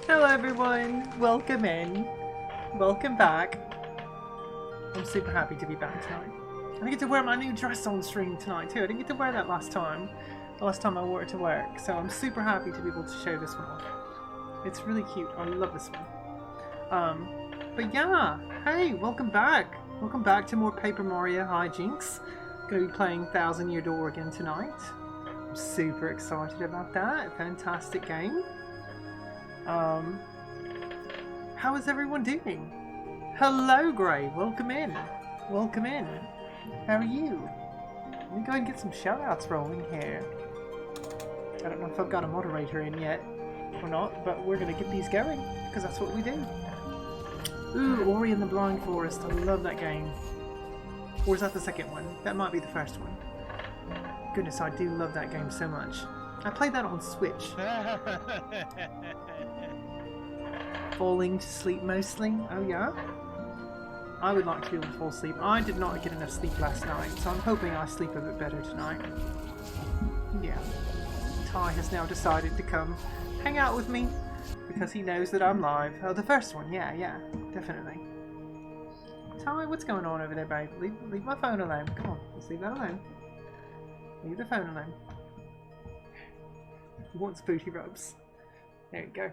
Hello everyone, welcome in, welcome back. I'm super happy to be back tonight. I get to wear my new dress on stream tonight too. I didn't get to wear that last time. The last time I wore it to work, so I'm super happy to be able to show this one off. It's really cute. I love this one. But yeah, hey, welcome back. Welcome back to more Paper Mario hijinks. Gonna be playing Thousand Year Door again tonight. I'm super excited about that. Fantastic game. How is everyone doing? Hello, Gray. Welcome in. Welcome in. How are you? Let me go ahead and get some shoutouts rolling here. I don't know if I've got a moderator in yet or not, but we're going to get these going because that's what we do. Ooh, Ori and the Blind Forest. I love that game. Or is that the second one? That might be the first one. Goodness, I do love that game so much. I played that on Switch. Falling to sleep mostly? Oh yeah? I would like to be able to fall asleep. I did not get enough sleep last night, so I'm hoping I sleep a bit better tonight. Yeah. Ty has now decided to come hang out with me because he knows that I'm live. Oh, the first one. Yeah, definitely. Ty, what's going on over there, babe? Leave my phone alone. Come on, let's leave that alone. Leave the phone alone. He wants booty rubs. There you go.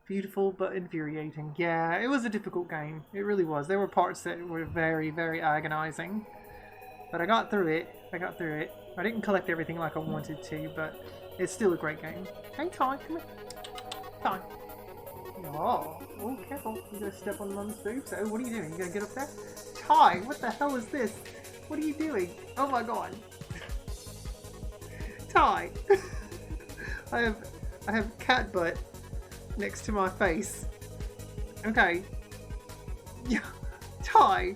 Beautiful but infuriating. Yeah, it was a difficult game. It really was. There were parts that were very, very agonizing. But I got through it. I didn't collect everything like I wanted to, but it's still a great game. Hey, Ty, come here. Ty. Oh, careful. You're going to step on Mum's boobs. Oh, what are you doing? You going to get up there? Ty, what the hell is this? What are you doing? Oh my god. Ty. I have cat butt next to my face. Okay. Yeah. Ty.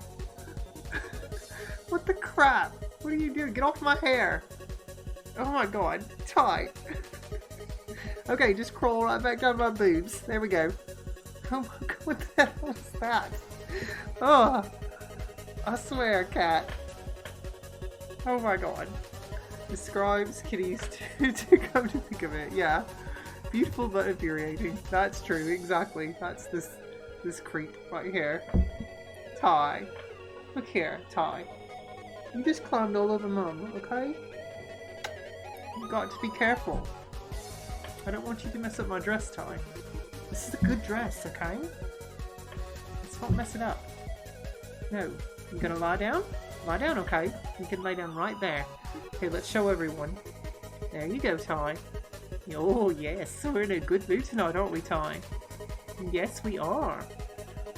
What the crap? What are you doing? Get off my hair. Oh my god. Ty. Okay, just crawl right back down my boobs. There we go. Oh my god, what the hell was that? Oh. I swear, cat. Oh my god. Describes kitties to come to think of it. Yeah. Beautiful but infuriating. That's true, exactly. That's this creep right here. Ty. Look here, Ty. You just climbed all over Mum, okay? You've got to be careful. I don't want you to mess up my dress, Ty. This is a good dress, okay? Let's not mess it up. No. You gonna lie down? Lie down, okay? You can lay down right there. Okay, let's show everyone. There you go, Ty. Oh, yes. We're in a good mood tonight, aren't we, Ty? Yes, we are.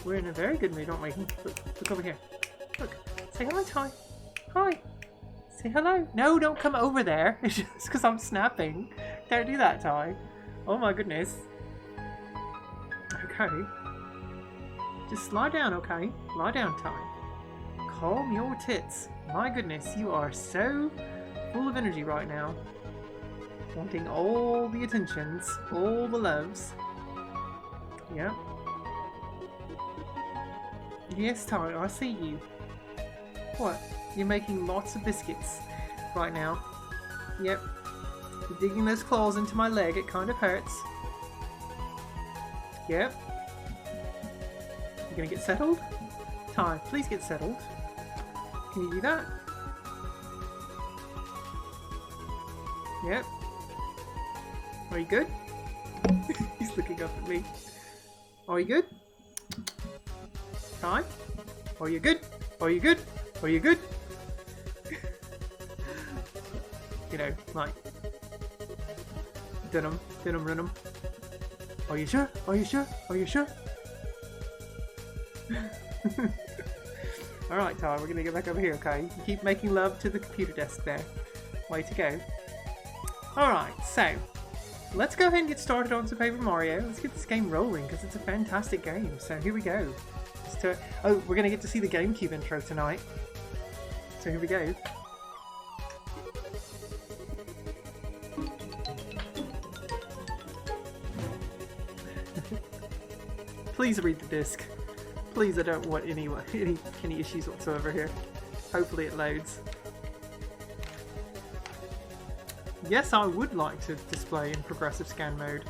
We're in a very good mood, aren't we? Look over here. Look. Say hello, Ty. Hi. Say hello. No, don't come over there. It's just because I'm snapping. Don't do that, Ty. Oh, my goodness. Okay. Just lie down, okay? Lie down, Ty. Calm your tits. My goodness, you are so full of energy right now. Wanting all the attentions, all the loves. Yeah. Yes, Ty, I see you. What? You're making lots of biscuits right now. Yep. You're digging those claws into my leg. It kind of hurts. Yep. You gonna get settled? Ty, please get settled. Can you do that? Yep. Are you good? He's looking up at me. Are you good? Ty? Are you good? Are you good? Are you good? You know, like denim, run. Are you sure? Are you sure? Are you sure? Alright, Ty, we're gonna get back over here, okay? You keep making love to the computer desk there. Way to go. Alright, so let's go ahead and get started on some Paper Mario. Let's get this game rolling because it's a fantastic game. So here we go. Oh, we're gonna get to see the GameCube intro tonight. So here we go. Please read the disc. Please, I don't want any issues whatsoever here. Hopefully it loads. Yes, I would like to display in progressive scan mode.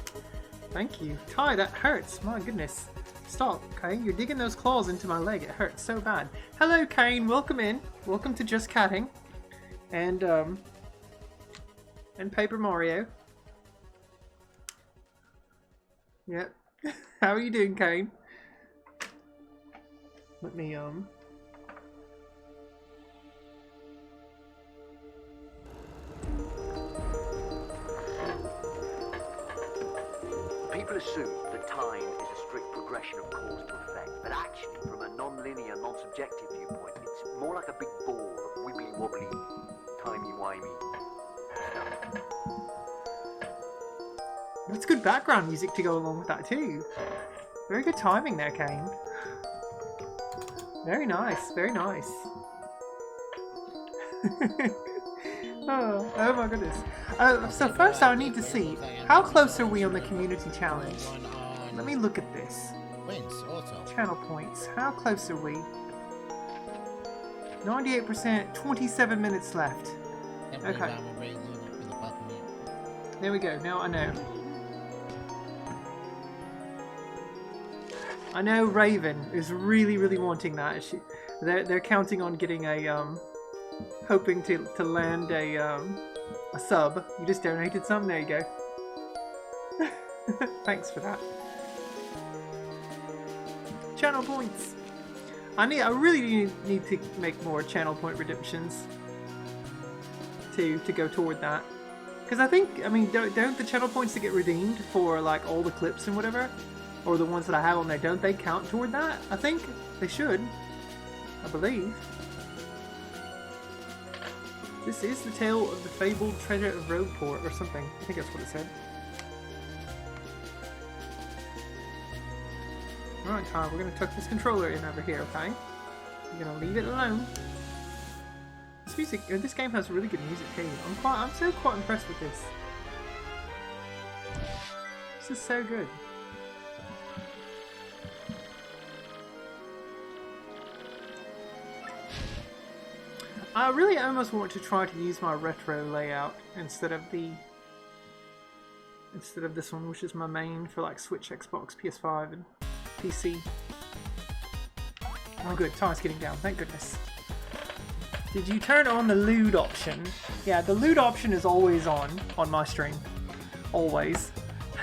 Thank you. Ty, that hurts. My goodness. Stop, okay? You're digging those claws into my leg. It hurts so bad. Hello, Kane. Welcome in. Welcome to Just Catting. And Paper Mario. Yep. How are you doing, Kane? Let me, People assume that time is a strict progression of cause to effect, but actually, from a non-linear, non-subjective viewpoint, it's more like a big ball of wibbly-wobbly, timey-wimey stuff. That's good background music to go along with that too. Very good timing there, Kane. Very nice, very nice. Oh my goodness. So first I need to see, how close are we on the community challenge? Let me look at this. Channel points. How close are we? 98%, 27 minutes left. Okay. There we go, now I know. I know Raven is really wanting that. They're counting on getting a hoping to land a sub. You just donated some. There you go. Thanks for that. Channel points. I really need to make more channel point redemptions to go toward that. Because I mean, don't the channel points that get redeemed for like all the clips and whatever, or the ones that I have on there, don't they count toward that? I think they should. I believe. This is the tale of the fabled treasure of Rogueport, or something. I think that's what it said. Alright, Tom, we're going to tuck this controller in over here, okay? We're going to leave it alone. This game has really good music too. I'm so quite impressed with this. This is so good. I really almost want to try to use my retro layout instead of this one, which is my main for like Switch, Xbox, PS5, and PC. Oh good, Ty's getting down, thank goodness. Did you turn on the lewd option? Yeah, the lewd option is always on my stream. Always.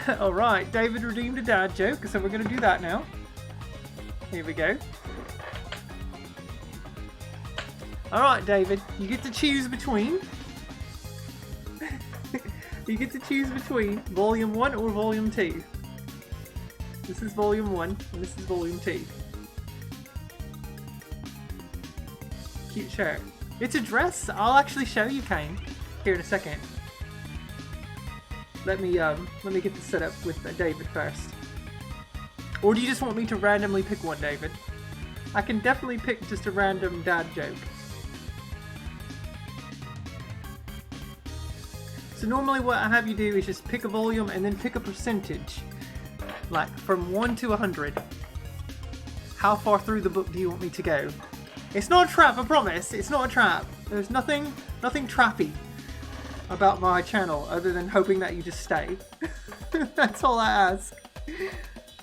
Alright, David redeemed a dad joke, so we're going to do that now. Here we go. Alright, David, you get to choose between... you get to choose between Volume 1 or Volume 2. This is Volume 1, and this is Volume 2. Cute shirt. It's a dress! I'll actually show you, Kane, here in a second. Let me get this set up with David first. Or do you just want me to randomly pick one, David? I can definitely pick just a random dad joke. So normally what I have you do is just pick a volume and then pick a percentage. Like from 1 to 100. How far through the book do you want me to go? It's not a trap, I promise. It's not a trap. There's nothing trappy about my channel other than hoping that you just stay. That's all I ask.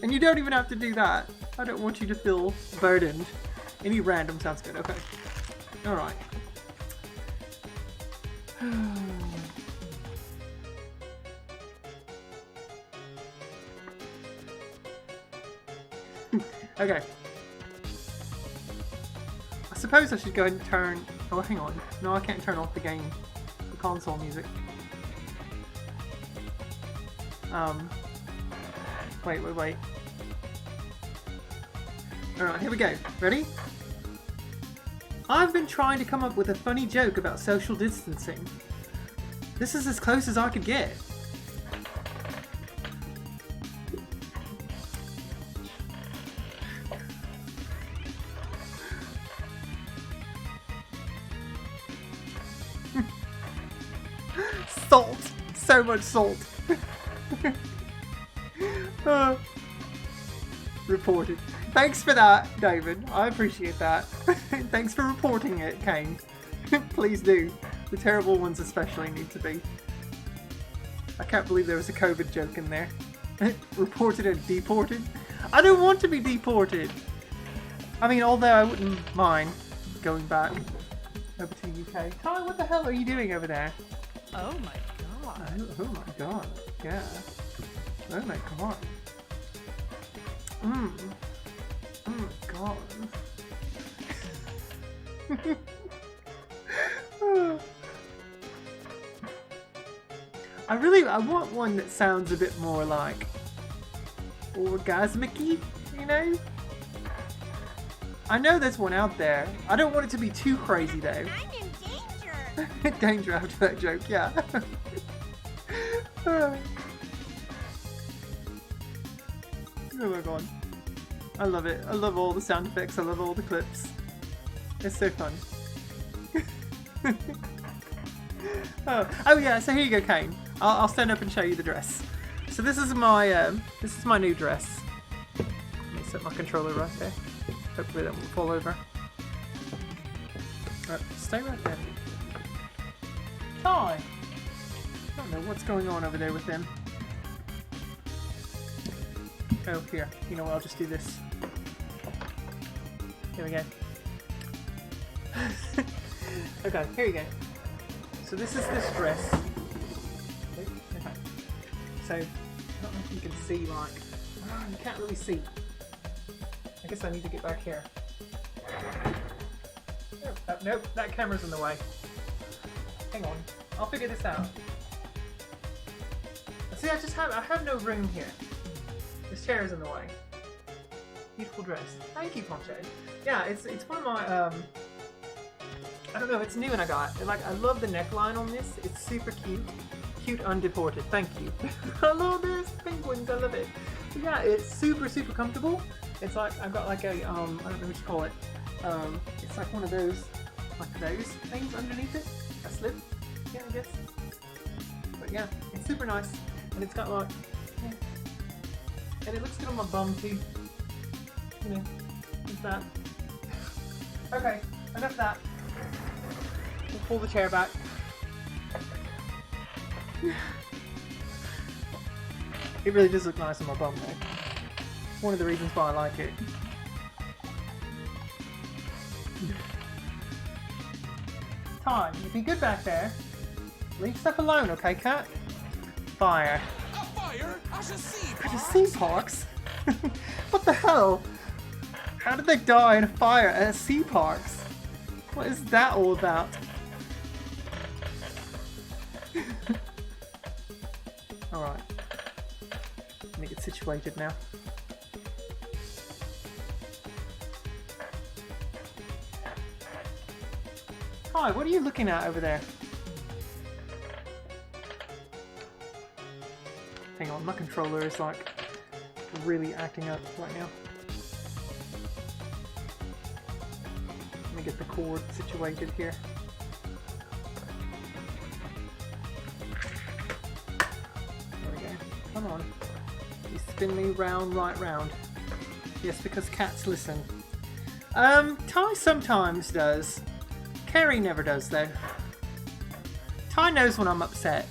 And you don't even have to do that. I don't want you to feel burdened. Any random sounds good. Okay. Alright. Okay. I suppose I should go ahead and turn... Oh, hang on. No, I can't turn off the game. The console music. Wait. Alright, here we go. Ready? I've been trying to come up with a funny joke about social distancing. This is as close as I could get. Salt! So much salt! Reported. Thanks for that, David. I appreciate that. Thanks for reporting it, Kane. Please do. The terrible ones especially need to be. I can't believe there was a COVID joke in there. Reported and deported? I don't want to be deported! I mean, although I wouldn't mind going back over to the UK. Ty, what the hell are you doing over there? Oh my god. Oh my god. Yeah. Oh my god. Oh my god. I want one that sounds a bit more like orgasmic-y, you know? I know there's one out there. I don't want it to be too crazy though. I'm in danger. Danger after that joke, yeah. Oh my god. I love it. I love all the sound effects. I love all the clips. It's so fun. Oh yeah, so here you go, Kane. I'll stand up and show you the dress. So this is my new dress. Let me set my controller right there. Hopefully that won't fall over. Right, stay right there. Hi! I don't know what's going on over there with him. Oh, here. You know what, I'll just do this. Here we go. Okay, here you go. So this is this dress. Okay. So, I don't know if you can see, like... Oh, you can't really see. I guess I need to get back here. Oh, nope, that camera's in the way. Hang on, I'll figure this out. See, I have no room here. This chair is in the way. Beautiful dress. Thank you, Poncho. Yeah, it's one of my I don't know, it's new and I got. Like, I love the neckline on this. It's super cute. Cute undeported. Thank you. I love this. Penguins, I love it. But yeah, it's super comfortable. It's like I've got like a I don't know what you call it. It's like one of those things underneath it. A slip. Yeah, I guess. But yeah, it's super nice. And it's got like and it looks good on my bum too. You know, like that. Okay, enough of that. We'll pull the chair back. It really does look nice on my bum though. One of the reasons why I like it. Time, you be good back there. Leave stuff alone, okay, cat? Fire. A fire at a sea park? At a sea parks? What the hell? How did they die in a fire at sea parks? What is that all about? Alright. Let me get situated now. Hi, what are you looking at over there? Hang on, my controller is like really acting up right now. Let me get the cord situated here. There we go. Come on. You spin me round, right round. Yes, because cats listen. Ty sometimes does. Carrie never does though. Ty knows when I'm upset.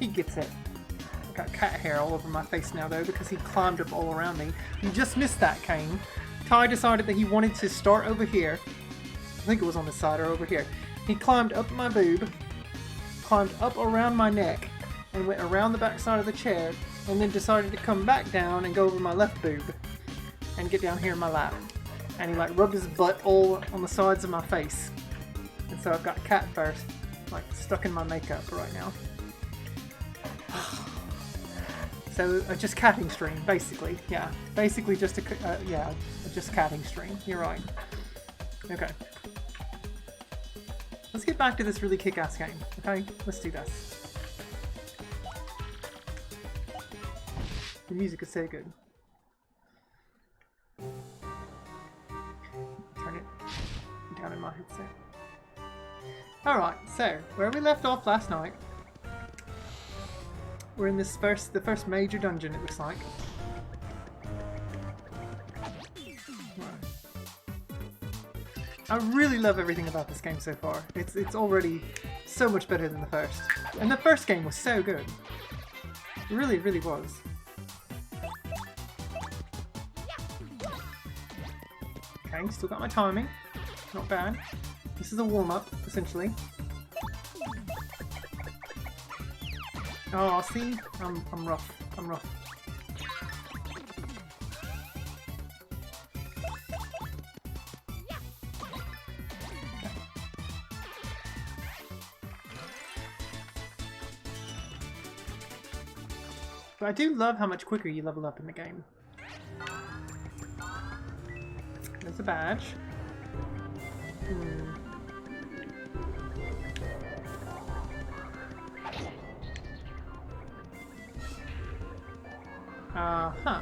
He gets it. I've got cat hair all over my face now though because he climbed up all around me. You just missed that, Kane. Ty decided that he wanted to start over here. I think it was on the side or over here. He climbed up my boob, climbed up around my neck, and went around the back side of the chair, and then decided to come back down and go over my left boob and get down here in my lap. And he like rubbed his butt all on the sides of my face. And so I've got cat fur like stuck in my makeup right now. So just catting string, basically. Yeah, basically just just catting string. You're right. Okay. Let's get back to this really kick-ass game. Okay, let's do this. The music is so good. Turn it down in my headset. Alright, so where we left off last night, we're in this the first major dungeon, it looks like. Right. I really love everything about this game so far. It's already so much better than the first. And the first game was so good. Really, really was. Okay, still got my timing. Not bad. This is a warm-up, essentially. Oh, see? I'm rough. I'm rough. But I do love how much quicker you level up in the game. There's a badge. Huh.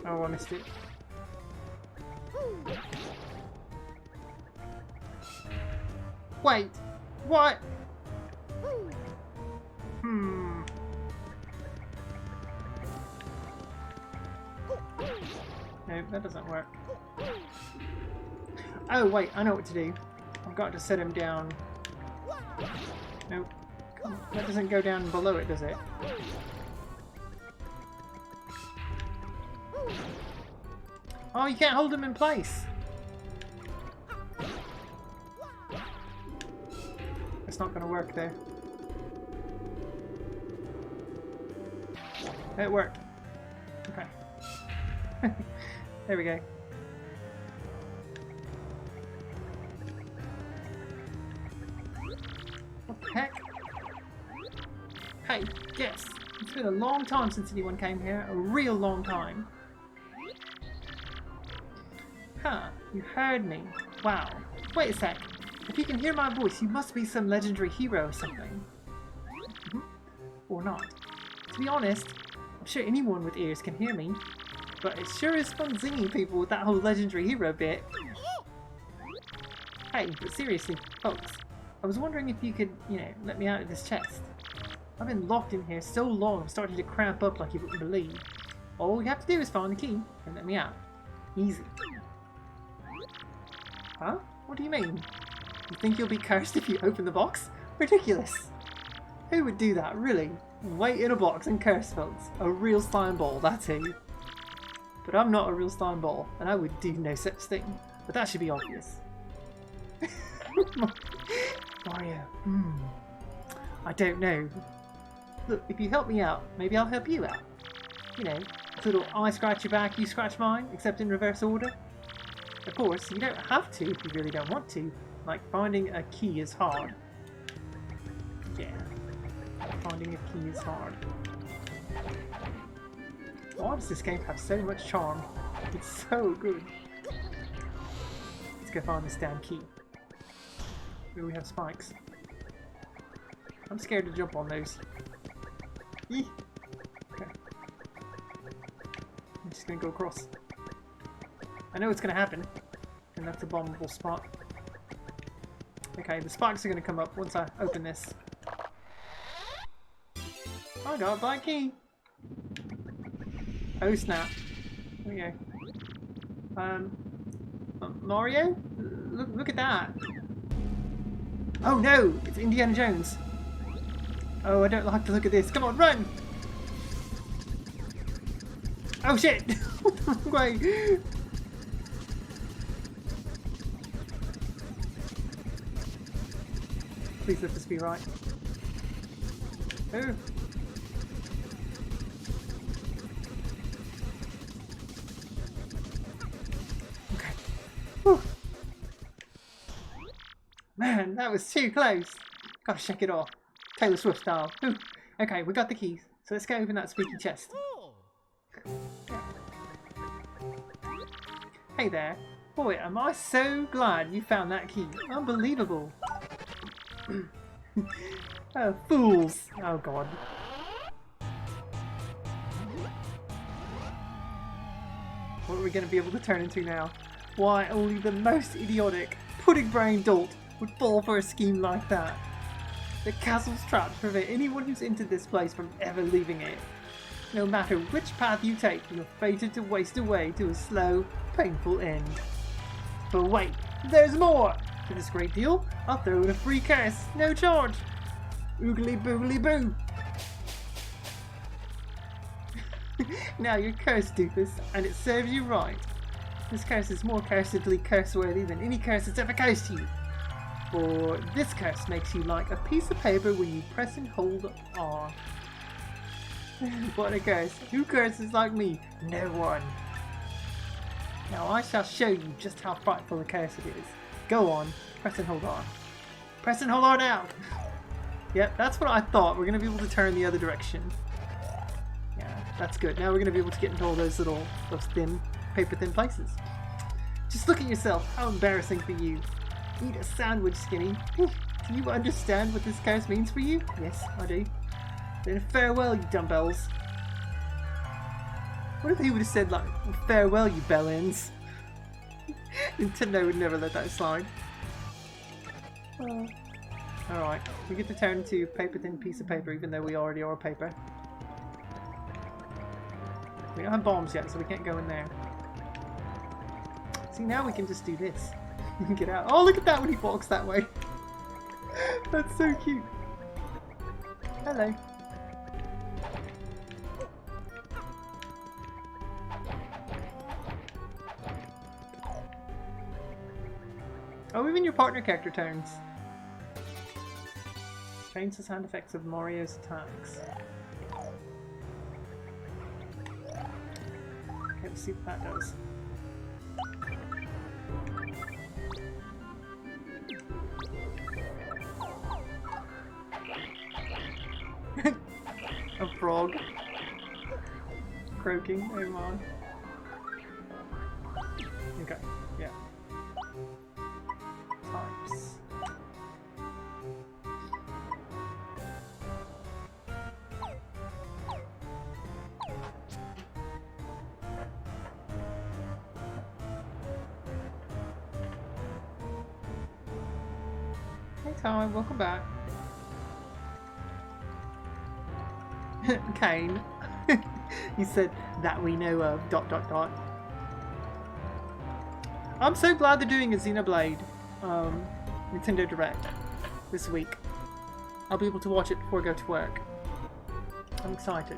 Oh, I missed it. Wait, what? No, that doesn't work. Oh wait, I know what to do. I've got to set him down. Nope. Come on. That doesn't go down below it, does it? Oh, you can't hold him in place. It's not going to work there. It worked. Okay. There we go. What the heck? Hey, yes! It's been a long time since anyone came here. A real long time. Huh, you heard me. Wow. Wait a sec. If you can hear my voice, you must be some legendary hero or something. Or not. To be honest, I'm sure anyone with ears can hear me. But it sure is fun zinging people with that whole legendary hero bit. Hey, but seriously, folks, I was wondering if you could, let me out of this chest. I've been locked in here so long I'm starting to cramp up like you wouldn't believe. All you have to do is find the key and let me out. Easy. Huh? What do you mean? You think you'll be cursed if you open the box? Ridiculous! Who would do that, really? Wait in a box and curse folks. A real slime ball, that's who. But I'm not a real slime ball, and I would do no such thing. But that should be obvious. Mario, I don't know. Look, if you help me out, maybe I'll help you out. You know, a little I scratch your back, you scratch mine, except in reverse order. Of course, you don't have to if you really don't want to. Like, finding a key is hard. Yeah. Finding a key is hard. Why does this game have so much charm? It's so good. Let's go find this damn key. Here we have spikes. I'm scared to jump on those. Eeh. Okay. I'm just gonna go across. I know what's gonna happen, and that's a bombable spot. Okay, the spikes are gonna come up once I open this. I got a black key! Oh snap. There we go. Mario? Look at that! Oh no! It's Indiana Jones! Oh, I don't like to look at this. Come on, run! Oh shit! Wrong way! Please let this be right. Oh! Okay. Whew. Man, that was too close! Gotta shake it off. Taylor Swift style. Ooh. Okay, we got the keys. So let's go open that spooky chest. Hey there. Boy, am I so glad you found that key. Unbelievable. Oh, fools. Oh, God. What are we going to be able to turn into now? Why, only the most idiotic, pudding-brained dolt would fall for a scheme like that. The castle's trapped to prevent anyone who's entered this place from ever leaving it. No matter which path you take, you're fated to waste away to a slow, painful end. But wait, there's more! For this great deal, I'll throw in a free curse, no charge! Oogly boogly boo! Now you're cursed, doofus, and it serves you right. This curse is more cursedly curse-worthy than any curse that's ever cursed you. For this curse makes you like a piece of paper when you press and hold R. What a curse. Who curses like me? No one. Now I shall show you just how frightful a curse it is. Go on, press and hold R. Press and hold R now! Yep, that's what I thought. We're going to be able to turn the other direction. Yeah, that's good. Now we're going to be able to get into all those thin, paper-thin places. Just look at yourself. How embarrassing for you. Eat a sandwich, Skinny. Do you understand what this curse means for you? Yes, I do. Then farewell, you dumbbells. What if he would have said, like, farewell, you bellends? Nintendo would never let that slide. Oh. Alright, we get to turn to paper-thin piece of paper, even though we already are paper. We don't have bombs yet, so we can't go in there. See, now we can just do this. We can get out. Oh, look at that when he walks that way. That's so cute. Hello. Oh, even your partner character turns. Change the sound effects of Mario's attacks. Okay, let's see what that does. A frog. Croaking, oh my. Okay, yeah. Types. Hey Tom, welcome back. Kane. He said, that we know of, ... I'm so glad they're doing a Xenoblade Nintendo Direct this week. I'll be able to watch it before I go to work. I'm excited.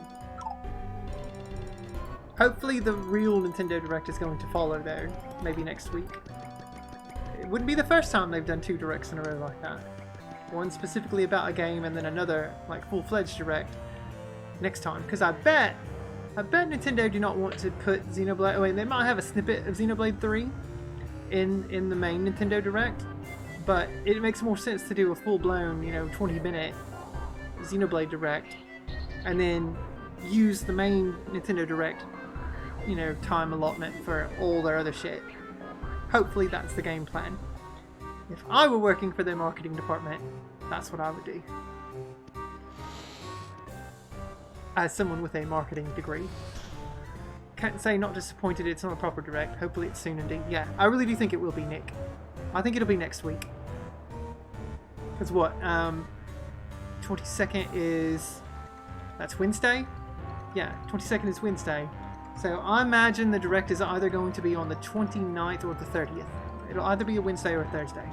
Hopefully the real Nintendo Direct is going to follow though, maybe next week. It wouldn't be the first time they've done 2 Directs in a row like that. One specifically about a game and then another like full-fledged Direct next time, because I bet Nintendo do not want to put Xenoblade. Oh wait, they might have a snippet of Xenoblade 3 in the main Nintendo Direct, but it makes more sense to do a full-blown, 20-minute Xenoblade Direct, and then use the main Nintendo Direct, time allotment for all their other shit. Hopefully that's the game plan. If I were working for their marketing department, that's what I would do. As someone with a marketing degree. Can't say not disappointed it's not a proper Direct. Hopefully it's soon indeed. Yeah, I really do think it will be, Nick. I think it'll be next week. Because what? 22nd is... That's Wednesday? Yeah, 22nd is Wednesday. So I imagine the Direct is either going to be on the 29th or the 30th. It'll either be a Wednesday or a Thursday.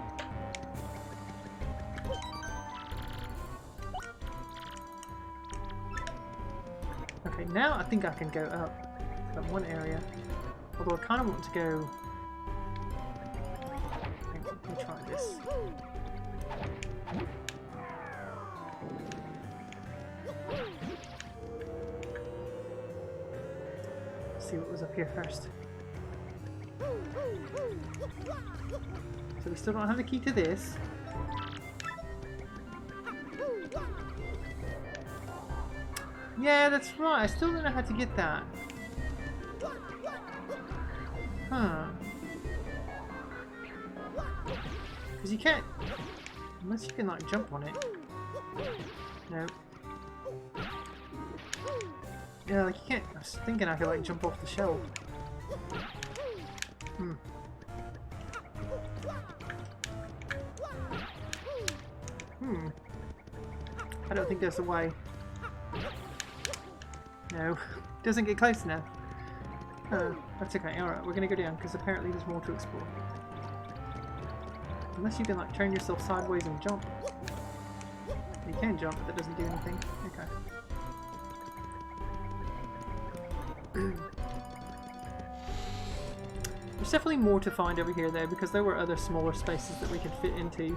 Okay, now I think I can go up to that one area. Although I kind of want to go... Let me try this. See what was up here first. So we still don't have the key to this. Yeah, that's right. I still don't know how to get that. Huh. Because you can't... Unless you can, like, jump on it. No. Yeah, like, you can't... I was thinking I could, like, jump off the shelf. Hmm. I don't think there's a way. No, doesn't get close enough. That's okay. Alright, we're gonna go down because apparently there's more to explore. Unless you can like turn yourself sideways and jump. You can jump, but that doesn't do anything. Okay. There's definitely more to find over here though, because there were other smaller spaces that we could fit into.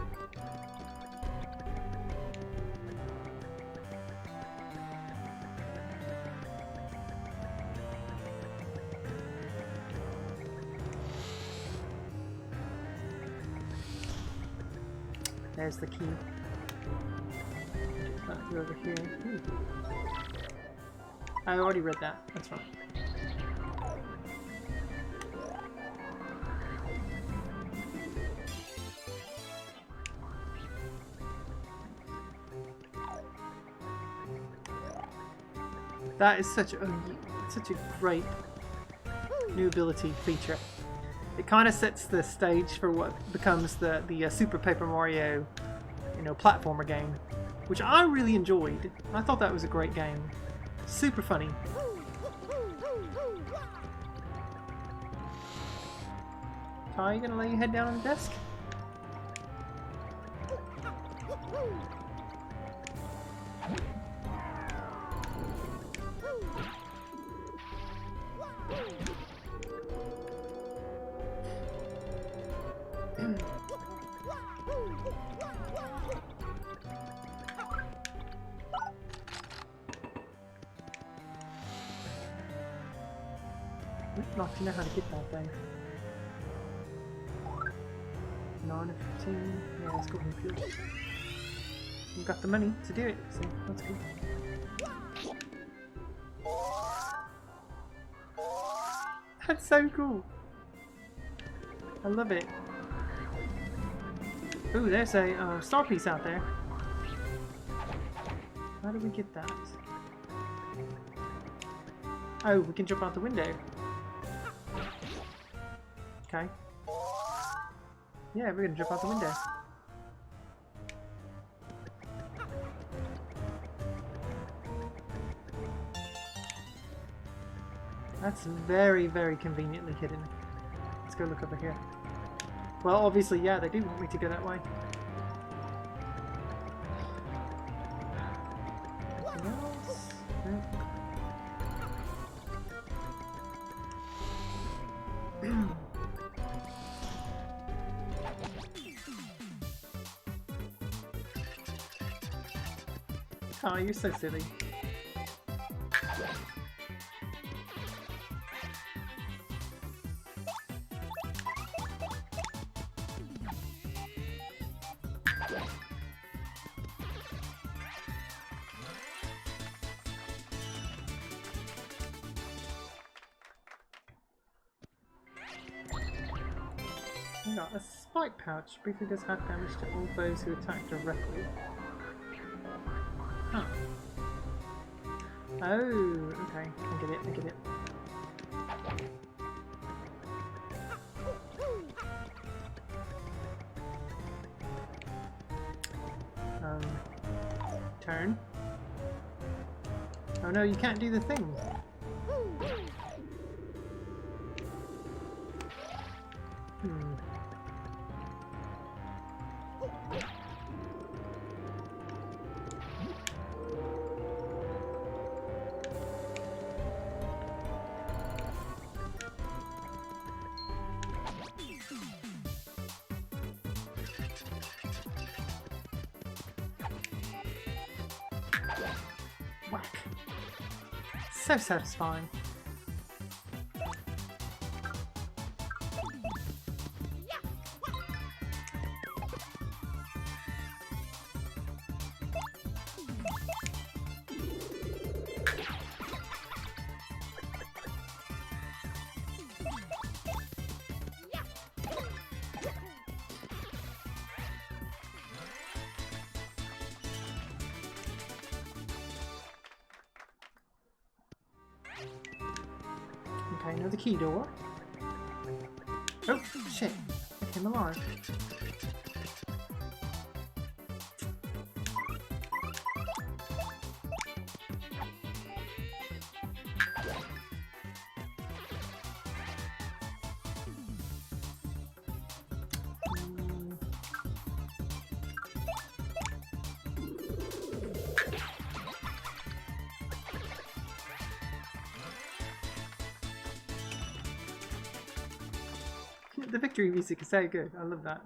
There's the key. Let's go over here. Ooh. I already read that. That's fine. That is such a great new ability feature. It kind of sets the stage for what becomes the Super Paper Mario, you know, platformer game, which I really enjoyed. I thought that was a great game. Super funny. Ty, you gonna lay your head down on the desk? Not to know how to get that thing. 9 of 15. Yeah, let's go and fuel. We've got the money to do it, so that's good. That's so cool. I love it. Ooh, there's a star piece out there. How do we get that? Oh, we can jump out the window. Okay. Yeah, we're gonna jump out the window. That's very, very conveniently hidden. Let's go look over here. Well, obviously, yeah, they do want me to go that way. Anything else? No. Oh, you're so silly. We got a spike pouch. Briefly does half damage to all those who attack directly. Huh. Oh, okay. I get it, I get it. Turn. Oh no, you can't do the thing. Whack. So satisfying. Okay, another key door. Oh, shit. I came alive. The victory music is so good. I love that.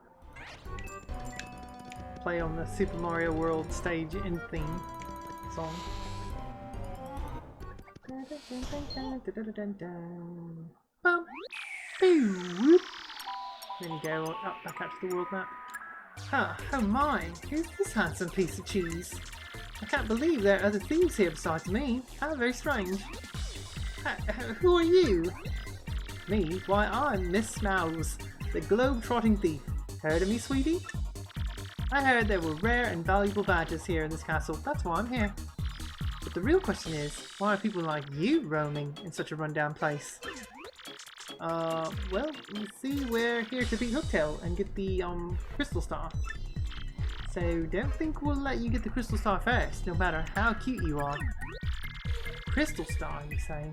Play on the Super Mario World stage in theme song. Bum. Boo. There you go, up back out to the world map. Huh, oh my, who's this handsome piece of cheese? I can't believe there are other thieves here besides me. How very strange. Who are you? Me? Why, I'm Miss Mouse, the globe-trotting thief. Heard of me, sweetie? I heard there were rare and valuable badges here in this castle. That's why I'm here. But the real question is, why are people like you roaming in such a rundown place? Well, you see, we're here to beat Hooktail and get the, Crystal Star. So don't think we'll let you get the Crystal Star first, no matter how cute you are. Crystal Star, you say?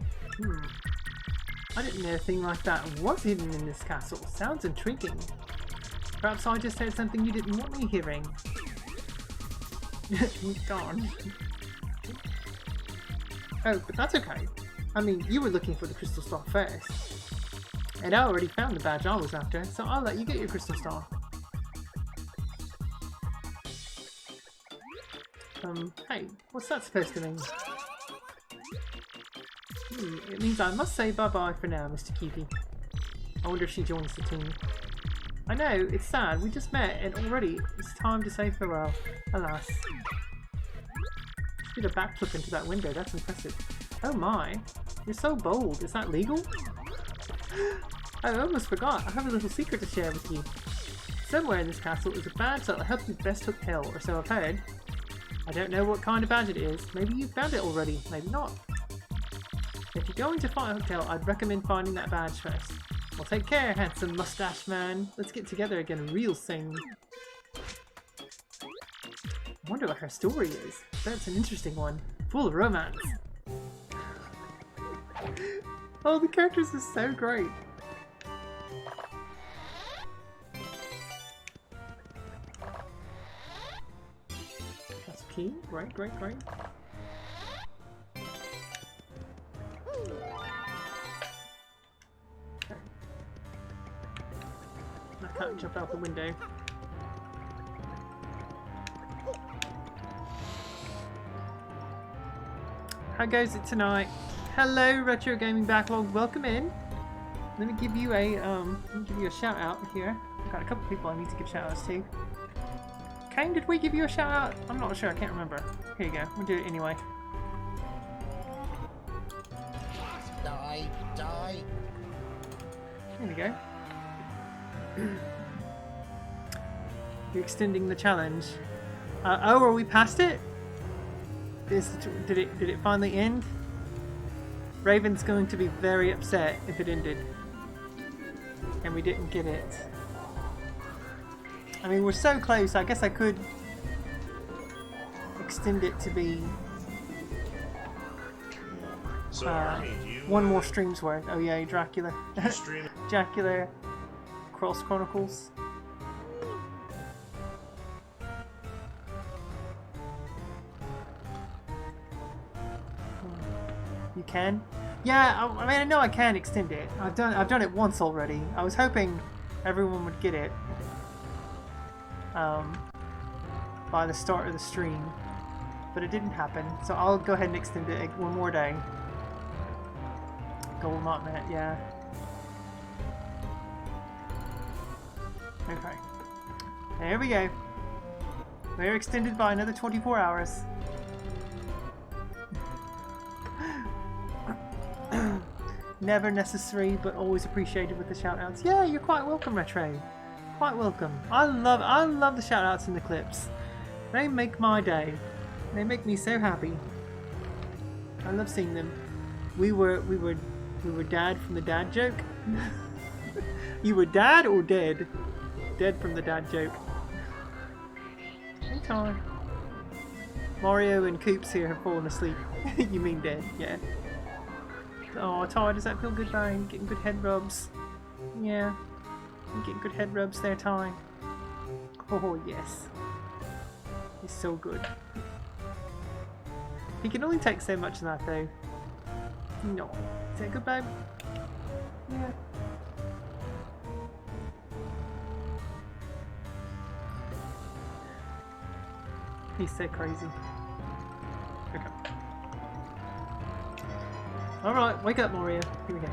I didn't know a thing like that was hidden in this castle. Sounds intriguing. Perhaps I just heard something you didn't want me hearing. Darn. Oh, but that's okay. I mean, you were looking for the Crystal Star first. And I already found the badge I was after, so I'll let you get your Crystal Star. Hey, what's that supposed to mean? It means I must say bye-bye for now, Mr. Cutie. I wonder if she joins the team. I know, it's sad, we just met and already it's time to say farewell. Alas. She did a backflip into that window, that's impressive. Oh my, you're so bold, is that legal? I almost forgot, I have a little secret to share with you. Somewhere in this castle is a badge that'll help you best Hooktail, or so I've heard. I don't know what kind of badge it is, maybe you've found it already, maybe not. If you're going to fight Hooktail, I'd recommend finding that badge first. Well, take care, handsome mustache man. Let's get together again real soon. I wonder what her story is. That's an interesting one. Full of romance. Oh, the characters are so great. That's key. Great, great, great. I can't jump out the window. How goes it tonight? Hello, Retro Gaming Backlog. Welcome in. Let me give you a shout out here. I've got a couple people I need to give shout outs to. Kane, did we give you a shout out? I'm not sure. I can't remember. Here you go. We'll do it anyway. Die, die. There we go. You're extending the challenge. Oh, are we past it? Did it finally end? Raven's going to be very upset if it ended and we didn't get it. I mean, we're so close. I guess I could extend it to be one more stream's worth. Oh yeah, Dracula. Dracula Cross Chronicles. You can? Yeah, I mean, I know I can extend it. I've done it once already. I was hoping everyone would get it by the start of the stream, but it didn't happen. So I'll go ahead and extend it one more day. Goal not met, yeah. Okay. There we go. We're extended by another 24 hours. Never necessary, but always appreciated with the shoutouts. Yeah, you're quite welcome, Retro. Quite welcome. I love the shoutouts in the clips. They make my day. They make me so happy. I love seeing them. We were dad from the dad joke. You were dad or dead? Dead from the dad joke. Hey, Ty. Mario and Coops here have fallen asleep. You mean dead? Yeah. Oh, Ty, does that feel good, man? Getting good head rubs. Yeah. I'm getting good head rubs there, Ty. Oh, yes. It's so good. He can only take so much of that, though. No. Is that good, babe? Yeah. He's so crazy. Okay. Alright, wake up, Moria. Here we go.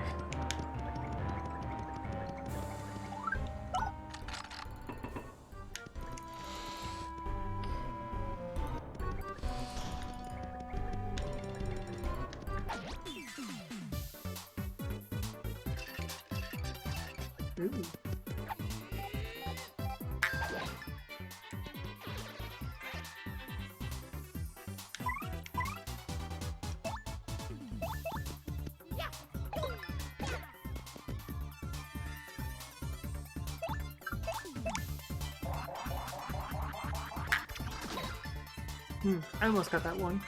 Ooh. I almost got that one.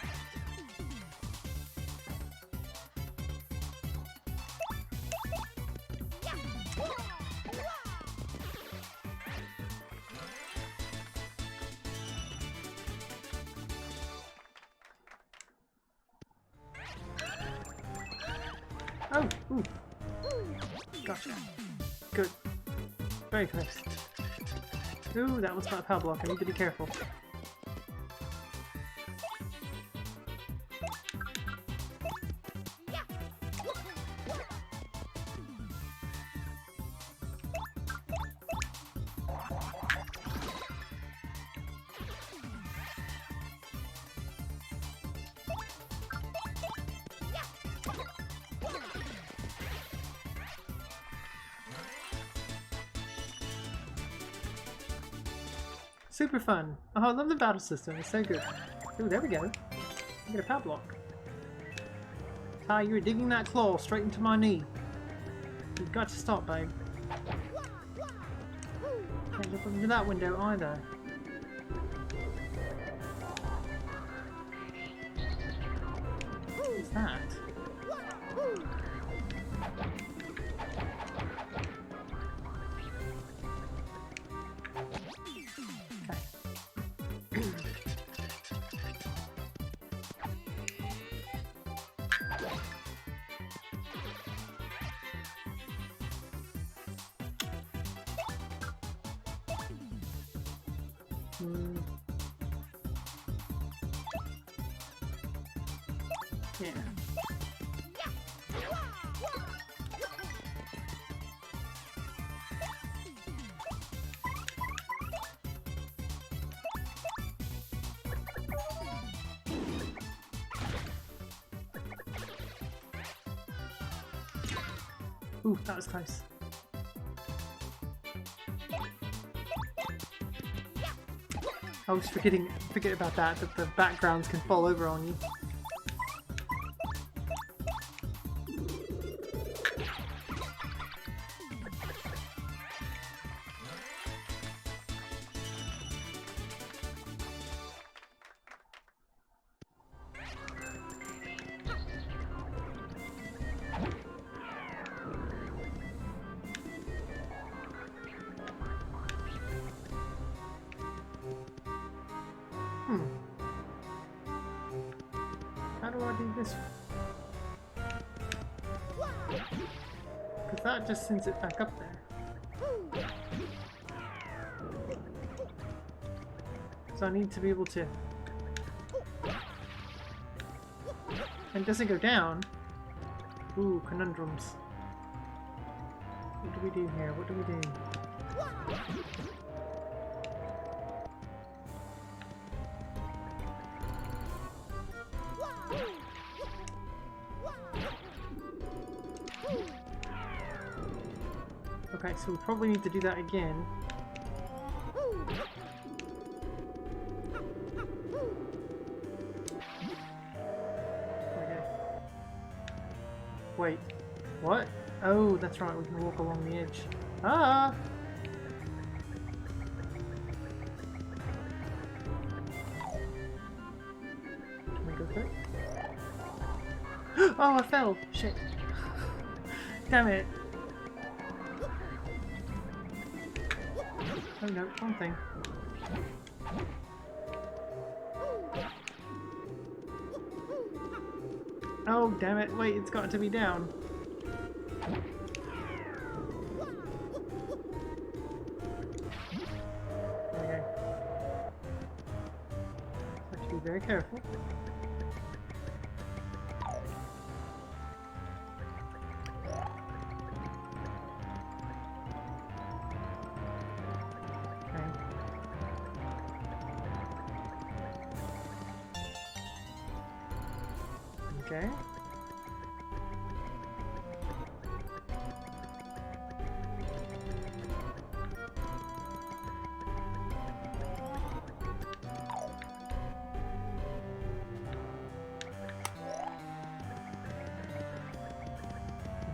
Oh, ooh. Gotcha. Good. Very close. Ooh, that one's got a power block. I need to be careful. Super fun. Oh, I love the battle system. It's so good. Ooh, there we go. I get a power block. Ah, you were digging that claw straight into my knee. You've got to stop, babe. Can't jump into that window either. What's that? Yeah. Ooh, that was close. I was forget about that the backgrounds can fall over on you. How do I do this? Because that just sends it back up there. So I need to be able to... And it doesn't go down. Ooh, conundrums. What do we do here? What do we do? Okay, so we probably need to do that again. Okay. Wait, what? Oh, that's right, we can walk along the edge. Ah! Can we go through? Oh, I fell! Shit. Damn it. Oh no, wrong thing. Oh damn it, wait, it's got to be down. There we go. very careful. Okay.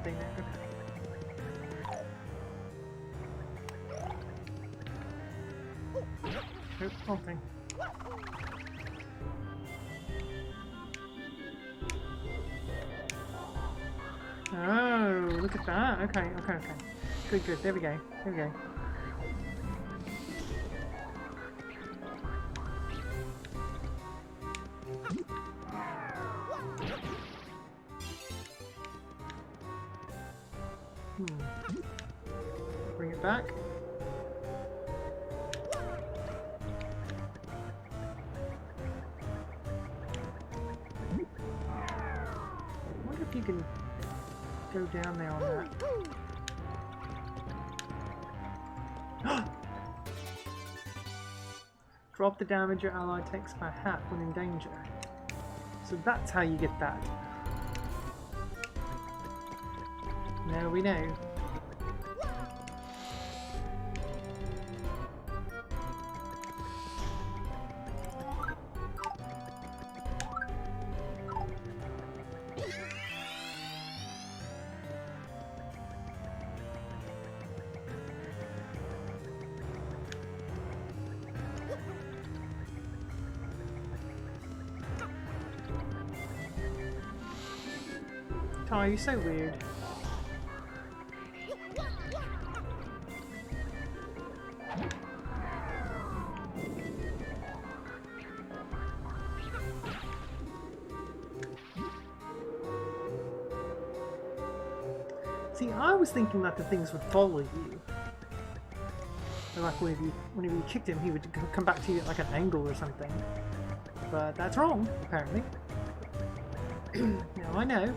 Thing there. Okay. Oops, wrong thing. Oh, look at that. Okay, okay, okay. Good, good. There we go. There we go. Bring it back. I wonder if you can go down there on that. Drop the damage your ally takes by half when in danger. So that's how you get that. Now we know. Oh, you're so weird. See, I was thinking that the things would follow you. And like whenever you kicked him, he would come back to you at like an angle or something. But that's wrong, apparently. Now I know.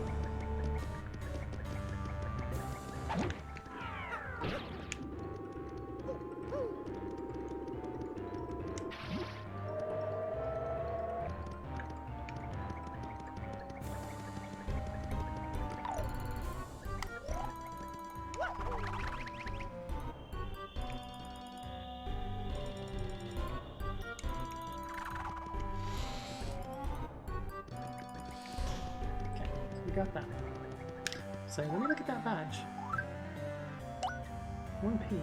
Got that. So let me look at that badge. 1p.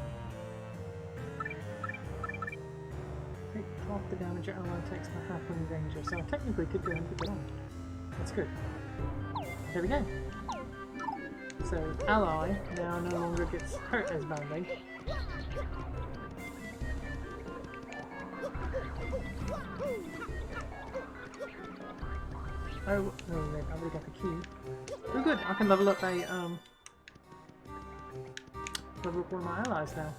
Take half the damage your ally takes by half when in danger. So I technically could go and put it on. That's good. There we go. So ally now no longer gets hurt as badly. Oh, right, I've already got the key. Oh good, I can level up a, level up one of my allies now.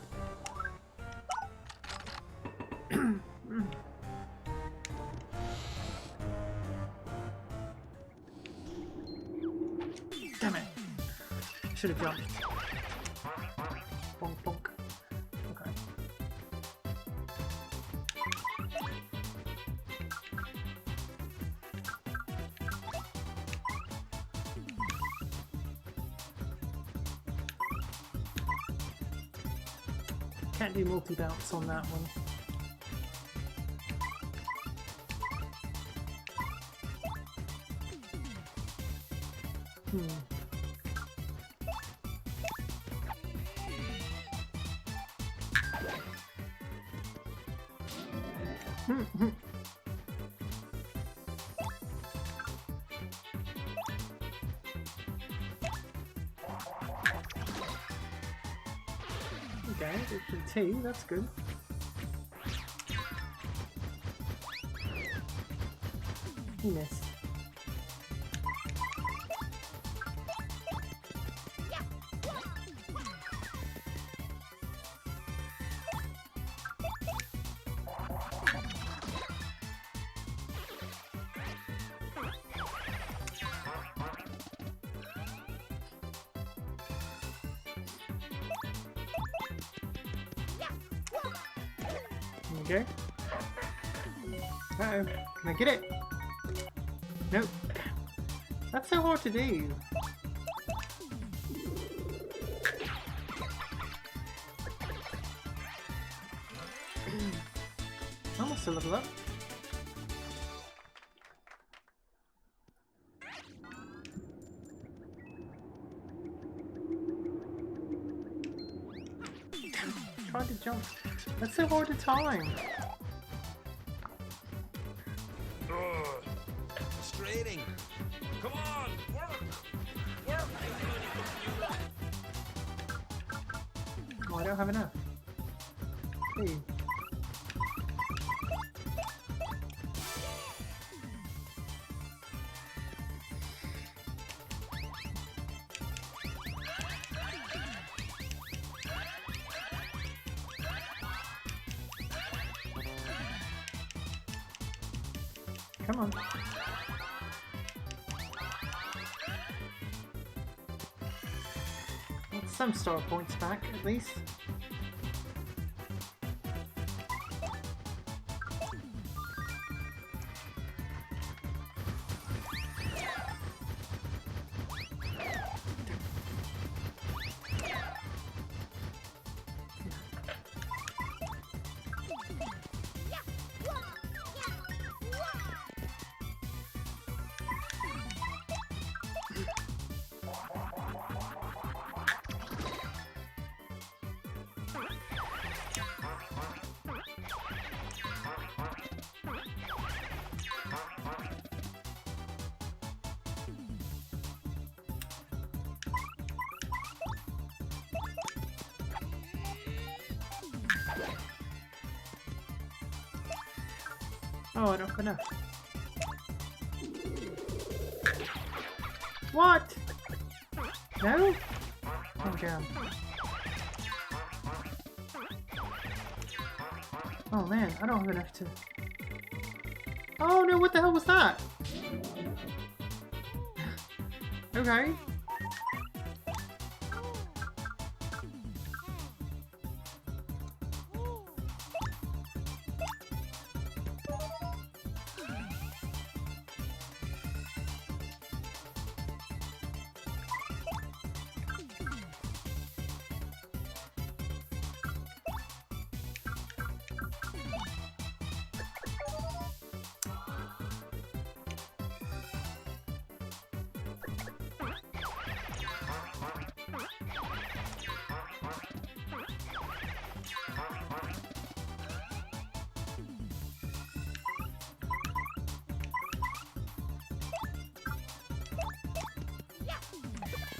Damn it! Should have jumped. Bonk, bonk. Okay. Can't do multi-bounce on that one. Okay, it's a T, that's good. He missed. go. Uh-oh. Can I get it? Nope. That's so hard to do. Almost a level up. Trying to jump. That's so hard to time. Frustrating. Come on, work! Work! Oh, I don't have enough. Hey. Come on. That's some star points back, at least. Oh, I don't have enough. What? No? Oh, damn. Oh man, I don't have enough to... Oh no, what the hell was that? Okay.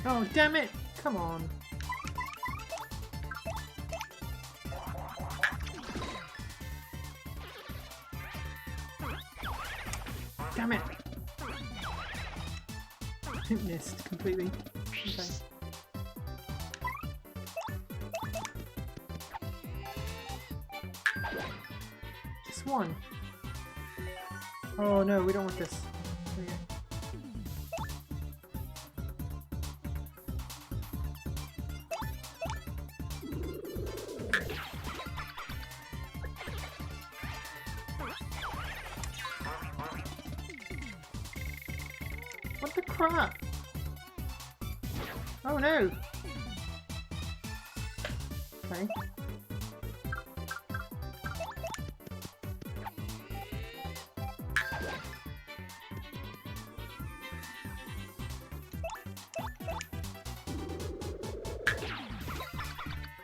Oh, damn it! Come on. Damn it! It missed completely. Okay. Just one. Oh no, we don't want this. Okay. What the crap? Oh no! Okay.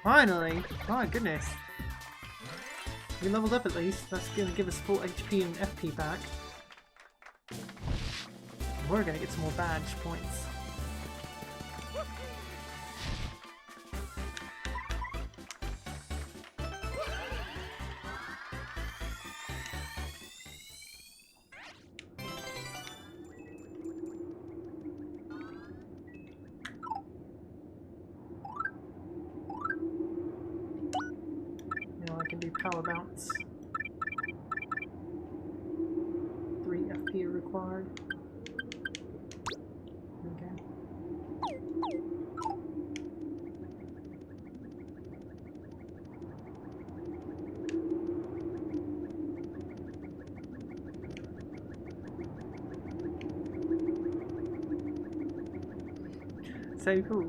Finally! My goodness. We leveled up at least. That's gonna give us full HP and FP back. We're gonna get some more badge points. Now I can do power bounce. 3 FP are required. Okay. so cool.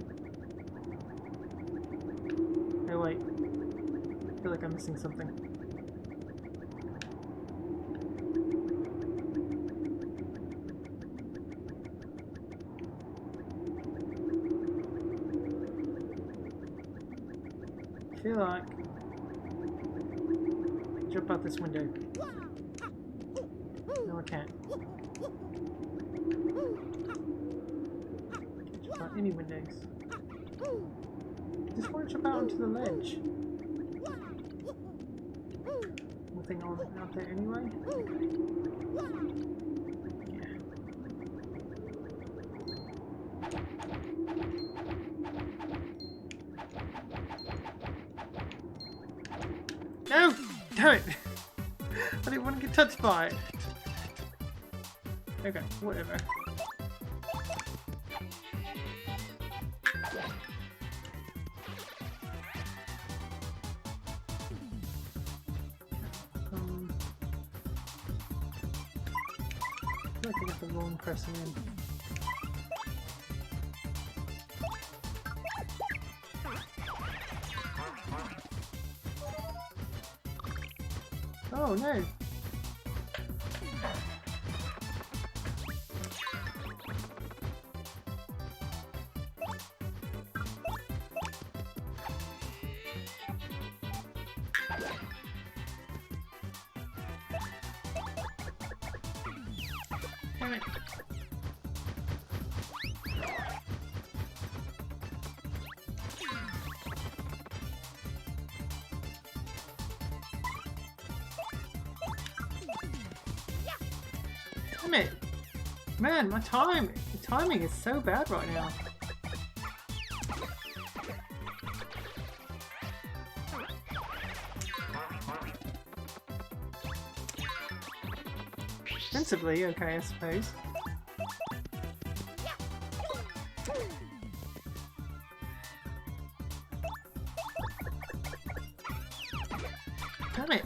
Oh wait, I feel like I'm missing something. I feel like jump out this window. No, I can't. Can't jump out any windows. Just want to jump out onto the ledge. Nothing on out there anyway. Okay. Yeah. No! Damn it! I didn't want to get touched by it. Okay, whatever. I feel like I got the wrong person in. Oh no! Damn it! Damn it! Man, the timing is so bad right now. Sensibly, okay, I suppose. Damn it!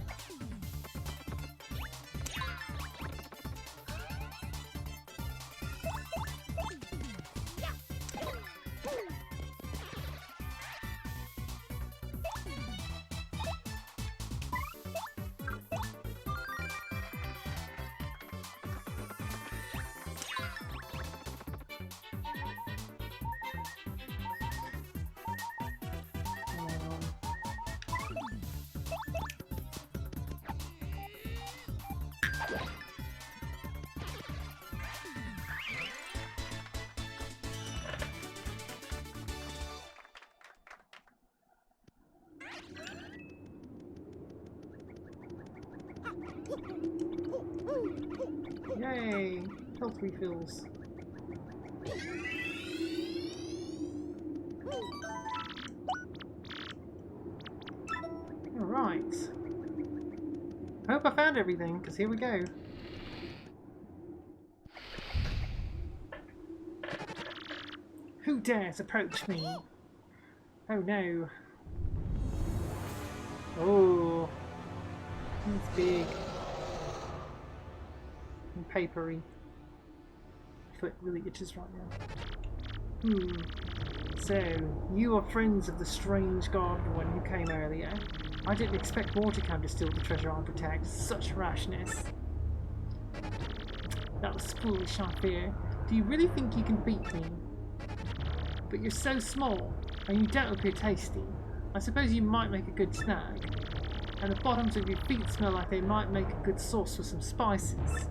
Yay! Health refills. Alright. I hope I found everything, because here we go. Who dares approach me? Oh no. Oh. It's big. And papery. My foot really itches right now. So, you are friends of the strange guard one who came earlier. I didn't expect more to come to steal the treasure I protect. Such rashness. That was foolish, I fear. Do you really think you can beat me? But you're so small, and you don't appear tasty. I suppose you might make a good snack. And the bottoms of your feet smell like they might make a good sauce with some spices.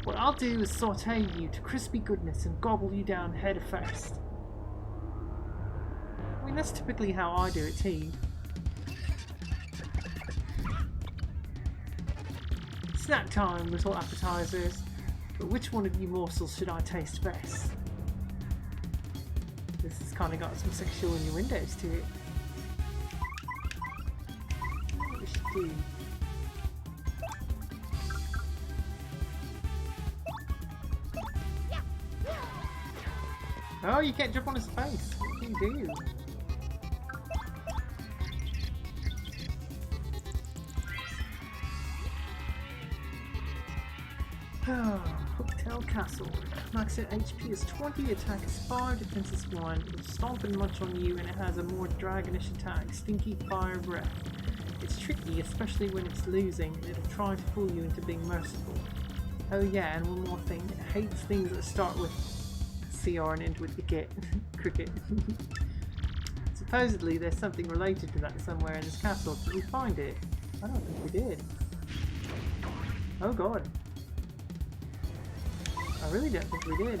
What I'll do is saute you to crispy goodness and gobble you down head first. I mean, that's typically how I do it, too. Snack time, little appetizers. But which one of you morsels should I taste best? This has kind of got some sexual innuendos to it. What we should do? Oh, you can't jump on his face. What can you do? Oh, hooked El Castle. Max HP is 20, attack is 5, defense is 1. It's stomping much on you and it has a more dragonish attack, stinky fire breath. It's tricky, especially when it's losing, and it'll try to fool you into being merciful. Oh yeah, and one more thing, it hates things that start with CR and end with the get. Cricket. Supposedly there's something related to that somewhere in this castle. Did we find it? I don't think we did. Oh god. I really don't think we did.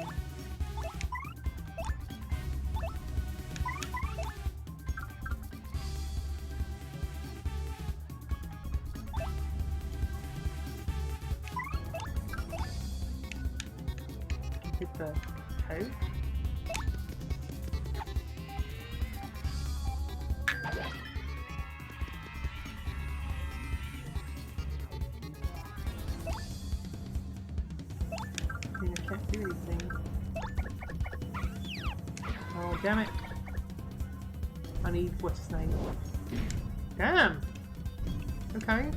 Hit the code. I can't do anything. Oh, damn it. I need, what's his name? Damn! Okay.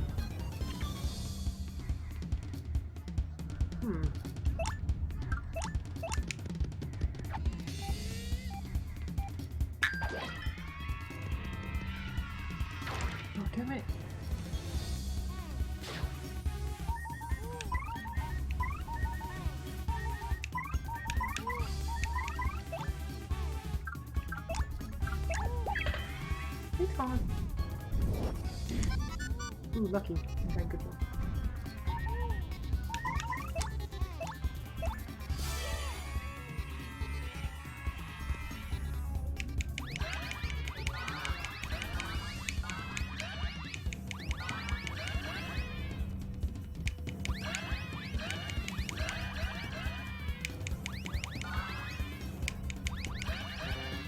Oh, damn it. Hey, Tom. Ooh, lucky. Okay, good one.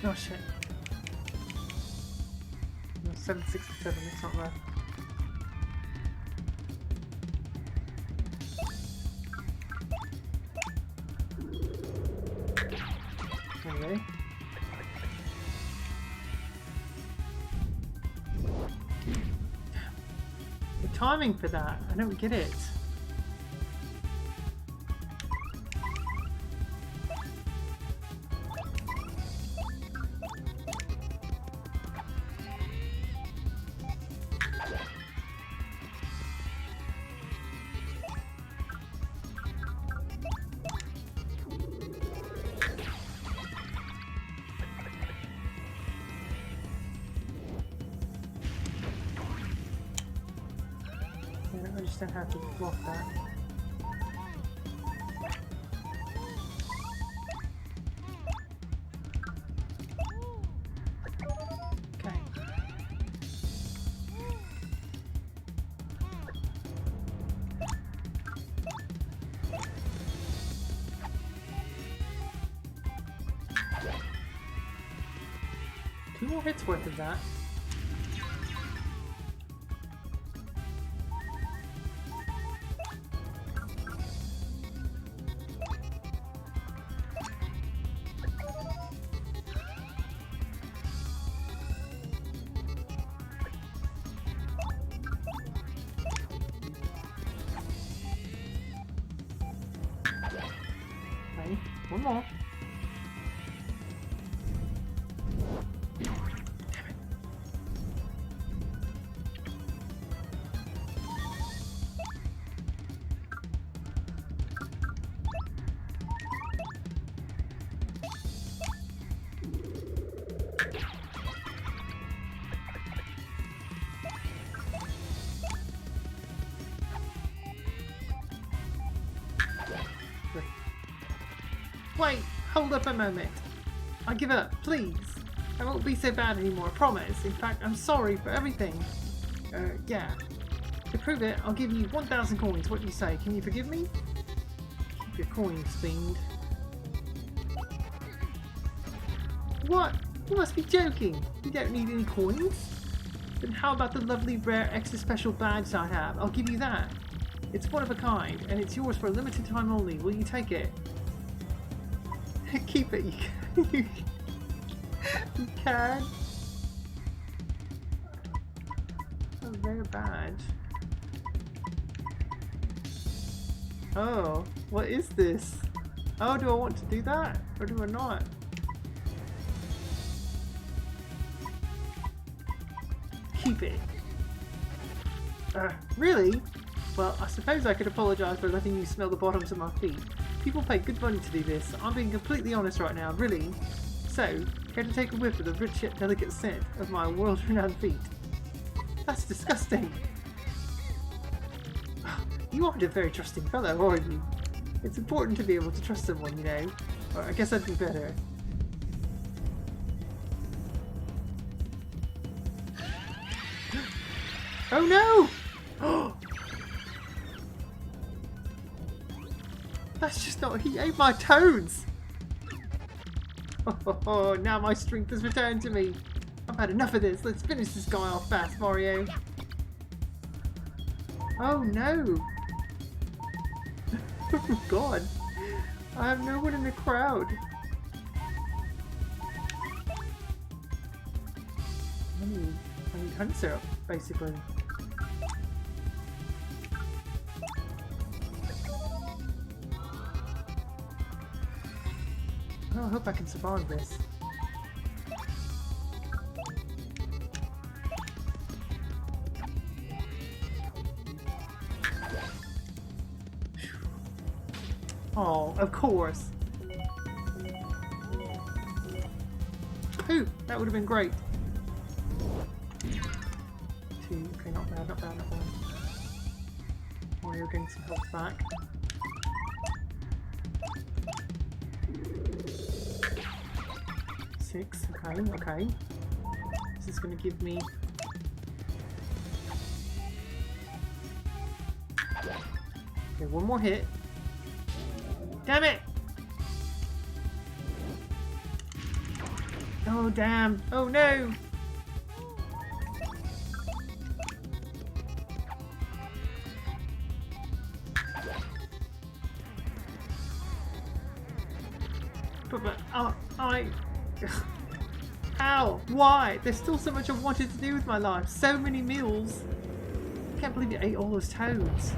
Oh shit. No, 767, it's not there. Anyway. The timing for that, I don't get it. I just don't have to block that. Okay. Two more hits worth of that. Okay, one more. Wait, hold up a moment. I give up, please. I won't be so bad anymore, I promise. In fact, I'm sorry for everything. Yeah. To prove it, I'll give you 1,000 coins. What do you say? Can you forgive me? Keep your coins, fiend. What? You must be joking. You don't need any coins? Then how about the lovely, rare, extra special badge I have? I'll give you that. It's one of a kind, and it's yours for a limited time only. Will you take it? Keep it, you can. A rare badge. Oh, what is this? Oh, do I want to do that? Or do I not? Keep it. Really? Well, I suppose I could apologise for letting you smell the bottoms of my feet. People pay good money to do this. I'm being completely honest right now, really. So, care to take a whiff of the rich yet delicate scent of my world-renowned feet? That's disgusting. You aren't a very trusting fellow, are you? It's important to be able to trust someone, you know. Or I guess I'd be better. Oh no! That's just not. He ate my toads! Oh, now my strength has returned to me. I've had enough of this. Let's finish this guy off fast, Mario. Oh no! Oh god! I have no one in the crowd. I need honey syrup, basically. Oh, I hope I can survive this. Oh, of course. Ooh, that would have been great. 2, okay, not bad, not bad, not bad. Mario getting some health back. Six, okay, okay. This is going to give me... Okay, one more hit. Damn it! Oh, damn. Oh, no! But Ow! Why? There's still so much I wanted to do with my life. So many meals. I can't believe you ate all those toads.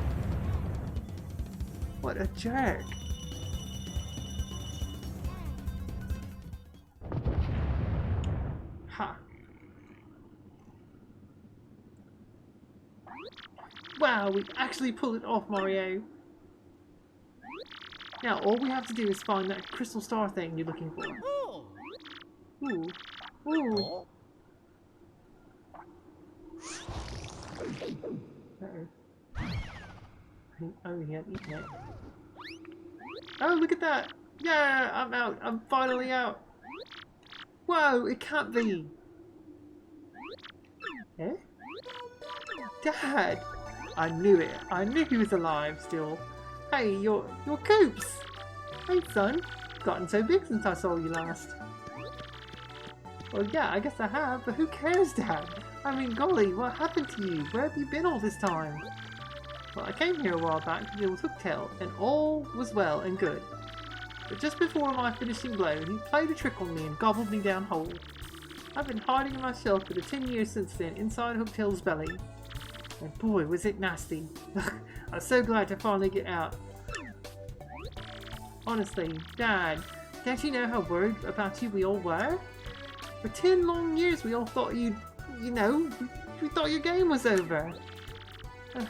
What a jerk. Ha. Wow, we actually pulled it off, Mario. Now, all we have to do is find that crystal star thing you're looking for. Ooh. Ooh. Uh-oh. Oh, he had eaten it. Oh, look at that! Yeah, I'm out. I'm finally out. Whoa, it can't be. Eh? Dad! I knew it. I knew he was alive still. Hey, you're Coops! Hey, son. Gotten so big since I saw you last. Well, yeah, I guess I have, but who cares, Dad? I mean, golly, what happened to you? Where have you been all this time? Well, I came here a while back to deal with Hooktail, and all was well and good. But just before my finishing blow, he played a trick on me and gobbled me down whole. I've been hiding in my shell for the 10 years since then, inside Hooktail's belly. And boy, was it nasty. I'm so glad to finally get out. Honestly, Dad, don't you know how worried about you we all were? For 10 long years we all thought you know, we thought your game was over.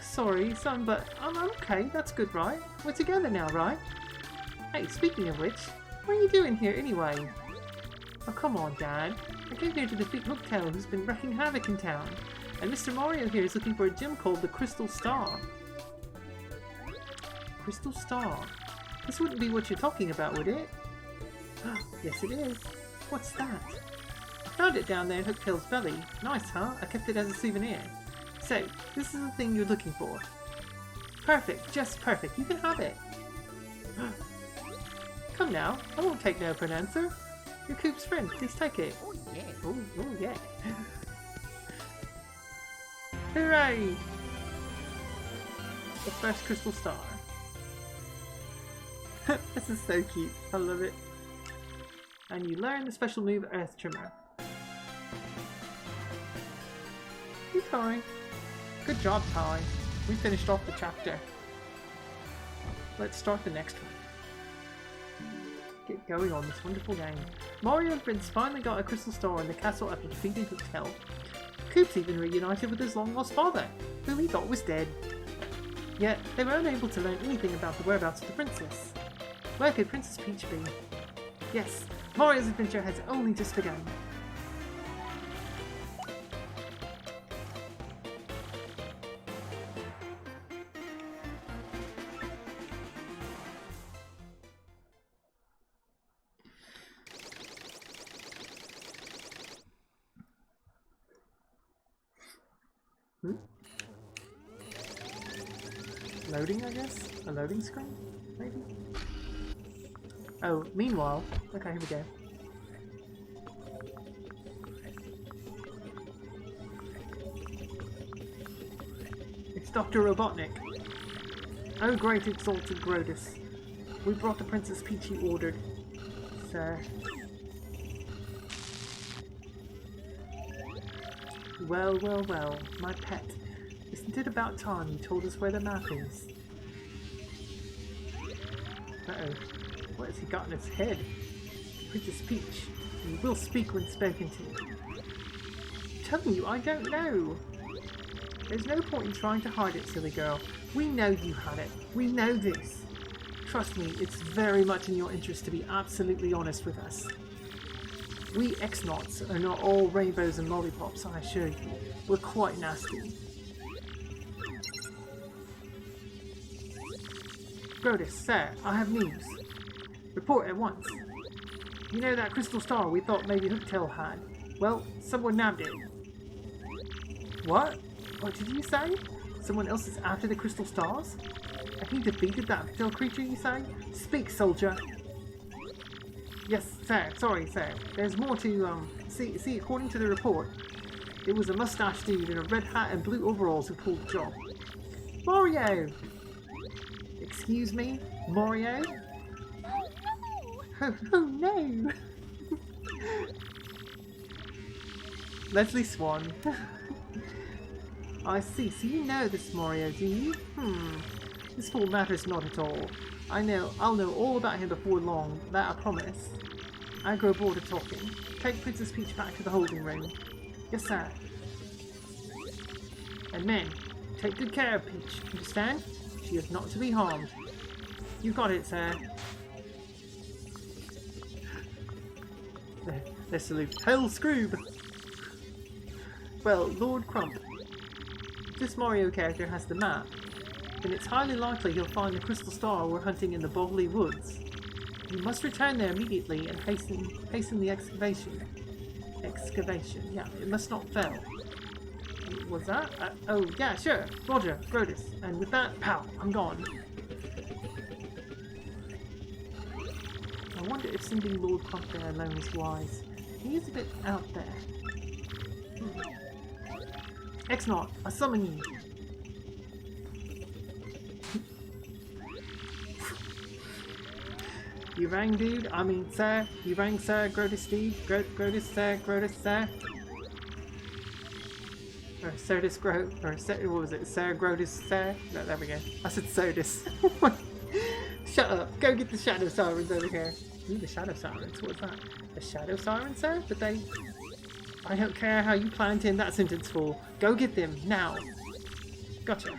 Sorry, son, but I'm okay, that's good, right? We're together now, right? Hey, speaking of which, what are you doing here anyway? Oh, come on, Dad. I came here to defeat Hooktail, who's been wreaking havoc in town. And Mr. Mario here is looking for a gem called the Crystal Star. Crystal Star? This wouldn't be what you're talking about, would it? Yes, it is. What's that? I found it down there in Hooktail's belly. Nice, huh? I kept it as a souvenir. So, this is the thing you're looking for. Perfect, just perfect. You can have it. Come now, I won't take no for an answer. You're Coop's friend, please take it. Oh, yeah. Oh yeah. Hooray! The first crystal star. This is so cute. I love it. And you learn the special move Earth Trimmer. Hey, Ty. Good job, Ty. We finished off the chapter. let's start the next one. Get going on this wonderful game. Mario and Prince finally got a crystal star in the castle after defeating Hotel. Coop's even reunited with his long-lost father, who he thought was dead. Yet, they were unable to learn anything about the whereabouts of the princess. Where could Princess Peach be? Yes, Mario's adventure has only just begun. Loading, I guess? A loading screen? Maybe? Oh, meanwhile... Okay, here we go. It's Dr. Robotnik. Oh, great exalted Grodus. We brought the Princess Peach he ordered, sir. Well, well, well, my pet. Isn't it about time you told us where the map is? Uh-oh. What has he got in his head? Princess Peach. You will speak when spoken to. I'm telling you, I don't know. There's no point in trying to hide it, silly girl. We know you had it. We know this. Trust me, it's very much in your interest to be absolutely honest with us. We X-Nauts are not all rainbows and lollipops, I assure you. We're quite nasty. Grodus, sir, I have news. Report at once. You know that crystal star we thought maybe Hooktail had? Well, someone nabbed it. What? What did you say? Someone else is after the crystal stars? Have he defeated that Hooktail creature, you say? Speak, soldier. Yes, sir. Sorry, sir. There's more to, see, according to the report, it was a mustached dude in a red hat and blue overalls who pulled the job. Mario! Excuse me? Mario? Oh no! Leslie Swan. I see. So you know this Mario, do you? This fool matters not at all. I'll know all about him before long, that I promise. I grow bored of talking. Take Princess Peach back to the holding room. Yes, sir. And men, take good care of Peach, understand? She is not to be harmed. You got it, sir. Let's salute. Hail Scroob! Well, Lord Crump. If this Mario character has the map, then it's highly likely he'll find the crystal star we're hunting in the Boggly Woods. You must return there immediately and hasten the excavation. Excavation, yeah, it must not fail. Was that? Oh, yeah, sure. Roger, Grodus. And with that, pow, I'm gone. I wonder if sending Lord Crump there alone is wise. He is a bit out there. X-Naut, I summon you. You rang, dude? I mean, sir? You rang, sir? Grodus, dude? Grodus, sir? Grodus, sir? Or Sodus what was it? Sir Grodus, sir? No, there we go. I said Sodus. Shut up. Go get the Shadow Sirens over here. Ooh, the Shadow Sirens? What was that? The Shadow Sirens, sir? But they... I don't care how you planned in that sentence for. Go get them, now. Gotcha.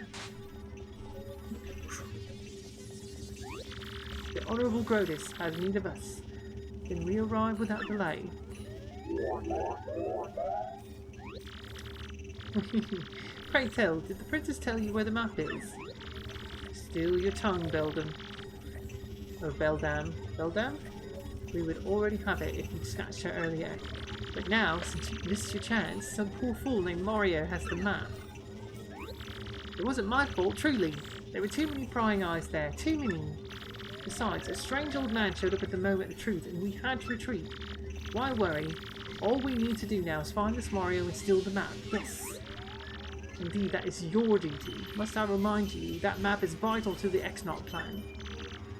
The Honourable Grodus has need of us. Can we arrive without delay? Pray tell, did the princess tell you where the map is? Still your tongue, Beldam. Oh, Beldam. Beldam? We would already have it if you'd snatched her earlier. But now, since you missed your chance, some poor fool named Mario has the map. It wasn't my fault, truly. There were too many prying eyes there, too many. Besides, a strange old man showed up at the moment of truth and we had to retreat. Why worry? All we need to do now is find this Mario and steal the map. Yes. Indeed, that is your duty. Must I remind you, that map is vital to the X-Naut plan.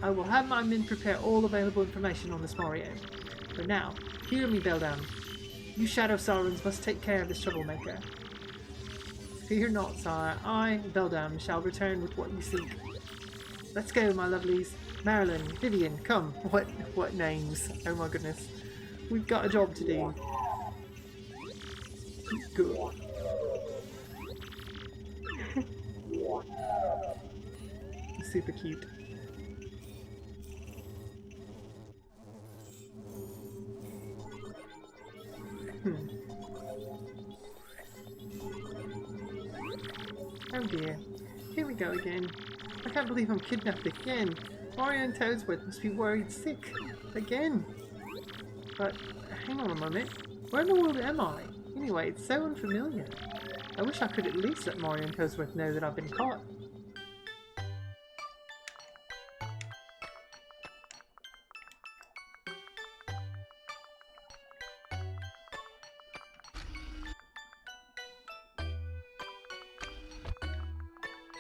I will have my men prepare all available information on this Mario. But now, hear me, Beldam. You Shadow Sirens must take care of this troublemaker. Fear not, sire. I, Beldam, shall return with what you seek. Let's go, my lovelies. Marilyn, Vivian, come. What names? Oh my goodness. We've got a job to do. Good. Super cute. Oh dear. Here we go again. I can't believe I'm kidnapped again. Mario and Toadsworth must be worried sick. Again. But, hang on a moment. Where in the world am I? Anyway, it's so unfamiliar. I wish I could at least let Mario and Toadsworth know that I've been caught.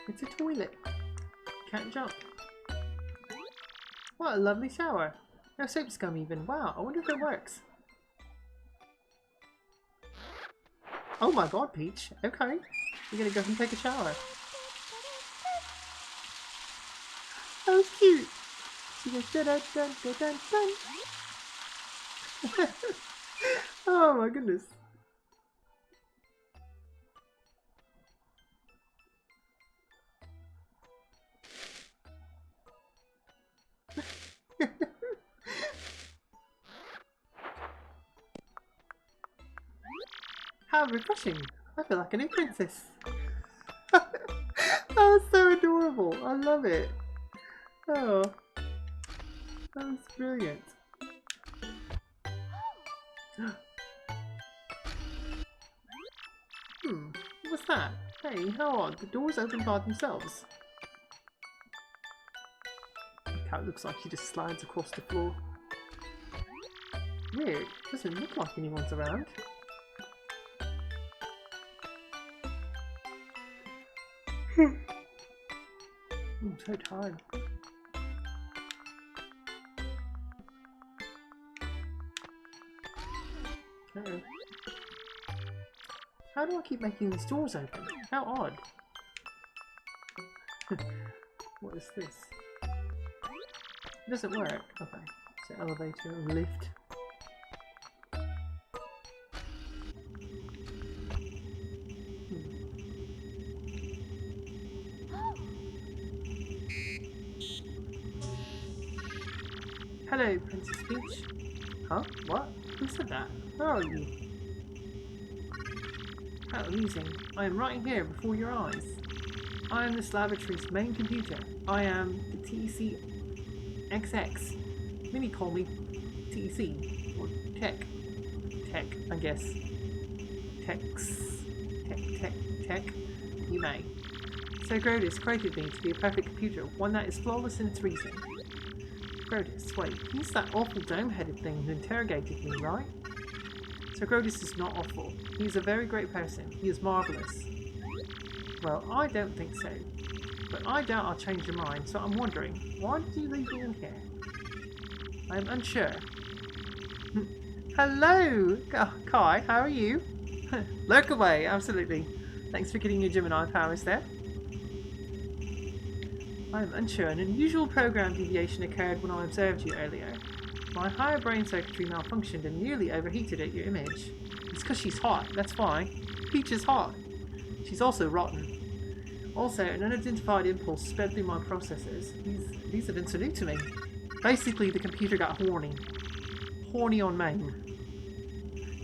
It's a toilet. Can't jump. What a lovely shower. No soap scum even. Wow, I wonder if it works. Oh my god, Peach. Okay. You're gonna go and take a shower. Oh, cute. She goes dun dun dun dun dun dun. Oh my goodness. How refreshing! I feel like a new princess. Oh, so adorable! I love it. Oh, that was brilliant. What's that? Hey, how odd! The doors open by themselves. The cat looks like he just slides across the floor. Weird. Doesn't look like anyone's around. I'm so tired. Uh-oh. How do I keep making these doors open? How odd. What is this? It doesn't work. Okay. So elevator and lift. Hello, Princess Peach. Huh? What? Who said that? Where are you? How amusing. I am right here before your eyes. I am this laboratory's main computer. I am the TEC XX. Many call me TEC. Or Tech. Tech, I guess. Tech. You may. So Grodus created me to be a perfect computer, one that is flawless in its reason. Grodus, wait, he's that awful dome-headed thing who interrogated me, right? So Grodus is not awful. He is a very great person. He is marvellous. Well, I don't think so. But I doubt I'll change your mind, so I'm wondering, why did you leave me in here? I'm unsure. Hello, Kai, how are you? Lurk away, absolutely. Thanks for getting your Gemini powers there. I'm unsure. An unusual program deviation occurred when I observed you earlier. My higher brain circuitry malfunctioned and nearly overheated at your image. It's because she's hot, that's why. Peach is hot. She's also rotten. Also, an unidentified impulse sped through my processors. These have been so new to me. Basically, the computer got horny. Horny on main.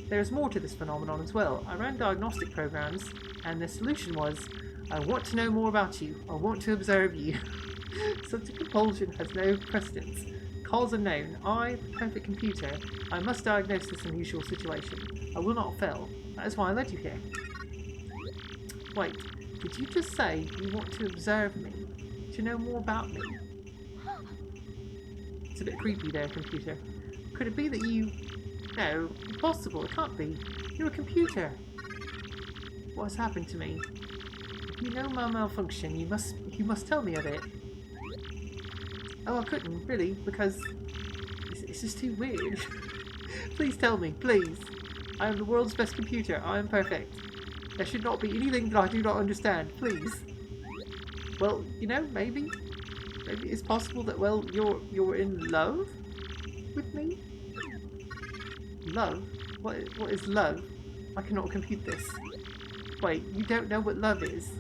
There's more to this phenomenon as well. I ran diagnostic programs, and the solution was, I want to know more about you. I want to observe you. Such a compulsion has no precedence. Cause unknown. I, the perfect computer, I must diagnose this unusual situation. I will not fail. That is why I led you here. Wait, did you just say you want to observe me? To know more about me? It's a bit creepy there, computer. Could it be that you... No, impossible, it can't be. You're a computer. What has happened to me? If you know my malfunction, you must tell me of it. Oh, I couldn't, really, because it's just too weird. Please tell me, please. I am the world's best computer. I am perfect. There should not be anything that I do not understand, please. Well, you know, maybe. Maybe it's possible that, well, you're in love with me? Love? What is love? I cannot compute this. Wait, you don't know what love is?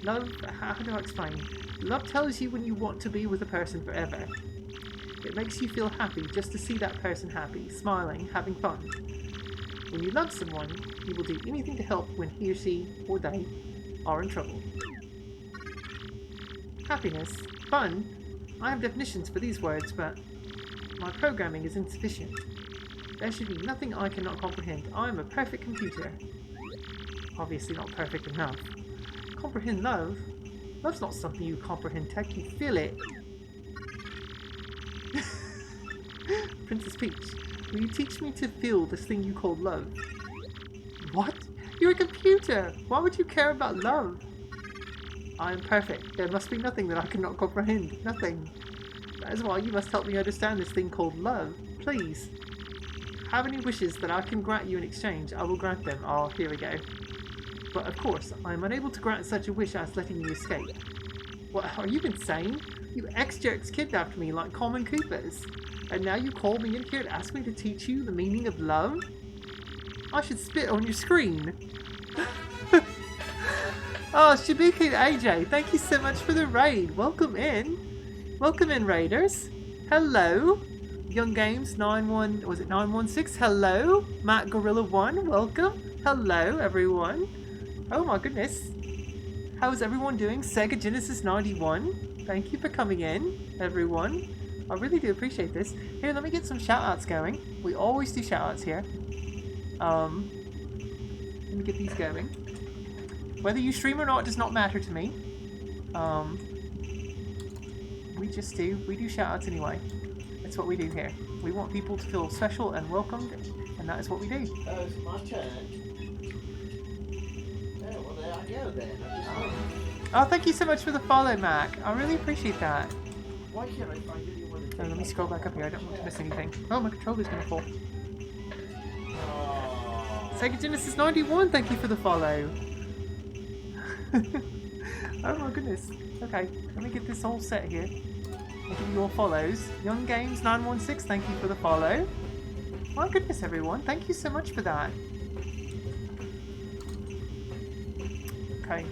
Love, how do I explain? Love tells you when you want to be with a person forever. It makes you feel happy just to see that person happy, smiling, having fun. When you love someone, you will do anything to help when he or she or they are in trouble. Happiness, fun. I have definitions for these words, but my programming is insufficient. There should be nothing I cannot comprehend. I am a perfect computer. Obviously not perfect enough. Comprehend love? Love's not something you comprehend, Tech. You feel it. Princess Peach, will you teach me to feel this thing you call love? What? You're a computer! Why would you care about love? I am perfect. There must be nothing that I cannot comprehend. Nothing. That is why you must help me understand this thing called love. Please. Have any wishes that I can grant you in exchange, I will grant them. Oh, here we go. But of course, I am unable to grant such a wish as letting you escape. What, are you insane? You ex-jerks kidnapped me like common Koopas. And now you call me in here to ask me to teach you the meaning of love? I should spit on your screen. Oh, Shibuku AJ, thank you so much for the raid. Welcome in. Welcome in, raiders. Hello. Young Games 916? Hello. Matt Gorilla 1, welcome. Hello, everyone. Oh my goodness. How's everyone doing? Sega Genesis 91. Thank you for coming in, everyone. I really do appreciate this. Here, let me get some shout-outs going. We always do shout-outs here. Let me get these going. Whether you stream or not does not matter to me. We do shout-outs anyway. That's what we do here. We want people to feel special and welcomed, and that is what we do. Oh, it's my turn. Oh, well, there I go then. Oh, thank you so much for the follow, Mac. I really appreciate that. Why can't I find anyone to Oh, let me scroll back up here. I don't want to miss anything. Oh, my controller's gonna fall. Sega Genesis 91, thank you for the follow. Oh my goodness. Okay, let me get this all set here. I'll give you all follows. Young Games 916, thank you for the follow. My goodness, everyone. Thank you so much for that. Okay.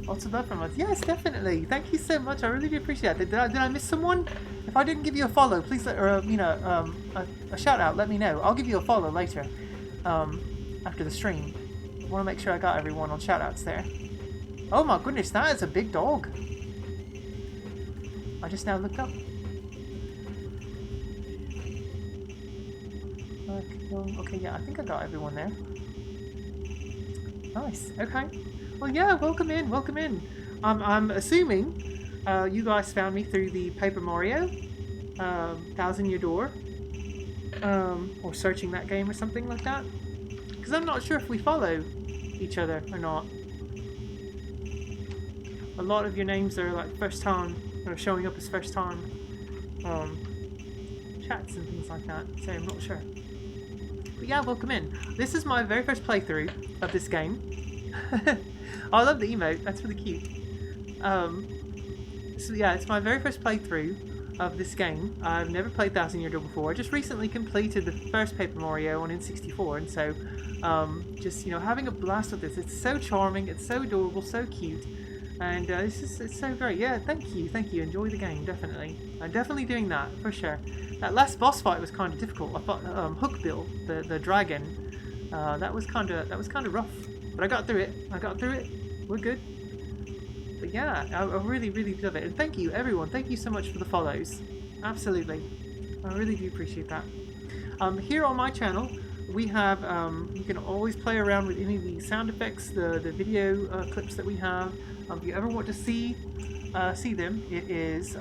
Lots of love from us. Yes, definitely. Thank you so much. I really do appreciate that. Did I miss someone? If I didn't give you a follow, please let, or a shout out. Let me know. I'll give you a follow later, after the stream. I want to make sure I got everyone on shout outs there. Oh my goodness, that is a big dog. I just now looked up. Okay, yeah, I think I got everyone there. Nice. Okay. Well, yeah, welcome in, welcome in. I'm assuming you guys found me through the Paper Mario, Thousand Year Door, or searching that game or something like that. Because I'm not sure if we follow each other or not. A lot of your names are like first time, or showing up as first time chats and things like that, so I'm not sure. But yeah, welcome in. This is my very first playthrough of this game. Oh, I love the emote, that's really cute. So yeah, it's my very first playthrough of this game. I've never played Thousand Year Door before. I just recently completed the first Paper Mario on N64, and so just, you know, having a blast with this. It's so charming, it's so adorable, so cute. And it's so great. Yeah, thank you. Enjoy the game, definitely. I'm definitely doing that for sure. That last boss fight was kind of difficult. I thought Hookbill, the dragon, that was kind of rough. But I got through it. We're good. But yeah, I really love it. And thank you, everyone. Thank you so much for the follows. Absolutely, I really do appreciate that. Here on my channel, we have you can always play around with any of the sound effects, the video clips that we have. If you ever want to see them, it is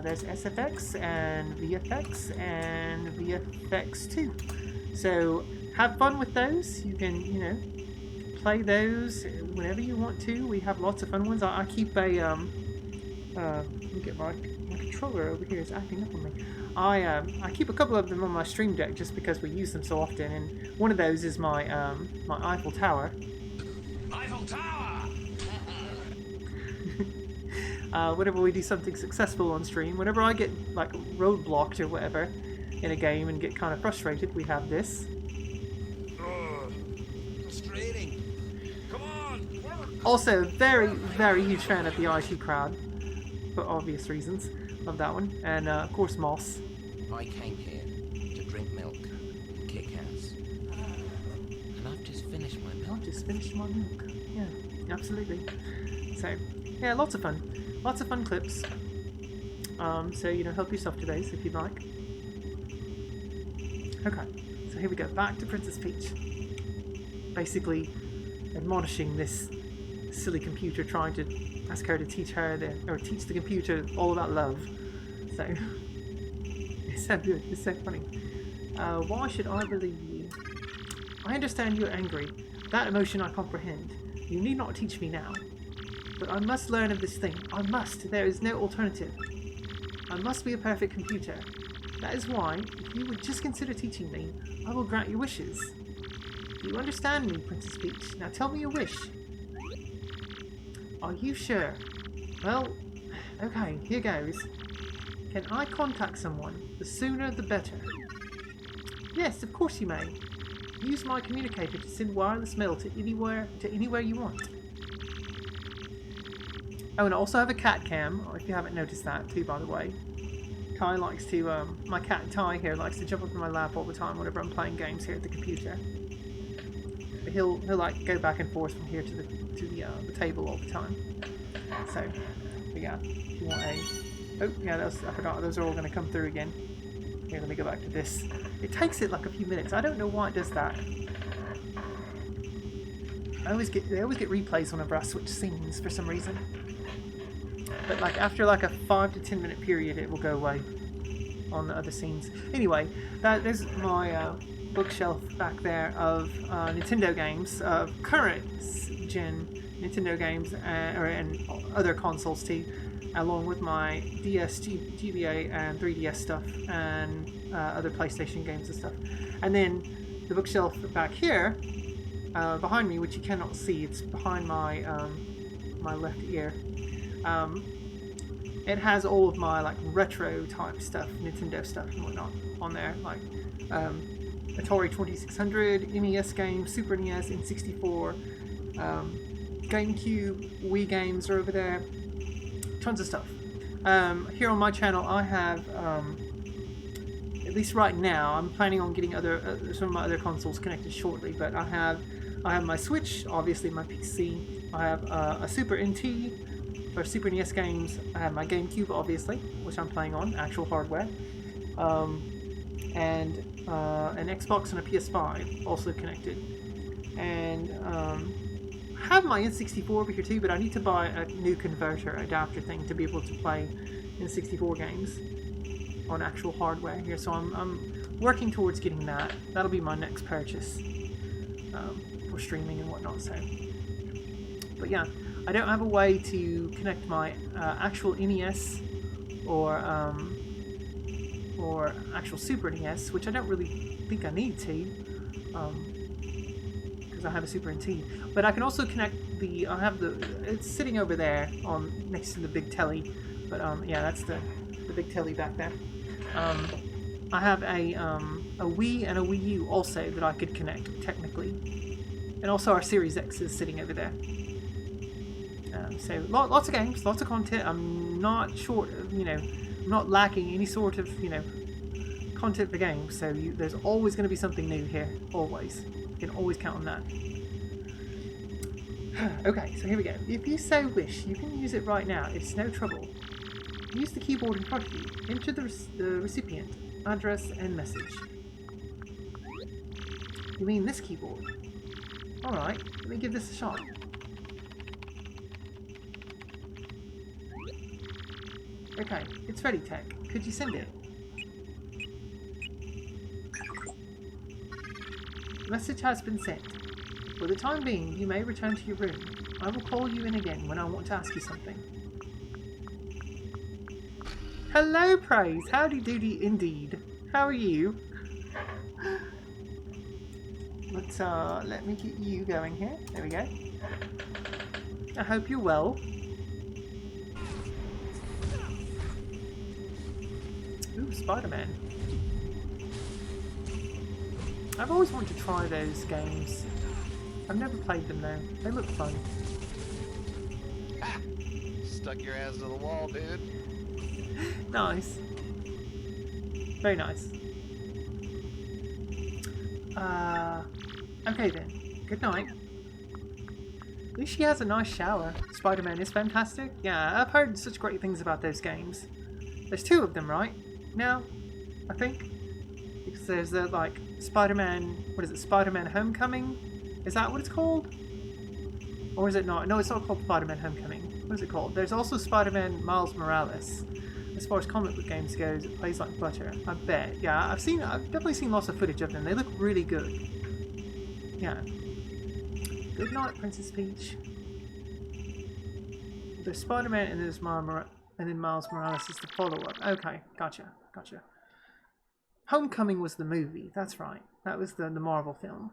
there's SFX and VFX and VFX2. So have fun with those. You can, you know, play those whenever you want to. We have lots of fun ones. I keep a let me get my controller over here is acting up on me. I keep a couple of them on my stream deck just because we use them so often, and one of those is my my Eiffel Tower. Eiffel Tower! whenever we do something successful on stream, whenever I get like roadblocked or whatever in a game and get kind of frustrated, we have this. Ugh, frustrating. Come on, work. Also, very, very huge fan of the IT crowd, for obvious reasons. Love that one. And of course, Moss. I came here to drink milk and kick ass. And I've just finished my milk. I've just finished my milk. Yeah, absolutely. So, yeah, lots of fun. Lots of fun clips. So, you know, help yourself to those if you'd like. Okay, so here we go. Back to Princess Peach. Basically admonishing this silly computer, trying to ask her to teach her teach the computer all about love. So it's so good, it's so funny. Why should I believe you? I understand you're angry. That emotion I comprehend. You need not teach me now. But I must learn of this thing. I must. There is no alternative. I must be a perfect computer. That is why, if you would just consider teaching me, I will grant your wishes. Do you understand me, Princess Peach? Now tell me your wish. Are you sure? Well, okay, here goes. Can I contact someone? The sooner the better. Yes, of course you may. Use my communicator to send wireless mail to anywhere you want. Oh, and I also have a cat cam, if you haven't noticed that too, by the way. Ty likes to, my cat Ty here likes to jump up in my lap all the time whenever I'm playing games here at the computer. But he'll like go back and forth from here to the table all the time. So, but yeah, if you want a... Oh, yeah, I forgot, those are all going to come through again. Here, let me go back to this. It takes it like a few minutes. I don't know why it does that. They always get replays whenever I switch scenes for some reason. But like after like a 5 to 10 minute period, it will go away on the other scenes. Anyway, there's my bookshelf back there of Nintendo games, current gen Nintendo games, and other consoles too, along with my DS, GBA, and 3DS stuff, and other PlayStation games and stuff. And then the bookshelf back here, behind me, which you cannot see, it's behind my my left ear. It has all of my like retro type stuff, Nintendo stuff and whatnot on there, like Atari 2600, NES games, Super NES, N64, GameCube, Wii games are over there, tons of stuff. Here on my channel I have, at least right now, I'm planning on getting some of my other consoles connected shortly, but I have my Switch, obviously my PC, I have a Super NT, for Super NES games. I have my GameCube, obviously, which I'm playing on, actual hardware, and an Xbox and a PS5, also connected. And I have my N64 over here too, but I need to buy a new converter adapter thing to be able to play N64 games on actual hardware here. So I'm working towards getting that. That'll be my next purchase for streaming and whatnot. So, but yeah. I don't have a way to connect my actual NES or actual Super NES, which I don't really think I need to, because I have a Super NT. But I can also connect it's sitting over there next to the big telly. But yeah, that's the big telly back there. I have a Wii and a Wii U also that I could connect technically, and also our Series X is sitting over there. So lots of games, lots of content. I'm not short of, I'm not lacking any sort of, content for games. So there's always going to be something new here, always. You can always count on that. Okay, so here we go. If you so wish, you can use it right now. It's no trouble. Use the keyboard in front of you. Enter the recipient, address, and message. You mean this keyboard? Alright, let me give this a shot. Okay, it's ready, Tech. Could you send it? The message has been sent. For the time being, you may return to your room. I will call you in again when I want to ask you something. Hello, Praise. Howdy doody indeed. How are you? Let me get you going here. There we go. I hope you're well. Spider-Man. I've always wanted to try those games. I've never played them though. They look fun. Ha! Stuck your ass to the wall, dude. Nice. Very nice. Okay then. Good night. At least she has a nice shower. Spider-Man is fantastic. Yeah, I've heard such great things about those games. There's 2 of them, right? Now, I think. Because there's the, like, Spider-Man... What is it? Spider-Man Homecoming? Is that what it's called? Or is it not? No, it's not called Spider-Man Homecoming. What is it called? There's also Spider-Man Miles Morales. As far as comic book games goes, it plays like butter. I bet. Yeah, I've definitely seen lots of footage of them. They look really good. Yeah. Good night, Princess Peach. There's Spider-Man and there's and then Miles Morales is the follow-up. Okay, gotcha. Homecoming was the movie. That's right. That was the Marvel film.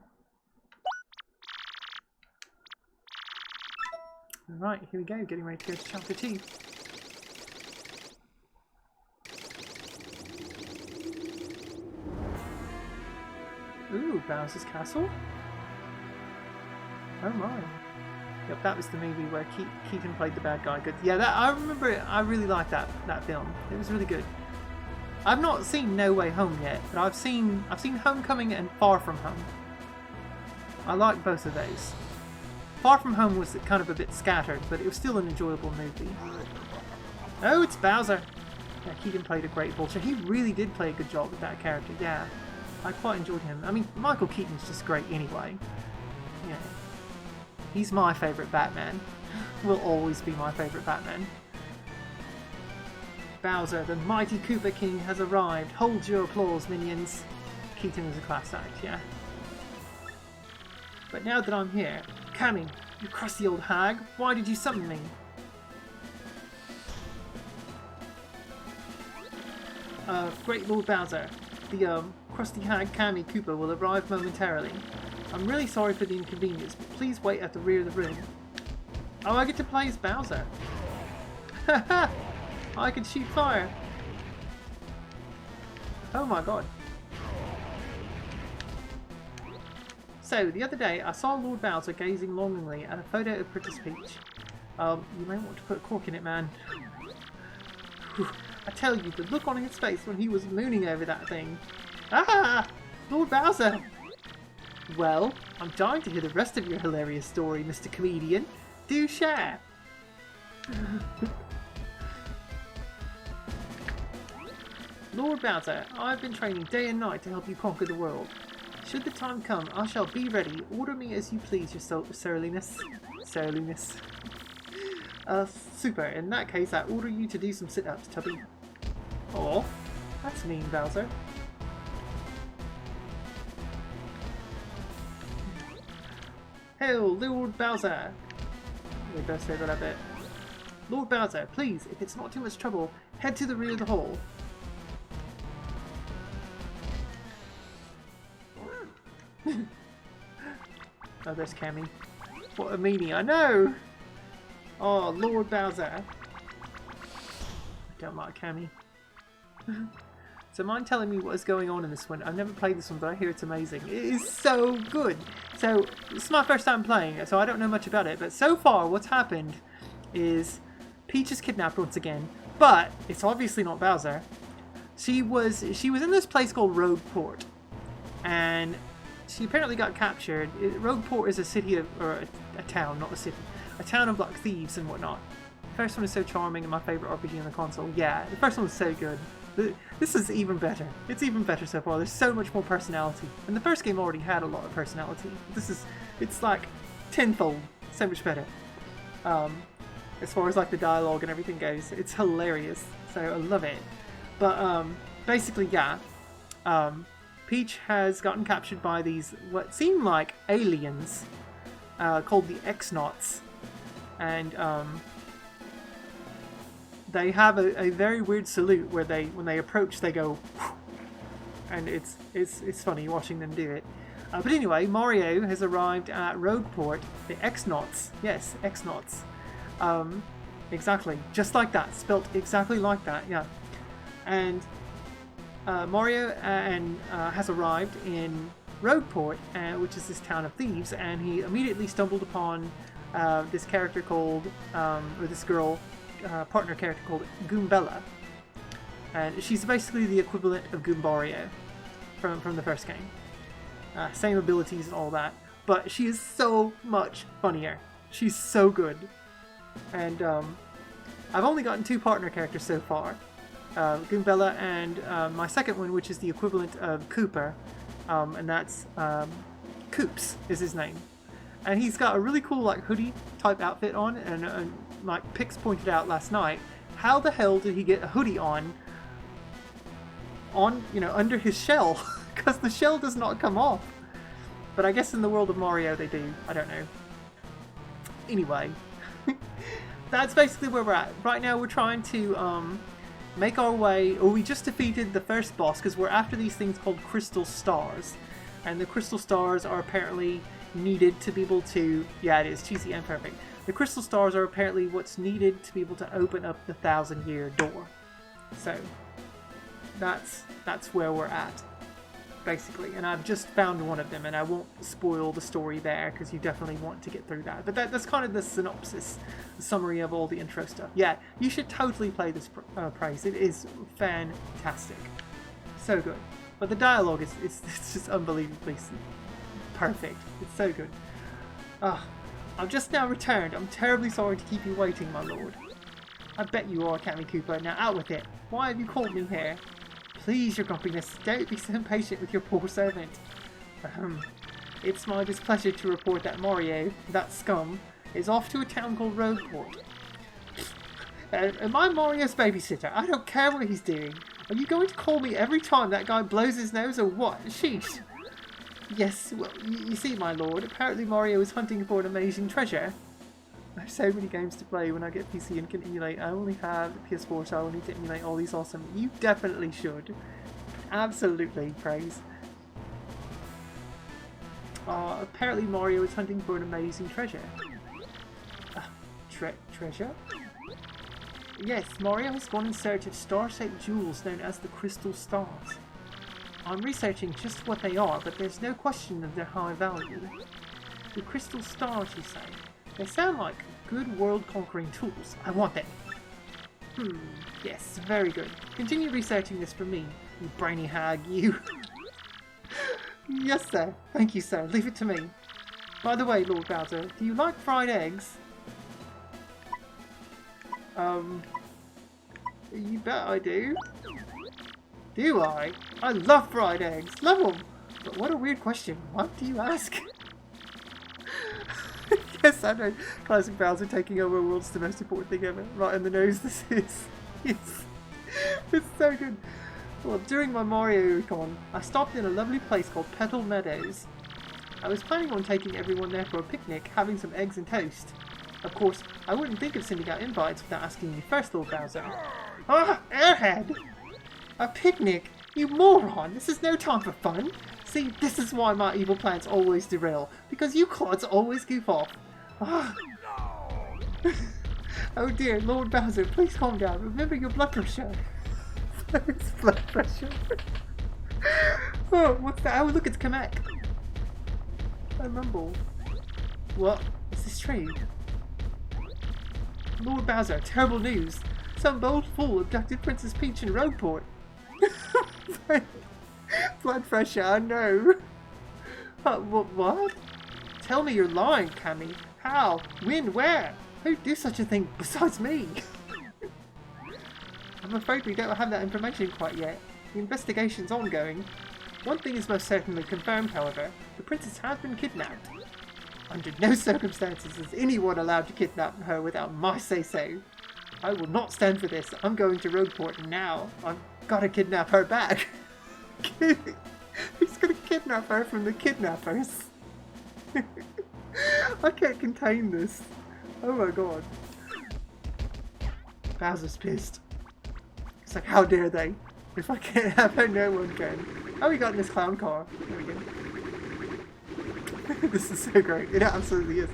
Alright, here we go. Getting ready to go to chapter 2. Ooh, Bowser's Castle? Oh my. Yep, that was the movie where Keaton played the bad guy. Good. Yeah, I remember it. I really liked that film. It was really good. I've not seen No Way Home yet, but I've seen Homecoming and Far From Home. I like both of those. Far From Home was kind of a bit scattered, but it was still an enjoyable movie. Oh, it's Bowser. Yeah, Keaton played a great vulture. He really did play a good job with that character. Yeah, I quite enjoyed him. I mean, Michael Keaton's just great anyway. Yeah. He's my favourite Batman. Will always be my favourite Batman. Bowser, the mighty Koopa King, has arrived. Hold your applause, minions. Keaton was a class act, yeah. But now that I'm here, Cammy, you crusty old hag, why did you summon me? Great Lord Bowser, the crusty hag Cammy Koopa will arrive momentarily. I'm really sorry for the inconvenience, but please wait at the rear of the room. Oh, I get to play as Bowser. Haha! I can shoot fire. Oh my god. So, the other day I saw Lord Bowser gazing longingly at a photo of Princess Peach. You may want to put a cork in it, man. Whew. I tell you, the look on his face when he was mooning over that thing. Ah! Lord Bowser! Well, I'm dying to hear the rest of your hilarious story, Mr. Comedian. Do share! Lord Bowser, I've been training day and night to help you conquer the world. Should the time come, I shall be ready. Order me as you please, your surliness. Surliness. Super. In that case, I order you to do some sit-ups, Tubby. Oh, that's mean, Bowser. Hail, Lord Bowser! They both say that a bit. Lord Bowser, please, if it's not too much trouble, head to the rear of the hall. Oh, there's Cammy. What a meanie, I know! Oh, Lord Bowser. I don't like Cammy. So mind telling me what is going on in this one? I've never played this one, but I hear it's amazing. It is so good! So, it's my first time playing it, so I don't know much about it, but so far what's happened is Peach is kidnapped once again, but it's obviously not Bowser. She was in this place called Rogueport, and she apparently got captured. Rogueport is a city or a town, not a city. A town of like thieves and whatnot. The first one is so charming and my favourite RPG on the console. Yeah, the first one was so good. This is even better. It's even better so far. There's so much more personality. And the first game already had a lot of personality. It's like tenfold. So much better. As far as like the dialogue and everything goes. It's hilarious. So I love it. But basically, yeah. Peach has gotten captured by these, what seem like aliens, called the X-Nauts. And they have a very weird salute where when they approach they go and it's funny watching them do it. But anyway, Mario has arrived at Rogueport. The X-Nauts, yes, X-Nauts, exactly, just like that, spelt exactly like that, yeah. And Mario and has arrived in Rogueport, which is this town of thieves, and he immediately stumbled upon this character called, or this girl, partner character called Goombella. And she's basically the equivalent of Goombario from the first game. Same abilities and all that, but she is so much funnier. She's so good. And I've only gotten 2 partner characters so far. Goombella and my second one, which is the equivalent of Cooper, and that's Coops is his name. And he's got a really cool like hoodie type outfit on, and like Pix pointed out last night, how the hell did he get a hoodie on under his shell? Because the shell does not come off. But I guess in the world of Mario they do. I don't know. Anyway, that's basically where we're at. Right now we're trying to make our way, or we just defeated the first boss, because we're after these things called crystal stars. And the crystal stars are apparently needed to be able to, yeah, it is cheesy and perfect. The crystal stars are apparently what's needed to be able to open up the 1,000-year door. So that's where we're at, basically. And I've just found one of them, and I won't spoil the story there because you definitely want to get through that. But that's kind of the synopsis, the summary of all the intro stuff. Yeah, you should totally play this Praise. It is fantastic, so good. But the dialogue is it's just unbelievably perfect. It's so good. I've just now returned. I'm terribly sorry to keep you waiting, my lord. I bet you are, Cammy Cooper. Now out with it. Why have you called me here? Please, your grumpiness, don't be so impatient with your poor servant. It's my displeasure to report that Mario, that scum, is off to a town called Rogueport. Am I Mario's babysitter? I don't care what he's doing. Are you going to call me every time that guy blows his nose or what? Sheesh. Yes, well, you see, my lord, apparently Mario is hunting for an amazing treasure. I have so many games to play when I get PC and can emulate. I only have PS4, so I will need to emulate all these awesome. You definitely should. Absolutely, Praise. Apparently Mario is hunting for an amazing treasure. Treasure? Yes, Mario has gone in search of star-shaped jewels known as the Crystal Stars. I'm researching just what they are, but there's no question of their high value. The Crystal Stars, you say? They sound like good world-conquering tools. I want them. Yes, very good. Continue researching this for me, you brainy hag, you. Yes, sir. Thank you, sir. Leave it to me. By the way, Lord Bowser, do you like fried eggs? You bet I do. Do I? I love fried eggs. Love them. But what a weird question. What do you ask? Yes, I know. Classic Bowser taking over a world's the most important thing ever. Right in the nose this is. It's so good. Well, during my Mario Con, I stopped in a lovely place called Petal Meadows. I was planning on taking everyone there for a picnic, having some eggs and toast. Of course, I wouldn't think of sending out invites without asking you first, Lord Bowser. Ah, airhead! A picnic? You moron! This is no time for fun! See, this is why my evil plans always derail, because you clods always goof off. Ah. Oh dear, Lord Bowser, please calm down. Remember your blood pressure. It's blood pressure. Oh, what's that? Oh, look, it's Kamek. I mumble. What? Is this true? Lord Bowser, terrible news. Some bold fool abducted Princess Peach in Rogueport. Blood pressure, I know. What? Tell me you're lying, Cammy. How? When? Where? Who'd do such a thing besides me? I'm afraid we don't have that information quite yet. The investigation's ongoing. One thing is most certainly confirmed, however. The princess has been kidnapped. Under no circumstances is anyone allowed to kidnap her without my say-so. I will not stand for this. I'm going to Rogueport now. I've got to kidnap her back. He's going to kidnap her from the kidnappers. I can't contain this. Oh my god. Bowser's pissed. It's like, how dare they? If I can't have her, no one can. Oh, we got in this clown car. There we go. This is so great. It absolutely is.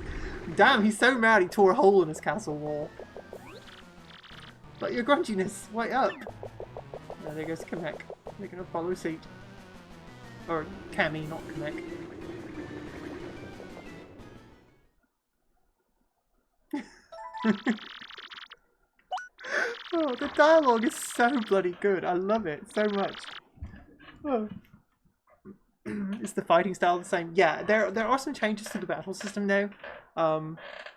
Damn, he's so mad he tore a hole in his castle wall. But your grunginess, wait up. Oh, there goes Kamek. Making a follow suit. Or Cammy, not Kamek. Oh, the dialogue is so bloody good. I love it so much. Oh. Is the fighting style the same? Yeah, there are some changes to the battle system now.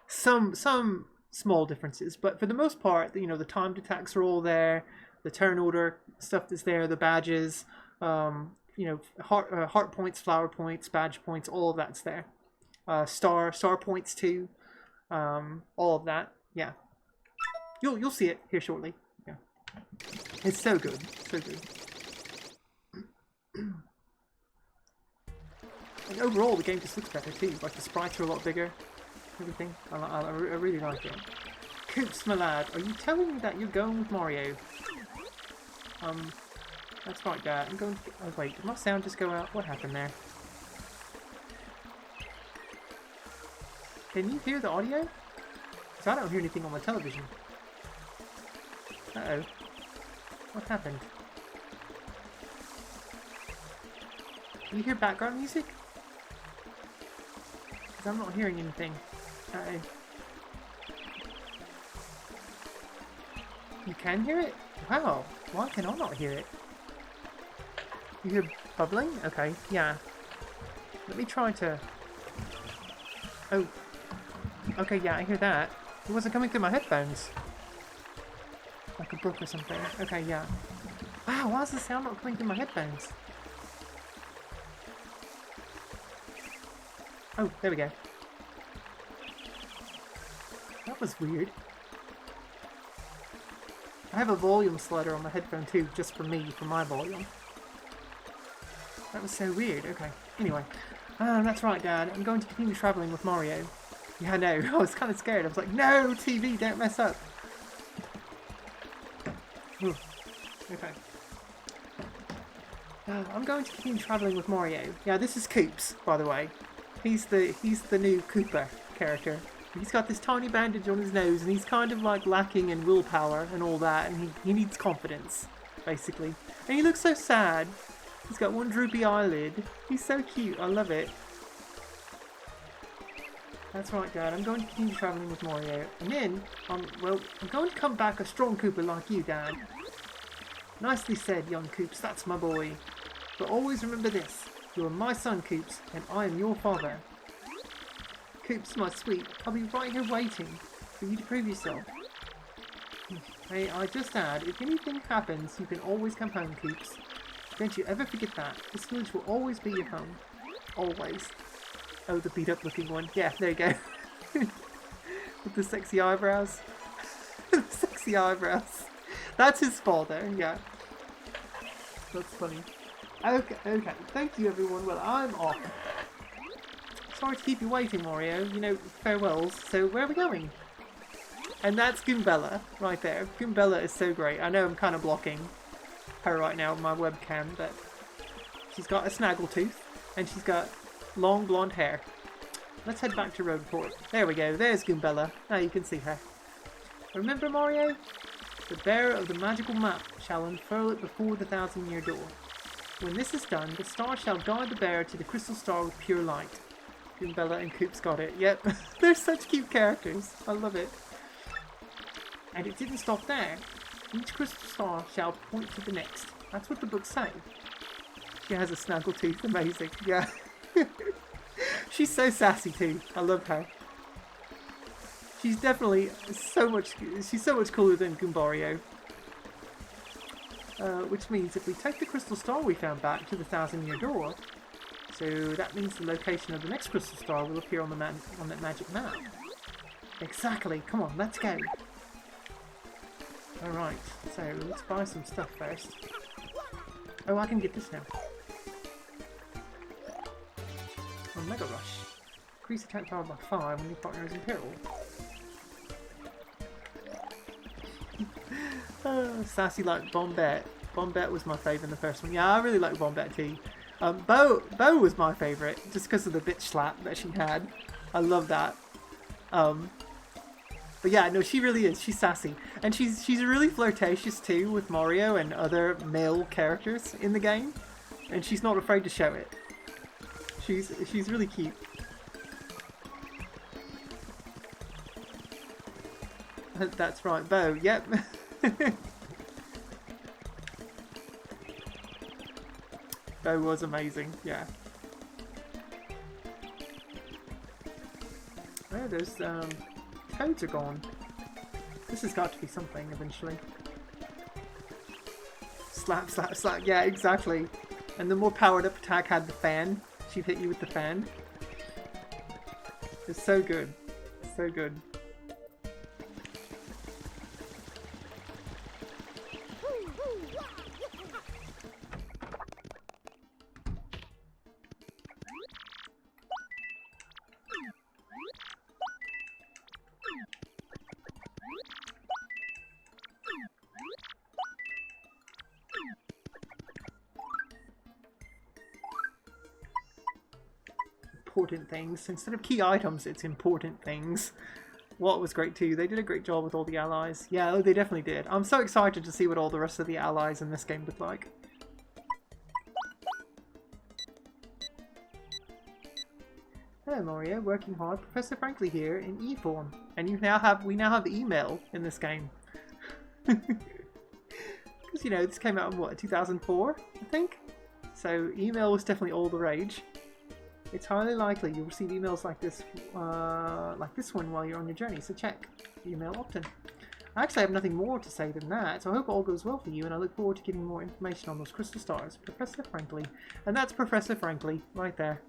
Some small differences, but for the most part, you know, the timed attacks are all there. The turn order stuff is there. The badges, you know, heart points, flower points, badge points, all of that's there. Star points too. All of that. Yeah. You'll see it here shortly. Yeah. It's so good. So good. And overall, the game just looks better too. Like the sprites are a lot bigger. Everything. I really like it. Coops, my lad, are you telling me that you're going with Mario? That's right, Dad. I'm going to... Oh, wait. Did my sound just go out? What happened there? Can you hear the audio? Because I don't hear anything on my television. Uh-oh. What happened? Can you hear background music? Because I'm not hearing anything. Uh-oh. You can hear it? Wow. Why can I not hear it? You hear bubbling? Okay, yeah. Let me try to... Oh. Okay, yeah, I hear that. It wasn't coming through my headphones. Like a book or something. Okay, yeah. Wow, why is the sound not coming through my headphones? Oh, there we go. That was weird. I have a volume slider on my headphone too, just for me, for my volume. That was so weird. Okay. Anyway. That's right, Dad. I'm going to continue travelling with Mario. Yeah, I know. I was kind of scared. I was like, no, TV, don't mess up. Ooh. Okay. I'm going to continue travelling with Mario. Yeah, this is Koops, by the way. He's the new Koopa character. He's got this tiny bandage on his nose, and he's kind of like lacking in willpower and all that, and he needs confidence, basically. And he looks so sad. He's got one droopy eyelid. He's so cute. I love it. That's right, Dad. I'm going to continue travelling with Mario. And then, well, I'm going to come back a strong Koopa like you, Dad. Nicely said, young Koops. That's my boy. But always remember this. You are my son, Koops, and I am your father. Koops, my sweet, I'll be right here waiting for you to prove yourself. Hey, I just add, if anything happens, you can always come home, Koops. Don't you ever forget that. This village will always be your home. Always. Oh, the beat up looking one. Yeah, there you go. With the sexy eyebrows. The sexy eyebrows. That's his father, yeah. That's funny. Okay. Thank you, everyone. Well, I'm off. Sorry to keep you waiting, Mario. You know, farewells. So, where are we going? And that's Goombella, right there. Goombella is so great. I know I'm kind of blocking her right now with my webcam, but she's got a snaggletooth, and she's got long blonde hair. Let's head back to Rogueport. There we go. There's Goombella. Now you can see her. Remember, Mario? The bearer of the magical map shall unfurl it before the 1,000-year door. When this is done, the star shall guide the bearer to the crystal star with pure light. Goombella and Koops got it. Yep. They're such cute characters. I love it. And it didn't stop there. Each crystal star shall point to the next. That's what the books say. She has a snaggletooth. Amazing. Yeah. She's so sassy too. I love her. She's definitely she's so much cooler than Goombario. Which means if we take the crystal star we found back to the 1,000-year door, so that means the location of the next crystal star will appear on that magic map. Exactly. Come on, let's go. Alright, so let's buy some stuff first. Oh, I can get this now. Oh, Mega Rush. Increase attack power by 5 when your partner is in peril. Oh, sassy like Bombette. Bombette was my favourite in the first one. Yeah, I really like Bombette too. Bo was my favourite, just because of the bitch slap that she had. I love that. But yeah, no, she really is. She's sassy. And she's really flirtatious too with Mario and other male characters in the game. And she's not afraid to show it. She's really cute. That's right, Bo. Yep. Bo was amazing, yeah. Oh, those toads are gone. This has got to be something eventually. Slap, slap, slap. Yeah, exactly. And the more powered up attack had the fan. She'd hit you with the fan. It's so good. So good. Important things. Instead of key items, it's important things. What was great too, they did a great job with all the allies. Yeah, oh, they definitely did. I'm so excited to see what all the rest of the allies in this game look like. Hello Mario, working hard. Professor Frankly here in E-form. And we now have email in this game. Because, you know, this came out in what, 2004, I think? So email was definitely all the rage. It's highly likely you'll receive emails like this one while you're on your journey, so check email often. I actually have nothing more to say than that, so I hope all goes well for you, and I look forward to getting more information on those crystal stars. Professor Frankly. And that's Professor Frankly, right there.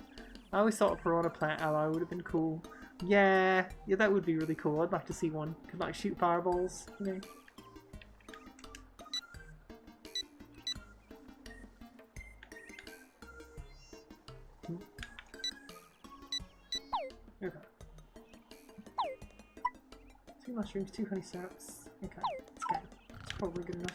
I always thought a piranha plant ally would have been cool. Yeah, that would be really cool. I'd like to see one. Could like shoot fireballs, you know. Okay. 2 mushrooms, 2 honey syrups. Okay, let's go. It's probably good enough.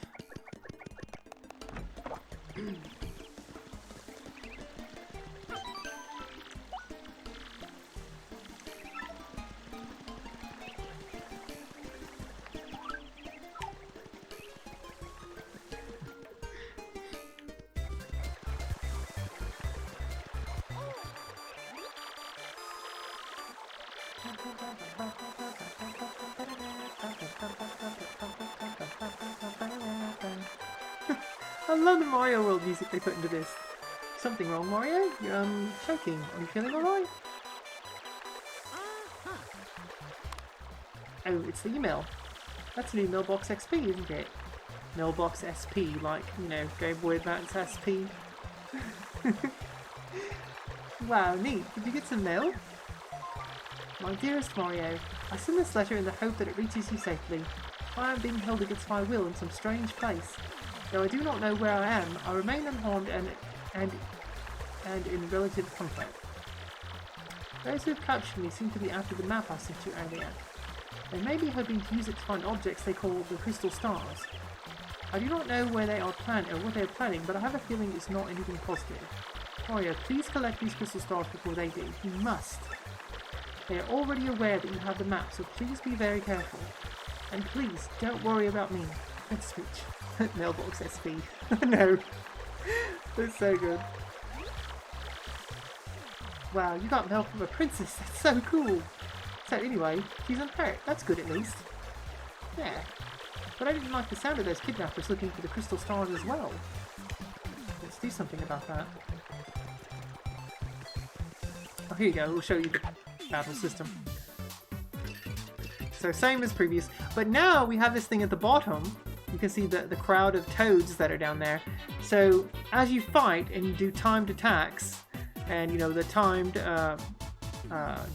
I love the Mario World music they put into this. Something wrong, Mario? You're choking. Are you feeling alright? Oh, it's the email. That's an email box XP, isn't it? Mailbox SP, like, you know, Game Boy Advance SP. Wow, neat. Did you get some mail? My dearest Mario, I send this letter in the hope that it reaches you safely. I am being held against my will in some strange place. Though I do not know where I am, I remain unharmed and in relative comfort. Those who have captured me seem to be after the map I sent you earlier. They may be hoping to use it to find objects they call the crystal stars. I do not know where they are what they are planning, but I have a feeling it's not anything positive. Mario, please collect these crystal stars before they do. You must. They are already aware that you have the map, so please be very careful. And please, don't worry about me. Good speech. Mailbox SP. No. That's so good. Wow, you got mail from a princess. That's so cool. So anyway, she's unhurt. That's good at least. Yeah. But I didn't like the sound of those kidnappers looking for the crystal stars as well. Let's do something about that. Oh, here you go. We'll show you the battle system. So same as previous, but now we have this thing at the bottom. You can see the crowd of toads that are down there. So as you fight and you do timed attacks and, you know, the timed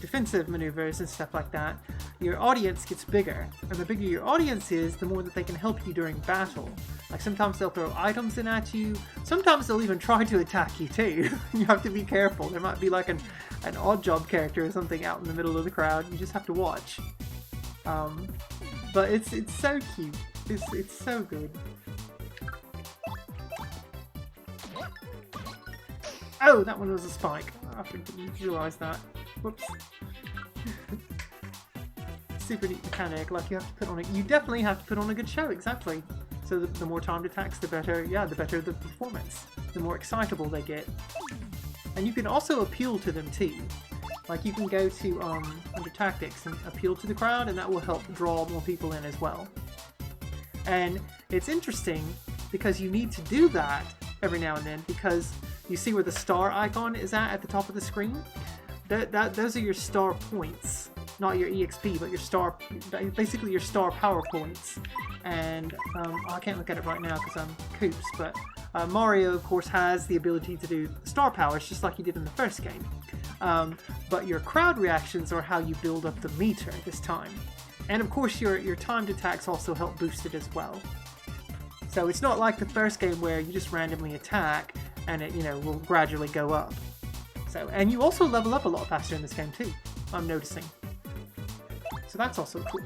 defensive maneuvers and stuff like that, your audience gets bigger. And the bigger your audience is, the more that they can help you during battle. Like sometimes they'll throw items in at you. Sometimes they'll even try to attack you too. You have to be careful. There might be like an odd job character or something out in the middle of the crowd. You just have to watch. But it's so cute. It's so good. Oh, that one was a spike. I didn't realize that. Whoops. super neat mechanic. Like, you have to put on you definitely have to put on a good show, exactly. So the more timed attacks, the better, yeah, the better the performance. The more excitable they get. And you can also appeal to them too. Like, you can go to, under tactics and appeal to the crowd, and that will help draw more people in as well. And it's interesting because you need to do that every now and then, because you see where the star icon is at the top of the screen? Those are your star points. Not your EXP, but your star, basically your star power points. And I can't look at it right now because I'm Koops, but Mario, of course, has the ability to do star powers just like he did in the first game. But your crowd reactions are how you build up the meter this time. And of course, your timed attacks also help boost it as well. So it's not like the first game where you just randomly attack and it, will gradually go up. So, and you also level up a lot faster in this game too, I'm noticing. So that's also cool.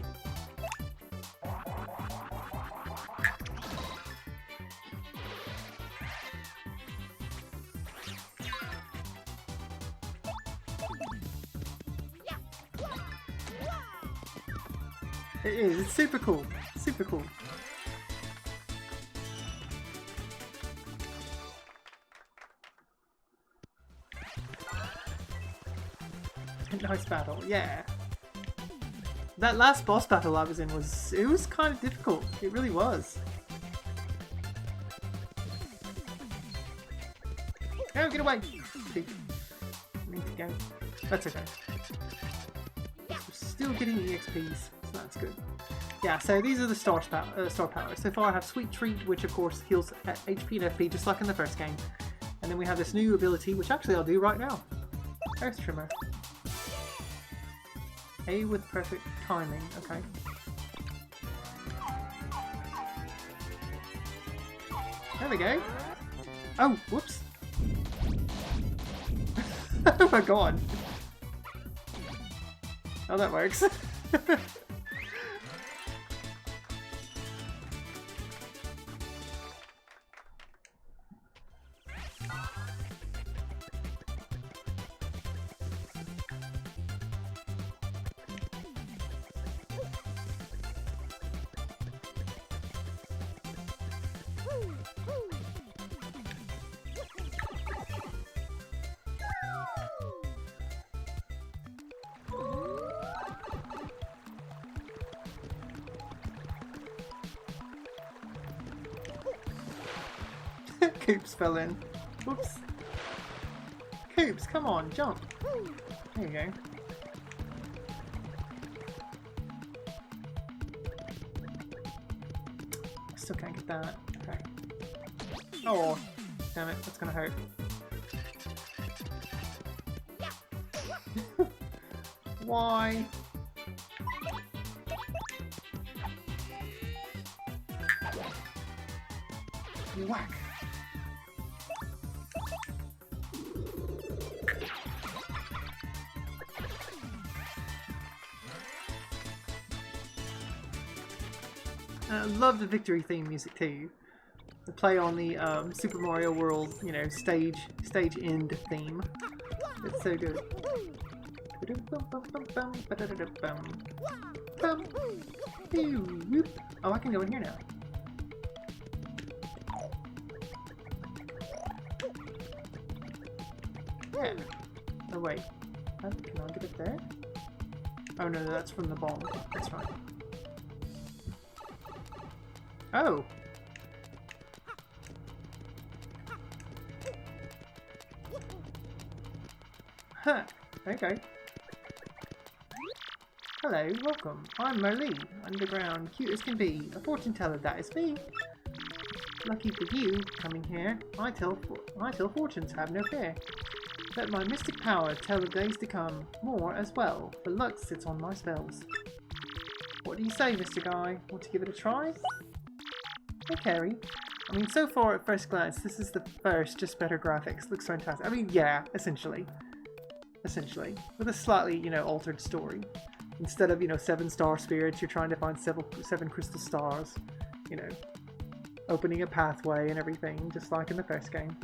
It is, it's super cool. Super cool. Nice battle, yeah. That last boss battle I was in was kind of difficult. It really was. Oh, get away! Pig. Need to go. That's okay. We're still getting EXPs, so that's good. Yeah, so these are the star powers. So far I have Sweet Treat, which of course heals HP and FP just like in the first game. And then we have this new ability, which actually I'll do right now. Earth Trimmer. A with perfect timing, okay. There we go. Oh, whoops. Oh my god. Oh, that works. Koops fell in. Whoops. Koops, come on, jump. There you go. Still can't get that. Okay. Oh, damn it, that's gonna hurt. Why? Whack. I love the victory theme music too. The play on the Super Mario World, stage end theme. It's so good. Oh, I can go in here now. Yeah. Oh wait. Oh, can I get it there? Oh no, that's from the bomb. That's right. Oh! Huh, okay. Hello, welcome. I'm Marlee, underground, cute as can be. A fortune teller, that is me. Lucky for you, coming here. I tell fortunes, have no fear. Let my mystic power tell the days to come, more as well, but luck sits on my spells. What do you say, Mr. Guy? Want to give it a try? Hey, Carrie. I mean, so far at first glance, this is the first, just better graphics. Looks fantastic. I mean, yeah, essentially. Essentially. With a slightly, altered story. Instead of, 7 star spirits, you're trying to find 7 crystal stars. Opening a pathway and everything, just like in the first game.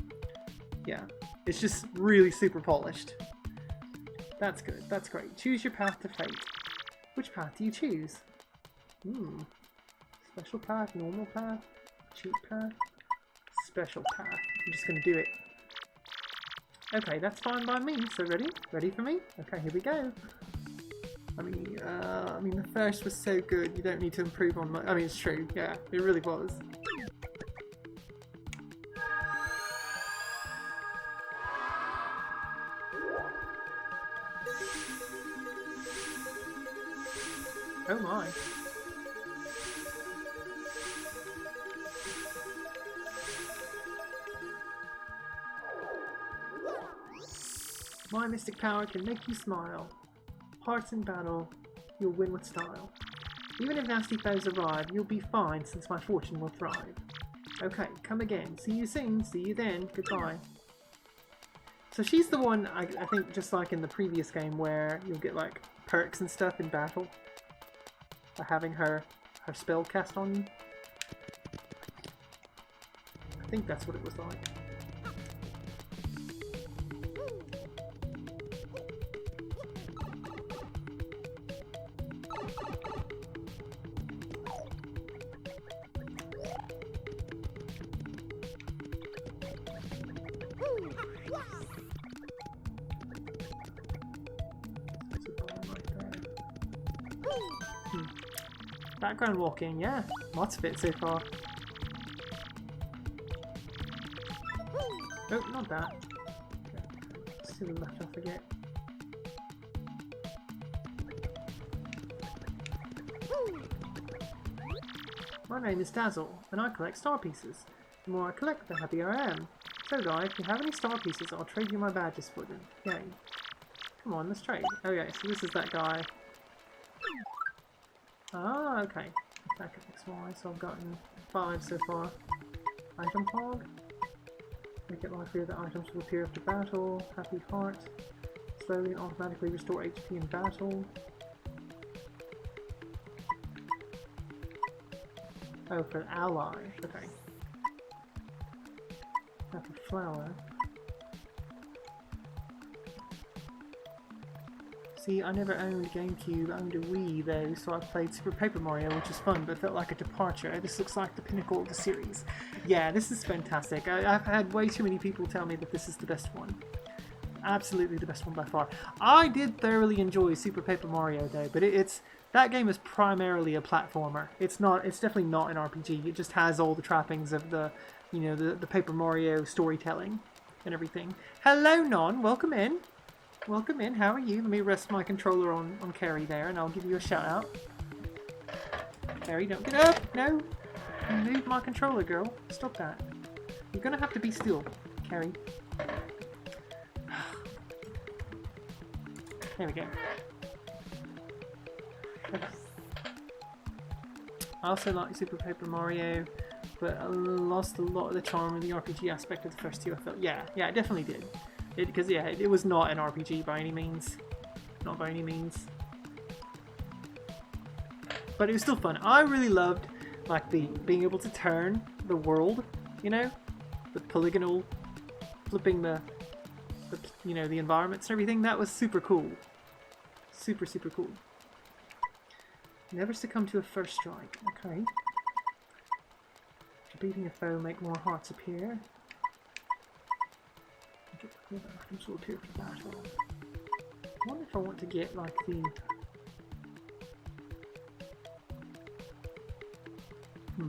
Yeah. It's just really super polished. That's good. That's great. Choose your path to fate. Which path do you choose? Special path, normal path, cheat path, special path. I'm just gonna do it. Okay, that's fine by me. So ready? Ready for me? Okay, here we go. I mean, the first was so good. You don't need to improve on my. I mean, it's true. Yeah, it really was. Oh my. My mystic power can make you smile. Hearts in battle, you'll win with style. Even if nasty foes arrive, you'll be fine since my fortune will thrive. Okay, come again. See you soon. See you then. Goodbye. So she's the one, I think, just like in the previous game, where you'll get like perks and stuff in battle by having her spell cast on you. I think that's what it was like. Background walking, yeah, lots of it so far. Oh, not that. Okay. To the left, I forget. My name is Dazzle, and I collect star pieces. The more I collect, the happier I am. So guys, if you have any star pieces, I'll trade you my badges for them. Yay. Come on, let's trade. Oh yeah, so this is that guy. Ah, okay. Back at XY, so I've gotten 5 so far. Item fog. Make it likely that items will appear after battle. Happy heart. Slowly and automatically restore HP in battle. Oh, for an ally. Okay. Happy flower. See, I never owned GameCube, I owned a Wii though, so I played Super Paper Mario, which is fun, but felt like a departure. This looks like the pinnacle of the series. Yeah, this is fantastic. I've had way too many people tell me that this is the best one. Absolutely the best one by far. I did thoroughly enjoy Super Paper Mario though, but that game is primarily a platformer. It's definitely not an RPG. It just has all the trappings of the, you know, the Paper Mario storytelling and everything. Hello, Non. Welcome in. Welcome in. How are you? Let me rest my controller on Carrie there, and I'll give you a shout out. Carrie, don't get up. No. You moved my controller, girl. Stop that. You're gonna have to be still, Carrie. There we go. Okay. I also like Super Paper Mario, but I lost a lot of the charm of the RPG aspect of the first two. I felt, yeah, it definitely did. Because yeah, it was not an RPG by any means. Not by any means. But it was still fun. I really loved like being able to turn the world, you know? The polygonal, flipping the you know, the environments and everything. That was super cool. Super, super cool. Never succumb to a first strike. Okay. Beating a foe make more hearts appear. Items will appear for battle. I wonder if I want to get like the... I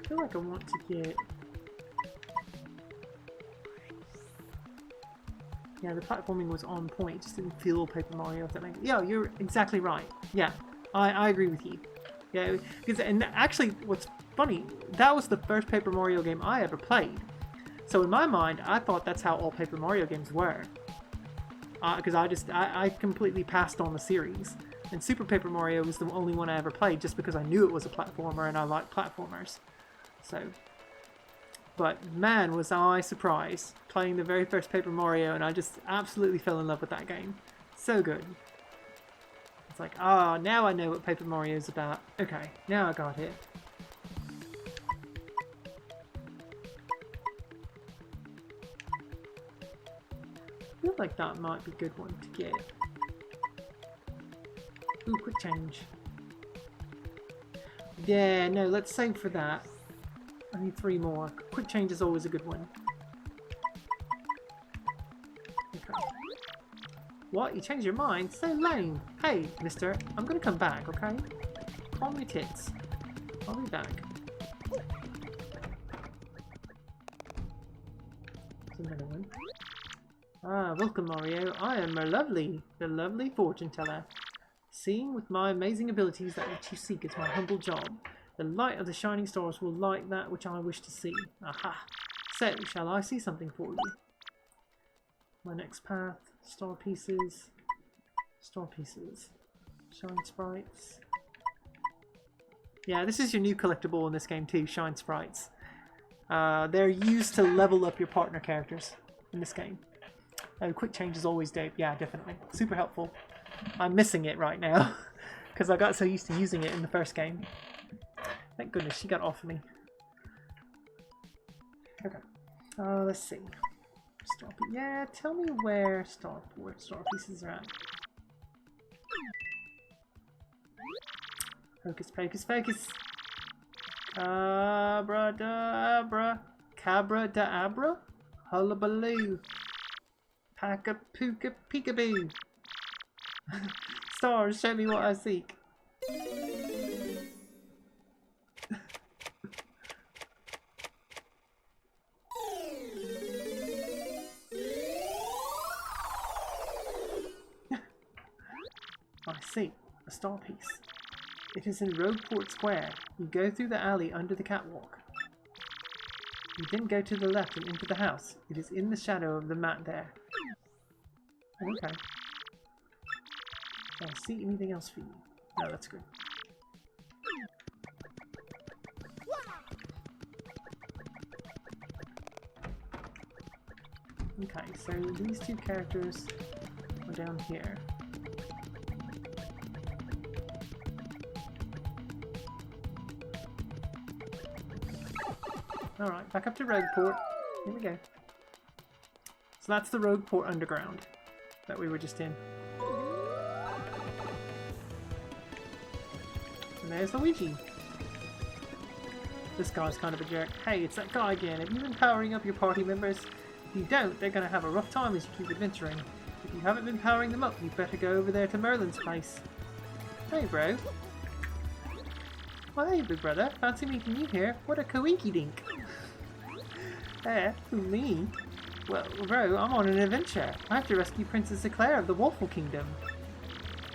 feel like I want to get... Yeah, the platforming was on point. It just didn't feel Paper Mario, if that makes... Yeah, you're exactly right. Yeah, I agree with you. Yeah, because, and actually, what's funny, that was the first Paper Mario game I ever played. So in my mind, I thought that's how all Paper Mario games were. Because I completely passed on the series. And Super Paper Mario was the only one I ever played just because I knew it was a platformer and I like platformers. So, but man, was I surprised playing the very first Paper Mario, and I just absolutely fell in love with that game. So good. It's like, now I know what Paper Mario is about. Okay, now I got it. I feel like that might be a good one to get. Ooh, quick change. Yeah, no, let's save for that. I need 3 more. Quick change is always a good one. Okay. What? You changed your mind? So lame. Hey, mister, I'm gonna come back, okay? Calm your tits. I'll be back. There's another one. Ah, welcome, Mario. I am the lovely fortune teller. Seeing with my amazing abilities that which you seek is my humble job. The light of the shining stars will light that which I wish to see. Aha! So, shall I see something for you? My next path. Star pieces. Star pieces. Shine sprites. Yeah, this is your new collectible in this game too, shine sprites. They're used to level up your partner characters in this game. Oh, quick change is always dope. Yeah, definitely. Super helpful. I'm missing it right now because I got so used to using it in the first game. Thank goodness she got off of me. Okay. Let's see. Yeah, tell me where star pieces are at. Focus, focus, focus. Abra, cabra da abra, hullabaloo, paka puka peekaboo. Stars, show me what I seek. I see, a star piece. It is in Rogueport Square. You go through the alley under the catwalk. You then go to the left and into the house. It is in the shadow of the mat there. Okay. Do I see anything else for you? No, that's good. Okay, so these 2 characters are down here. Alright, back up to Rogueport. Here we go. So that's the Rogueport Underground that we were just in. And there's Luigi. This guy's kind of a jerk. Hey, it's that guy again. Have you been powering up your party members? If you don't, they're going to have a rough time as you keep adventuring. If you haven't been powering them up, you'd better go over there to Merlin's place. Hey, bro. Well, hey, big brother. Fancy meeting you here. What a coinky dink. Who, me? Well, bro, I'm on an adventure. I have to rescue Princess Eclair of the Waffle Kingdom.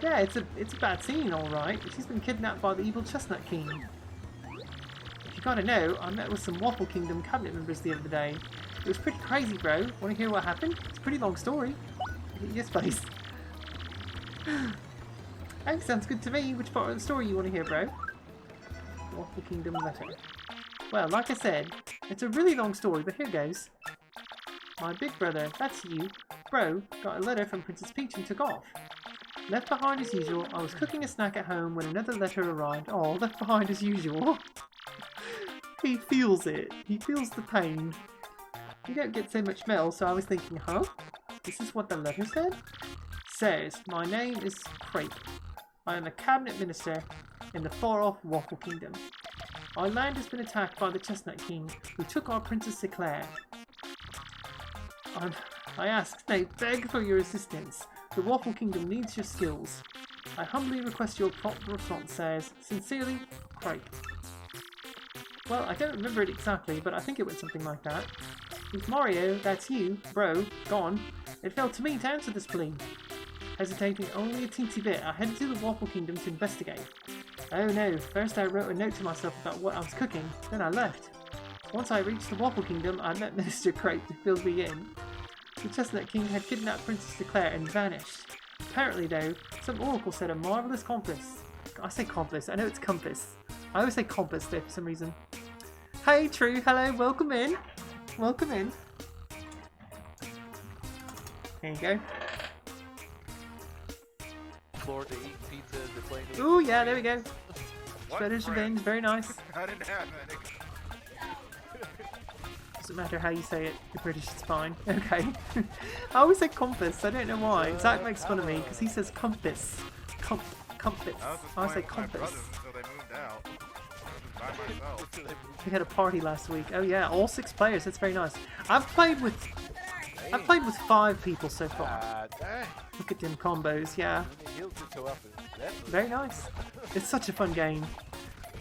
Yeah, it's a bad scene, alright. She's been kidnapped by the evil Chestnut King. If you gotta know, I met with some Waffle Kingdom cabinet members the other day. It was pretty crazy, bro. Wanna hear what happened? It's a pretty long story. Yes, please. Hey, sounds good to me. Which part of the story you wanna hear, bro? Waffle Kingdom letter. Well, like I said, it's a really long story, but here goes. My big brother, that's you, bro, got a letter from Princess Peach and took off. Left behind as usual, I was cooking a snack at home when another letter arrived. Oh, left behind as usual. He feels it. He feels the pain. You don't get so much mail, so I was thinking, huh? This is what the letter said? Says, my name is Crepe. I am a cabinet minister in the far-off Waffle Kingdom. Our land has been attacked by the Chestnut King, who took our Princess Eclair. I ask, nay, beg for your assistance. The Waffle Kingdom needs your skills. I humbly request your prompt response, says, sincerely, Crepe. Well, I don't remember it exactly, but I think it went something like that. With Mario, that's you, bro, gone, it fell to me to answer this plea. Hesitating only a teensy bit, I headed to the Waffle Kingdom to investigate. Oh no, first I wrote a note to myself about what I was cooking, then I left. Once I reached the Waffle Kingdom, I met Minister Crepe to fill me in. The Chestnut King had kidnapped Princess Eclair and vanished. Apparently though, some oracle said a marvellous compass. I say compass, I know it's compass. I always say compass there for some reason. Hey True, hello, welcome in. Welcome in. There you go. Floor to eat pizza to play. Ooh, yeah, there we go. What Shredder's friend? Revenge, very nice. I didn't have any. Doesn't matter how you say it, the British is fine. Okay. I always say compass, I don't know why. Zach makes fun of me because he says compass. compass. I was just I say playing with my compass. brothers until they moved out. I was just by myself. We had a party last week. Oh yeah, all 6 players. That's very nice. I've played with 5 people so far. Dang. Look at them combos. Yeah, When the heels get so up, that's very nice. It's such a fun game.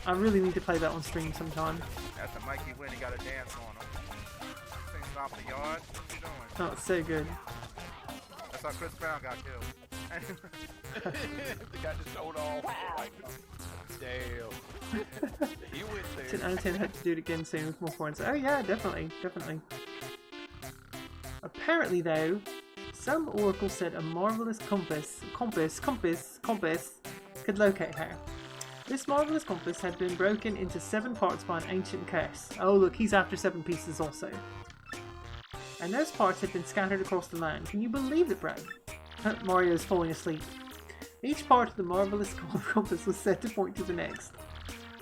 I really need to play that on stream sometime. After Mikey win, he got a dance on him. Things off the yard. What you doing? Oh, it's so good. That's how Chris Brown got killed. the guy just hold on. Like, damn. You went 10 there. out of 10. Hope to do it again soon with more points. Oh yeah, definitely, definitely. Apparently though, some oracle said a marvelous compass could locate her. This marvelous compass had been broken into 7 parts by an ancient curse. Oh look, he's after 7 pieces also. And those parts had been scattered across the land. Can you believe it, bro? Mario's falling asleep. Each part of the marvelous compass was said to point to the next.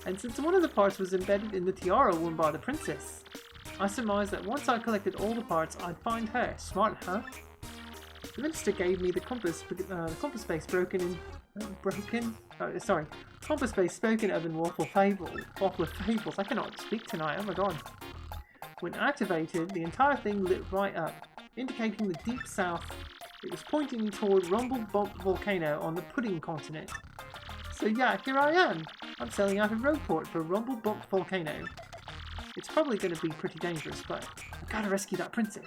And since one of the parts was embedded in the tiara worn by the princess, I surmised that once I collected all the parts, I'd find her. Smart, huh? The minister gave me the compass face compass face spoken of in Waffle of Fables. I cannot speak tonight, oh my god. When activated, the entire thing lit right up, indicating the deep south. It was pointing toward Rumble Bump Volcano on the Pudding continent. So yeah, here I am. I'm sailing out of Rogueport for Rumble Bump Volcano. It's probably going to be pretty dangerous, but I've got to rescue that princess.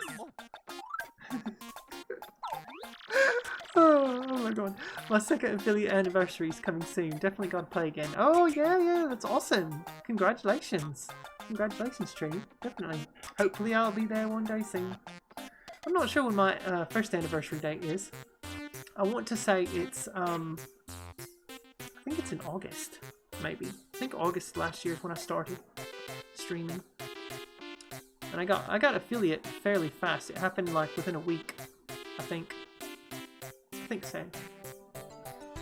Oh my god. My 2nd affiliate anniversary is coming soon. Definitely got to play again. Oh yeah, that's awesome. Congratulations. Congratulations, Tree. Definitely. Hopefully I'll be there one day soon. I'm not sure when my 1st anniversary date is. I want to say it's, I think it's in August, maybe. I think August last year is when I started streaming. And I got affiliate fairly fast. It happened like within a week, I think. I think so.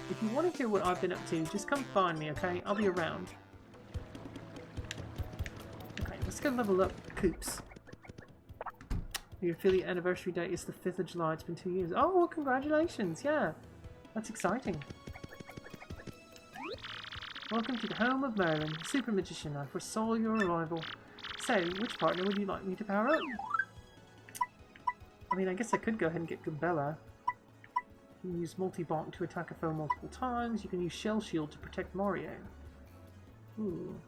If you want to hear what I've been up to, just come find me, okay? I'll be around. Okay, let's go level up Coops. Your affiliate anniversary date is the 5th of July. It's been 2 years. Oh, well, congratulations. Yeah, that's exciting. Welcome to the home of Merlin, the super magician. I foresaw your arrival. So, which partner would you like me to power up? I mean, I guess I could go ahead and get Gabella. You can use multi-bonk to attack a foe multiple times. You can use Shell Shield to protect Mario. Ooh.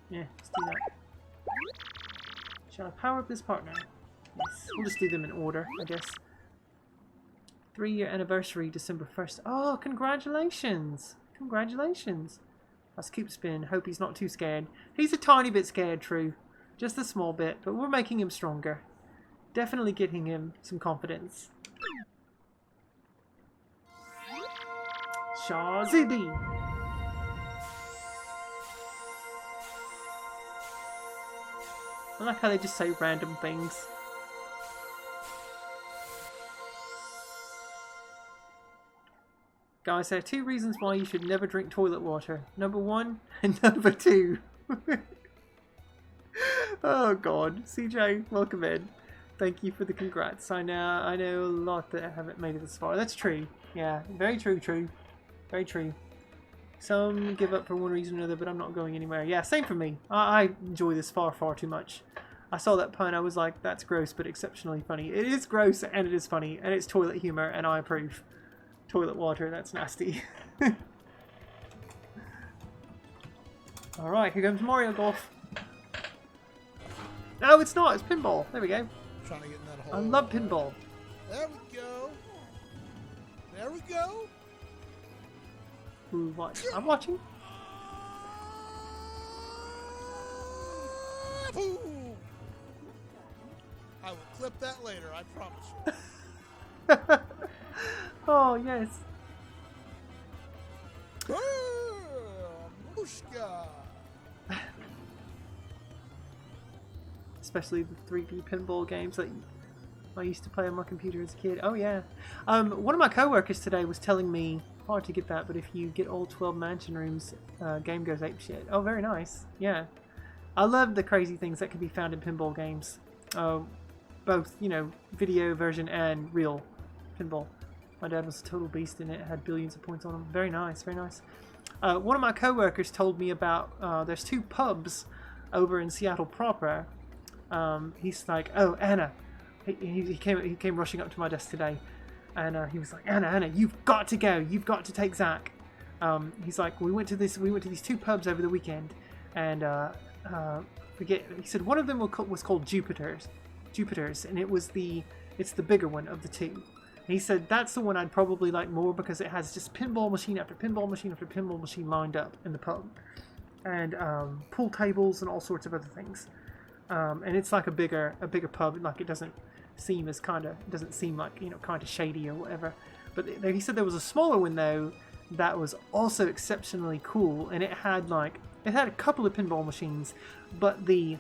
Yeah, let's do that. Shall I power up this partner? Yes, we'll just do them in order, I guess. 3-year anniversary, December 1st. Oh, congratulations! Congratulations! Let's keep spin. Hope he's not too scared. He's a tiny bit scared, true. Just a small bit, but we're making him stronger. Definitely getting him some confidence. Shazidi! I like how they just say random things. Guys, there are 2 reasons why you should never drink toilet water. Number 1 and number 2. Oh god. CJ, welcome in. Thank you for the congrats. I know a lot that haven't made it this far. That's true. Yeah, very true, very true. Some give up for one reason or another, but I'm not going anywhere. Yeah, same for me. I enjoy this far too much. I saw that pun, I was like, that's gross, but exceptionally funny. It is gross, and it is funny, and it's toilet humor, and I approve. Toilet water, that's nasty. Alright, here comes Mario Golf. No, it's not, it's pinball. There we go. Trying to get in that hole. I love pinball. There we go. There we go. Ooh, what? I'm watching. Boom. I will clip that later, I promise you. Oh, yes. Mushka. Especially the 3D pinball games that I used to play on my computer as a kid. Oh, yeah. One of my co-workers today was telling me, hard to get that, but if you get all 12 mansion rooms, game goes apeshit. Oh, very nice. Yeah. I love the crazy things that can be found in pinball games. both, you know, video version and real pinball. My dad was a total beast in it. Had billions of points on him. Very nice, very nice. One of my co-workers told me about there's 2 pubs over in Seattle proper. He's like, oh, Anna. He came rushing up to my desk today, and he was like, Anna, you've got to go. You've got to take Zach. He's like, we went to these 2 pubs over the weekend, and he said one of them was called Jupiter's, and it's the bigger one of the 2. He said that's the one I'd probably like more because it has just pinball machine after pinball machine after pinball machine lined up in the pub, and pool tables and all sorts of other things. And it's like a bigger pub. Like it doesn't seem like, you know, kind of shady or whatever. But he said there was a smaller one though that was also exceptionally cool, and it had a couple of pinball machines, but the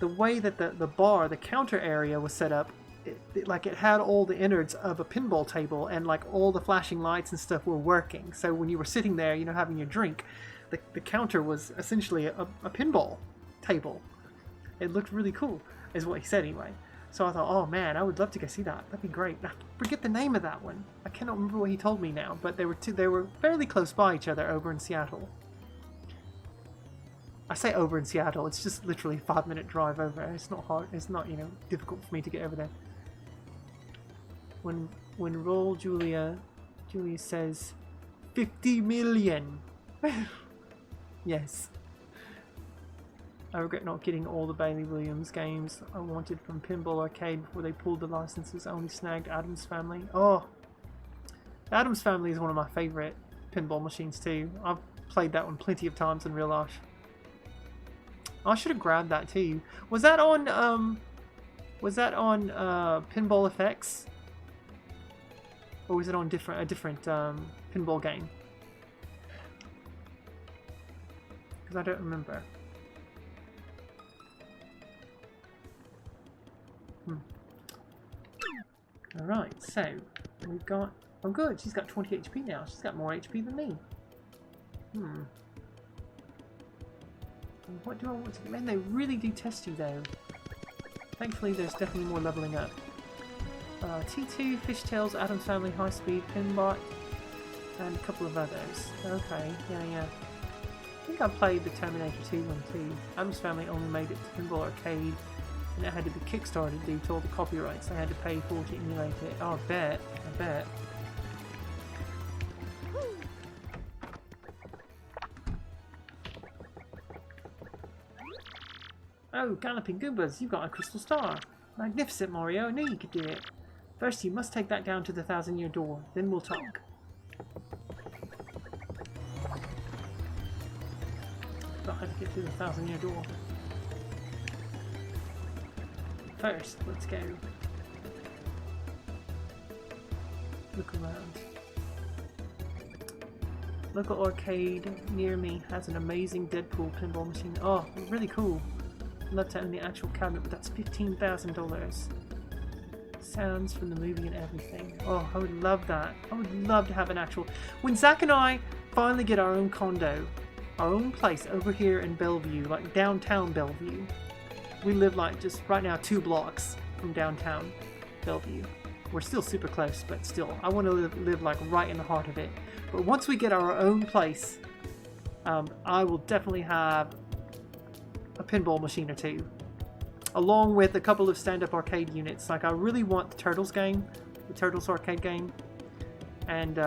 way that the counter area was set up. It had all the innards of a pinball table, and like all the flashing lights and stuff were working. So when you were sitting there, you know, having your drink, the counter was essentially a pinball table. It looked really cool, is what he said anyway. So I thought, oh man, I would love to go see that. That'd be great. I forget the name of that one. I cannot remember what he told me now, but they were fairly close by each other over in Seattle. I say over in Seattle, it's just literally a 5-minute drive over. It's not hard. It's not, you know, difficult for me to get over there. When Roll Julia says 50 million. Yes. I regret not getting all the Bailey Williams games I wanted from Pinball Arcade before they pulled the licenses. I only snagged Addams Family. Oh, Addams Family is one of my favourite pinball machines too. I've played that one plenty of times in real life. I should have grabbed that too. Was that on Pinball FX? Or was it on a different pinball game? Because I don't remember. Alright, so we've got... Oh good, she's got 20 HP now. She's got more HP than me. What do I want to get? Man, they really do test you though. Thankfully there's definitely more leveling up. T2, Fishtails, Addams Family, High Speed, Pinbot, and a couple of others. Okay, yeah. I think I played the Terminator 2 one too. Addams Family only made it to Pinball Arcade, and it had to be kickstarted due to all the copyrights they had to pay for to emulate it. Oh, I bet. Oh, Galloping Goombas, you've got a crystal star. Magnificent, Mario. I knew you could do it. First, you must take that down to the 1,000-year door. Then we'll talk. Got how to get through the 1,000-year door. First, let's go. Look around. Local arcade near me has an amazing Deadpool pinball machine. Oh, really cool. I'd love to own the actual cabinet, but that's $15,000. Sounds from the movie and everything. Oh, I would love that. I would love to have an actual... When Zach and I finally get our own condo, our own place over here in Bellevue, like downtown Bellevue. We live like just right now 2 blocks from downtown Bellevue. We're still super close, but still, I want to live like right in the heart of it. But once we get our own place, I will definitely have a pinball machine or 2. Along with a couple of stand-up arcade units. Like I really want the Turtles game, the Turtles arcade game, and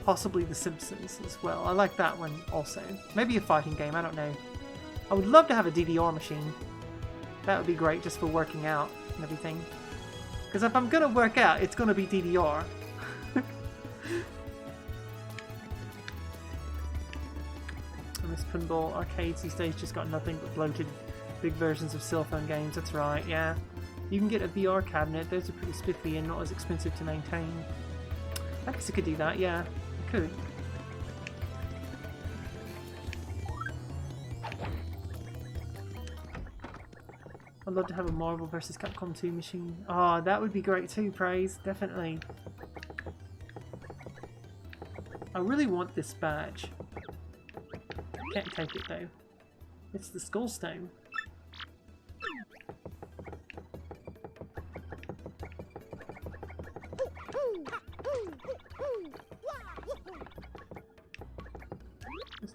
possibly the Simpsons as well. I like that one also. Maybe a fighting game, I don't know. I would love to have a DDR machine. That would be great just for working out and everything. Because if I'm going to work out, it's going to be DDR. And this pinball arcades these days just got nothing but bloated big versions of cell phone games. That's right, yeah. You can get a VR cabinet. Those are pretty spiffy and not as expensive to maintain. I guess I could do that, yeah. I could. I'd love to have a Marvel vs. Capcom 2 machine. Oh, that would be great too, Praise. Definitely. I really want this badge. Can't take it though. It's the Skull Stone.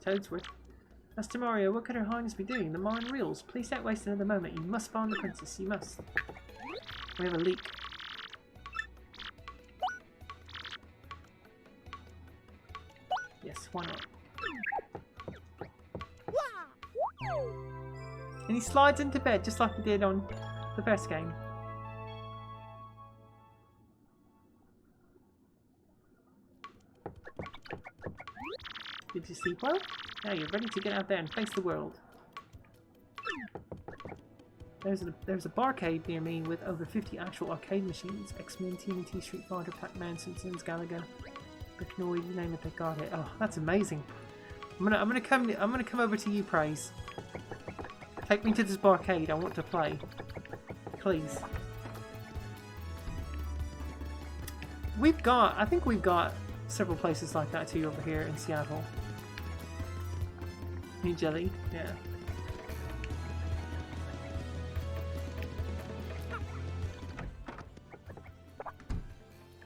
Toadsworth. Master Mario, what could Her Highness be doing? The mine reels. Please don't waste another moment. You must find the princess. You must. We have a leak. Yes, why not? And he slides into bed just like he did on the first game. Did you sleep well? Now you're ready to get out there and face the world. There's a barcade near me with over 50 actual arcade machines. X-Men, TNT, Street Fighter, Pac-Man, Simpsons, Galaga, Bricknoid, you name it, they got it. Oh, that's amazing. I'm gonna come over to you, Praise. Take me to this barcade. I want to play. Please. I think we've got several places like that too over here in Seattle. New Jelly, yeah.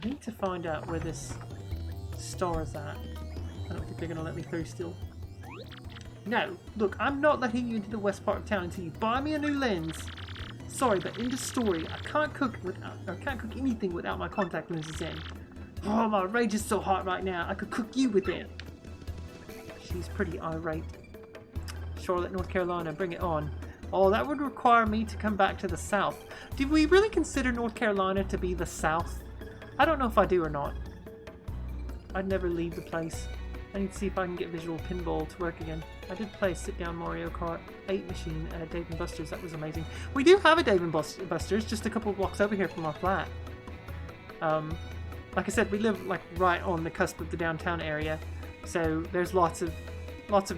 I need to find out where this star is at. I don't think they're gonna let me through still. No, look, I'm not letting you into the west part of town until you buy me a new lens. Sorry, but in the story, I can't cook anything without my contact lenses in. Oh, my rage is so hot right now. I could cook you with it. She's pretty irate. Charlotte, North Carolina, bring it on. Oh, that would require me to come back to the south. Did we really consider North Carolina to be the south? I don't know if I do or not. I'd never leave the place. I need to see if I can get Visual Pinball to work again. I did play a sit-down Mario Kart 8 machine at Dave & Buster's. That was amazing. We do have a Dave & Buster's just a couple of blocks over here from our flat. Like I said, we live like right on the cusp of the downtown area, so there's lots of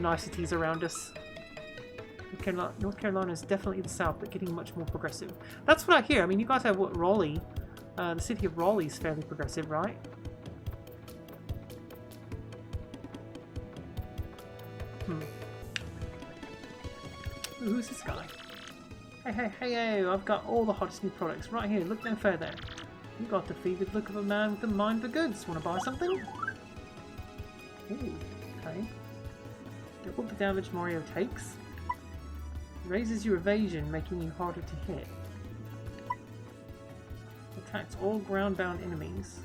niceties around us. North Carolina is definitely the south, but getting much more progressive. That's what I hear. I mean, you guys have what, Raleigh? The city of Raleigh is fairly progressive, right? Ooh, who's this guy? Hey, I've got all the hottest new products right here. Look no further. You got the fevered look of a man with a mind for goods. Want to buy something? Ooh, okay. Double the damage Mario takes. Raises your evasion, making you harder to hit. Attacks all ground-bound enemies.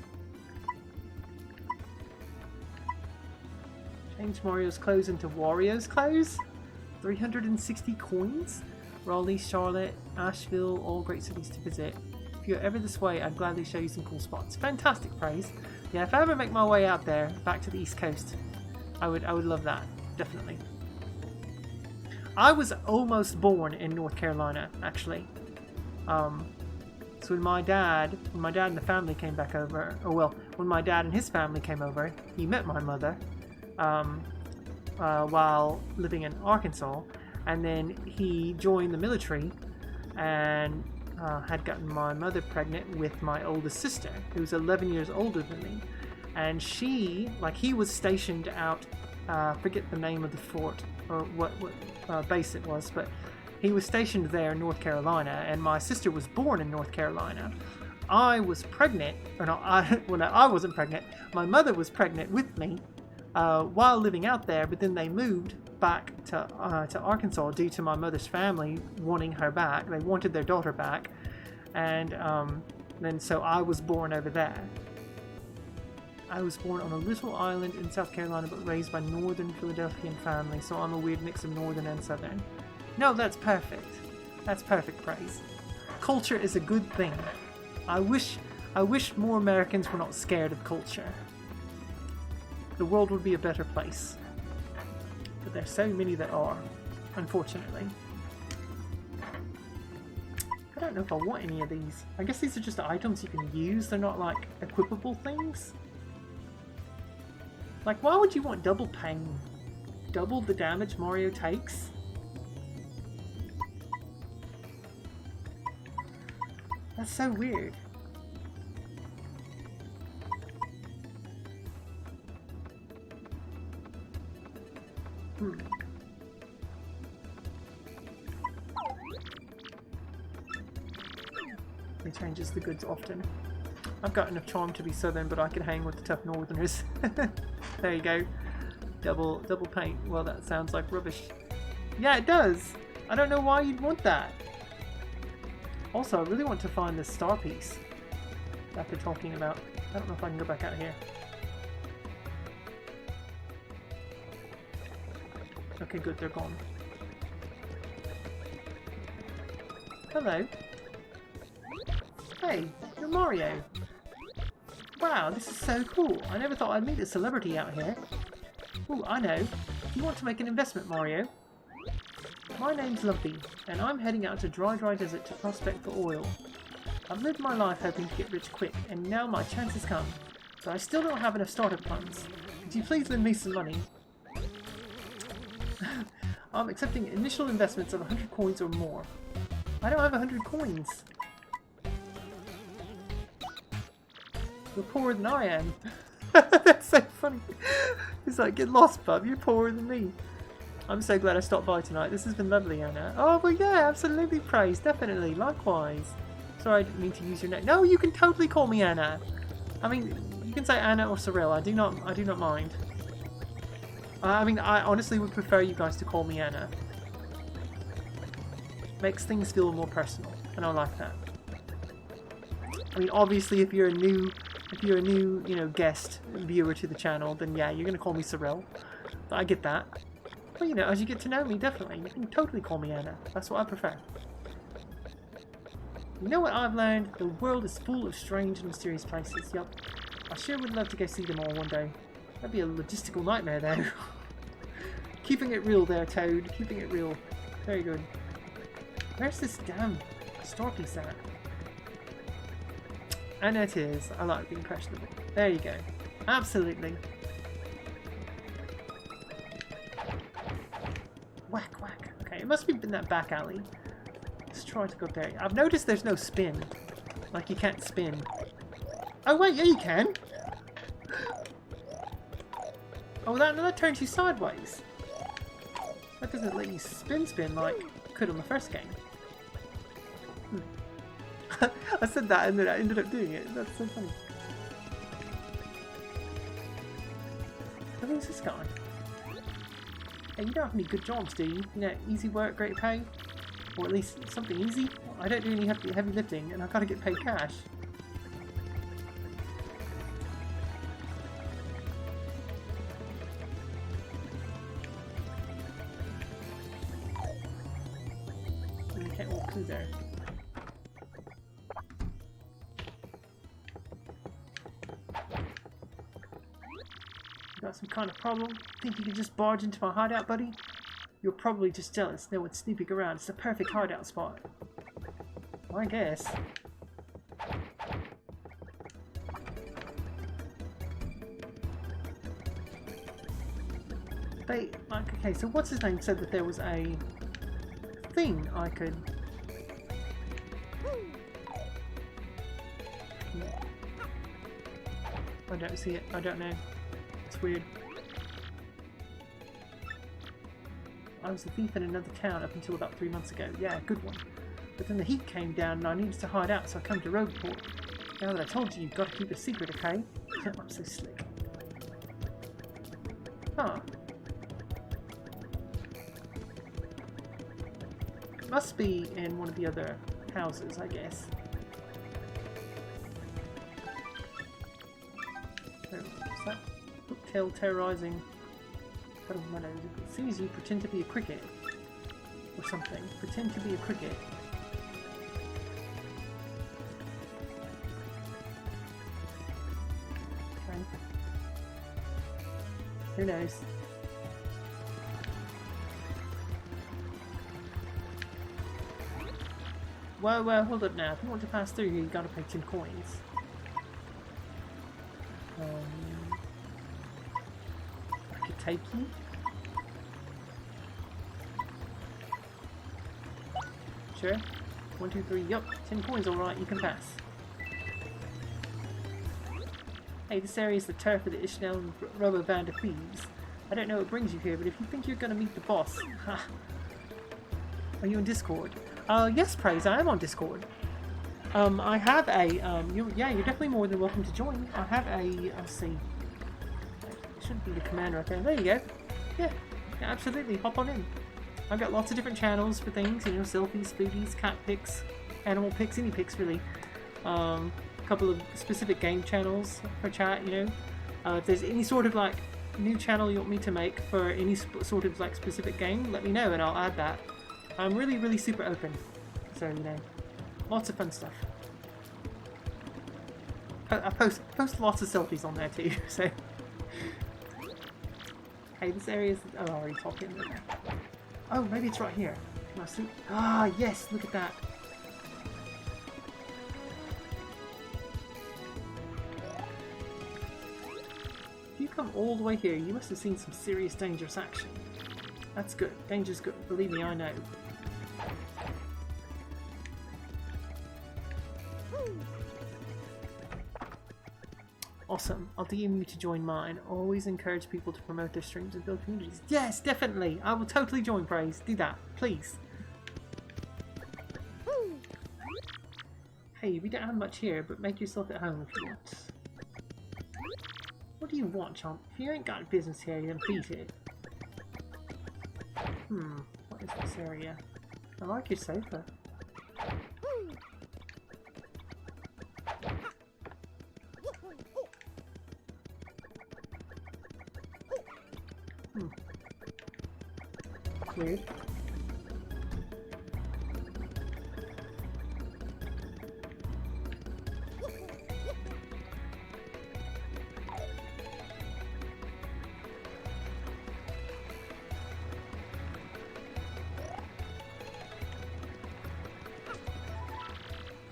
Change Mario's clothes into Wario's clothes. 360 coins. Raleigh, Charlotte, Asheville, all great cities to visit. If you're ever this way, I'd gladly show you some cool spots. Fantastic, Praise. Yeah, if I ever make my way out there, back to the East Coast, I would love that, definitely. I was almost born in North Carolina, actually. So when my dad and the family came back over, when my dad and his family came over, he met my mother while living in Arkansas, and then he joined the military and had gotten my mother pregnant with my oldest sister, who was 11 years older than me. And he was stationed out, forget the name of the fort or what base it was, but he was stationed there in North Carolina, and my sister was born in North Carolina. I was pregnant, I wasn't pregnant, my mother was pregnant with me while living out there, but then they moved back to Arkansas due to my mother's family wanting her back. They wanted their daughter back, and then so I was born over there. I was born on a little island in South Carolina, but raised by northern Philadelphian family, so I'm a weird mix of northern and southern. No, that's perfect. That's perfect, Praise. Culture is a good thing. I wish more Americans were not scared of culture. The world would be a better place. But there's so many that are, unfortunately. I don't know if I want any of these. I guess these are just items you can use. They're not like equipable things. Like, why would you want double pain? Double the damage Mario takes? That's so weird. He changes the goods often. I've got enough charm to be southern, but I can hang with the tough northerners. There you go. double paint. Well, that sounds like rubbish. Yeah, it does. I don't know why you'd want that. Also, I really want to find this star piece that they're talking about. I don't know if I can go back out here. Okay, good, they're gone. Hello. Hey, you're Mario. Wow, this is so cool. I never thought I'd meet a celebrity out here. Ooh, I know. Do you want to make an investment, Mario? My name's Lumpy, and I'm heading out to Dry Desert to prospect for oil. I've lived my life hoping to get rich quick, and now my chance has come. But I still don't have enough startup funds. Could you please lend me some money? I'm accepting initial investments of 100 coins or more. I don't have 100 coins. You're poorer than I am. That's so funny. He's like, get lost, bub. You're poorer than me. I'm so glad I stopped by tonight. This has been lovely, Anna. Oh, well, yeah, absolutely, praise. Definitely. Likewise. Sorry, I didn't mean to use your name. No, you can totally call me Anna. I mean, you can say Anna or Cyril. I do not mind. I mean, I honestly would prefer you guys to call me Anna. Makes things feel more personal, and I like that. I mean, obviously, if you're a new, you know, guest viewer to the channel, then yeah, you're gonna call me Cyril. I get that. But you know, as you get to know me, definitely, you can totally call me Anna. That's what I prefer. You know what I've learned? The world is full of strange and mysterious places. Yup. I sure would love to go see them all one day. That'd be a logistical nightmare, though. Keeping it real there, Toad. Keeping it real. Very good. Where's this damn star piece at? And it is. I like being questionable. There you go. Absolutely. Whack, whack. Okay, it must be in that back alley. Let's try to go up there. I've noticed there's no spin. Like, you can't spin. Oh, wait, yeah, you can. Oh, that turns you sideways. That doesn't let you spin like you could on the first game. I said that and then I ended up doing it. That's so funny. Who's this guy? Hey, you don't have any good jobs, do you? You know, easy work, great pay? Or at least something easy? I don't do any heavy lifting and I've got to get paid cash. You can't walk through there. Got some kind of problem? Think you could just barge into my hideout, buddy? You're probably just jealous. No one's snooping around. It's the perfect hideout spot. Well, I guess. Okay, so what's his name said that there was a thing I could... I don't see it. I don't know. It's weird. I was a thief in another town up until about 3 months ago. Yeah, good one. But then the heat came down and I needed to hide out, so I come to Rogueport. Now that I told you, you've got to keep it a secret, okay? I'm so slick. Huh. It must be in one of the other houses, I guess. What's that? Hooktail terrorizing Puddle Meadows. It sees you pretend to be a cricket. Or something. Pretend to be a cricket. Okay. Who knows? Well, hold up now. If you want to pass through here, you gotta pay 10 coins. I could take you. Sure. 1, 2, 3. Yup, 10 coins. All right, you can pass. Hey, this area is the turf of the Ishmael and rubber band of thieves. I don't know what brings you here, but if you think you're gonna meet the boss, ha! Are you on Discord? Yes, Praise. I am on Discord. I have a, yeah, you're definitely more than welcome to join. I have a, let's see. Should be the command right there. There you go. Yeah, absolutely. Hop on in. I've got lots of different channels for things, you know, selfies, foodies, cat pics, animal pics, any pics really. A couple of specific game channels for chat, you know. If there's any sort of like new channel you want me to make for any sort of like specific game, let me know and I'll add that. I'm really super open, so you know, lots of fun stuff. I post lots of selfies on there too, so. Hey, this area is... Oh, I already talked in there. Oh, maybe it's right here. Can I see? Ah, yes, look at that. If you come all the way here, you must have seen some serious dangerous action. That's good. Danger's good. Believe me, I know. Awesome. I'll DM you to join mine. Always encourage people to promote their streams and build communities. Yes, definitely. I will totally join, Praise. Do that, please. Hey, we don't have much here, but make yourself at home if you want. What do you want, chump? If you ain't got business here, then beat it. What is this area? I like your sofa. Weird.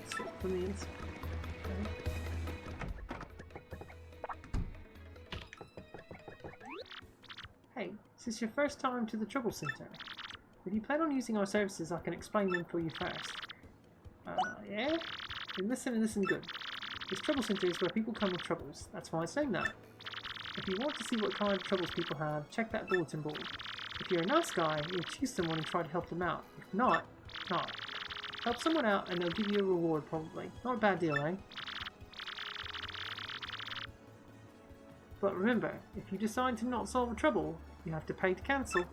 Swap from the inside. Hey, is this your first time to the Trouble Center? If you plan on using our services, I can explain them for you first. Yeah? Then listen and listen good. This Trouble Center is where people come with troubles. That's why it's named that. If you want to see what kind of troubles people have, check that bulletin board. If you're a nice guy, you'll choose someone and try to help them out. If not, not. Help someone out and they'll give you a reward probably. Not a bad deal, eh? But remember, if you decide to not solve a trouble, you have to pay to cancel.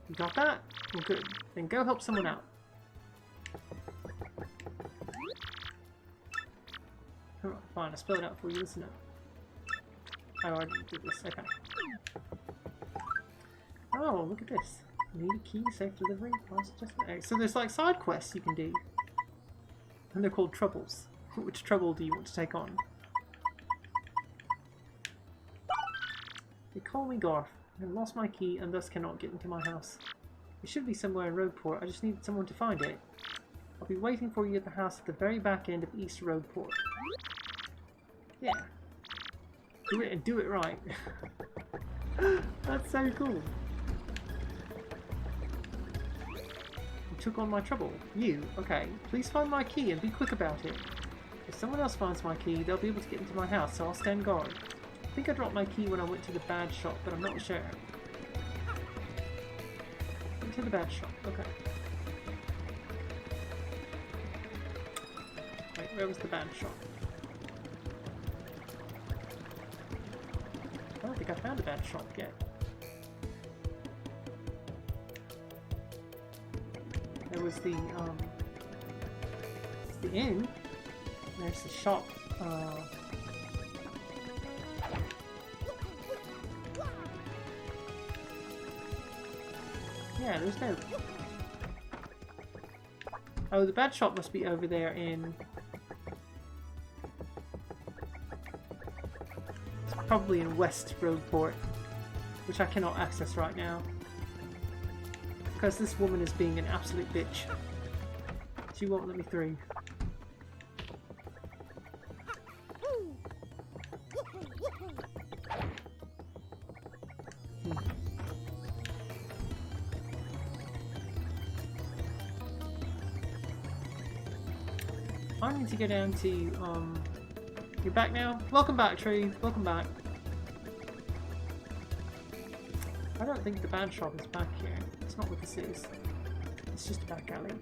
You got that? Well, good. Then go help someone out. Alright, fine. I spelled it out for you, listen up. Oh, I already did this. Okay. Oh, look at this. Need a key, safe delivery, price adjustment. Okay, so there's like side quests you can do. And they're called troubles. Which trouble do you want to take on? They call me Garth. I lost my key and thus cannot get into my house. It should be somewhere in Rogueport. I just need someone to find it. I'll be waiting for you at the house at the very back end of East Rogueport. Yeah. Do it and do it right. That's so cool. You took on my trouble. You? Okay. Please find my key and be quick about it. If someone else finds my key, they'll be able to get into my house, so I'll stand guard. I think I dropped my key when I went to the bad shop, but I'm not sure. Went to the bad shop, okay. Wait, where was the bad shop? I don't think I found a bad shop yet. There was the inn. There's the shop. Yeah, there's no... Oh, the bad shop must be over there in... It's probably in West Rogueport, which I cannot access right now. Because this woman is being an absolute bitch. She won't let me through. I need to go down to, you're back now? Welcome back, Tree. Welcome back. I don't think the bad shop is back here. It's not what this is. It's just a back alley.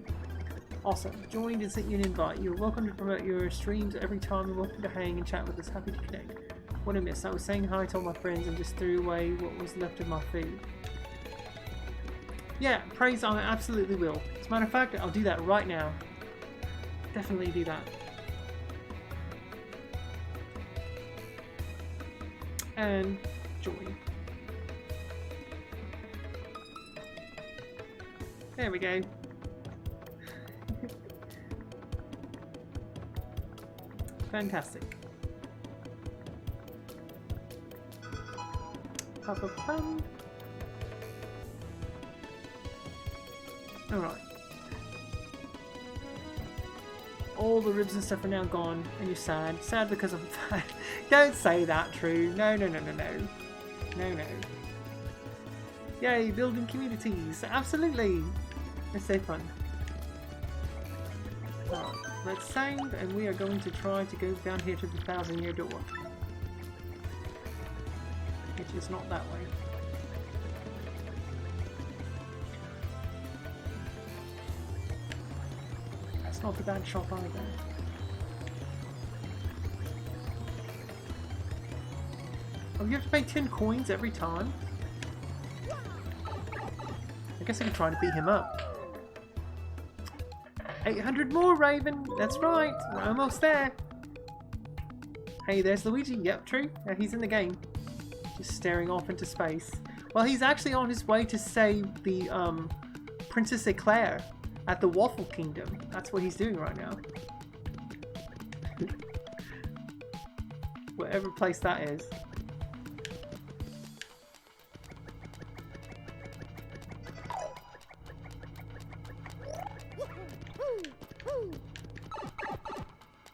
Awesome. Joined and sent you an invite. You're welcome to promote your streams every time. You're welcome to hang and chat with us. Happy to connect. What a miss. I was saying hi to all my friends and just threw away what was left of my food. Yeah, praise I absolutely will. As a matter of fact, I'll do that right now. Definitely do that. And join. There we go. Fantastic. Pum. Alright. All the ribs and stuff are now gone, and you're sad. Sad because I'm fat. Don't say that, True. No. No. Yay, building communities. Absolutely. It's so fun. Alright, let's save, and we are going to try to go down here to the 1,000-year door. Which is not that way. That's not the bad shop either. Oh, you have to pay 10 coins every time? I guess I can try to beat him up. 800 more, Raven! That's right! We're almost there! Hey, there's Luigi. Yep, true. He's in the game. Just staring off into space. Well, he's actually on his way to save the Princess Eclair at the Waffle Kingdom. That's what he's doing right now. Whatever place that is.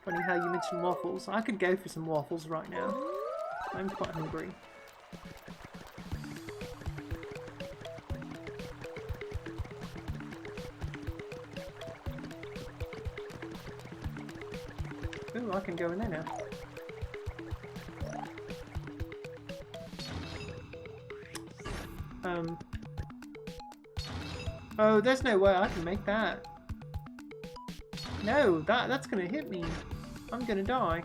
Funny how you mentioned waffles. I could go for some waffles right now. I'm quite hungry. Ooh, I can go in there now. Oh, there's no way I can make that. No, that's gonna hit me. I'm gonna die.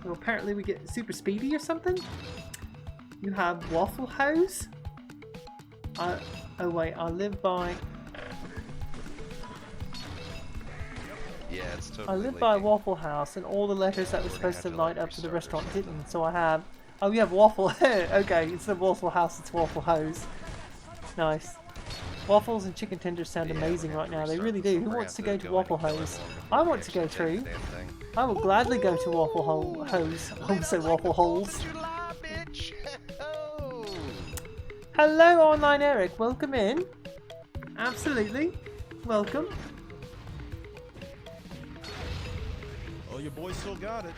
Well, apparently we get super speedy or something? You have Waffle House? Oh wait, I live by... Yeah, it's totally I live by Waffle House, and all the letters that were supposed to light up to the restaurant didn't, so I have... Oh, you have Waffle... Okay, instead of Waffle House, it's Waffle Hose. Nice. Waffles and chicken tenders sound amazing right now, they really do. Who wants to go to Waffle Hose? I want to go too. I will gladly go to Waffle Hose. I almost say Waffle Holes. Hello, Online Eric. Welcome in. Absolutely. Welcome. Oh, your boy still got it.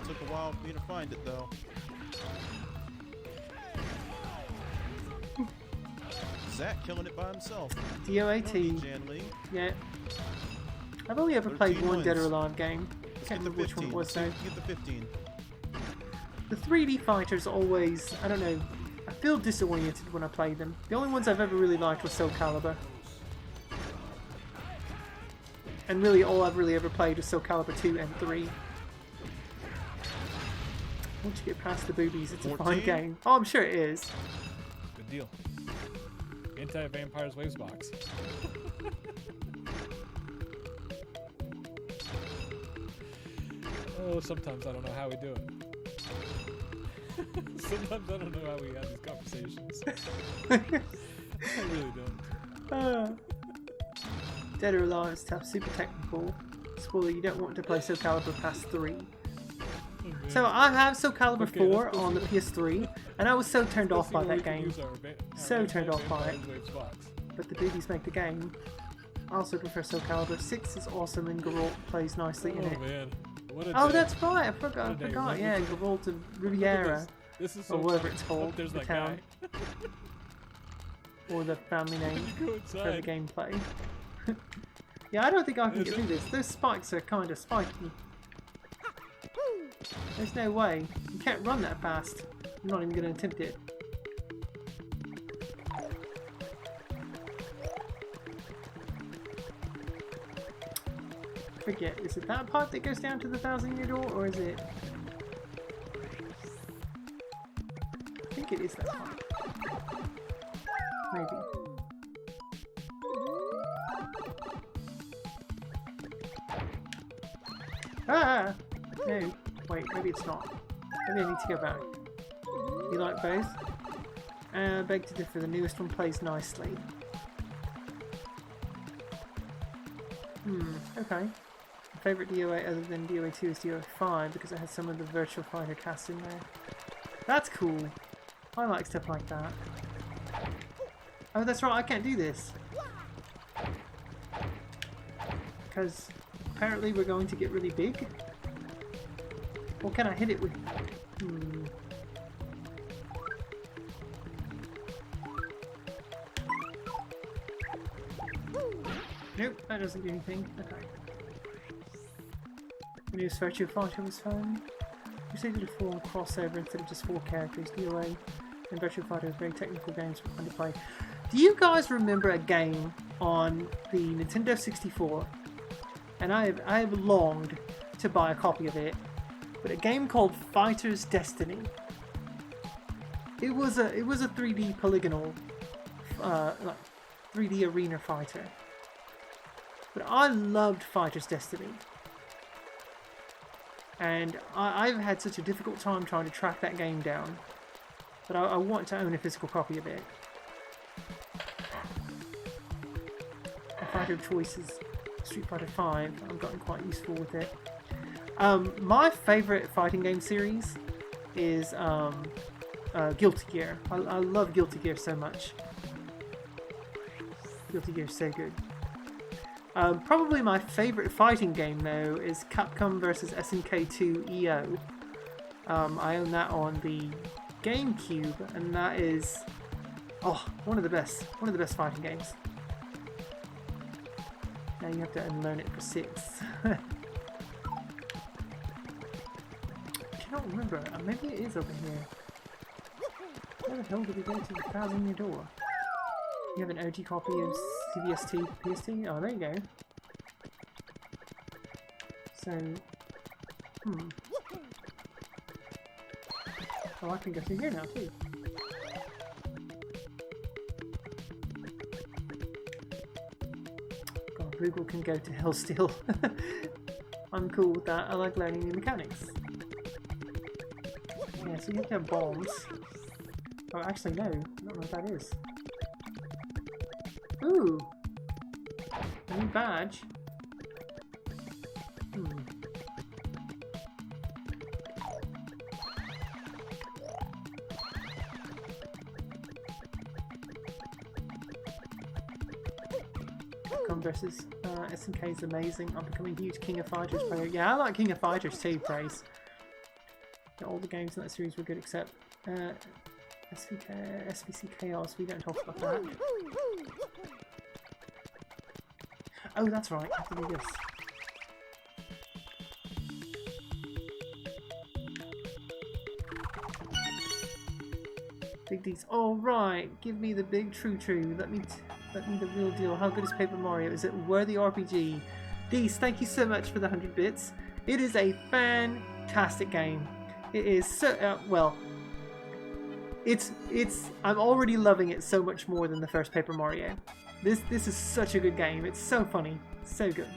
Took a while for me to find it, though. Zach killing it by himself. DOAT. Yeah. I've only ever played one Dead or Alive game. I can't remember which one it was though. Get the 15. The 3D fighters always, I don't know, I feel disoriented when I play them. The only ones I've ever really liked were Soul Calibur. And really all I've really ever played is Soul Calibur 2 and 3. Once you get past the boobies, it's 14? A fine game. Oh, I'm sure it is. Good deal. Anti-Vampires Waves box. Oh, sometimes I don't know how we do it. Sometimes I don't know how we have these conversations. I really don't. Dead or Alive is tough, super technical. Spoiler, you don't want to play Soul Calibur past 3. So I have Soul Calibur 4 on the PS3, and I was so turned off by that game. So turned off by it. But the boobies make the game. I also prefer Soul Calibur. 6 is awesome, and Geralt plays nicely in it. Man. Oh, that's right, I forgot. Yeah, Geralt of Riviera. This is or whatever it's called, the town. Or the family name for the gameplay. Yeah, I don't think I can get through this. Those spikes are kind of spiky. There's no way. You can't run that fast. I'm not even going to attempt it. forget. Is it that part that goes down to the 1,000-year door, or is it? I think it is that part. Maybe. Ah! No. Wait, maybe it's not. Maybe I need to go back. You like both? Beg to differ. The newest one plays nicely. Okay. My favourite DOA other than DOA 2 is DOA 5 because it has some of the Virtual Fighter cast in there. That's cool. I like stuff like that. Oh, that's right, I can't do this. Because apparently we're going to get really big. Or can I hit it with... Nope, that doesn't do anything. Okay. The newest Virtual Fighter was fun. You say did a full crossover instead of just 4 characters. DOA and Virtual Fighter are very technical games for fun to play. Do you guys remember a game on the Nintendo 64? And I have longed to buy a copy of it. But a game called Fighter's Destiny. It was a 3D polygonal, like 3D arena fighter. But I loved Fighter's Destiny. And I've had such a difficult time trying to track that game down. But I want to own a physical copy of it. A fighter of choice is Street Fighter 5. I've gotten quite useful with it. My favourite fighting game series is Guilty Gear. I love Guilty Gear so much. Guilty Gear is so good. Probably my favourite fighting game though is Capcom vs SNK 2 EO. I own that on the GameCube, and that is one of the best fighting games. Now you have to unlearn it for 6. I cannot remember. Maybe it is over here. Where the hell did we go to the 1,000-year door? You have an OG copy of CVST PST? Oh, there you go. So, oh, I can go through here now too. God, Google can go to hell still. I'm cool with that. I like learning new mechanics. Yeah, so you have to have bombs. Oh, actually, no. I don't know what that is. Ooh! A new badge. Capcom vs SNK is amazing. I'm becoming a huge King of Fighters player. Yeah, I like King of Fighters too, Praise. All the games in that series were good except SVC Chaos. We don't talk about that. Oh, that's right. I have to do this. Big D's. All right. Give me the big true. Let me the real deal. How good is Paper Mario? Is it worthy RPG? D's, thank you so much for the 100 bits. It is a fantastic game. It is so well. It's. I'm already loving it so much more than the first Paper Mario. This is such a good game. It's so funny, so good.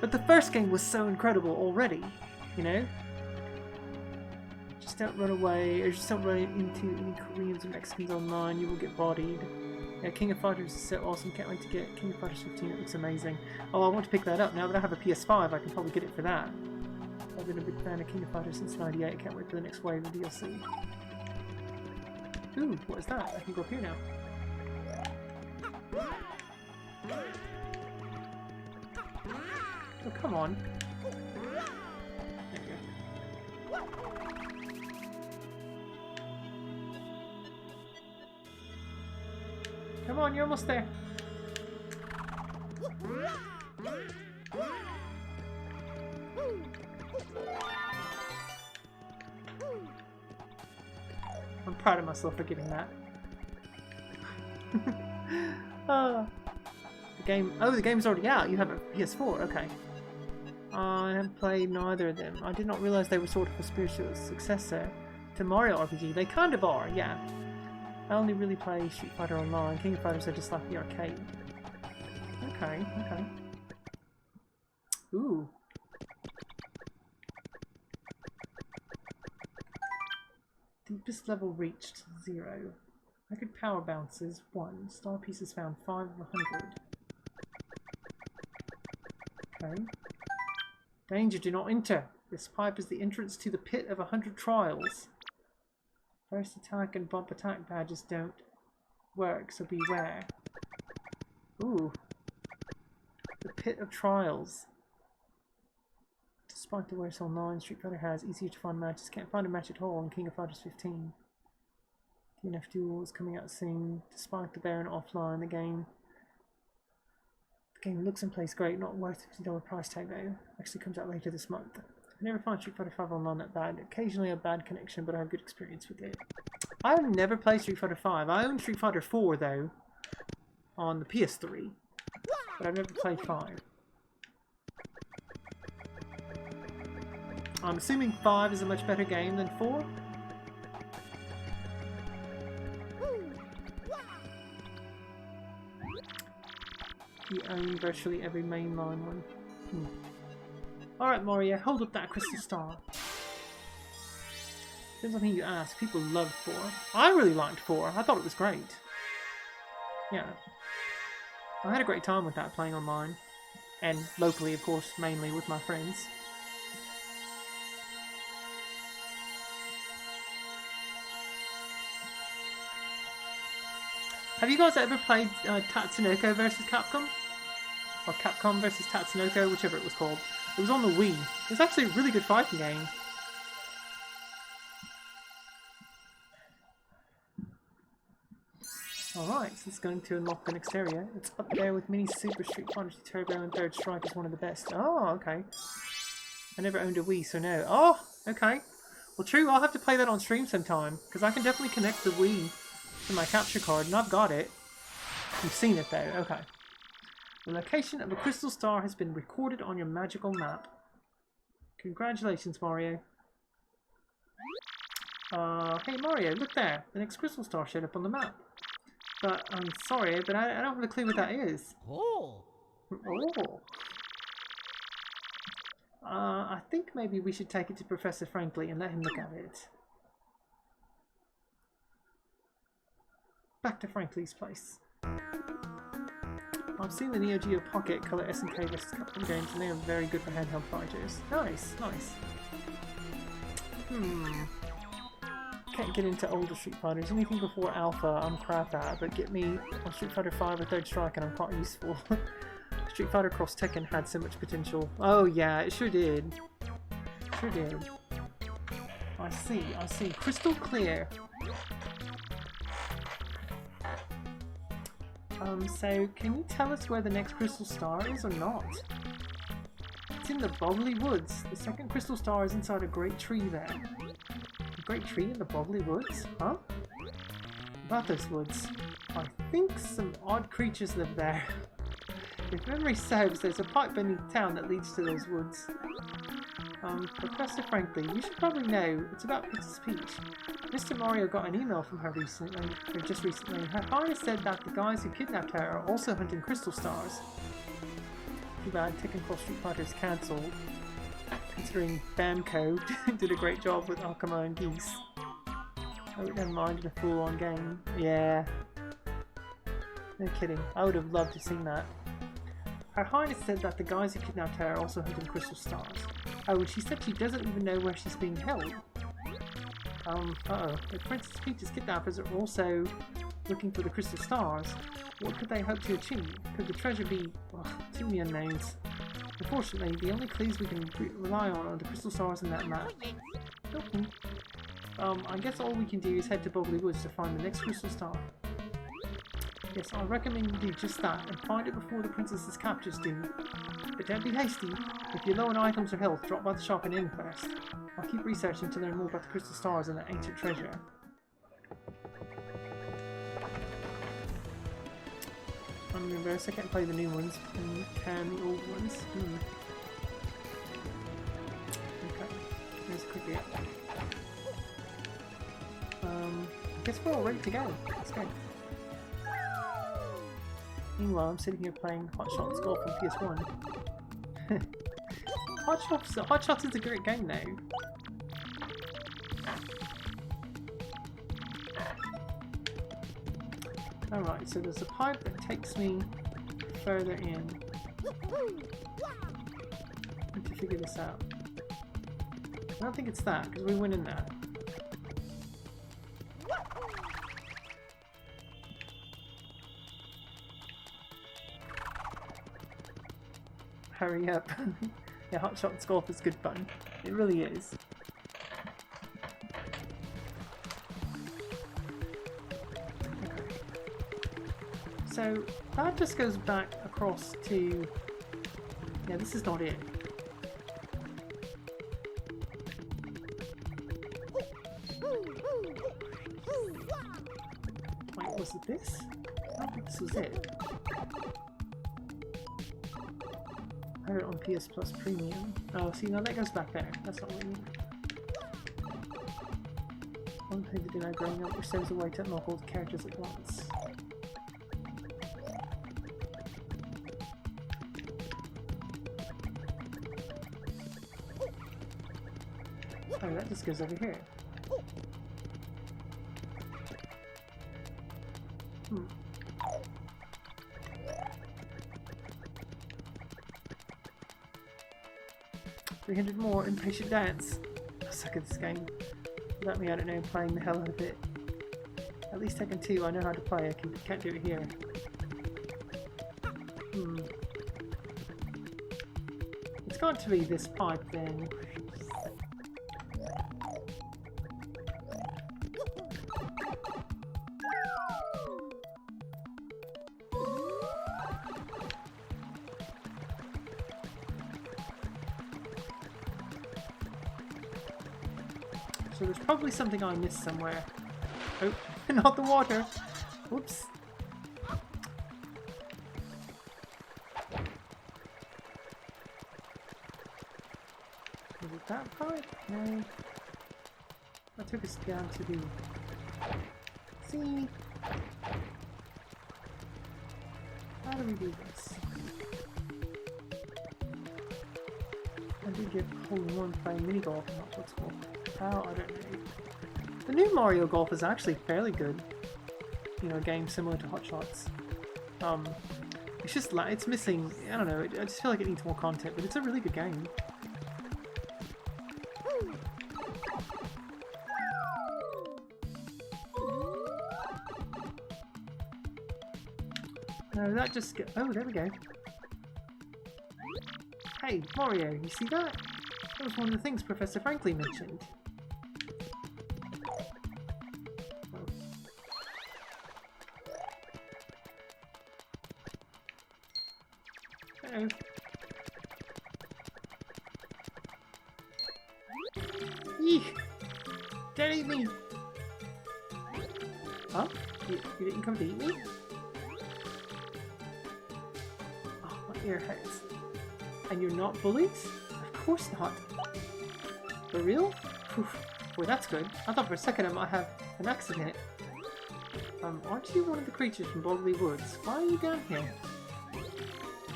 But the first game was so incredible already, you know? Just don't run away, or just don't run into any Koreans or Mexicans online, you will get bodied. Yeah, King of Fighters is so awesome, can't wait to get King of Fighters 15, it looks amazing. Oh, I want to pick that up, now that I have a PS5 I can probably get it for that. I've been a big fan of King of Fighters since '98, can't wait for the next wave of DLC. Ooh, what is that? I can go up here now. Oh, come on. There we go. Come on, you're almost there. I'm proud of myself for getting that. The game. Oh, the game's already out. You have a PS4. Okay. I haven't played neither of them. I did not realize they were sort of a spiritual successor to Mario RPG. They kind of are, yeah. I only really play Street Fighter Online. King of Fighters are just like the arcade. Okay, okay. Ooh. Deepest level reached, 0. Record power bounces, 1. Star pieces found, 5 of 100. Okay. Danger, do not enter. This pipe is the entrance to the pit of 100 trials. First attack and bump attack badges don't work, so beware. Ooh. The pit of trials. Despite the worst online, Street Fighter has easier to find matches. Can't find a match at all in King of Fighters 15. DNF Duel is coming out soon. Despite the barren offline, the game looks and plays great. Not worth $50 price tag though. Actually comes out later this month. I never find Street Fighter 5 online that bad. Occasionally a bad connection, but I have good experience with it. I've never played Street Fighter 5. I own Street Fighter 4 though, on the PS3, but I've never played 5. I'm assuming 5 is a much better game than 4. You own virtually every mainline one. Alright Mario, hold up that crystal star. Depends on who you ask. People loved 4. I really liked 4. I thought it was great. Yeah. I had a great time with that, playing online. And locally, of course, mainly with my friends. Have you guys ever played Tatsunoko vs Capcom? Or Capcom vs Tatsunoko, whichever it was called. It was on the Wii. It was actually a really good fighting game. Alright, so it's going to unlock the next area. It's up there with Mini Super Street Fighter Turbo and Third Strike is one of the best. Oh, okay. I never owned a Wii, so no. Oh, okay. Well, true, I'll have to play that on stream sometime, because I can definitely connect the Wii to my capture card, and I've got it. You've seen it though, okay. The location of a crystal star has been recorded on your magical map. Congratulations, Mario. Hey Mario, look there. The next crystal star showed up on the map. But I'm sorry, but I don't have a clue what that is. Oh. Oh. I think maybe we should take it to Professor Franklin and let him look at it. Back to Franklin's place. I've seen the Neo Geo Pocket Color SNK vs Capcom games and they are very good for handheld fighters. Nice, nice. Can't get into older Street Fighters. Anything before Alpha I'm crap at, but get me on Street Fighter 5 or Third Strike and I'm quite useful. Street Fighter Cross Tekken had so much potential. Oh yeah, it sure did. Sure did. I see, I see. Crystal clear. So can you tell us where the next crystal star is or not? It's in the Boggly Woods. The second crystal star is inside a great tree there. A great tree in the Boggly Woods? Huh? About those woods. I think some odd creatures live there. If memory serves, there's a pipe beneath town that leads to those woods. Professor Franklin, you should probably know. It's about Princess Peach. Mr. Mario got an email from her recently, or just recently. Her highness said that the guys who kidnapped her are also hunting crystal stars. Too bad Tekken Cross Street Fighter is cancelled, considering Bamco did a great job with Akuma and Geese. I would have minded a full-on game. Yeah. No kidding. I would have loved to have seen that. Her highness said that the guys who kidnapped her are also hunting crystal stars. Oh, and she said she doesn't even know where she's being held. Uh-oh. If Princess Peach's kidnappers are also looking for the crystal stars, what could they hope to achieve? Could the treasure be... Ugh, too many unknowns. Unfortunately, the only clues we can rely on are the crystal stars in that map. Okay. I guess all we can do is head to Boggly Woods to find the next crystal star. Yes, I recommend you do just that, and find it before the princess's captors do. But don't be hasty. If you're low on items or health, drop by the shop and in first. I'll keep researching to learn more about the crystal stars and the ancient treasure. I'm reverse, I can't play the new ones, and can the old ones. cricket. I guess we're all ready to go. Let's go. Meanwhile, I'm sitting here playing Hot Shots Golf on PS1. Hot Shots is a great game now. Alright, so there's a pipe that takes me further in. I need to figure this out. I don't think it's that, because we went in that. Hurry up. Yeah, Hot Shots Golf is good fun. It really is. Okay. So that just goes back across to... Yeah, this is not it. Wait, was it this? I don't think this was it. I have it on PS Plus Premium. Oh, see, now that goes back there. That's not what we need. One thing to do now growing up, which saves a way to unlock all the characters at once. Oh, that just goes over here. Hmm. $300 more Impatient Dance. I suck at this game. Without me, I don't know, playing the hell out of it. At least Tekken 2, I know how to play. I can't do it here. Hmm. It's got to be this pipe then. So there's probably something I missed somewhere. Oh, not the water. Whoops. Was it that part? No. That took us down to the... See? How do we do this? I did get hole in one playing mini golf, not what's called. How? I don't know. The new Mario Golf is actually fairly good. You know, a game similar to Hot Shots. It's just like, it's missing, I don't know, I just feel like it needs more content, but it's a really good game. No, that just oh, there we go. Hey, Mario, you see that? That was one of the things Professor Franklin mentioned. Uh-oh. Eek! Don't eat me! Huh? You didn't come to eat me? Oh, my ear hurts. And you're not bullies? Of course not. For real? Whew. Well, that's good. I thought for a second I might have an accident. Aren't you one of the creatures from Bogley Woods? Why are you down here?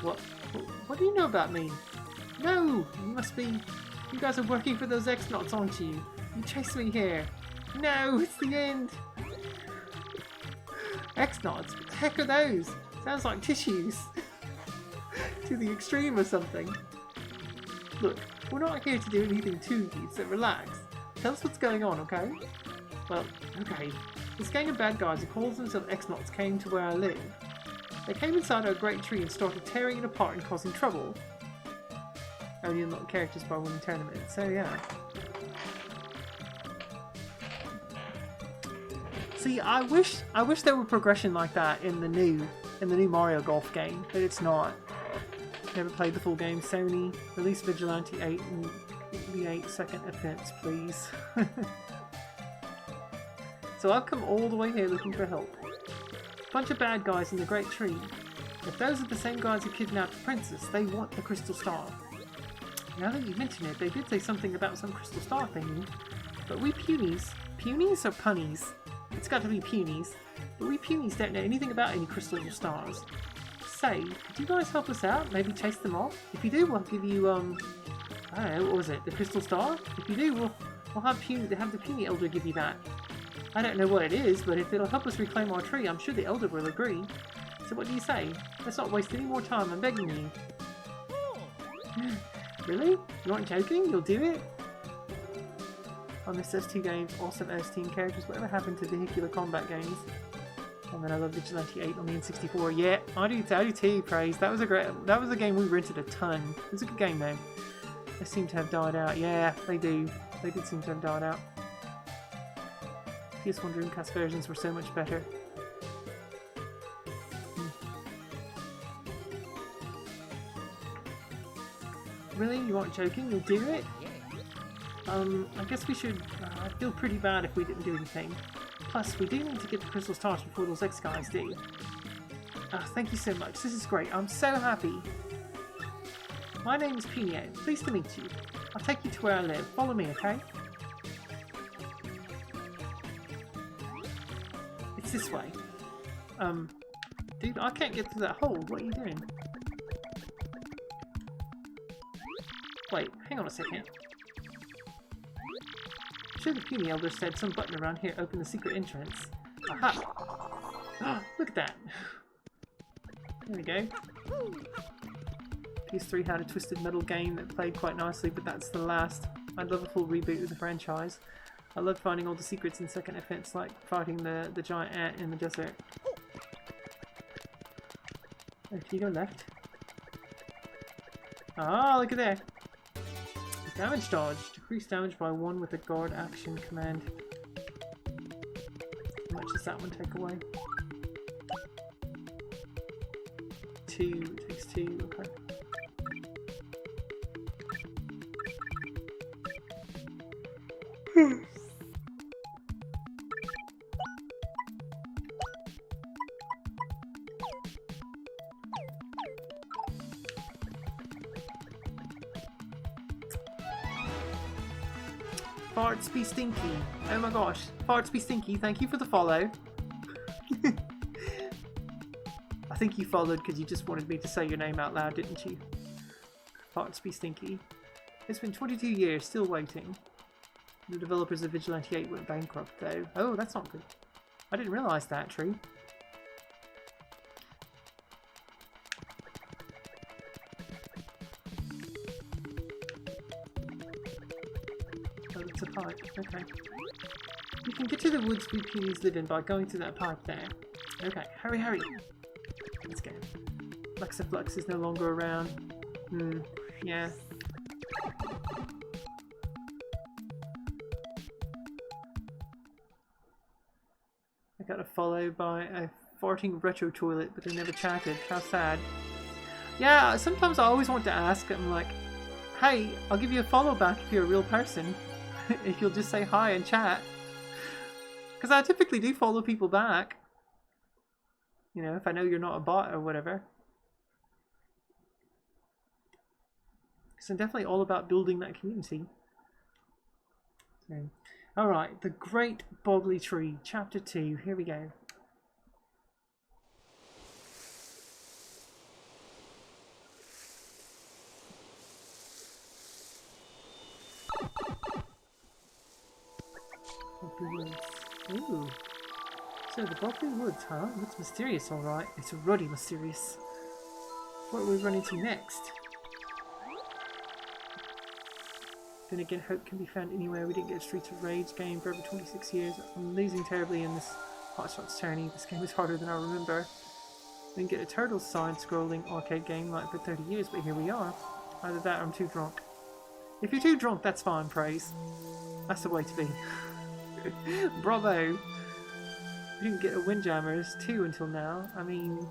What do you know about me? No! You must be... You guys are working for those X-Knots, aren't you? You chased me here. No! It's the end! X-Knots? What the heck are those? Sounds like tissues. To the extreme or something. Look, we're not here to do anything to you, so relax. Tell us what's going on, okay? Well, okay. This gang of bad guys who calls themselves X-Knots came to where I live. They came inside our great tree and started tearing it apart and causing trouble. Only unlock characters by winning tournaments, so yeah. See, I wish there were progression like that in the new Mario Golf game, but it's not. Never played the full game. Sony, release Vigilante 8 and the 8-second offense, please. So I've come all the way here looking for help. Bunch of bad guys in the Great Tree. If those are the same guys who kidnapped the princess, they want the Crystal Star. Now that you mention it, they did say something about some crystal star thingy. But we punies... Punies or punnies? It's got to be punies. But we punies don't know anything about any crystals or stars. Say, could you guys help us out? Maybe chase them off? If you do, we'll give you, I don't know, what was it? The crystal star? If you do, we'll have the puny elder give you that. I don't know what it is, but if it'll help us reclaim our tree, I'm sure the elder will agree. So what do you say? Let's not waste any more time, I'm begging you. Really? You aren't joking? You'll do it? I miss S2 games, awesome S-Team characters, whatever happened to vehicular combat games? And then I love Vigilante 8 on the N64. Yeah, I do too, Praise. That was a game we rented a ton. It was a good game though. They seem to have died out. Yeah, they do. They did seem to have died out. PS1 Dreamcast versions were so much better. Really? You aren't joking? You'll do it? I guess we should... I feel pretty bad if we didn't do anything. Plus, we do need to get the crystal stars before those X guys do. Thank you so much. This is great. I'm so happy. My name is Pino. Pleased to meet you. I'll take you to where I live. Follow me, okay? It's this way. Dude, I can't get through that hole. What are you doing? Wait, hang on a second. Sure, the puny elder said some button around here opened the secret entrance. Aha! Look at that! There we go. PS3 had a Twisted Metal game that played quite nicely, but that's the last. I'd love a full reboot of the franchise. I loved finding all the secrets in second offense, like fighting the giant ant in the desert. Oh, can you go left? Ah, look at that! Damage dodge. Decrease damage by 1 with a guard action command. How much does that one take away? 2. It takes 2. Okay. Farts be stinky. Oh my gosh. Farts be stinky. Thank you for the follow. I think you followed because you just wanted me to say your name out loud, didn't you? Farts be stinky. It's been 22 years, still waiting. The developers of Vigilante 8 went bankrupt though. Oh, that's not good. I didn't realise that, Tree. It's a pipe, okay. You can get to the woods we punies live in by going through that pipe there. Okay, hurry, hurry! Let's go. Flexiflux is no longer around. Yeah. I got followed by a farting retro toilet, but they never chatted. How sad. Yeah, sometimes I always want to ask, I'm like, hey, I'll give you a follow back if you're a real person. If you'll just say hi and chat. Because I typically do follow people back. You know, if I know you're not a bot or whatever. So I'm definitely all about building that community. So, alright, The Great Boggly Tree, Chapter 2. Here we go. Woods. Ooh. So the Boggly Woods, huh? Looks mysterious, alright. It's ruddy mysterious. What are we running to next? Then again, hope can be found anywhere. We didn't get a Streets of Rage game for over 26 years. I'm losing terribly in this Hot Shots tourney. This game is harder than I remember. We didn't get a Turtles side-scrolling arcade game like for 30 years, but here we are. Either that or I'm too drunk. If you're too drunk, that's fine, Praise. That's the way to be. Bravo! We didn't get a Windjammers 2 until now. I mean,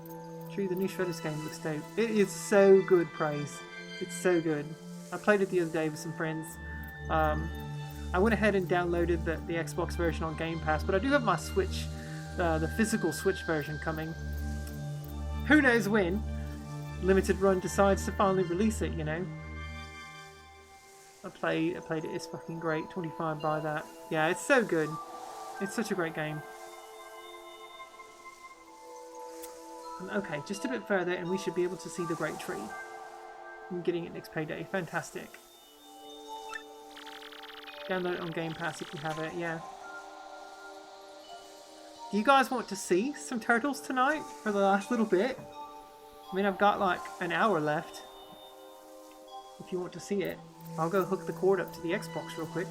true, the new Shredder's game looks dope. It is so good, Praise. It's so good. I played it the other day with some friends. I went ahead and downloaded the Xbox version on Game Pass, but I do have my Switch, the physical Switch version coming. Who knows when Limited Run decides to finally release it, you know? I played it. It's fucking great. 25 by that. Yeah, it's so good. It's such a great game. Okay, just a bit further and we should be able to see the Great Tree. I'm getting it next payday. Fantastic. Download it on Game Pass if you have it, yeah. Do you guys want to see some turtles tonight for the last little bit? I mean, I've got like an hour left. If you want to see it, I'll go hook the cord up to the Xbox real quick.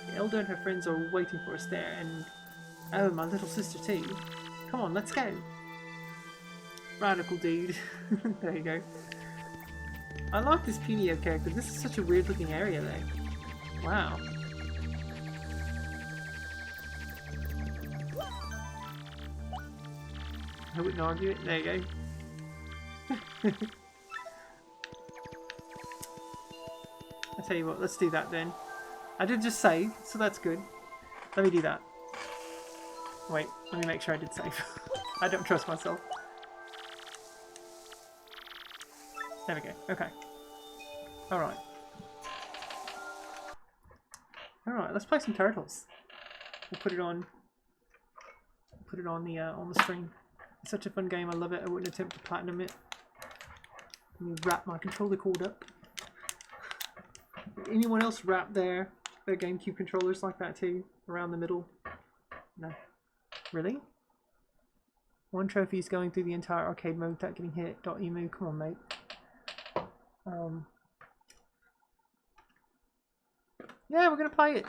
The Elder and her friends are waiting for us there, and oh, my little sister too. Come on, let's go. Radical dude. There you go. I like this Punio character. This is such a weird looking area though. Wow. I wouldn't argue it. There you go. I tell you what, let's do that then. I did just save, so that's good. Let me do that. Wait, let me make sure I did save. I don't trust myself. There we go. Okay. Alright. Alright, let's play some Turtles. We'll put it on the stream. It's such a fun game, I love it. I wouldn't attempt to platinum it. Let me wrap my controller cord up. Anyone else wrap their GameCube controllers like that too? Around the middle? No. Really? One trophy is going through the entire arcade mode without getting hit. .emu, come on mate. Yeah, we're gonna play it.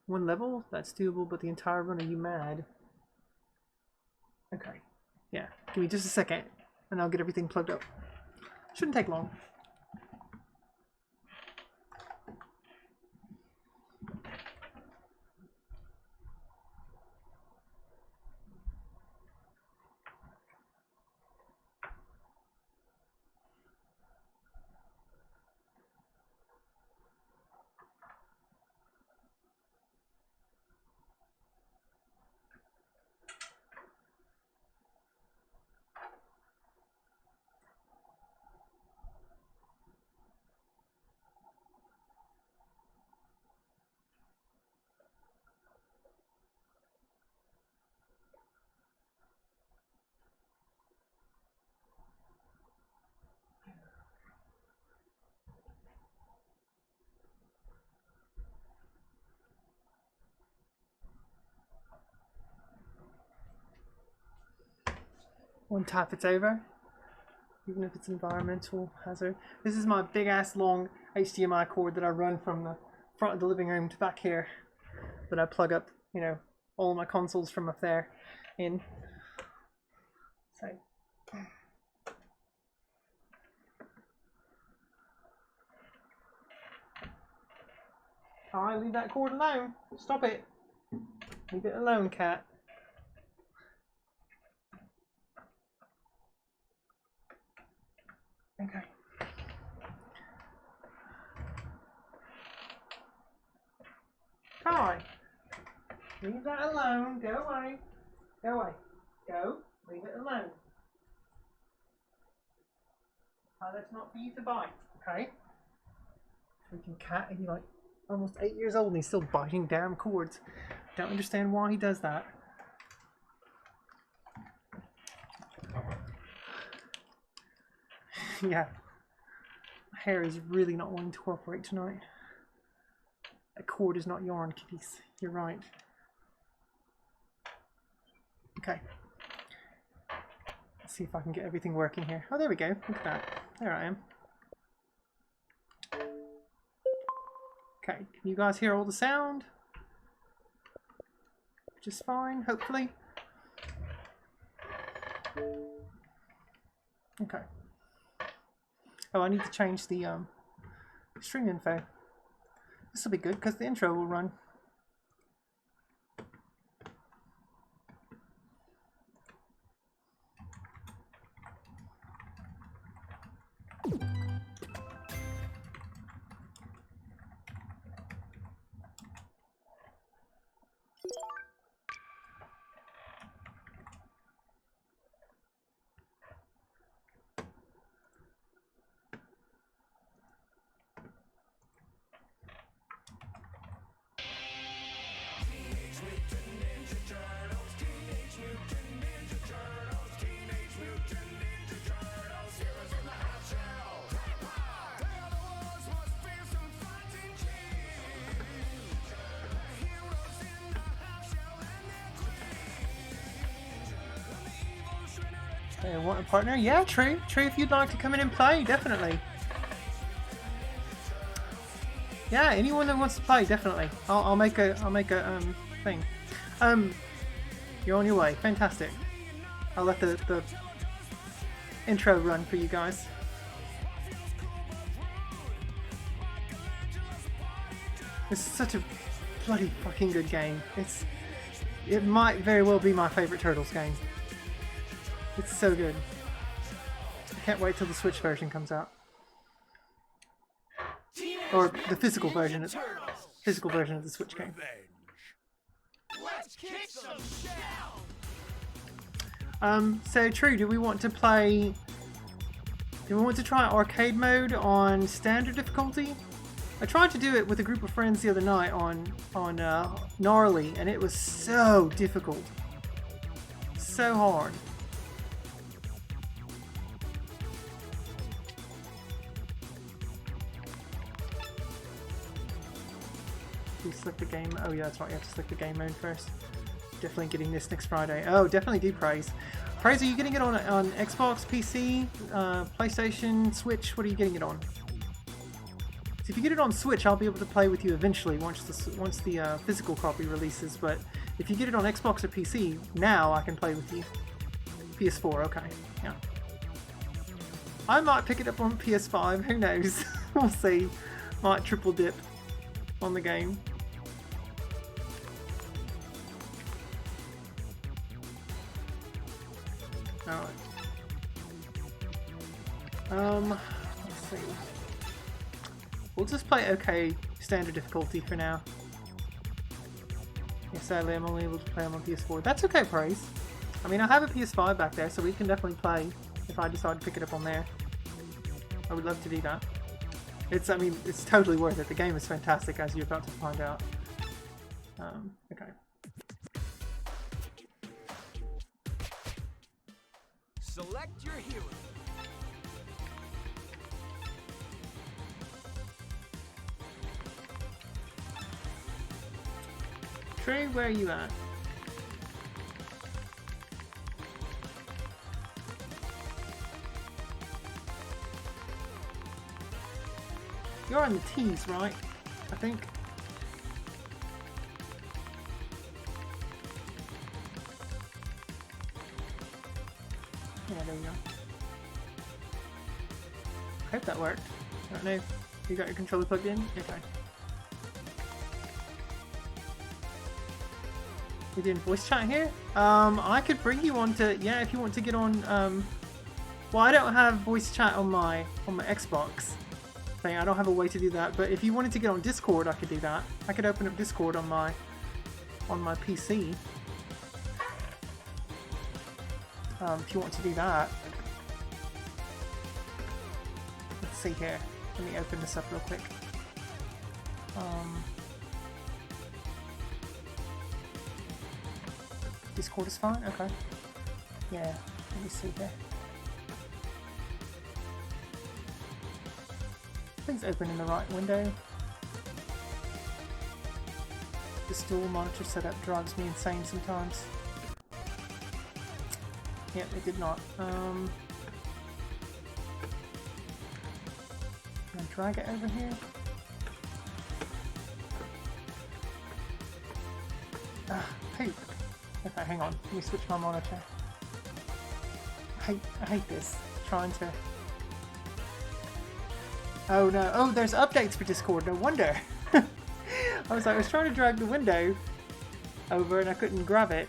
One level? That's doable, but the entire run, are you mad? Okay. Yeah, give me just a second and I'll get everything plugged up. Shouldn't take long. One tap, it's over. Even if it's environmental hazard. This is my big ass long HDMI cord that I run from the front of the living room to back here. That I plug up, you know, all my consoles from up there in. So. Alright, leave that cord alone. Stop it. Leave it alone, cat. Okay. Come on. Leave that alone. Go away. Go away. Go. Leave it alone. That's not for you to bite. Okay? Freaking cat. He's like almost 8 years old and he's still biting damn cords. Don't understand why he does that. Yeah. My hair is really not wanting to cooperate tonight. That cord is not yarn, kitties. You're right. Okay. Let's see if I can get everything working here. Oh, there we go. Look at that. There I am. Okay. Can you guys hear all the sound? Which is fine, hopefully. Okay. Oh, I need to change the stream info. This will be good because the intro will run. Okay, want a partner? Yeah, True. True, if you'd like to come in and play, definitely. Yeah, anyone that wants to play, definitely. I'll make a thing. You're on your way. Fantastic. I'll let the intro run for you guys. This is such a bloody fucking good game. It might very well be my favorite Turtles game. It's so good. I can't wait till the Switch version comes out. Or the physical version of the Switch game. Let's kick some So True, do we want to play... Do we want to try arcade mode on standard difficulty? I tried to do it with a group of friends the other night on Gnarly, and it was so difficult. So hard. Do you select the game? Oh yeah, that's right, you have to select the game mode first. Definitely getting this next Friday. Oh, definitely do Praise. Praise, are you getting it on Xbox, PC, PlayStation, Switch? What are you getting it on? So if you get it on Switch, I'll be able to play with you eventually once the physical copy releases. But if you get it on Xbox or PC, now I can play with you. PS4, okay, yeah. I might pick it up on PS5. Who knows? We'll see. Might triple dip on the game. Alright. Let's see. We'll just play okay standard difficulty for now. Yeah, sadly I'm only able to play them on PS4. That's okay, Praise. I mean, I have a PS5 back there, so we can definitely play if I decide to pick it up on there. I would love to do that. I mean, it's totally worth it. The game is fantastic, as you're about to find out. Okay. Select your hero. Trey, where are you at? You're on the T's, right? I think. Yeah, there you go. I hope that worked. I don't know. You got your controller plugged in? Okay. We're doing voice chat here? I could bring you on to, yeah, if you want to get on, well, I don't have voice chat on my Xbox thing. I don't have a way to do that, but if you wanted to get on Discord, I could do that. I could open up Discord on my PC. If you want to do that. Let's see here. Let me open this up real quick. Discord is fine? Okay. Yeah, let me see here. Things open in the right window. This dual monitor setup drives me insane sometimes. Yep, it did not. Can I drag it over here? Ah, poop. Okay, hang on. Let me switch my monitor. I hate this. Trying to... Oh no. Oh, there's updates for Discord. No wonder. I was trying to drag the window over and I couldn't grab it.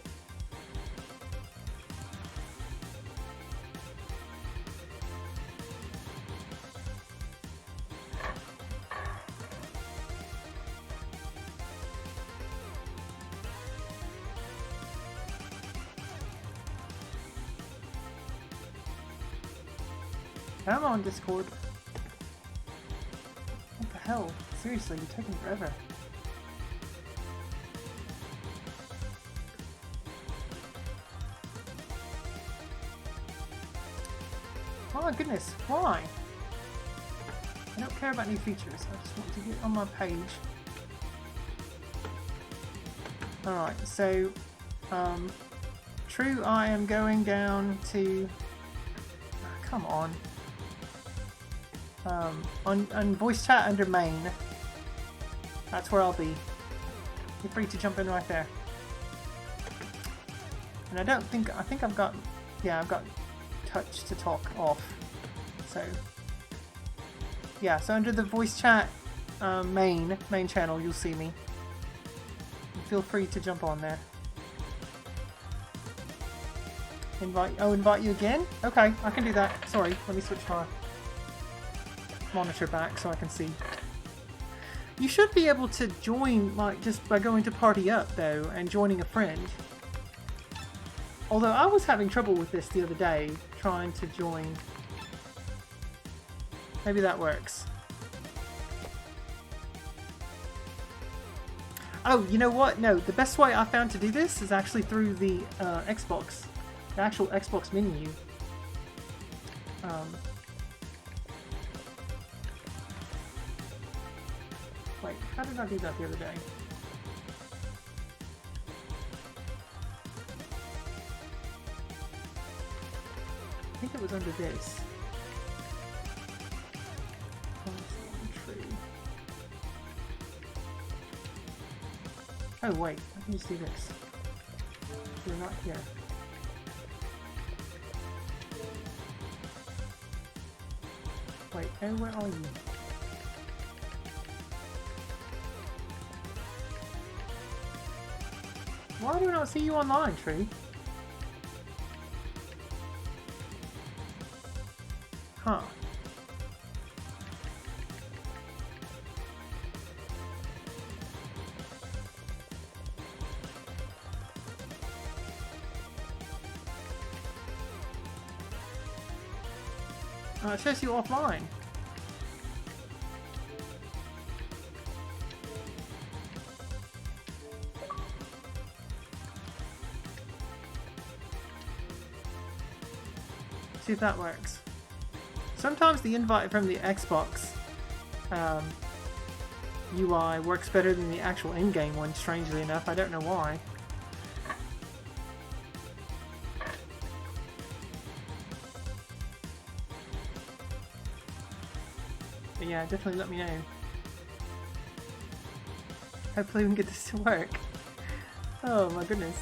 Come on, Discord. What the hell? Seriously, you're taking forever. Oh my goodness, why? I don't care about new features, I just want to get on my page. Alright, so, True, I am going down to come on. On voice chat under main. That's where I'll be. You're free to jump in right there. And I think I've got, yeah, I've got touch to talk off. So, yeah, so under the voice chat main channel, you'll see me. Feel free to jump on there. Invite you again? Okay, I can do that. Sorry, let me switch my monitor back so I can see. You should be able to join, like, just by going to party up, though, and joining a friend. Although I was having trouble with this the other day, trying to join. Maybe that works. Oh, you know what? No, the best way I found to do this is actually through the Xbox. The actual Xbox menu. Wait, how did I do that the other day? I think it was under this. Oh wait, I can just do this. You're not here. Wait, oh, where are you? Why do I not see you online, Tree? Huh. It says you offline. See if that works. Sometimes the invite from the Xbox UI works better than the actual in-game one, strangely enough. I don't know why. But yeah, definitely let me know. Hopefully we can get this to work. Oh my goodness.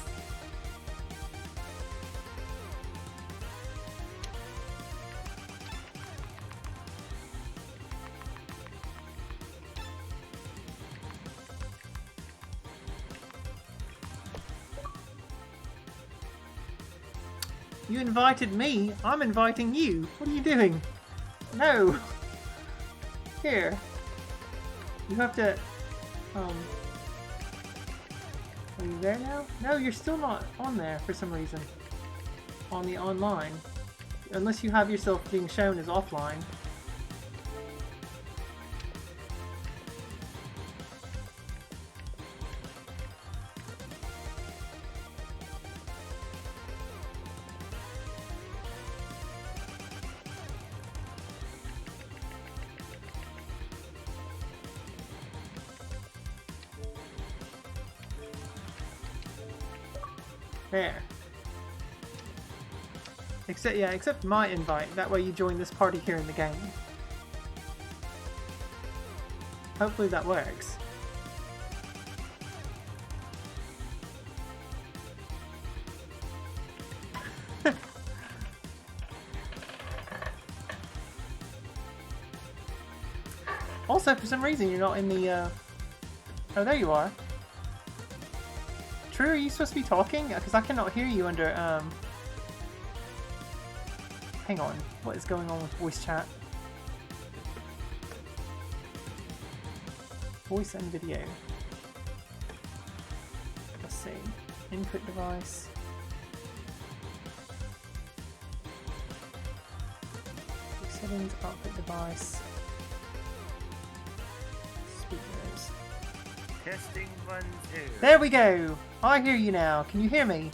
You invited me, I'm inviting you. What are you doing? No! Here. You have to... Are you there now? No, you're still not on there for some reason. On the online. Unless you have yourself being shown as offline. There. Except my invite. That way you join this party here in the game. Hopefully that works. Also, for some reason, you're not in the, Oh, there you are. True, are you supposed to be talking? Because I cannot hear you under, Hang on. What is going on with voice chat? Voice and video. Let's see. Input device. Settings, output device. Speakers. Testing 1, 2. There we go! I hear you now. Can you hear me?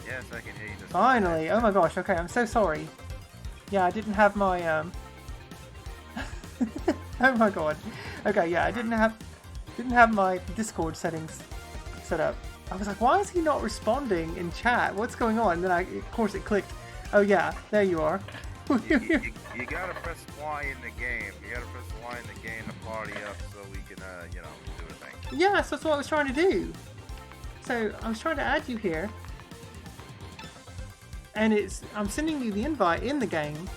Yes, I can hear you. Just Finally! Oh my gosh, okay, I'm so sorry. Yeah, I didn't have my, oh my god. Okay, yeah, I didn't have my Discord settings set up. I was like, why is he not responding in chat? What's going on? And then of course it clicked. Oh yeah, there you are. You gotta press Y in the game. You gotta press Y in the game to party up so we can, you know, do a thing. Yes, that's what I was trying to do. So I was trying to add you here, and I'm sending you the invite in the game.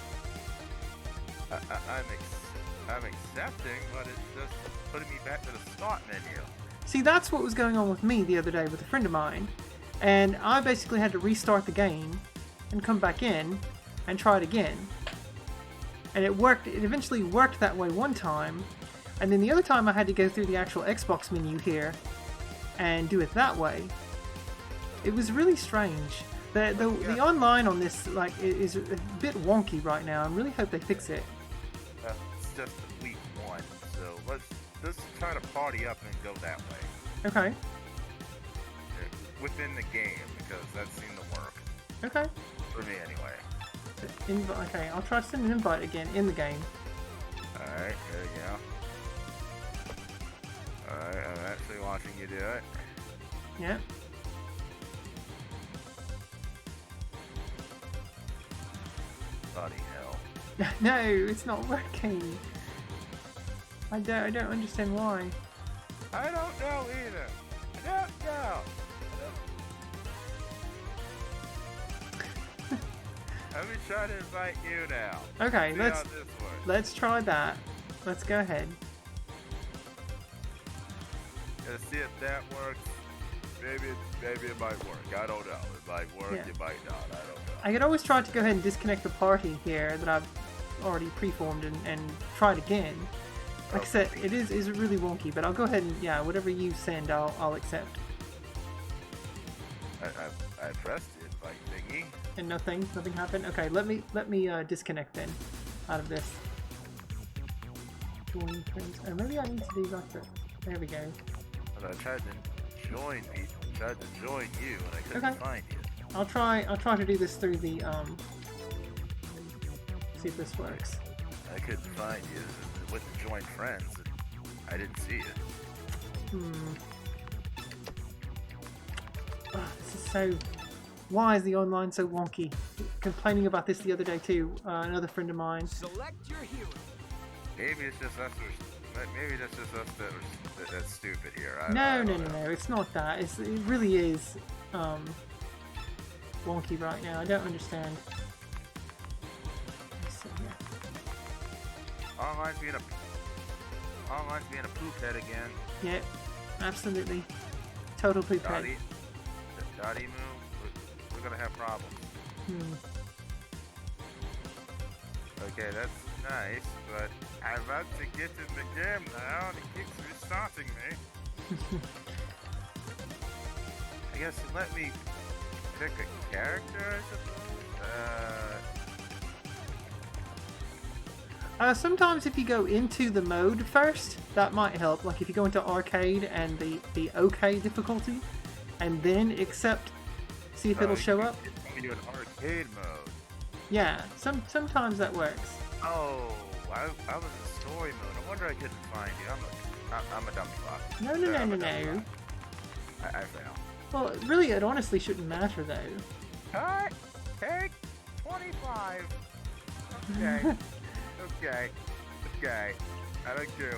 I'm accepting, but it's just putting me back to the start menu. See, that's what was going on with me the other day with a friend of mine, and I basically had to restart the game and come back in and try it again. And it worked. It eventually worked that way one time, and then the other time I had to go through the actual Xbox menu here and do it that way. It was really strange. The online on this is a bit wonky right now. I really hope they fix it. It's just week 1, so let's try to party up and go that way. Okay. Within the game, because that seemed to work. Okay. For me, anyway. Okay, I'll try to send an invite again in the game. Alright, there you go. Alright, I'm actually watching you do it. Yeah. Bloody hell. No, it's not working. I don't understand why. I don't know either. I don't know. Let me try to invite you now. Okay, See how this works. let's try that. Let's go ahead. Let's see if that works. Maybe it might work. I don't know. It might work. Yeah. It might not. I don't know. I could always try to go ahead and disconnect the party here that I've already preformed and try it again. Like I said, it is really wonky, but I'll go ahead and whatever you send, I'll accept. I pressed the invite thingy. And nothing happened. Okay, let me disconnect then out of this. Join friends. Oh, maybe I need to do like that. There we go. But I tried to join people. I tried to join you, and I couldn't find you. I'll try to do this through the see if this works. I couldn't find you. It went to join friends. And I didn't see it. This is so. Why is the online so wonky? Complaining about this the other day too. Another friend of mine. Select your hero. Maybe it's just us. Maybe that's just us that's stupid here. No. It's not that. It really is wonky right now. I don't understand. Let's see here. Online's being a poop head again. Yeah, absolutely. Total poop head. Dottie move. We're gonna have problems. Okay, that's nice, but I'm about to get in the game now, and it keeps restarting me. I guess let me pick a character, I suppose. Sometimes if you go into the mode first, that might help. Like if you go into arcade and the OK difficulty, and then accept, see if it'll show up. You do an arcade mode. Yeah, sometimes that works. Oh, I was in story mode. No wonder I couldn't find you. I'm a dummy fuck. No. I fail. Well, really, it honestly shouldn't matter though. Cut! Take 25! Okay. Okay. I don't do.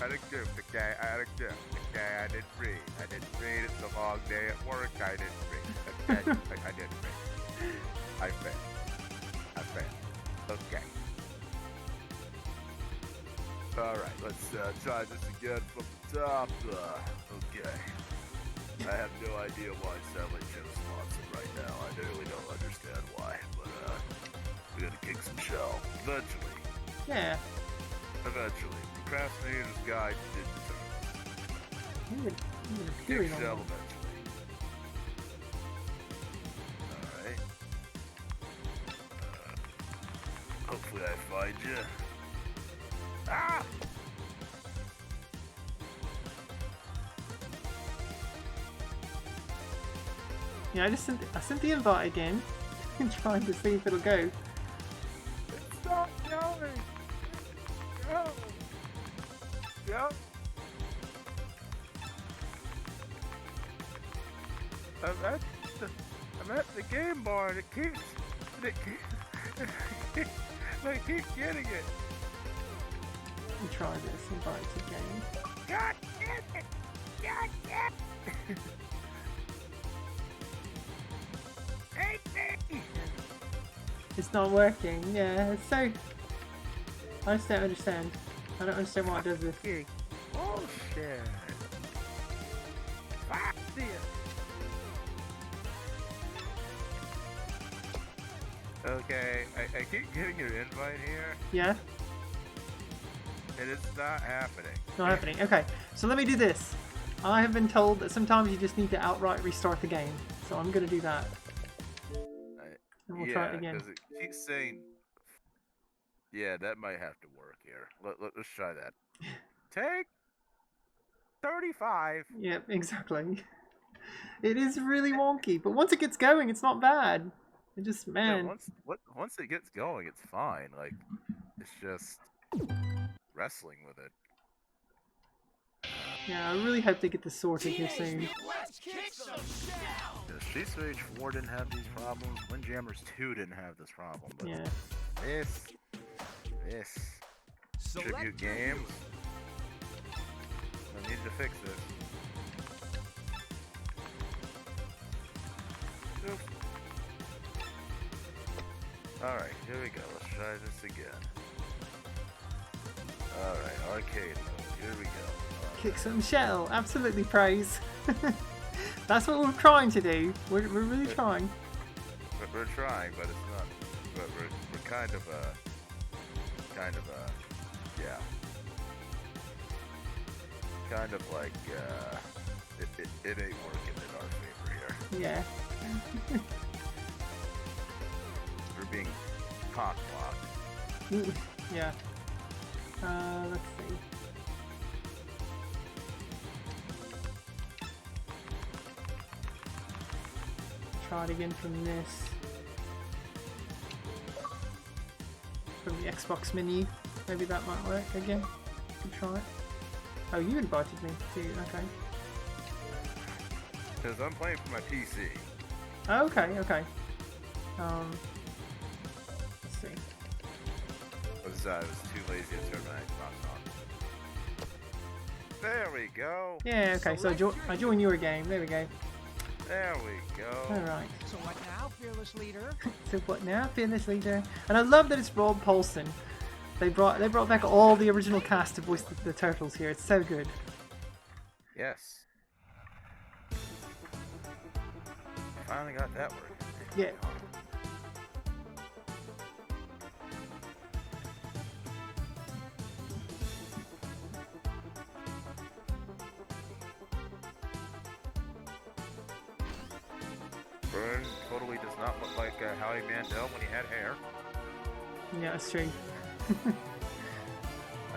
Okay, I don't do. Okay, I didn't read. It's a long day at work. I didn't read. Okay, I didn't read. I failed. Okay. Alright, let's try this again from the top. Okay. I have no idea why Sally Jim's sponsored right now. I really don't understand why, but we gotta kick some shell. Eventually. Yeah. Eventually. Procrastinator's Guide didn't turn. Even Kick appearing on shell them. eventually. Alright. Hopefully I find you. Ah! Yeah, I sent the invite again, trying to see if it'll go. Stop yelling! Go! Go! I'm at the game bar and it keeps I keep getting it. Let me try this. Invite to game. God damn it! God damn it! Hey, me! It's not working. Yeah, it's so. I just don't understand. I don't understand why it does this. Fucking bullshit. Fuck this. Okay, I keep getting your invite here, Yeah, and it's not happening. it's not happening. Okay, so let me do this. I have been told that sometimes you just need to outright restart the game, so I'm gonna do that. And we'll try it again. because it keeps saying... Yeah, that might have to work here. Let's try that. Take 35. Yep, exactly. It is really wonky, but once it gets going, it's not bad. It just, man. Yeah, once it gets going, it's fine. Like, it's just wrestling with it. Yeah, I really hope they get this sorted here soon. Yeah, Streets of Rage 4 didn't have these problems. Windjammers 2 didn't have this problem. But Yeah. This tribute games. I need to fix this. Oops. Alright, here we go. Let's try this again. Alright, arcade mode. Here we go. Kick some shell. Absolutely praise. That's what we're trying to do. We're really trying. We're trying, but it's not. But we're kind of yeah. Kind of like it ain't working in our favor here. Yeah. We're being cock blocked. Yeah. Let's see. Try it again from this. From the Xbox menu. Maybe that might work again. Could try it. Oh, you invited me too. Okay. Because I'm playing for my PC. Oh, okay. Okay. Let's see. I was too lazy to turn my Xbox on. There we go. Yeah. Okay. So I join your game. There we go. There we go. All right. So what now, fearless leader? So what now, fearless leader? And I love that it's Rob Paulson. They brought back all the original cast to voice the turtles here. It's so good. Yes. Finally got that working. Yeah. Burn totally does not look like Howie Mandel when he had hair. Yeah, that's true. I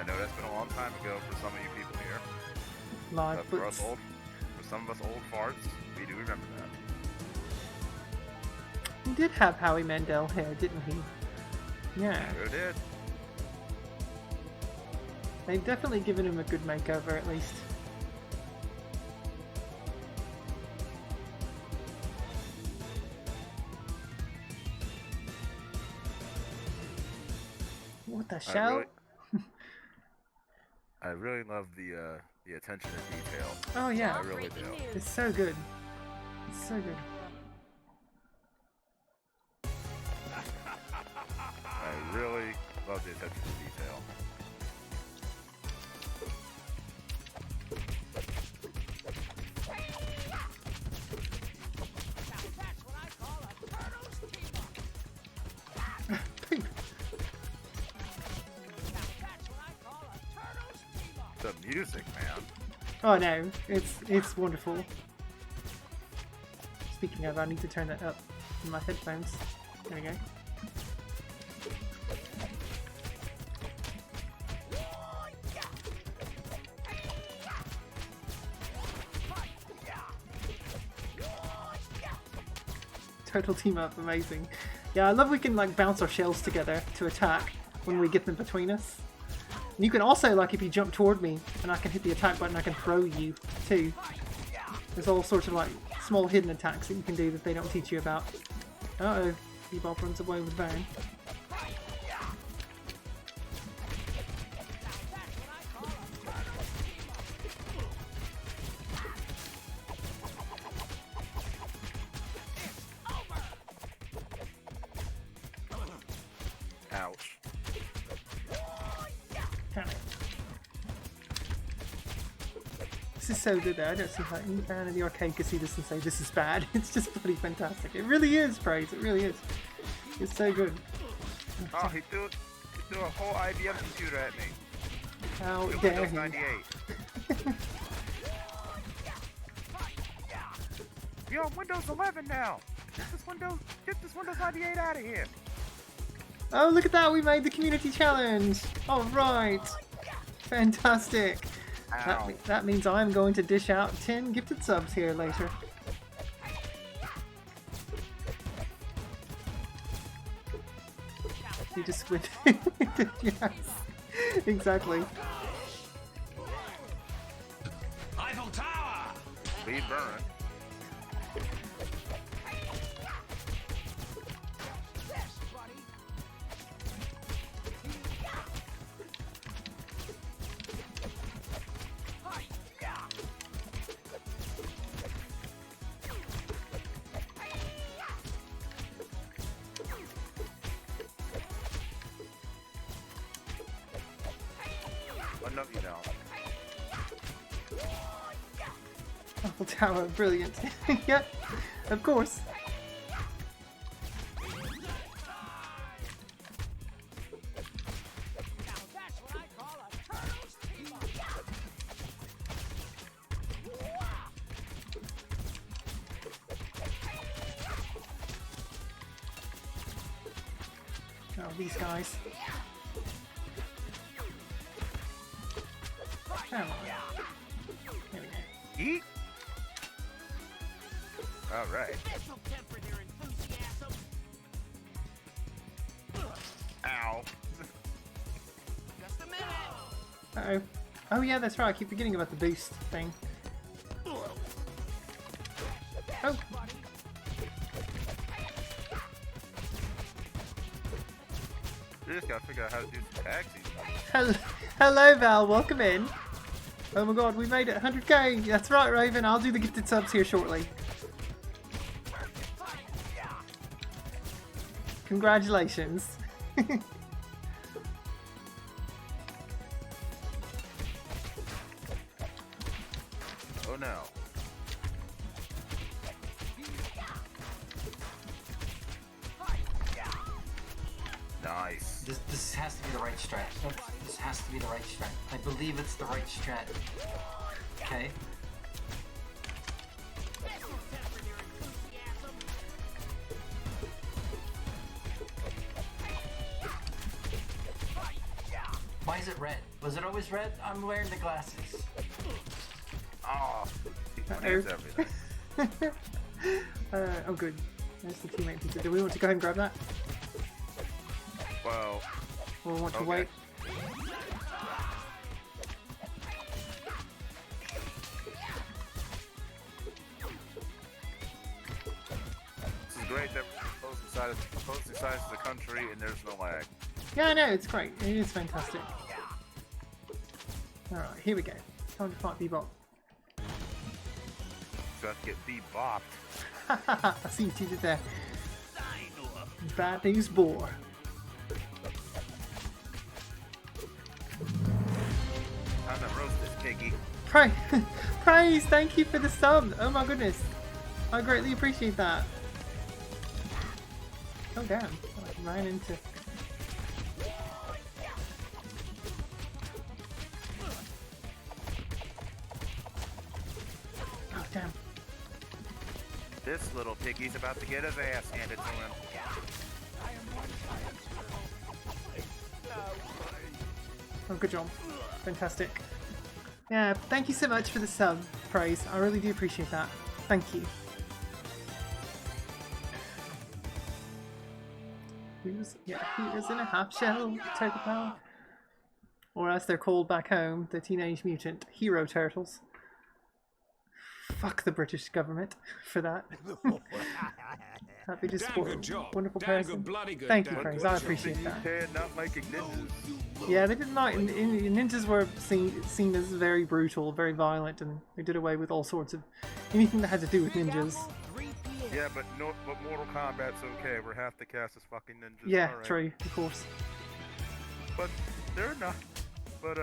know that's been a long time ago for some of you people here. Live But for books. some of us old farts, we do remember that. He did have Howie Mandel hair, didn't he? Yeah. Sure did. They've definitely given him a good makeover, at least. What the shell? I really love the attention to detail. Oh yeah, I really do. it's so good. It's so good. I really love the attention to detail. The music, man. Oh no, it's wonderful. Speaking of, I need to turn that up in my headphones. There we go. Total team up, amazing. Yeah, I love we can like bounce our shells together to attack when we get them between us. And you can also, like, if you jump toward me and I can hit the attack button, I can throw you too. There's all sorts of like small hidden attacks that you can do that they don't teach you about. Uh-oh, Bebop runs away with Baron. Ouch. Damn it. This is so good though. I don't see how any fan of the arcade could see this and say this is bad. It's just bloody fantastic. It really is, Praise. It really is. It's so good. Oh, he threw a whole IBM computer at me. How With dare Windows he? 98. You're on Windows 11 now. Get this Windows 98 out of here. Oh, look at that. We made the community challenge. All right. Fantastic. Ow. That means I'm going to dish out 10 gifted subs here later. You just went. Yes. Exactly. Eiffel Tower! Lead burn. Oh, no, you don't. Eiffel Tower, brilliant. Yep, of course. Oh, these guys. Come on. There we go. Eat. All right. Ow. Uh-oh. Oh yeah, that's right. I keep forgetting about the boost thing. Oh. You just gotta figure out how to do some taxis. Hello, Val. Welcome in. Oh my god, we made it 100k. That's right, Raven. I'll do the gifted subs here shortly. Congratulations. Oh no. Nice. This has to be the right strat. This has to be the right strat. I believe it's the right strat. Okay. Why is it red? Was it always red? I'm wearing the glasses. Oh, Uh-oh. he needs everything. Oh good. There's the teammate pizza. Do we want to go ahead and grab that? Well, Or want to Okay. wait? this is great that we're opposing sides of the country and there's no lag. Yeah, I know. It's great. It is fantastic. Alright, here we go. Time to fight Bebop. So I have to get bebopped. I see what you did there. Bad news, boar. Time to roast this piggy. Praise, thank you for the sub. Oh my goodness. I greatly appreciate that. Oh damn. I ran into... Oh damn. This little piggy's about to get his ass handed to him. Oh, good job. Fantastic. Yeah, thank you so much for the sub, Praise. I really do appreciate that. Thank you. Who's in a half shell, Turtle Power? Or as they're called back home, the Teenage Mutant Hero Turtles. Fuck the British government for that. Happy to support a wonderful person. Thank you, Praise. I appreciate that. Not making ninjas. Yeah, they didn't like. Ninjas were seen as very brutal, very violent, and they did away with all sorts of anything that had to do with ninjas. Yeah, but Mortal Kombat's okay. We're half the cast is fucking ninjas. Yeah, All right. true, of course. but they're not. But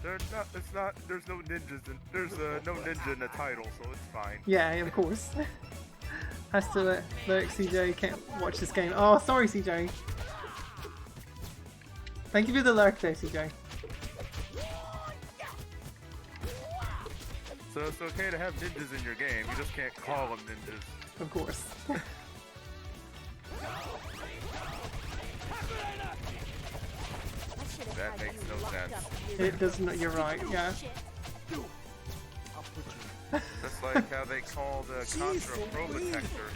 they're not. It's not. There's no ninjas in. There's no ninja in the title, so it's fine. Yeah, of course. Has to look, CJ can't watch this game. Oh, sorry, CJ. Thank you for the lurk there, CJ. So it's okay to have ninjas in your game. You just can't call them ninjas. Of course. That makes no sense. It does not. You're right. Yeah. Just like how they called Contra Pro Protector.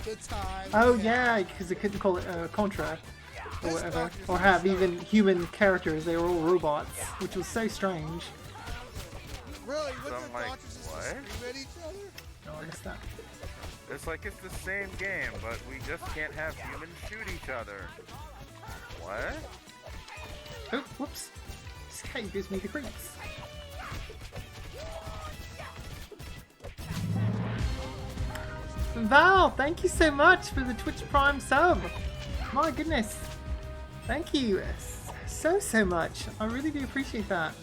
Good time. Oh yeah, because they couldn't call it Contra or whatever, or have even human characters. They were all robots, which was so strange. Really? So What I'm the like, doctors just what? scream at each other? No, I missed that. It's like it's the same game, but we just can't have humans shoot each other. What? Oh, whoops. This game gives me the creeps. Val, thank you so much for the Twitch Prime sub. My goodness. Thank you so much. I really do appreciate that.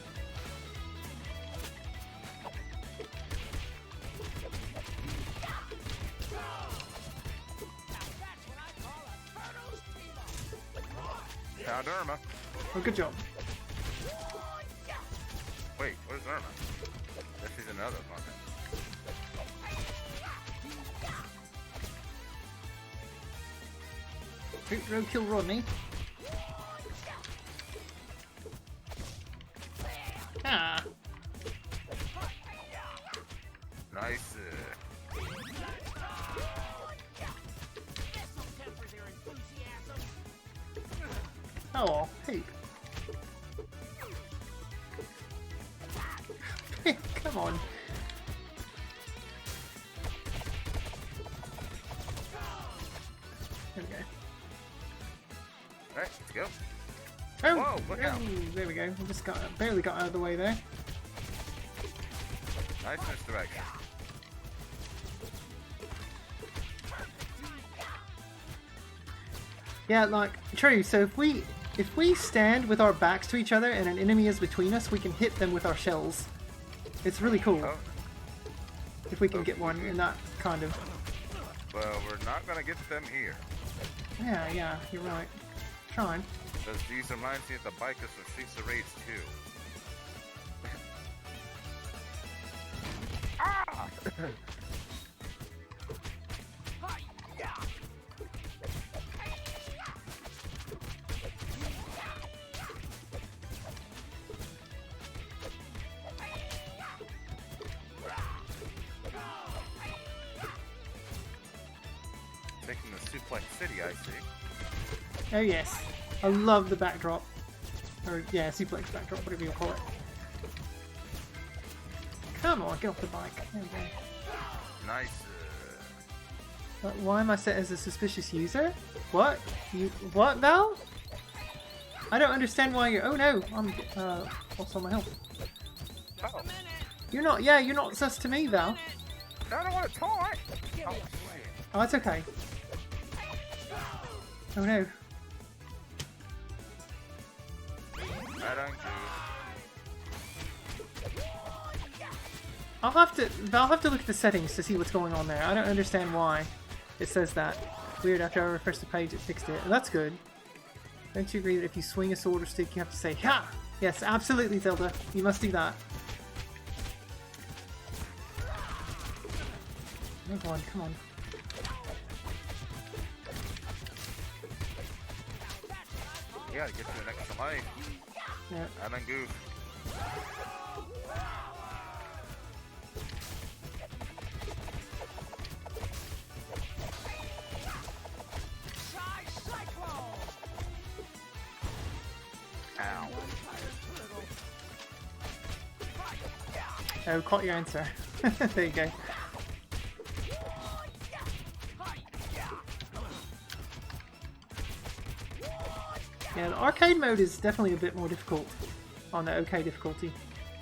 Found Irma. Oh, good job. Wait, where's Irma? Guess she's another one. Roadkill Rodney. Ah. Nice. Oh, hey. Come on. There we go. Alright, let's go. Oh, Whoa, look out. There we go. We just barely got out of the way there. Nice misdirection. Yeah, like true. So if we stand with our backs to each other and an enemy is between us, we can hit them with our shells. It's really cool. Oh. If we can get one in that kind of. Well, we're not gonna get them here. Yeah, you're right. Trying. Because these reminds me of the bikers from Streets of Rage 2. Ah! Taking the Suplex City, I see. Oh yes, I love the backdrop. Or yeah, suplex backdrop, whatever you call it. Come on, get off the bike. There we go. Nice. But why am I set as a suspicious user? What? What, Val? I don't understand why you're. Oh no, I'm lost on my health. Oh. You're not. Yeah, you're not sus to me, Val. I don't want to talk. Oh, Oh, it's okay. Oh no. I don't I'll have to look at the settings to see what's going on there. I don't understand why it says that. Weird, after I refreshed the page it fixed it. That's good. Don't you agree that if you swing a sword or stick you have to say ha? Yes, absolutely, Zelda. You must do that. Oh god, come on. You gotta get to an extra life. Yeah. And then goof. Ow. Oh, caught your answer. There you go. Yeah, the arcade mode is definitely a bit more difficult on the OK difficulty.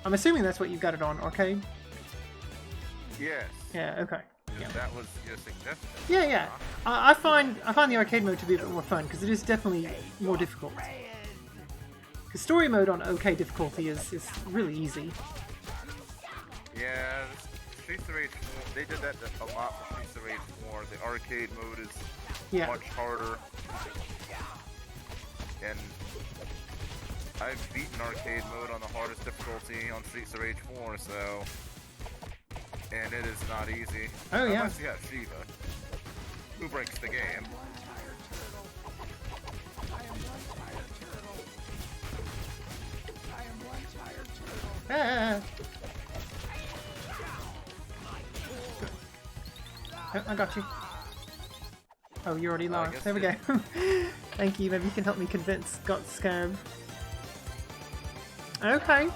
I'm assuming that's what you got it on, arcade? Yes. Yeah, okay. Yeah. That was your suggestion. Yeah. I find the arcade mode to be a bit more fun because it is definitely more difficult. Because story mode on OK difficulty is really easy. Yeah, Streets of Rage 4, they did that a lot for Streets of Rage 4. The arcade mode is much harder. And I've beaten arcade mode on the hardest difficulty on Streets of Rage 4, so... And it is not easy. Oh, yeah. Unless you have Shiva, who breaks the game. Ah. Oh, I got you. Oh, you already lost. There we go. Thank you. Maybe you can help me convince Got Scab. Okay.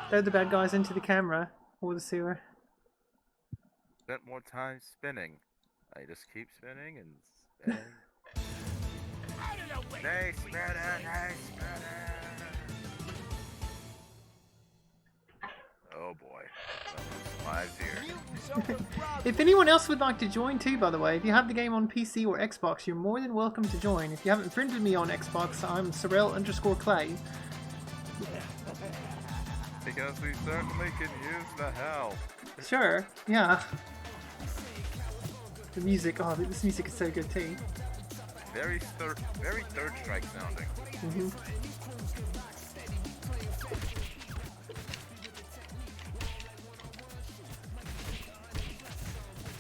Throw the bad guys into the camera or the sewer. Spent more time spinning. I just keep spinning and spinning. Nice spinner, nice spinner. Oh boy. Lives here. If anyone else would like to join too, by the way, if you have the game on PC or Xbox, you're more than welcome to join. If you haven't friended me on Xbox, I'm Sorrel_Clay. Because we certainly can use the help. Sure, yeah. The music, oh, this music is so good too. Very third strike sounding. Mm-hmm.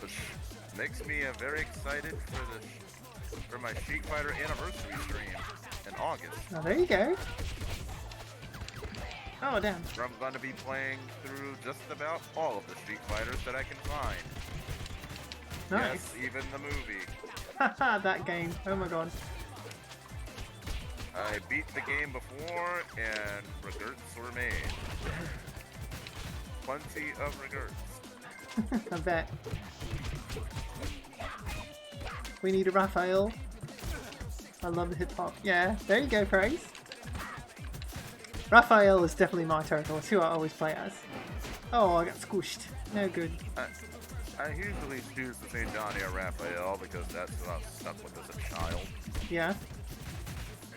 Which makes me very excited for my Street Fighter anniversary stream in August. Oh, there you go. Oh, damn. Where I'm going to be playing through just about all of the Street Fighters that I can find. Nice. Yes, even the movie. Haha, that game. Oh my god. I beat the game before, and regrets were made. Plenty of regrets. I bet. We need a Raphael. I love the hip hop. Yeah, there you go, Praise. Raphael is definitely my turtle. It's who I always play as. Oh, I got squished. No good. I usually choose between Johnny or Raphael because that's what I was stuck with as a child. Yeah.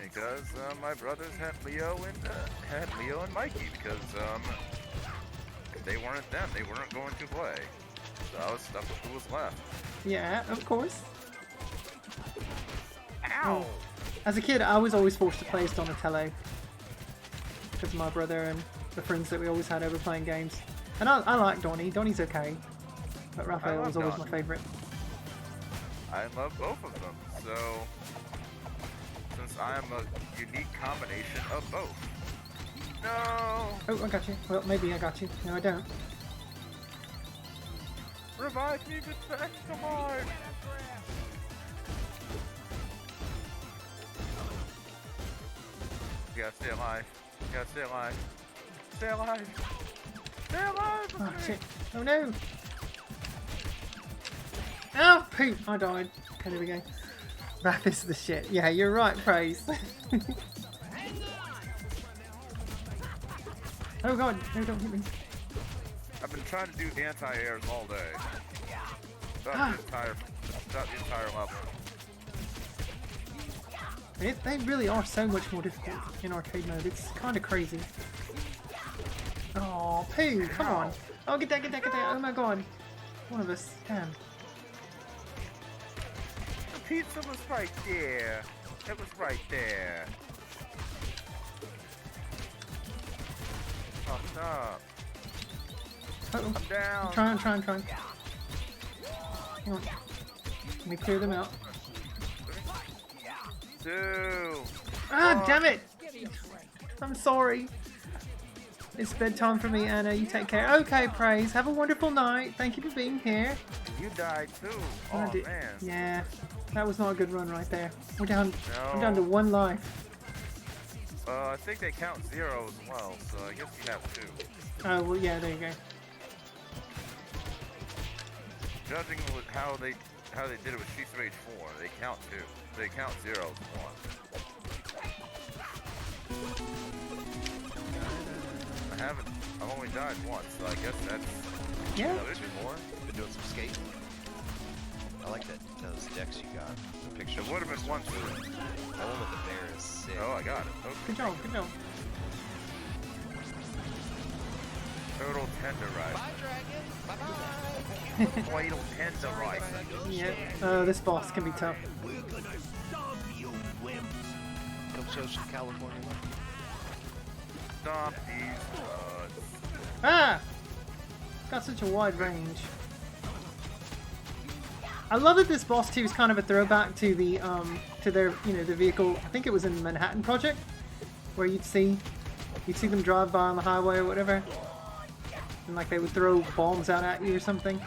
Because my brothers had Leo and Mikey because if they weren't them, they weren't going to play. So I was stuck with who was left. Yeah, of course. Ow! As a kid, I was always forced to play as Donatello. Because of my brother and the friends that we always had over playing games. And I like Donnie. Donnie's okay. But Raphael was always my favourite. I love both of them, so since I am a unique combination of both. No! Oh, I got you. Well, maybe I got you. No, I don't. Revive me with the extra life! You gotta stay alive. You gotta stay alive. Stay alive! Stay alive! Oh, shit. Oh, no! Oh, poop! I died. Okay, there we go. Rap is the shit. Yeah, you're right, Praise. Oh god, no, don't hit me. I've been trying to do anti-airs all day. Throughout the entire level. They really are so much more difficult in arcade mode. It's kind of crazy. Oh, poo! Come on! Oh, get that, get that, get that! Oh my god! One of us. Damn. The pizza was right there. It was right there. Oh, stop. Uh-oh. I'm down. I'm trying. Hang on. Let me clear them out. Dude. Ah, damn it! I'm sorry. It's bedtime for me, Anna. You take care. Okay, Praise. Have a wonderful night. Thank you for being here. You died too. Oh, man. Yeah, that was not a good run right there. We're down. No. I'm down to 1 life. I think they count 0 as well, so I guess you have 2. Oh well, yeah. There you go. Judging with how they did it with Streets of Rage 4, they count 2. They count 0 as 1. I've only died once, so I guess that's... Yeah. Another 2 more? Been doing some skating. I like those decks you got. The picture. It would have been 1 2. That one with the bear is sick. Oh, I got it. Okay. Good job. Good job. tenderize. Bye, dragon. Bye-bye. Why you don't tenderize? Yeah. This boss can be tough. Come show some California love. Stop these buds. Ah! Got such a wide range. I love that this boss too is kind of a throwback to the to their the vehicle. I think it was in the Manhattan Project, where you'd see them drive by on the highway or whatever, and like they would throw bombs out at you or something.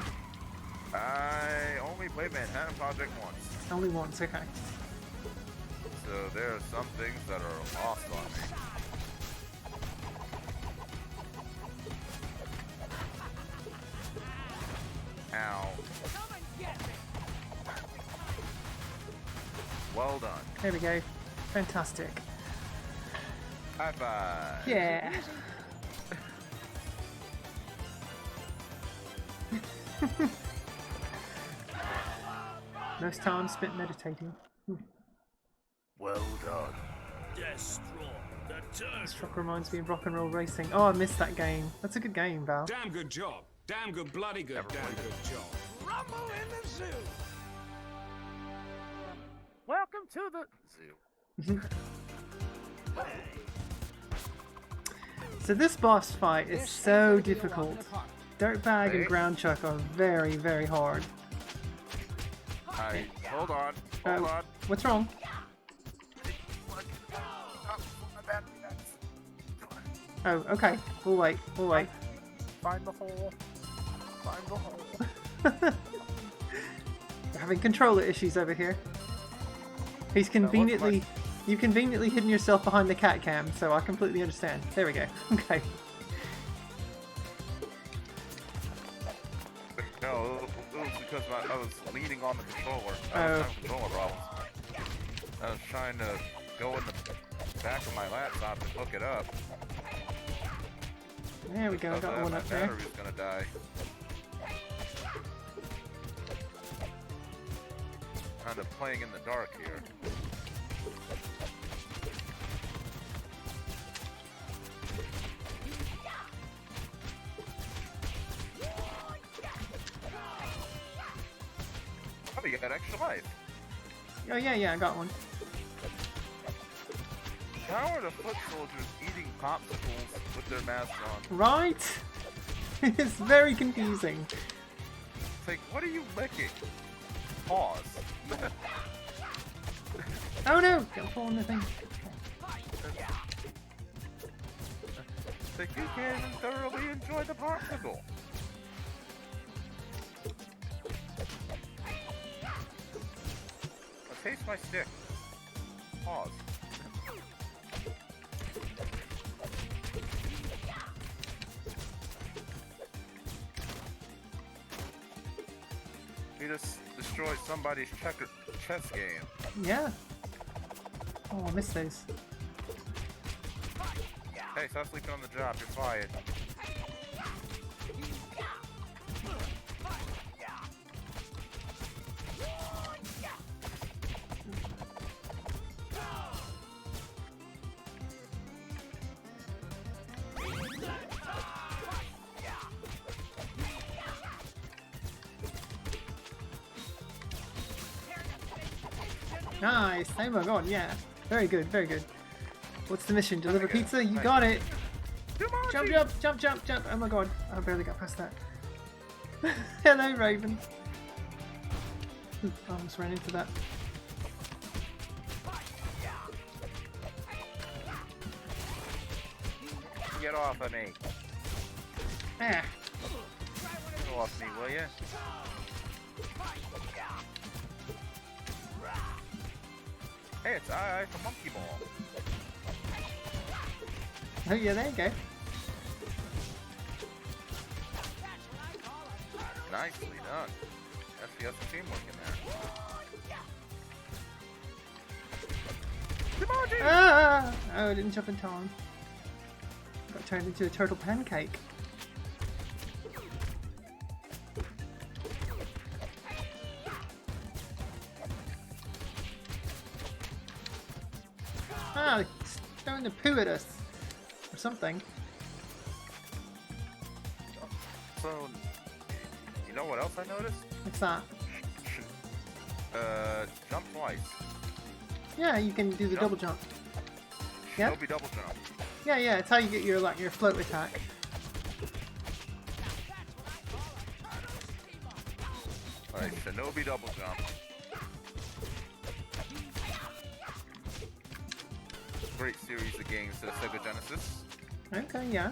I only played Manhattan Project once, Only once, okay. so there are some things that are lost on me. Ow. Well done. There we go. Fantastic. High five. Yeah. Most time spent meditating. Well done. This truck reminds me of Rock and Roll Racing. Oh, I missed that game. That's a good game, Val. Damn good job. Damn good, bloody good, damn good job. Rumble in the zoo. Welcome to the zoo. So this boss fight is so difficult. Dirtbag and Ground Chuck are very, very hard. Hi. Hold on. Hold on. What's wrong? Oh, okay. We'll wait. We'll wait. Find the hole. Find the hole. We're having controller issues over here. You've conveniently hidden yourself behind the cat cam, so I completely understand. There we go. Okay. No, it was because I was leaning on the controller. I was having controller problems. I was trying to go in the back of my laptop and hook it up. There we go. I got one up there. My battery's gonna die. Kind of playing in the dark here. Oh, you got extra life. Oh yeah, I got one. How are the foot soldiers eating popsicles with their masks on? Right? It's very confusing. It's like, what are you licking? Pause. Oh no! Don't fall in the thing. It's like, you can't even thoroughly enjoy the popsicle. Taste my stick. Pause. We just destroyed somebody's chess game. Yeah. Oh, I missed those. Hey, stop sleeping on the job. You're fired. Nice! Oh my god, yeah. Very good, very good. What's the mission? Deliver pizza? You got it! Jump, jump, jump, jump, jump! Oh my god, I barely got past that. Hello, Raven. I almost ran into that. Get off of me. Ah. Get off me, will you? Hey, it's I for Monkey Ball. Oh yeah, there you go. Nicely done. FPS teamwork in there. Ah! Oh, I didn't jump in time. Got turned into a turtle pancake. Ah, it's throwing the poo at us. Or something. So, you know what else I noticed? What's that? Jump twice. Yeah, you can do the double jump. Yeah? Shinobi double jump. Yeah, yeah, it's how you get your your float attack. Alright, Shinobi double jump. Great series of games to Sega Genesis. Okay, yeah.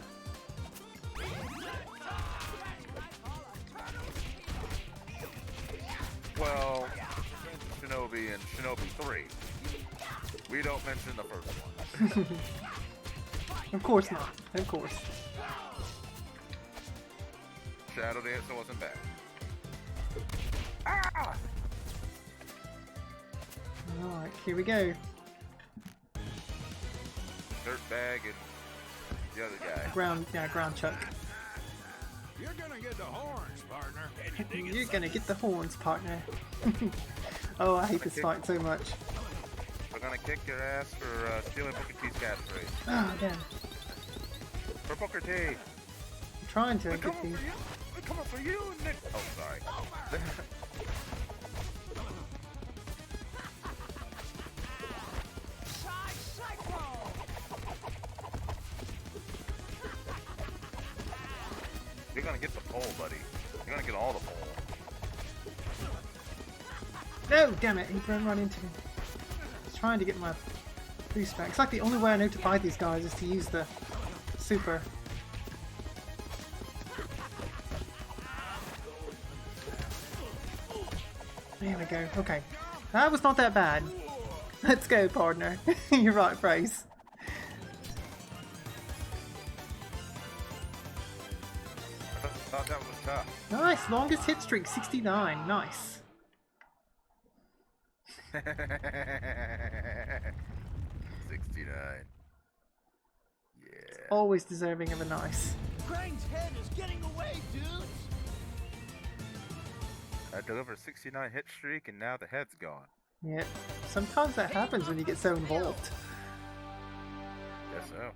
Well, Shinobi and Shinobi 3. We don't mention the first one. Of course not. Of course. Shadow Dancer wasn't bad. Ah! Alright, here we go. Dirtbag and the other guy. Ground chuck. You're gonna get the horns, partner. You're gonna get the horns, partner. Oh, I hate this fight so much. We're gonna kick your ass for stealing Booker T's catchphrase. Oh, damn. For Booker T. I'm trying to We're get coming these. for you. We're coming for you, Nick. Oh, sorry. You're gonna get the pole, buddy. You're gonna get all the pole. No, damn it, he ran into me. I was trying to get my boost back. It's like the only way I know to fight these guys is to use the super. There we go. Okay. That was not that bad. Let's go, partner. You're right, Bryce. I thought that was tough. Nice. Longest hit streak, 69. Nice. 69. Yeah. Always deserving of a nice. Krang's head is getting away, dudes! I delivered 69 hit streak and now the head's gone. Yeah. Sometimes that happens when you get so involved. Guess so.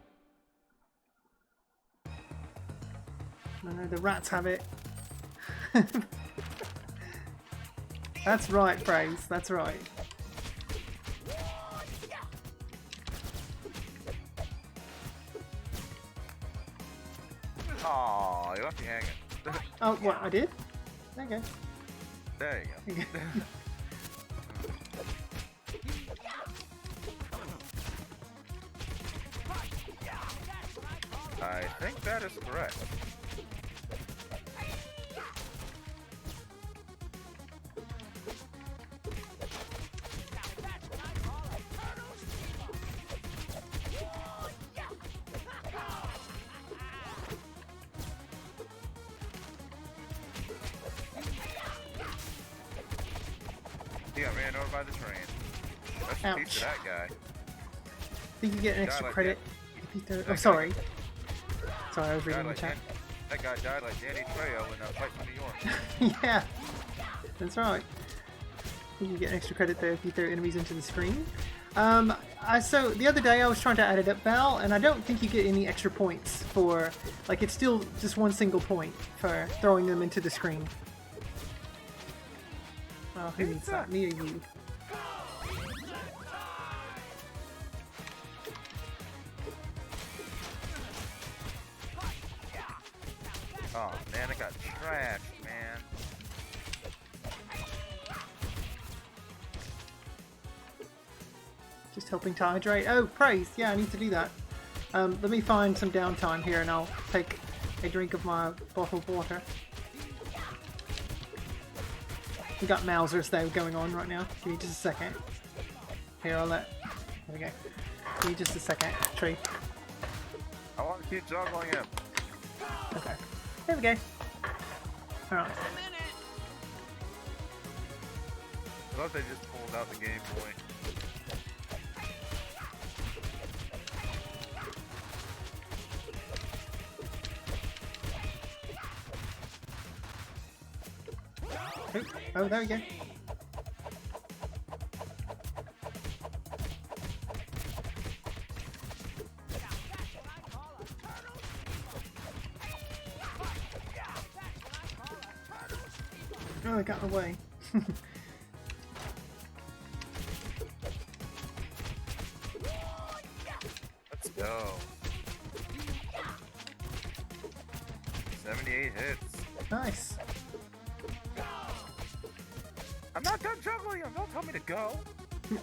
The rats have it. That's right, Praise. That's right. Aw, you left me hanging. Oh, what? I did? Okay. There you go. I think that is correct. He got ran over by the train. That's a piece of that guy. I think you get an extra like credit if you throw. Oh, sorry. Sorry, I was reading the Like chat. that guy died like Danny Trejo in Fight for New York. Yeah, that's right. I think you get an extra credit there if you throw enemies into the screen. So the other day I was trying to add it up, Val, and I don't think you get any extra points for, like, it's still just one single point for throwing them into the screen. Oh, who needs that? Me or you? Oh man, I got trashed, man. Just helping to hydrate. Oh, praise! Yeah, I need to do that. Let me find some downtime here and I'll take a drink of my bottled water. We got Mausers though going on right now. Give me just a second. Here, I'll let. There we go. Give me just a second, Tree. I want to keep juggling him. Okay. There we go. Alright. I love they just pulled out the Game Boy. Oh, there we go. Oh, I got in the way. Let's go. 78 hits. Nice. I'm not done juggling him. Don't tell me to go.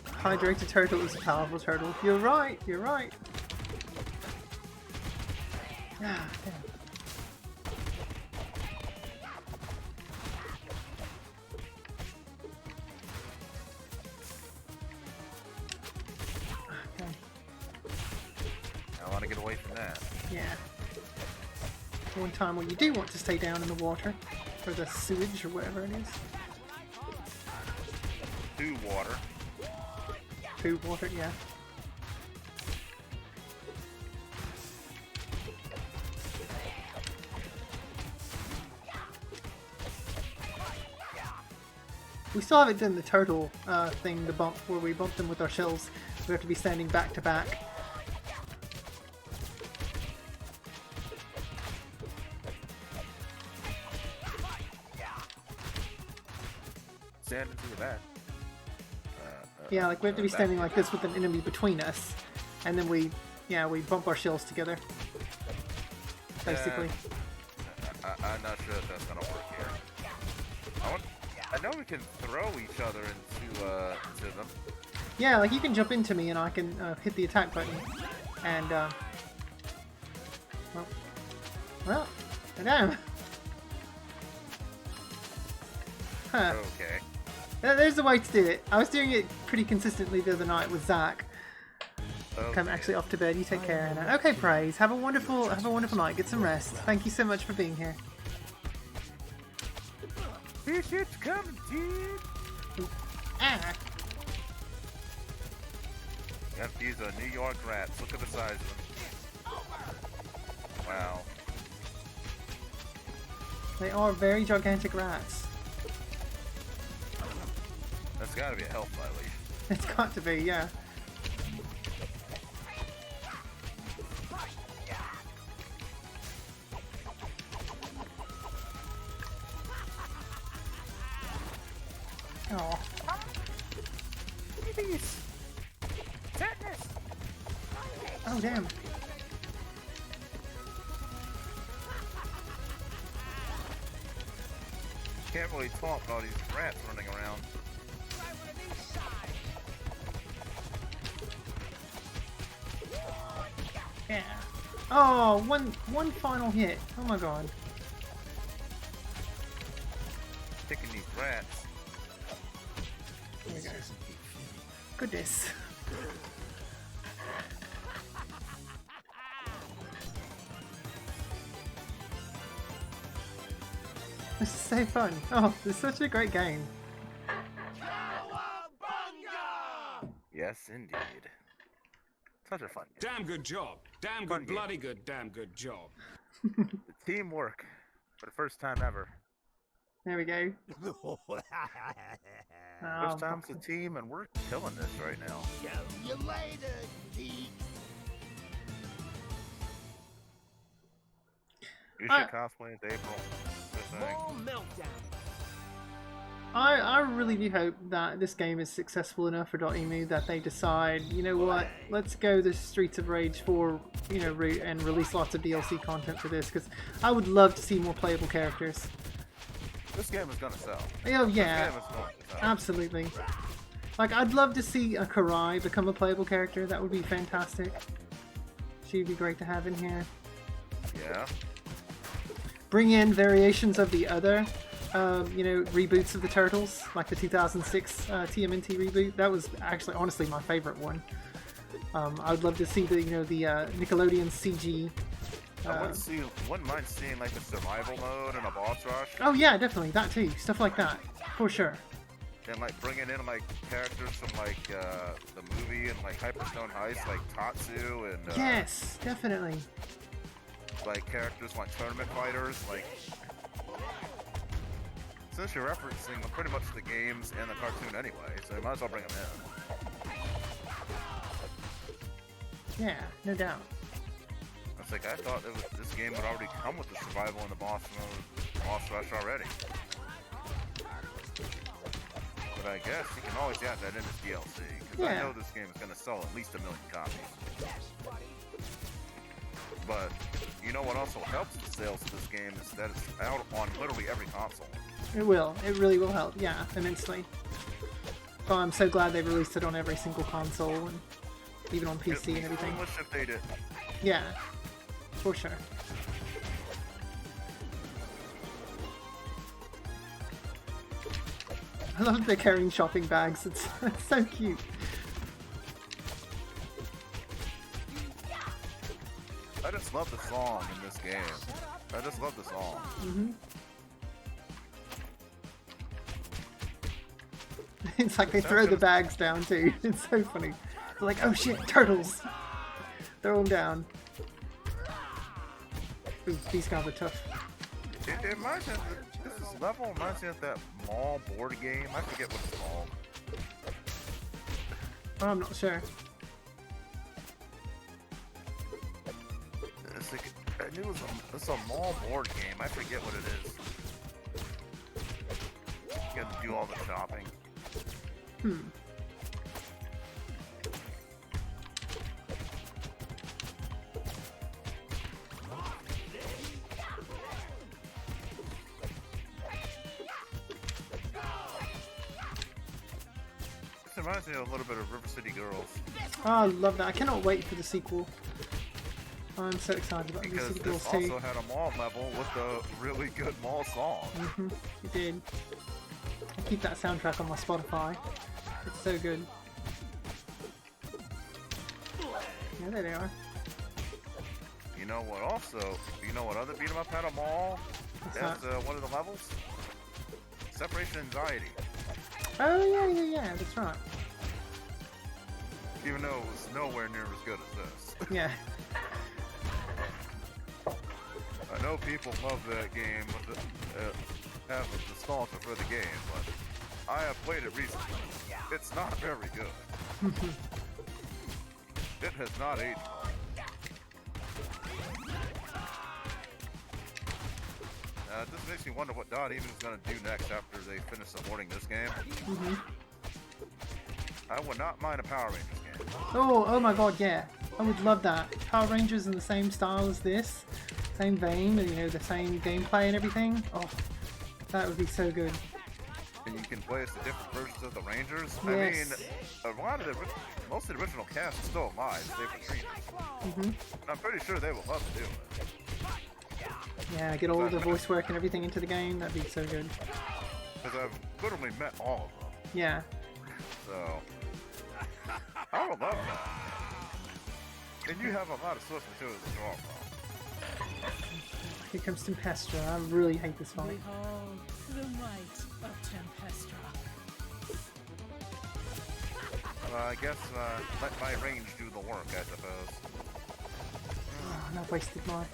Hydrated turtle is a powerful turtle. You're right. You're right. Ah, damn. Okay. I want to get away from that. Yeah. One time when you do want to stay down in the water, or the sewage, or whatever it is. Two water. Food, water, yeah. We still haven't done the turtle thing, the bump, where we bump them with our shells. We have to be standing back to back. Stand into the back. Yeah, like we have to be standing like this with an enemy between us, and then we bump our shells together. Basically. I'm not sure if that's gonna work here. I know we can throw each other into to them. Yeah, like you can jump into me and I can hit the attack button, and well, damn. Huh. Okay. There's the way to do it. I was doing it pretty consistently the other night with Zach. Okay. I'm actually off to bed. You take care, Anna. Okay, Praise. Have a wonderful night. Get some rest. Thank you so much for being here. This shit's coming, dude. Ah. You have to use a New York rats. Look at the size of them. Wow. They are very gigantic rats. That's gotta be a health violation. It's got to be, yeah. Oh. Oh, damn. Can't really talk with all these rats running around. Yeah. Oh, one final hit. Oh my god. Picking these rats. There we go. Goodness. This is so fun. Oh, it's such a great game. Yes, indeed. Such a fun game. Damn good job. Damn Fun good, game. bloody good, damn good job. The teamwork for the first time ever. There we go. First time as a team, and we're killing this right now. Show you later, geek. You should cosplay as April. Just saying. Small meltdown. I really do hope that this game is successful enough for .emu that they decide, you know what, let's go the Streets of Rage 4, you know, route and release lots of DLC content for this, because I would love to see more playable characters. This game is gonna sell. Oh yeah, This game is going to sell. absolutely. Like, I'd love to see a Karai become a playable character. That would be fantastic. She'd be great to have in here. Yeah. Bring in variations of the other, you know, reboots of the Turtles, like the 2006 TMNT reboot. That was actually, honestly, my favorite one. I would love to see the, you know, the Nickelodeon CG. I wouldn't mind seeing like a survival mode and a boss rush. Oh yeah, definitely that too. Stuff like that, for sure. And like bringing in like characters from like the movie and like Hyperstone Heist, like Tatsu and Yes, definitely. like characters like tournament fighters. Like since you're referencing pretty much the games and the cartoon anyway, so you might as well bring them in. Yeah, no doubt. It's like I thought this game would already come with the survival and the boss rush already. But I guess you can always add that in as DLC, because I Yeah. know this game is going to sell at least 1 million copies. But you know what also helps the sales of this game is that it's out on literally every console. It will. It really will help. Yeah, immensely. Oh, I'm so glad they released it on every single console and even on PC and everything. Foolish if they didn't. Yeah, for sure. I love that they're carrying shopping bags. It's so cute. I just love the song in this game. I just love the song. Mm-hmm. It's like they throw the bags down too. It's so funny. They're like, oh shit, turtles! Throw them down. Ooh, these guys are tough. It reminds me of this level reminds me of that mall board game. I forget what it's called. Oh, I'm not sure. It's like, I knew it's a mall board game. I forget what it is. You have to do all the shopping. Hmm. This reminds me a little bit of River City Girls. Oh, I love that. I cannot wait for the sequel. I'm so excited about Because the sequels this too. also had a mall level with a really good mall song. Mm-hmm. It did. I keep that soundtrack on my Spotify. It's so good. Yeah, there they are. You know what also, you know what other beat 'em up had a mall? What's As that? one of the levels? Separation Anxiety. Oh, yeah, that's right. Even though it was nowhere near as good as this. Yeah. I know people love that game, with have a nostalgia for the game, but I have played it recently. It's not very good. It has not aged well. This makes me wonder what Dot Even is going to do next after they finish supporting this game. Mm-hmm. I would not mind a Power Rangers game. Oh my god, yeah. I would love that. Power Rangers in the same style as this. Same vein, and you know, the same gameplay and everything. Oh, that would be so good. And you can play as the different versions of the Rangers. Yes. I mean, a lot of most of the original cast is still alive. They've retreated. Mm-hmm. I'm pretty sure they will love to do it. Yeah, get all the voice work and everything into the game. That'd be so good. Because I've literally met all of them. Yeah. So, I would love that. And you have a lot of source material to draw from. Here comes Tempestra. I really hate this fight. Behold the might of Tempestra. I guess let my range do the work, I suppose. Oh, and I've wasted my...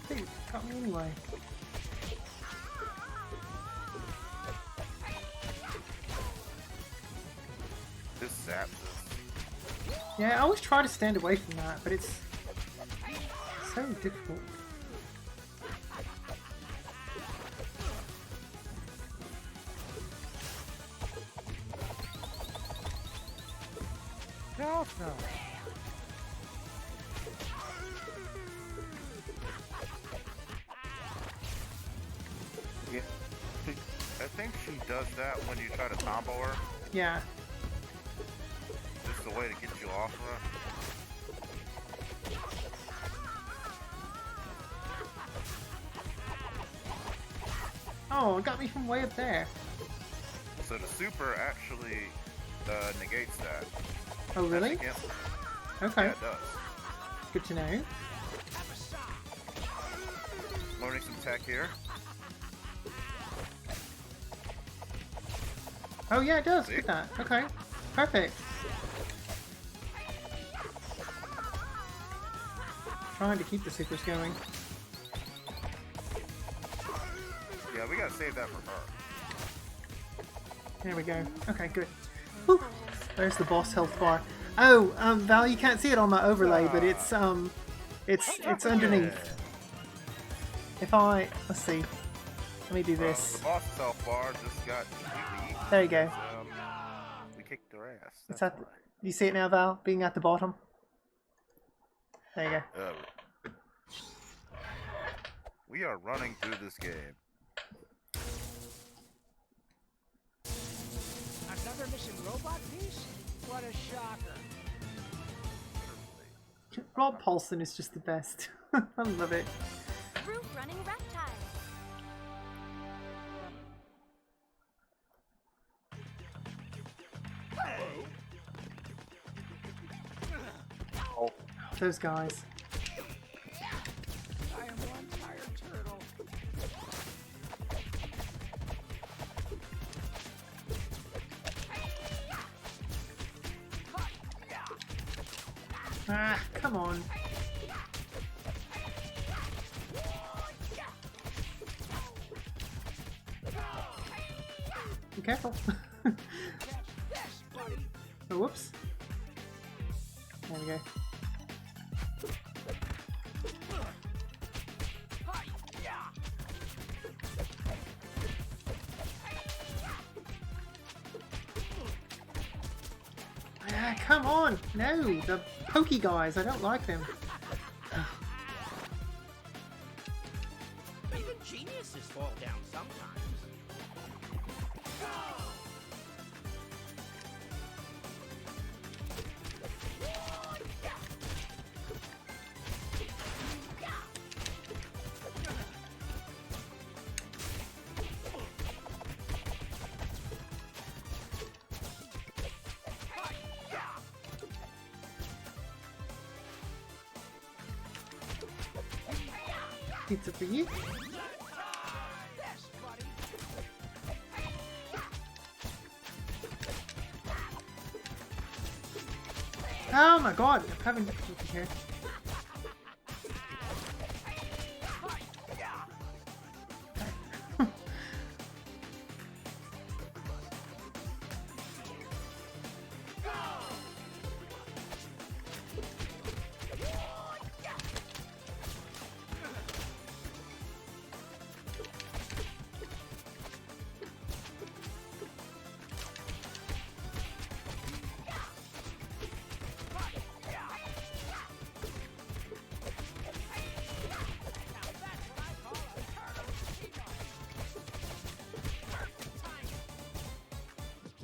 Hey, got me anyway. This zaps us. Yeah, I always try to stand away from that, but it's so difficult. No. Yeah. I think she does that when you try to combo her. Yeah. Just a way to get you off her. Oh, it got me from way up there. So the super actually negates that. Oh, really? That's against her. Okay. Yeah, it does. Good to know. Learning some tech here. Oh, yeah, it does. See? Get that. Okay. Perfect. Trying to keep the supers going. Yeah, we gotta save that for her. There we go. Okay, good. Whew. There's the boss health bar. Oh, Val, you can't see it on my overlay, but it's underneath. If let's see. Let me do this. The boss health bar just got completely. There you go. We kicked their ass. It's That's at why. you see it now, Val? Being at the bottom. There you go. We are running through this game. Another mission robot piece? What a shocker. Rob Paulson is just the best. I love it. Roof running reptile. Those guys. I am one tired turtle. Ah, come on. Be careful. Oh, whoops. There we go. Ah, come on! No, the pokey guys, I don't like them. Even geniuses fall down sometimes. Pizza for you. Oh my god, I'm having difficulty here.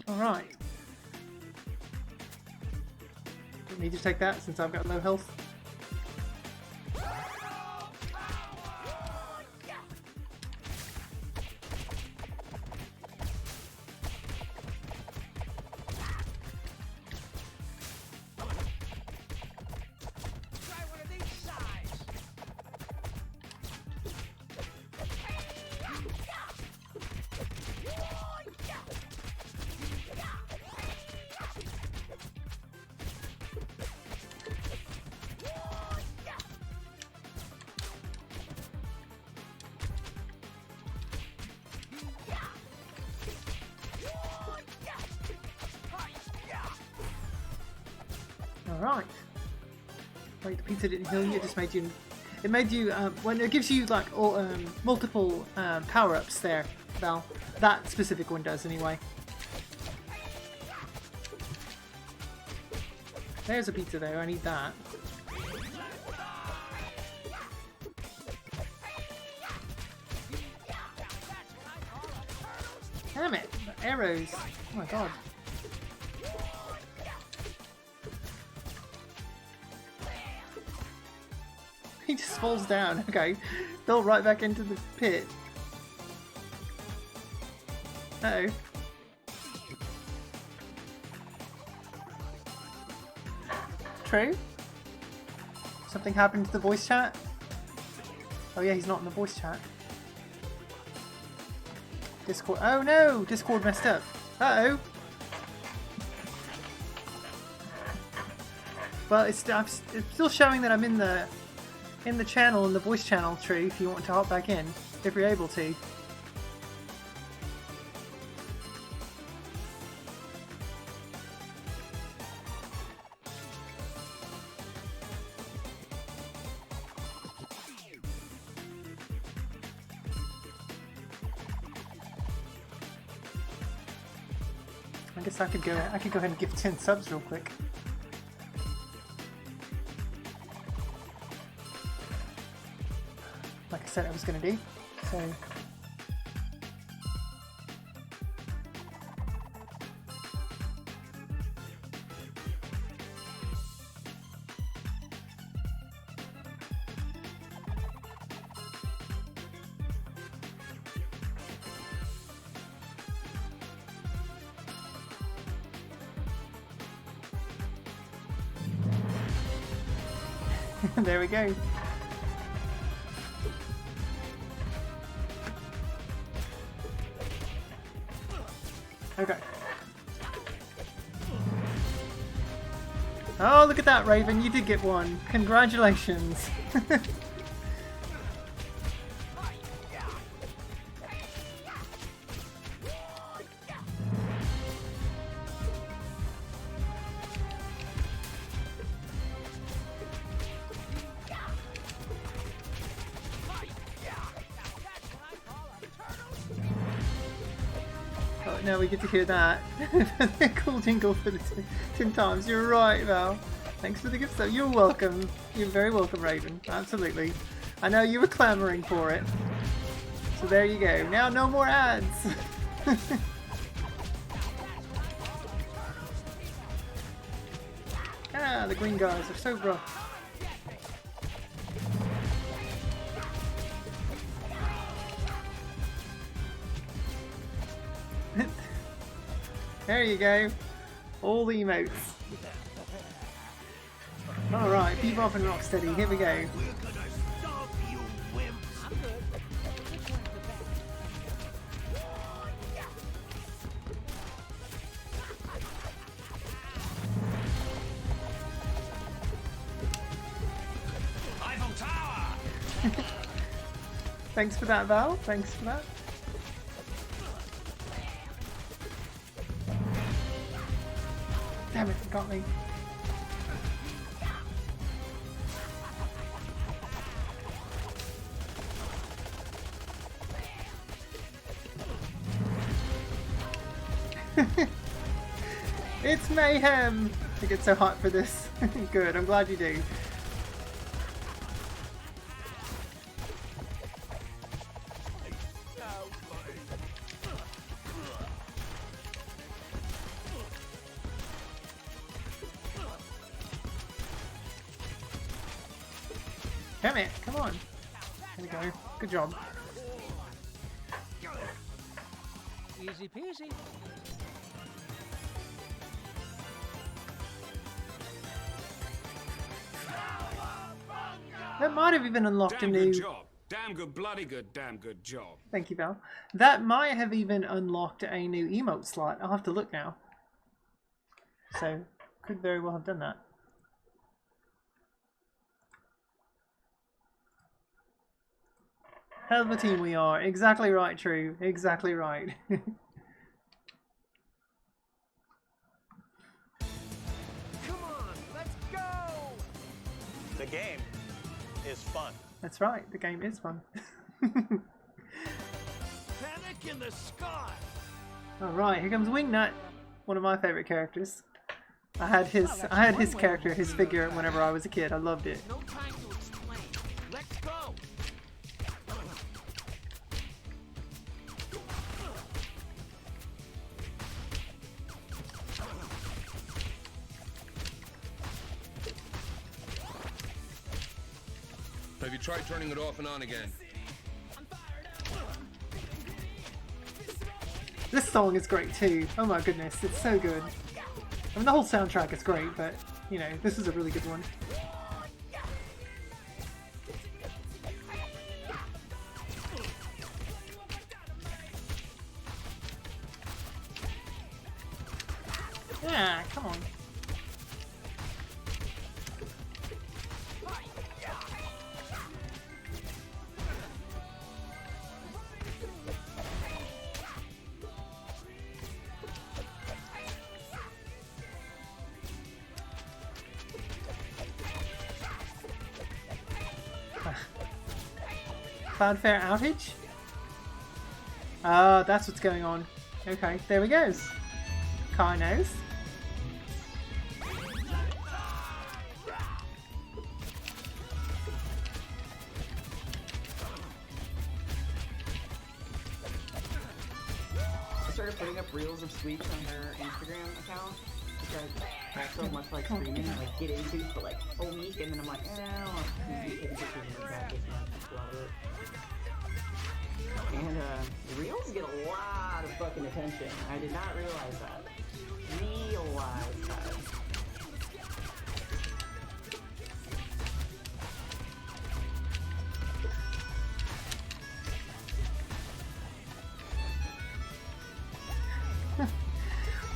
Alright. Don't need to take that since I've got low health. Alright. Wait, the pizza didn't heal you, it just made you... It made you, when it gives you like all, multiple power-ups there, Val. That specific one does anyway. There's a pizza there, I need that. Damn it! The arrows! Oh my god. He just falls down. Okay. Fell right back into the pit. Uh-oh. True? Something happened to the voice chat? Oh yeah, he's not in the voice chat. Discord. Oh no! Discord messed up. Uh-oh. Well, it's still showing that I'm in the channel, in the voice channel, True, if you want to hop back in, if you're able to. I guess I could go ahead and give 10 subs real quick. Like I said I was gonna do. So there we go. Okay. Oh, look at that, Raven. You did get one. Congratulations. Now we get to hear that. Cool jingle for the 10 times. You're right, Val. Thanks for the gift, though. You're welcome. You're very welcome, Raven. Absolutely. I know you were clamoring for it. So there you go. Now no more ads. Ah, the green guys are so rough. There you go. All the emotes. Alright, Bebop and Rocksteady, here we go. Thanks for that, Val. Thanks for that. Damn it, it got me. It's mayhem! I get so hot for this. Good, I'm glad you do. Damn it, come on. There we go. Good job. Easy peasy. That might have even unlocked a new... Good job. Damn good, bloody good, damn good job. Thank you, Val. That might have even unlocked a new emote slot. I'll have to look now. So, could very well have done that. Hell of a team we are. Exactly right, True. Exactly right. Come on, let's go! The game is fun. That's right. The game is fun. Panic in the sky! Alright, here comes Wingnut. One of my favorite characters. I had his character, his figure whenever I was a kid. I loved it. No time to explain. Let's go! Have you tried turning it off and on again? This song is great too. Oh my goodness, it's so good. I mean, the whole soundtrack is great, but, you know, this is a really good one. Yeah, come on. Cloudflare outage? Ah, that's what's going on. Okay, there we go. Kai knows. I started putting up reels of Squeaks on her Instagram account, which I also much like streaming, like get into for like a week, and then I'm like, I'll be able to practice and I just love it. And reels get a lot of fucking attention. I did not realize that. Realize that.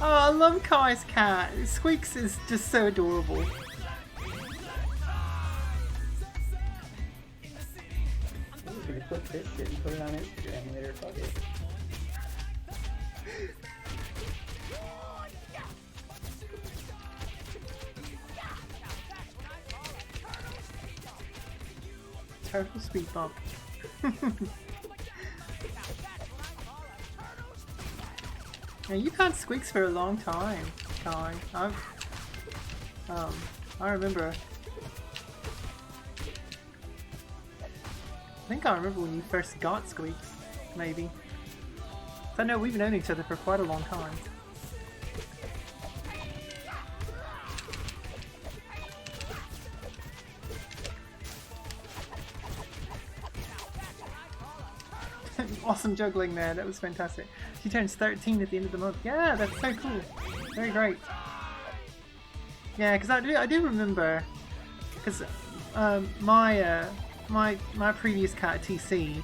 Oh, I love Kai's cat. Squeaks is just so adorable. I'm just gonna clip this shit and put it on Instagram later. Fuck it. Turtle speed bump. Yeah, you've had Squeaks for a long time, Kai. I remember. I think I remember when you first got Squeaks, maybe. I know we've known each other for quite a long time. Awesome juggling there, that was fantastic. She turns 13 at the end of the month. Yeah, that's so cool. Very great. Yeah, because I do remember, because my previous cat TC,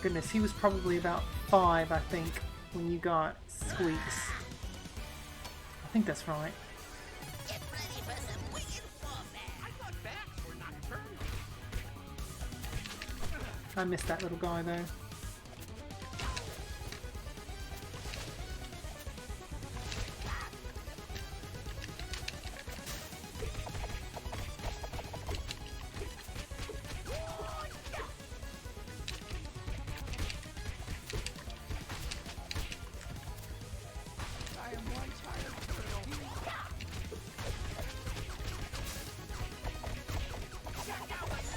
goodness, he was probably about 5, I think, when you got Squeaks. I think that's right. I missed that little guy though.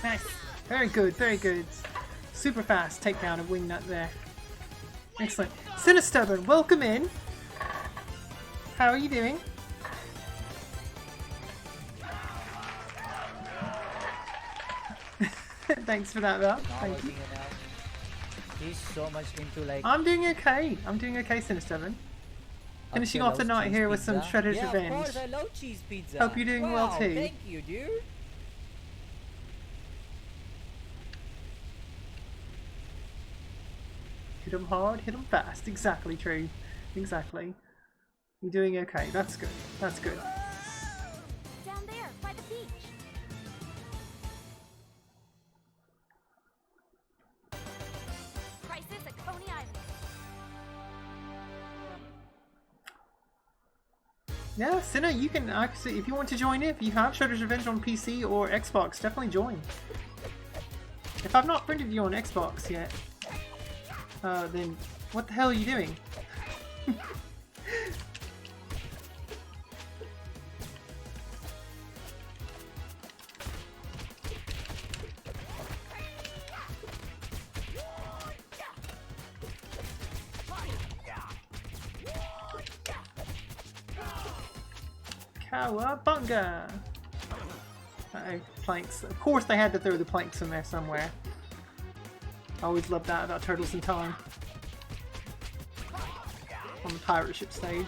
Nice. Very good, very good. Super fast takedown of Wingnut there. Excellent. Sinistubborn, welcome in. How are you doing? Thanks for that, Val. Thank you. He's so much into like. I'm doing okay. I'm doing okay, Sinistubborn. Finishing off the night here with some Shredder's Revenge. Of course, I love cheese pizza. Hope you're doing well too. Thank you, dude. Hit them hard, hit them fast. Exactly true. Exactly. You're doing okay. That's good. That's good. Down there, by the beach. Crisis at Coney Island. Yeah, Cinna, you can actually, if you want to join it, if you have Shredder's Revenge on PC or Xbox, definitely join. If I've not friended you on Xbox yet, then what the hell are you doing? Cowabunga! Uh-oh, planks. Of course they had to throw the planks in there somewhere. I always love that about Turtles in Time. On the pirate ship stage.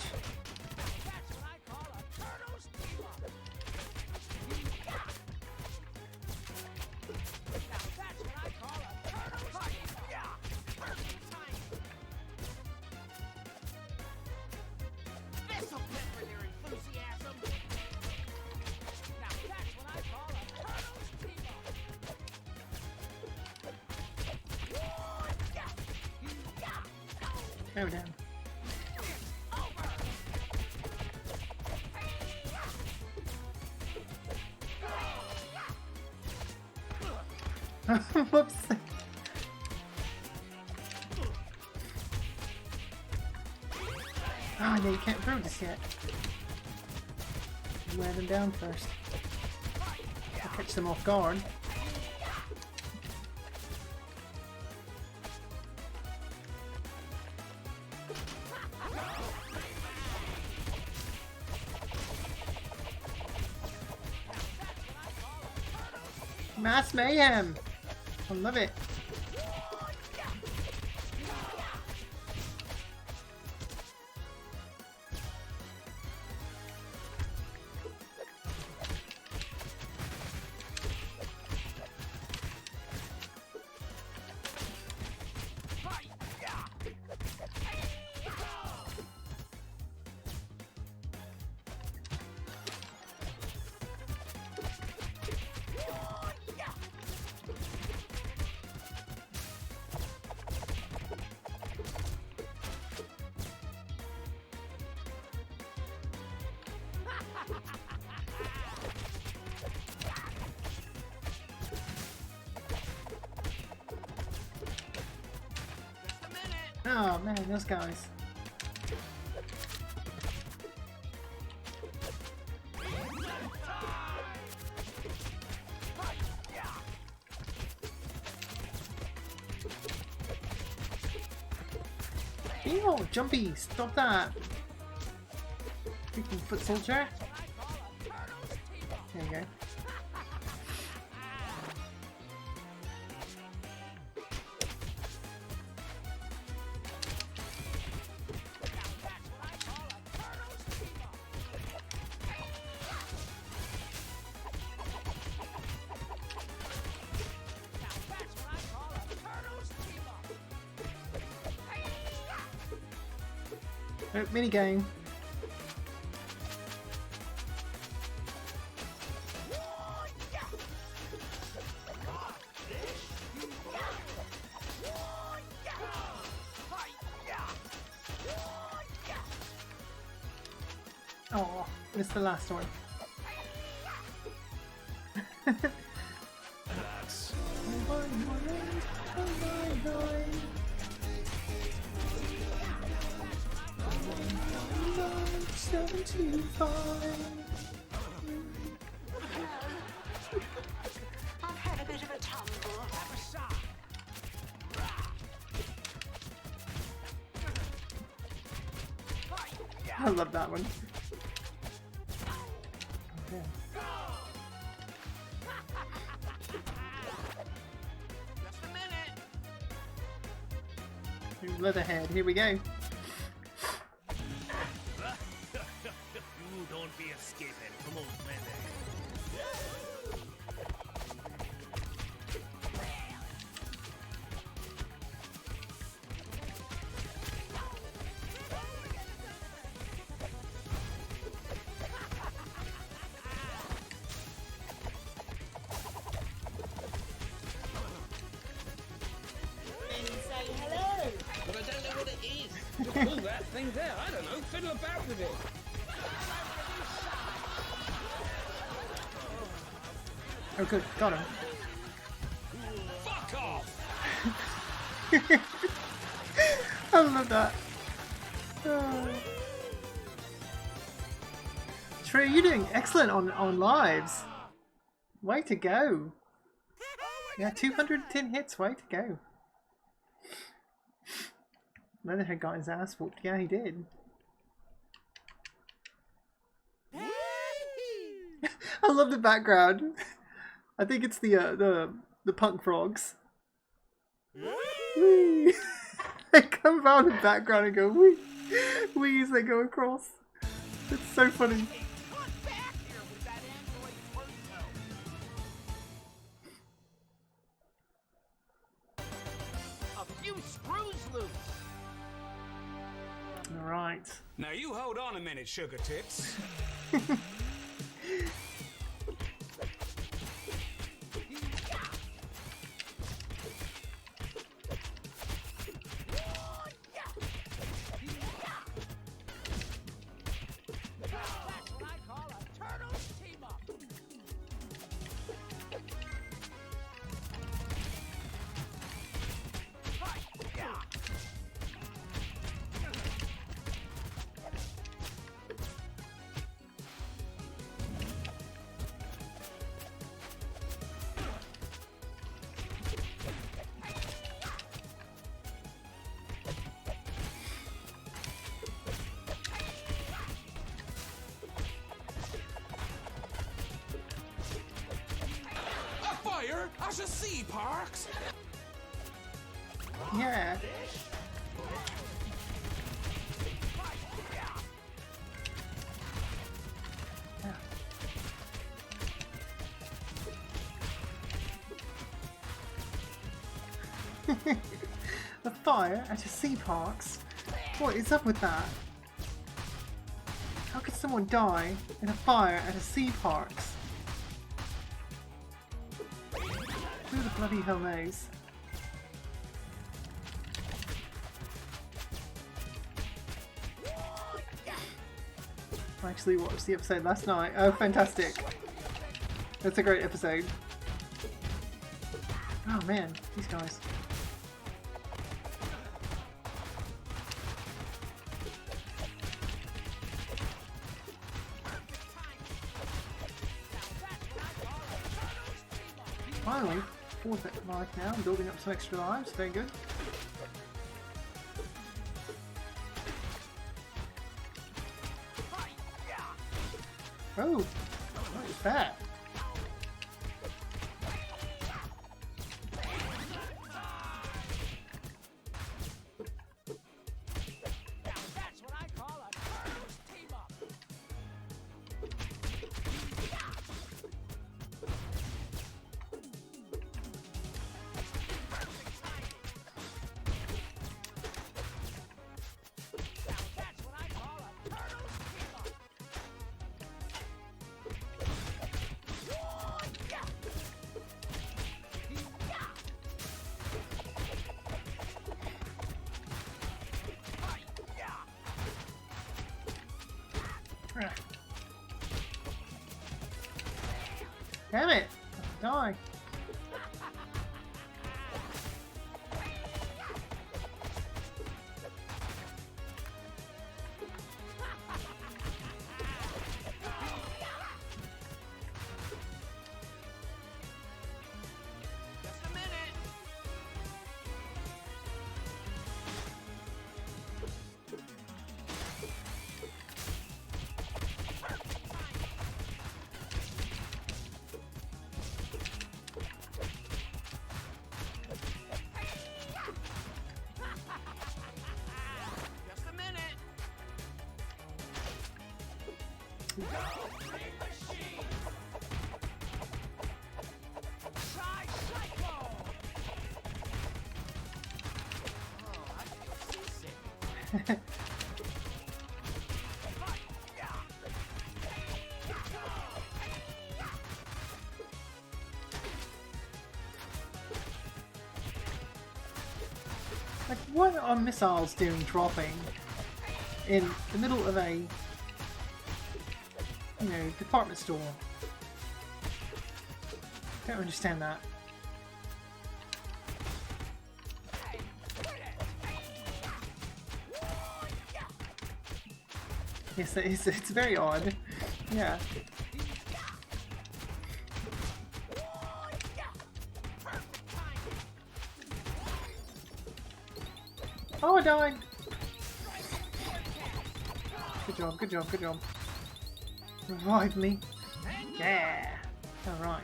Go down. Whoops. Oh yeah, you can't throw this yet. You wear them down first. I'll catch them off guard. Mass mayhem! I love it. Oh man, those guys. Ew, jumpy, stop that. Freaking foot soldier. There you go. Oh, mini game. Oh, missed the last one. That's... 75. I've had a bit of a tumble. I love that one. Okay. Just a minute. Leatherhead, here we go. You don't be escaping. Come on, man. But I don't know what it is. Just pull that thing there. I don't know. Fiddle about with it. Oh good, got him. Fuck off! I love that. Oh. True, you're doing excellent on lives. Way to go. Yeah, 210 hits, way to go. Leatherhead got his ass whooped. Yeah, he did. I love the background. I think it's the punk frogs. Whee! They come out in the background and go whee, whee as they go across. It's so funny. A few screws loose. All right. Now you hold on a minute, sugar tits. Azure Sea Parks. Yeah. A fire at a sea parks? What is up with that? How could someone die in a fire at a sea parks? Who the bloody hell knows? I actually watched the episode last night. Oh, fantastic. That's a great episode. Oh man, these guys. Finally, fourth life now, I'm building up some extra lives, very good. Oh, what is that? Damn it! Die! Like, what are missiles doing dropping in the middle of a, you know, department store? Don't understand that. Yes, it's very odd. Yeah. Oh, I died! Good job, good job, good job. Revive me. Yeah! Alright.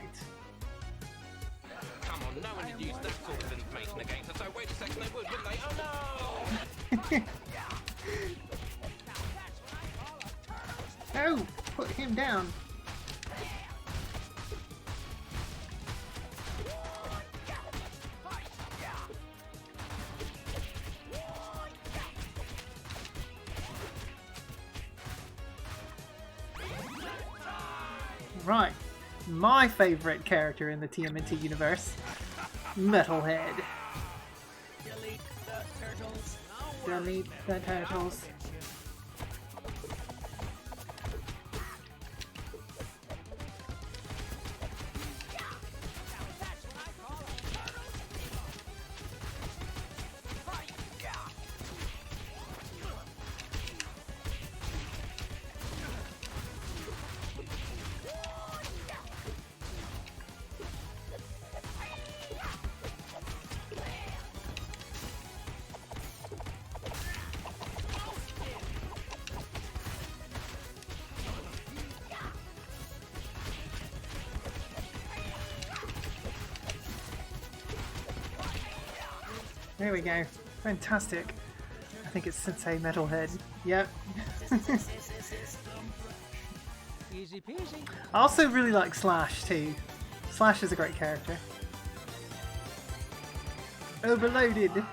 Come on, no one would use that sort of information against us, so wait a second, they would, wouldn't they? Oh no! Oh! Put him down! Right, my favourite character in the TMNT universe, Metalhead. Delete the turtles. Delete the turtles. There we go. Fantastic. I think it's Sensei Metalhead. Yep. Easy peasy. I also really like Slash too. Slash is a great character. Overloaded.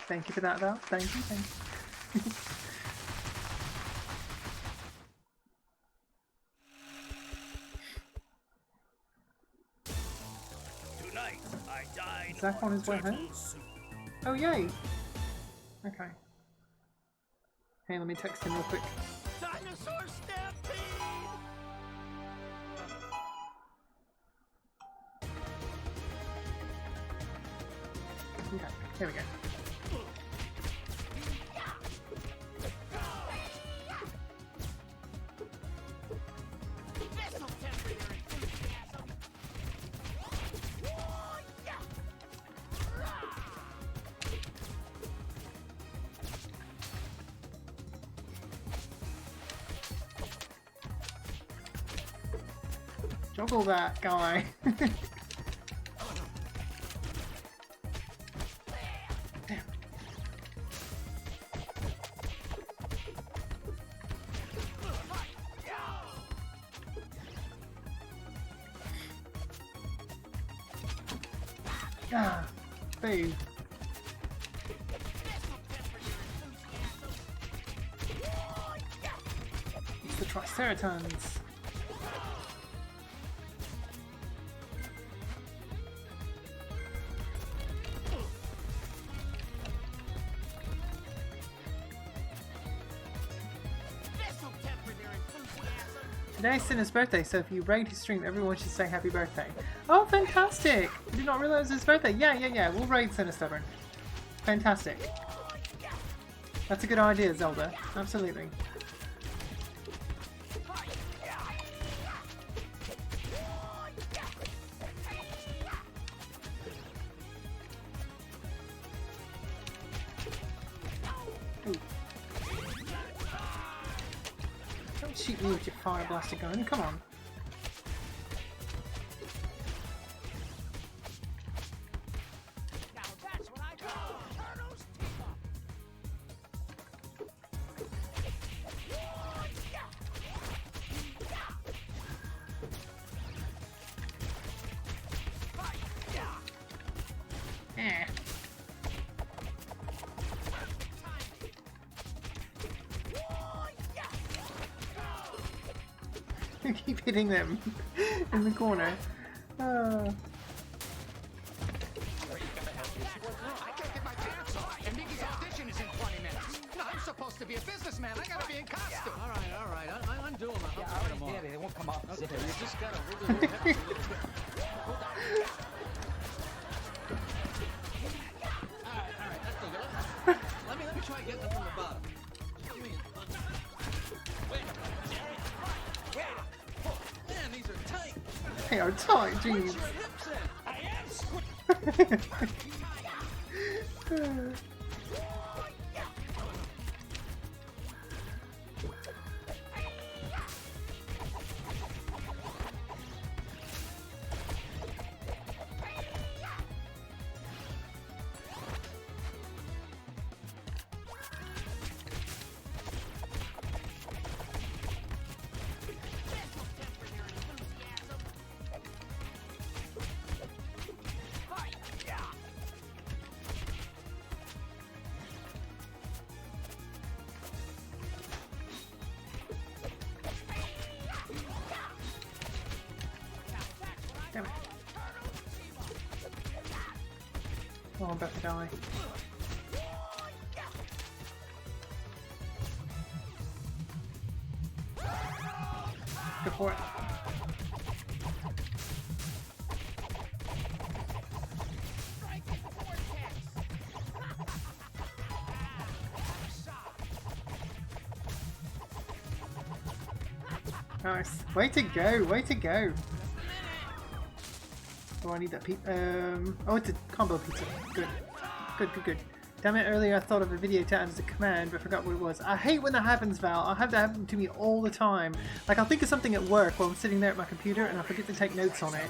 Thank you for that, Val. Thank you, thank you. Tonight, I dine Zach on his way home? Oh, yay! Okay. Hey, let me text him real quick. Dinosaur stampede! Okay, here we go. Juggle that guy. Damn. Ah, boo. It's the Triceratons. Today's Sinner's birthday, so if you raid his stream, everyone should say happy birthday. Oh, fantastic! I did not realize it was his birthday. Yeah. We'll raid Sinner Stubborn. Fantastic. That's a good idea, Zelda. Absolutely. Ooh. Don't shoot me with your fire blaster gun, come on. Eh. I keep hitting them in the corner. I can't get my pants on, and Nikki's audition is in 20 minutes. I'm supposed to be a businessman. I gotta be in costume. All right. I'm doing it. Yeah, I already did it. It won't come off. Okay, you just gotta wiggle your hips a little bit. All right, that's good. Let me try getting them from the bottom. Give me wait, man, these are tight. They are tight, jeez. Put your hips in. I am Damn it. Oh, I'm about to die. Go for it. Nice. Way to go, way to go. Oh, I need that pizza. Oh, it's a combo pizza. Good. Good. Damn it, earlier I thought of a video to add as a command, but forgot what it was. I hate when that happens, Val. I have that happen to me all the time. Like, I'll think of something at work while I'm sitting there at my computer and I forget to take notes on it.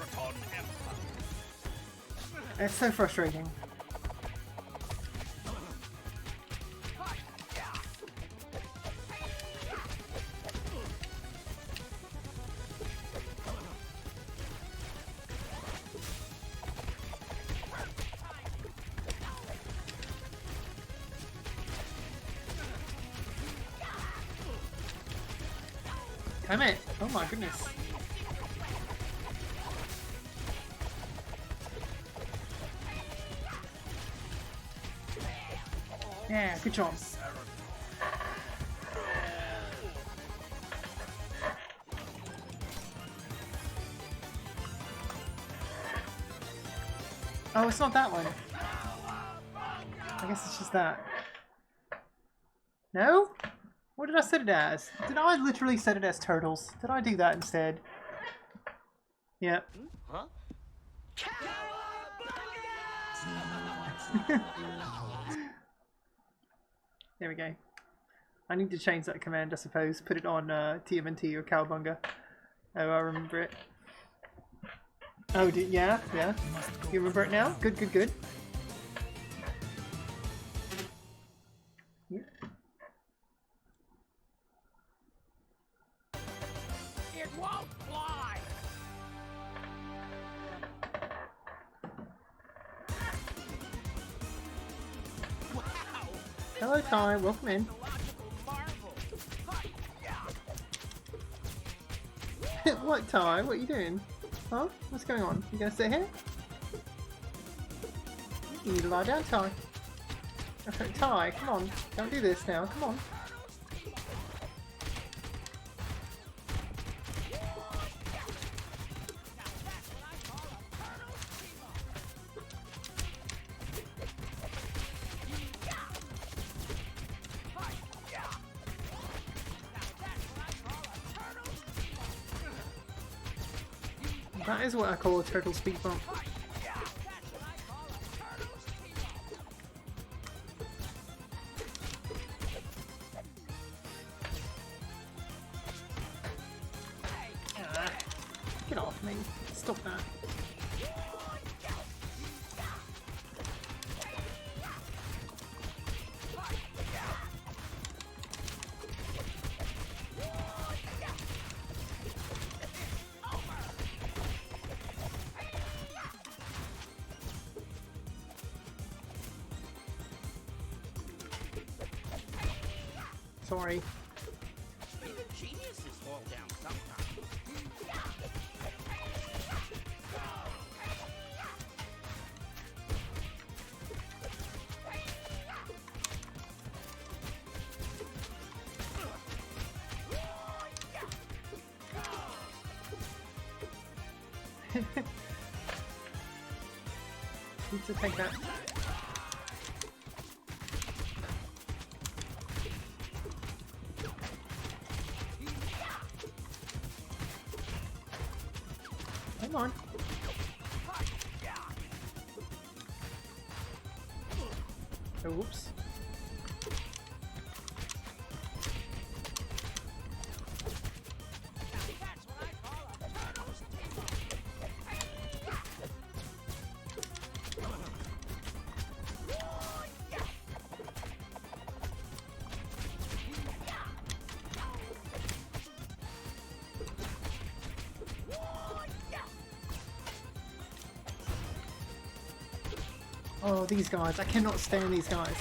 It's so frustrating. Damn it! Oh my goodness. Yeah, good job. Oh, it's not that one. I guess it's just that. No? What did I set it as? Did I literally set it as turtles? Did I do that instead? Yep. Huh? There we go. I need to change that command, I suppose. Put it on TMNT or Cowabunga. Oh, I remember it. Oh, yeah. You remember it now? Good, good, good. Yeah. It won't fly! Wow! Hello, Ty. Welcome in. What, Ty? What are you doing? Huh? What's going on? You gonna sit here? You need to lie down, Ty. Ty, come on. Don't do this now. Come on. That is what I call a turtle speed bump. Get off me. Stop that. Sorry. Even geniuses fall down sometimes. Need to take that. Come on. Oops. Oh, these guys. I cannot stand these guys.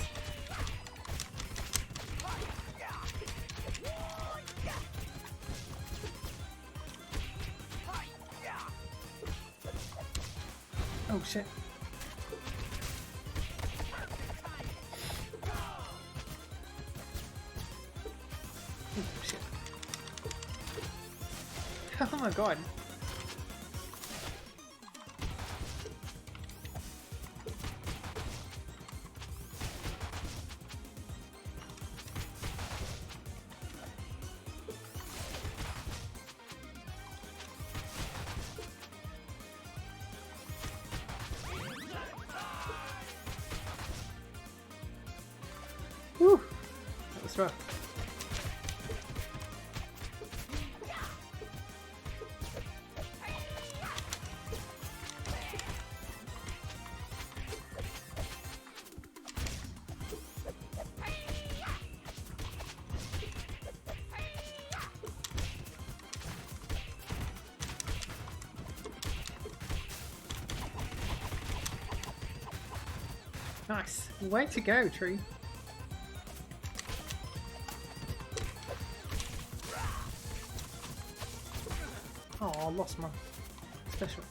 Oh, shit. Oh, shit. Oh my god. extra. Nice. Way to go, Tree. Oh, I lost my special.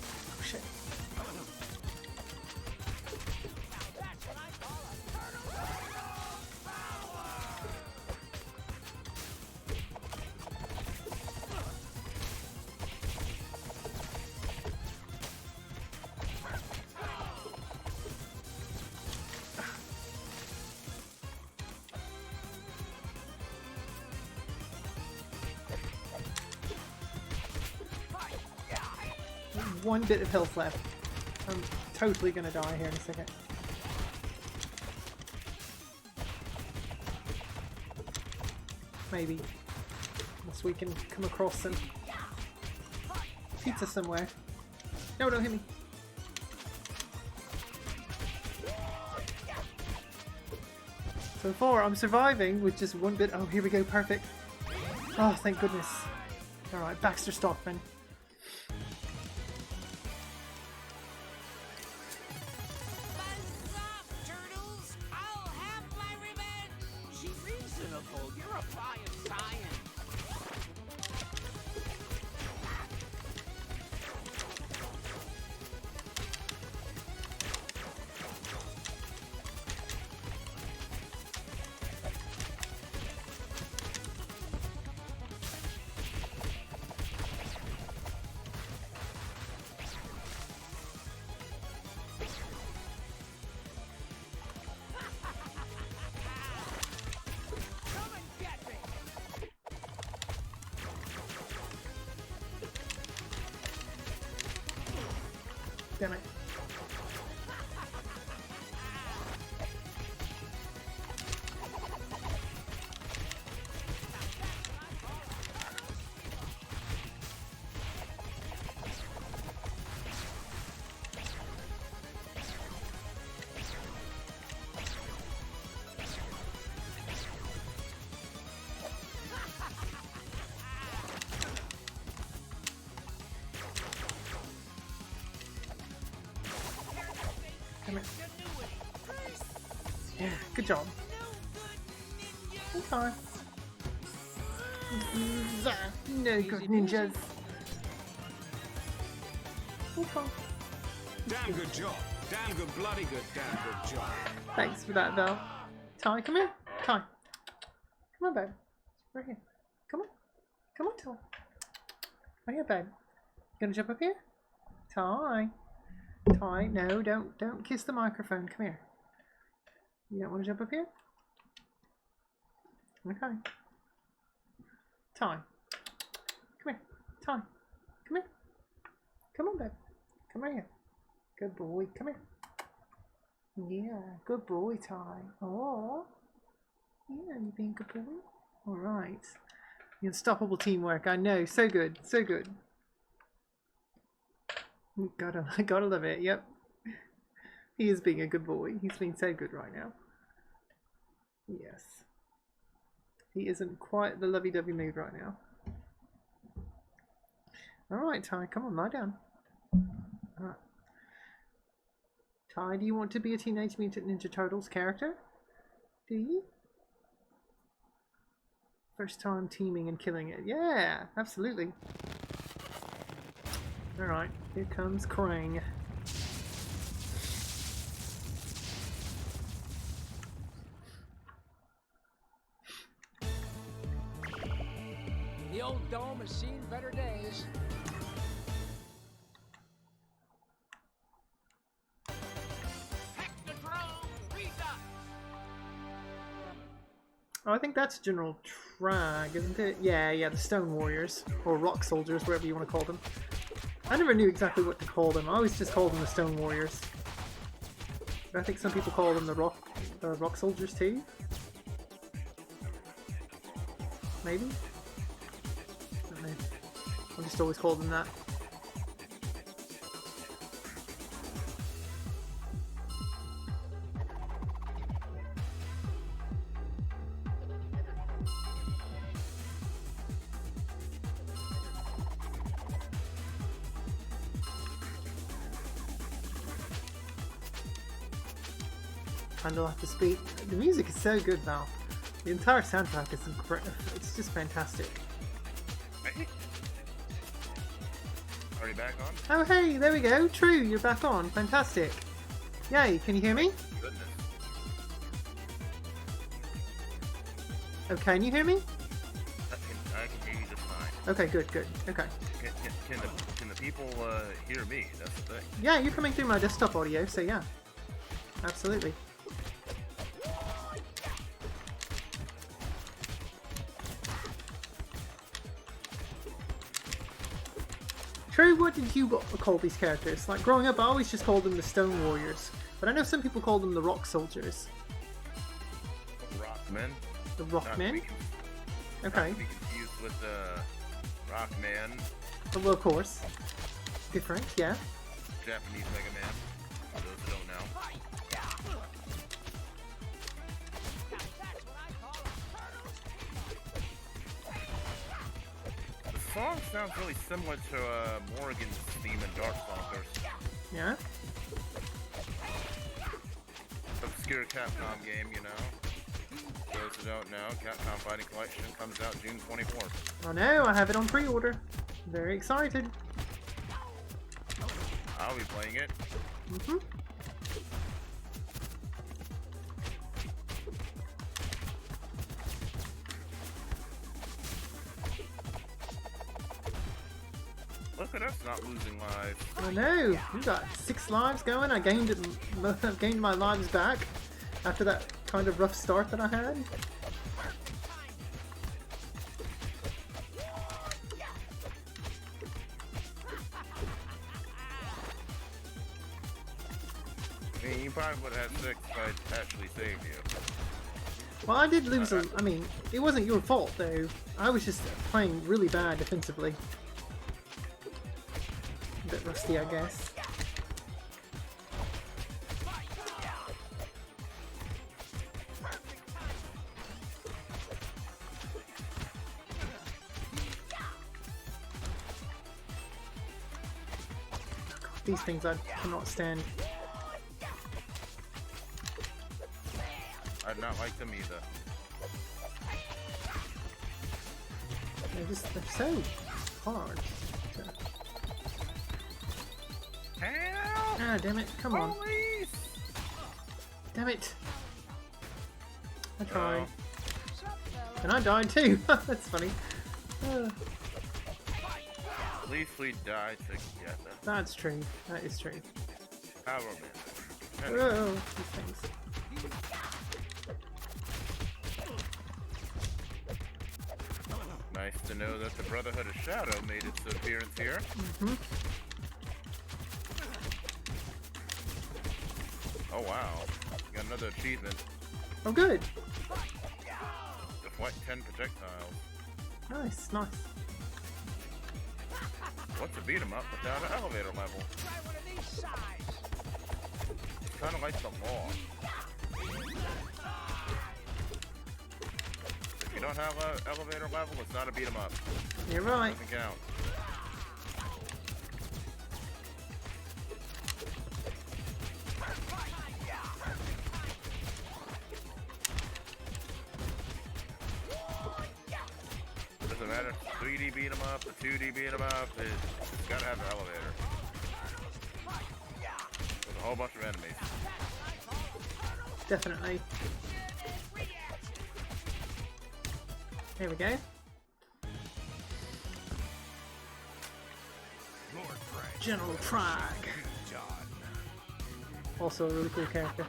Oh, shit. One bit of health left. I'm totally gonna die here in a second. Maybe. Unless we can come across some pizza somewhere. No, don't hit me. So far, I'm surviving with just one bit. Oh, here we go. Perfect. Oh, thank goodness. Alright, Baxter Stockman. Damn it. Yeah, good job. Okay. No good ninjas. Okay. Damn good job. Damn good, bloody good, damn good job. Thanks for that, Val. Ty, come here. Ty. Come on, babe. Right here. Come on. Come on, Ty. Right here, babe. You gonna jump up here? Ty. Ty, no, don't kiss the microphone. Come here. You don't want to jump up here? Okay. Ty. Come here. Ty. Come here. Come on, babe. Come right here. Good boy. Come here. Yeah, good boy, Ty. Oh. Yeah, you being a good boy? Alright. The unstoppable teamwork. I know. So good. So good. Gotta love it. Yep. He is being a good boy. He's being so good right now. Yes. He isn't quite the lovey-dovey mood right now. Alright, Ty, come on, lie down. Alright. Ty, do you want to be a Teenage Mutant Ninja Turtles character? Do you? First time teaming and killing it. Yeah, absolutely. Alright, here comes Krang. The old dome has seen better days. Oh, I think that's General Trag, isn't it? Yeah, the Stone Warriors. Or Rock Soldiers, whatever you want to call them. I never knew exactly what to call them. I always just called them the Stone Warriors. But I think some people call them the Rock Soldiers too. Maybe? I don't know. I've just always called them that. Handle after speed. The music is so good now. The entire soundtrack is incredible. It's just fantastic. Hey. Already back on? Oh hey, there we go. True, you're back on. Fantastic. Yay, can you hear me? Goodness. Oh, can you hear me? I can hear you just fine. Okay, good. Okay. Can the people hear me? That's the thing. Yeah, you're coming through my desktop audio, so yeah. Absolutely. True, what did you call these characters? Like, growing up, I always just called them the Stone Warriors. But I know some people call them the Rock Soldiers. Rockmen. The Rockmen? Okay. Not to be confused with Rockman. Oh, well, of course. Different, yeah. Japanese Mega Man. For those who don't know. The song sounds really similar to Morgan's theme in Darkstalkers. Yeah? Obscure Capcom game, you know. Those who don't know, Capcom Fighting Collection comes out June 24th. I know, I have it on pre-order. Very excited. I'll be playing it. Mm-hmm. Look at us not losing lives. I know, we got 6 lives going. I gained my lives back after that kind of rough start that I had. I mean, you probably would have had 6 if I actually saved you. Well, I did lose I mean, it wasn't your fault though. I was just playing really bad defensively. A bit rusty, I guess. God, these things I cannot stand. I'd not like them either. They're so hard. Help! Ah, damn it! Come on! Police! Damn it! I tried, and I died too. That's funny. At least we died together. That's true. That is true. How romantic. Whoa! These things. Nice to know that the Brotherhood of Shadow made its appearance here. Mm-hmm. Oh wow, got another achievement. Oh good. Deflect 10 projectiles. Nice, nice. What's a beat 'em up without an elevator level? It's kind of like the law. If you don't have an elevator level, it's not a beat 'em up. You're right. Doesn't count. Doesn't matter if it's 3D beat 'em up, a 2D beat 'em up, it's gotta have an elevator. With a whole bunch of enemies. Definitely. There we go. General Prague. Also a really cool character.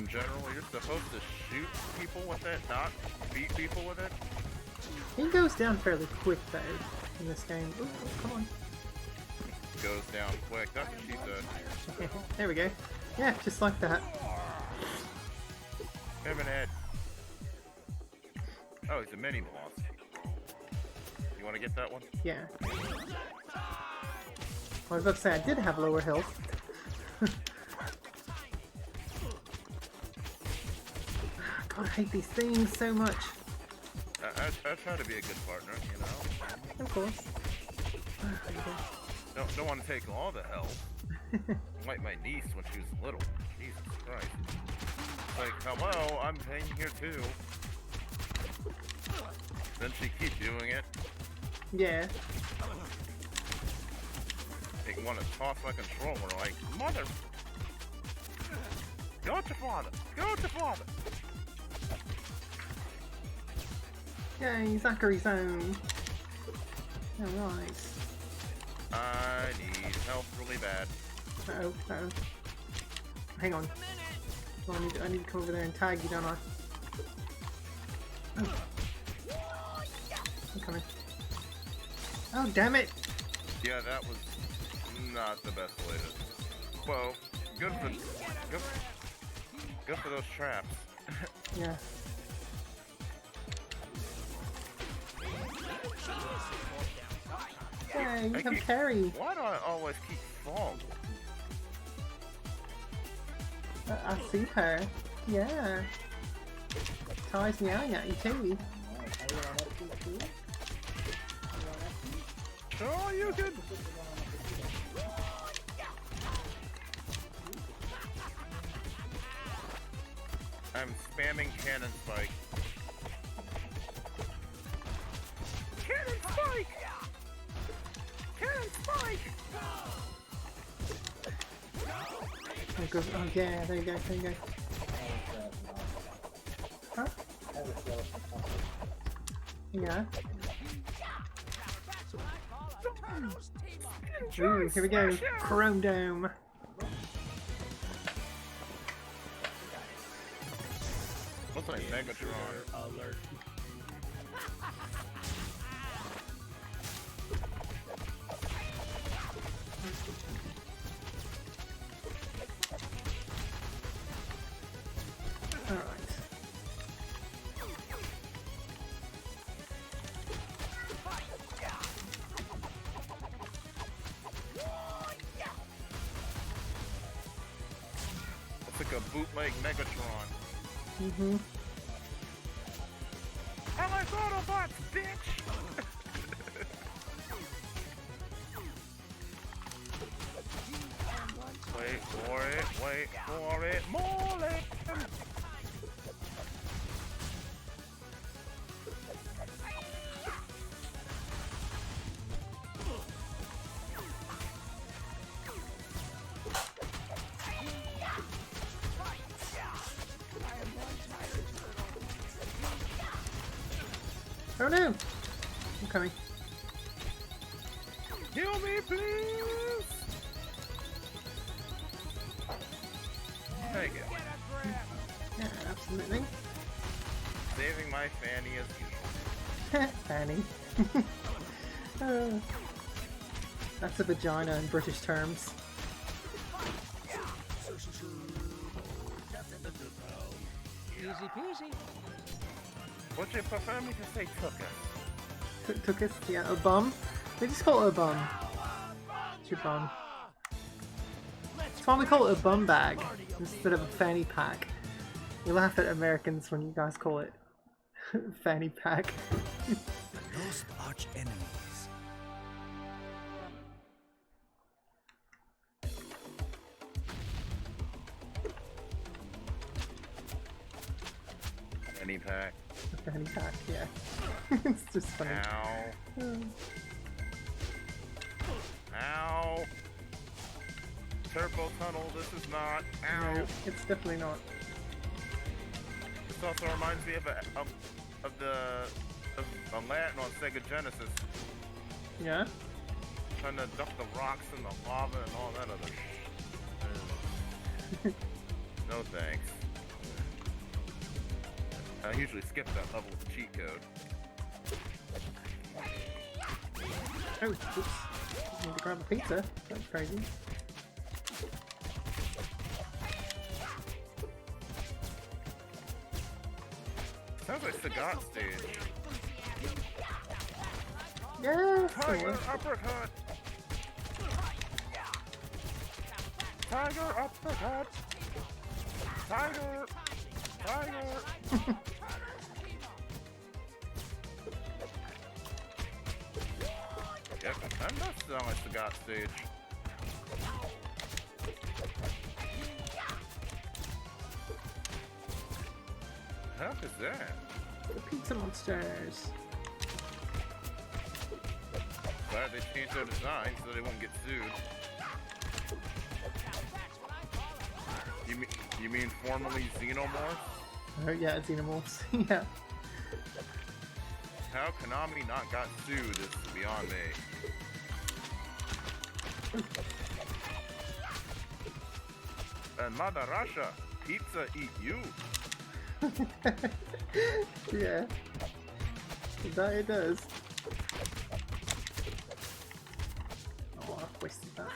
General, you're supposed to shoot people with it, not beat people with it? He goes down fairly quick though in this game. Ooh, come on. Goes down quick, that's what she said. There we go. Yeah, just like that. Him and Ed. Oh, he's a mini boss. You want to get that one? Yeah. I was about to say I did have lower health. God, I hate these things so much. I try to be a good partner, you know? Of course. Don't want to take all the health. Like my niece when she was little. Jesus Christ. It's like, hello, I'm paying here too. Then she keep doing it. Yeah. They want to toss my controller like, mother! Go to father! Go to father! Yay, Zachary's own. Alright. I need help really bad. Uh-oh, uh-oh. Hang on. Oh, I need to come over there and tag you, don't I? Oh. I'm coming. Oh, damn it! Yeah, that was not the best way to... Well, good for those traps. Yeah. Hey, you can carry. Why do I always keep falling? I see her. Yeah. Ty's meowing at you too. Oh, you can. I'm spamming cannon spike. Cannon spike! Cannon spike! Oh, yeah, there you go, there you go. Huh? Yeah. Ooh, here we go. Chrome Dome. Looks like Megatron. Alert. Looks like a bootleg Megatron. Mm-hmm. I like Autobots, bitch! Wait for it, more land! Oh no! I'm coming. Heal me, please! Thank you. Yeah, absolutely. Saving my fanny as usual. Fanny. That's a vagina in British terms. Easy peasy. Would you prefer me to say tookus? Tookus? Yeah, a bum? They just call it a bum. It's your bum. That's why we call it a bum bag instead of a fanny pack. We laugh at Americans when you guys call it fanny pack. Lost arch enemies. Fanny pack. A fanny pack, yeah. It's just funny. Ow. Ow. Turbo tunnel, this is not. Ow. No, it's definitely not. This also reminds me of Latin on Sega Genesis. Yeah? Trying to duck the rocks and the lava and all that other shit. No thanks. I usually skip that level with cheat code. Oh, oops. Need to grab a pizza. That's crazy. Sounds like Sagat stage. Yeah, Tiger uppercut! Tiger uppercut! Tiger! Tiger! Yep, that does sound like Sagat stage. The heck is that? The pizza monsters. Glad they changed their design so they won't get sued. You mean formerly Xenomorphs? Oh yeah, Xenomorphs. Yeah. How Konami not got sued is beyond me. And Mother Russia, pizza eat you. Yeah. That it does. Oh, I've wasted that.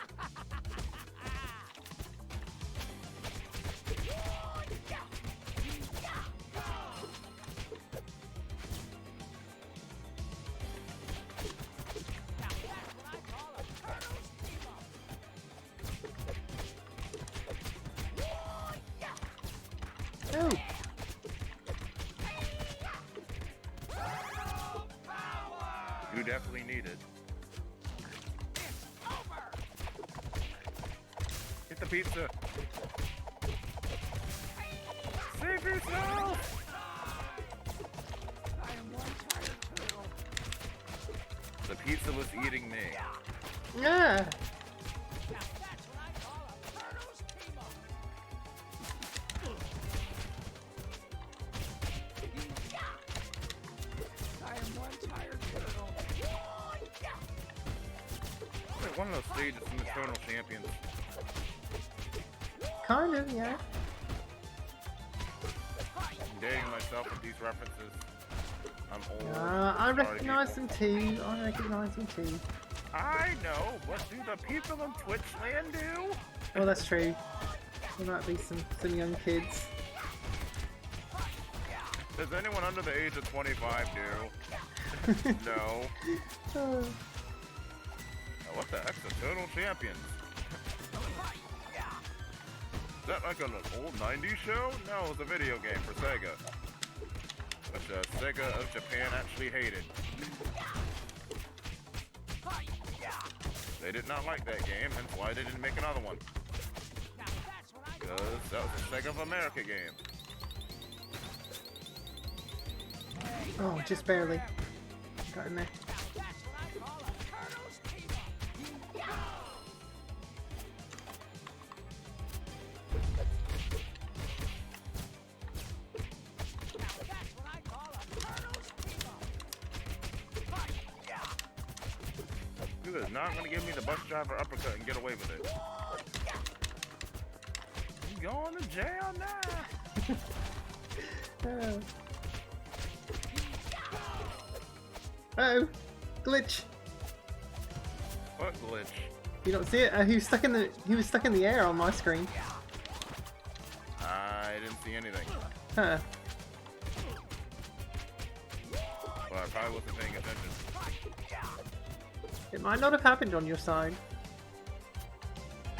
Oh! You definitely need it. Get the pizza. Save yourself! The pizza was eating me. Yeah! Like one of those stages from Eternal Champions. Kind of, yeah. I'm dating myself with these references. I'm old. I recognize them too. I recognize them too. I know. What do the people in Twitch land do? Oh, that's true. There might be some young kids. Does anyone under the age of 25 do? No. Oh, what the heck's a Total Champions? Is that like an old 90s show? No, it's a video game for Sega. Which Sega of Japan actually hated. They did not like that game, hence why they didn't make another one. Because that was a Sega of America game. Oh, just barely. Got in there. You is not going to give me the bus driver uppercut and get away with it. You going to jail now? Uh-oh. Glitch. What glitch? You don't see it? He was stuck in the air on my screen. I didn't see anything. Huh. Well, I probably wasn't paying attention. It might not have happened on your side.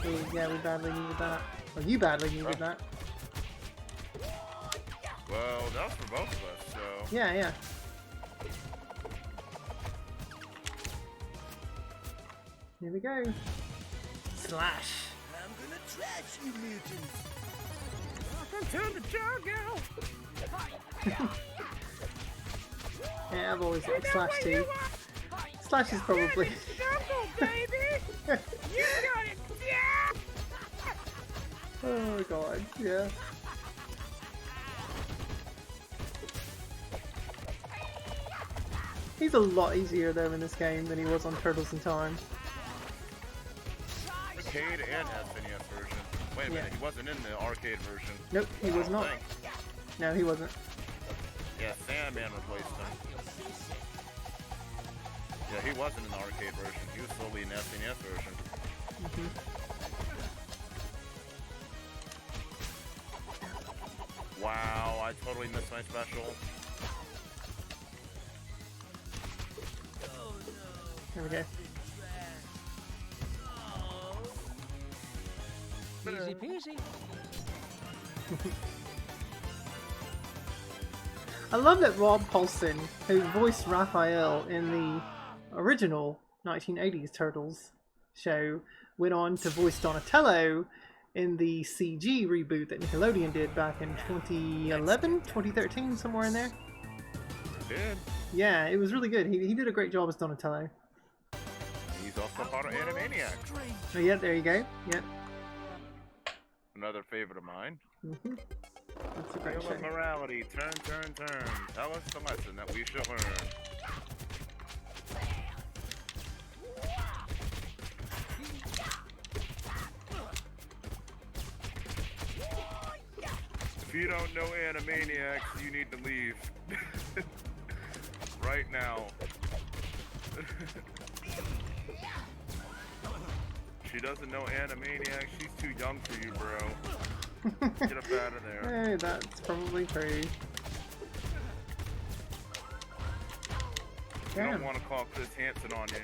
Oh, yeah, we badly needed that. Well, you badly needed that. Well, that was for both of us, so... Yeah, yeah. Here we go. Slash. I'm gonna trash you mutants. Welcome to the jungle. Yeah, I've always liked Slash too. Slash is probably... Jungle, baby! You got it! Yeah! Oh god, yeah. He's a lot easier though in this game than he was on Turtles in Time. Arcade and SNES version. Wait a minute, he wasn't in the arcade version. Nope, he was not. Think. No, he wasn't. Yeah, Sandman replaced him. Yeah, he wasn't in the arcade version. He was solely in the SNES version. Wow, I totally missed my special. There we go. Easy peasy. I love that Rob Paulson, who voiced Raphael in the original 1980s Turtles show, went on to voice Donatello in the CG reboot that Nickelodeon did back in 2011, 2013, somewhere in there. Did? Yeah, it was really good. He did a great job as Donatello. He's also part of Animaniacs. Oh, yeah, there you go. Yep. Another favorite of mine. That's a great Wheel show. of morality, turn, turn, turn. Tell us the lesson that we should learn. If you don't know Animaniacs, you need to leave. Right now. She doesn't know Animaniacs, she's too young for you, bro. Get up out of there. Hey, that's probably true. You don't want to call Chris Hansen on you.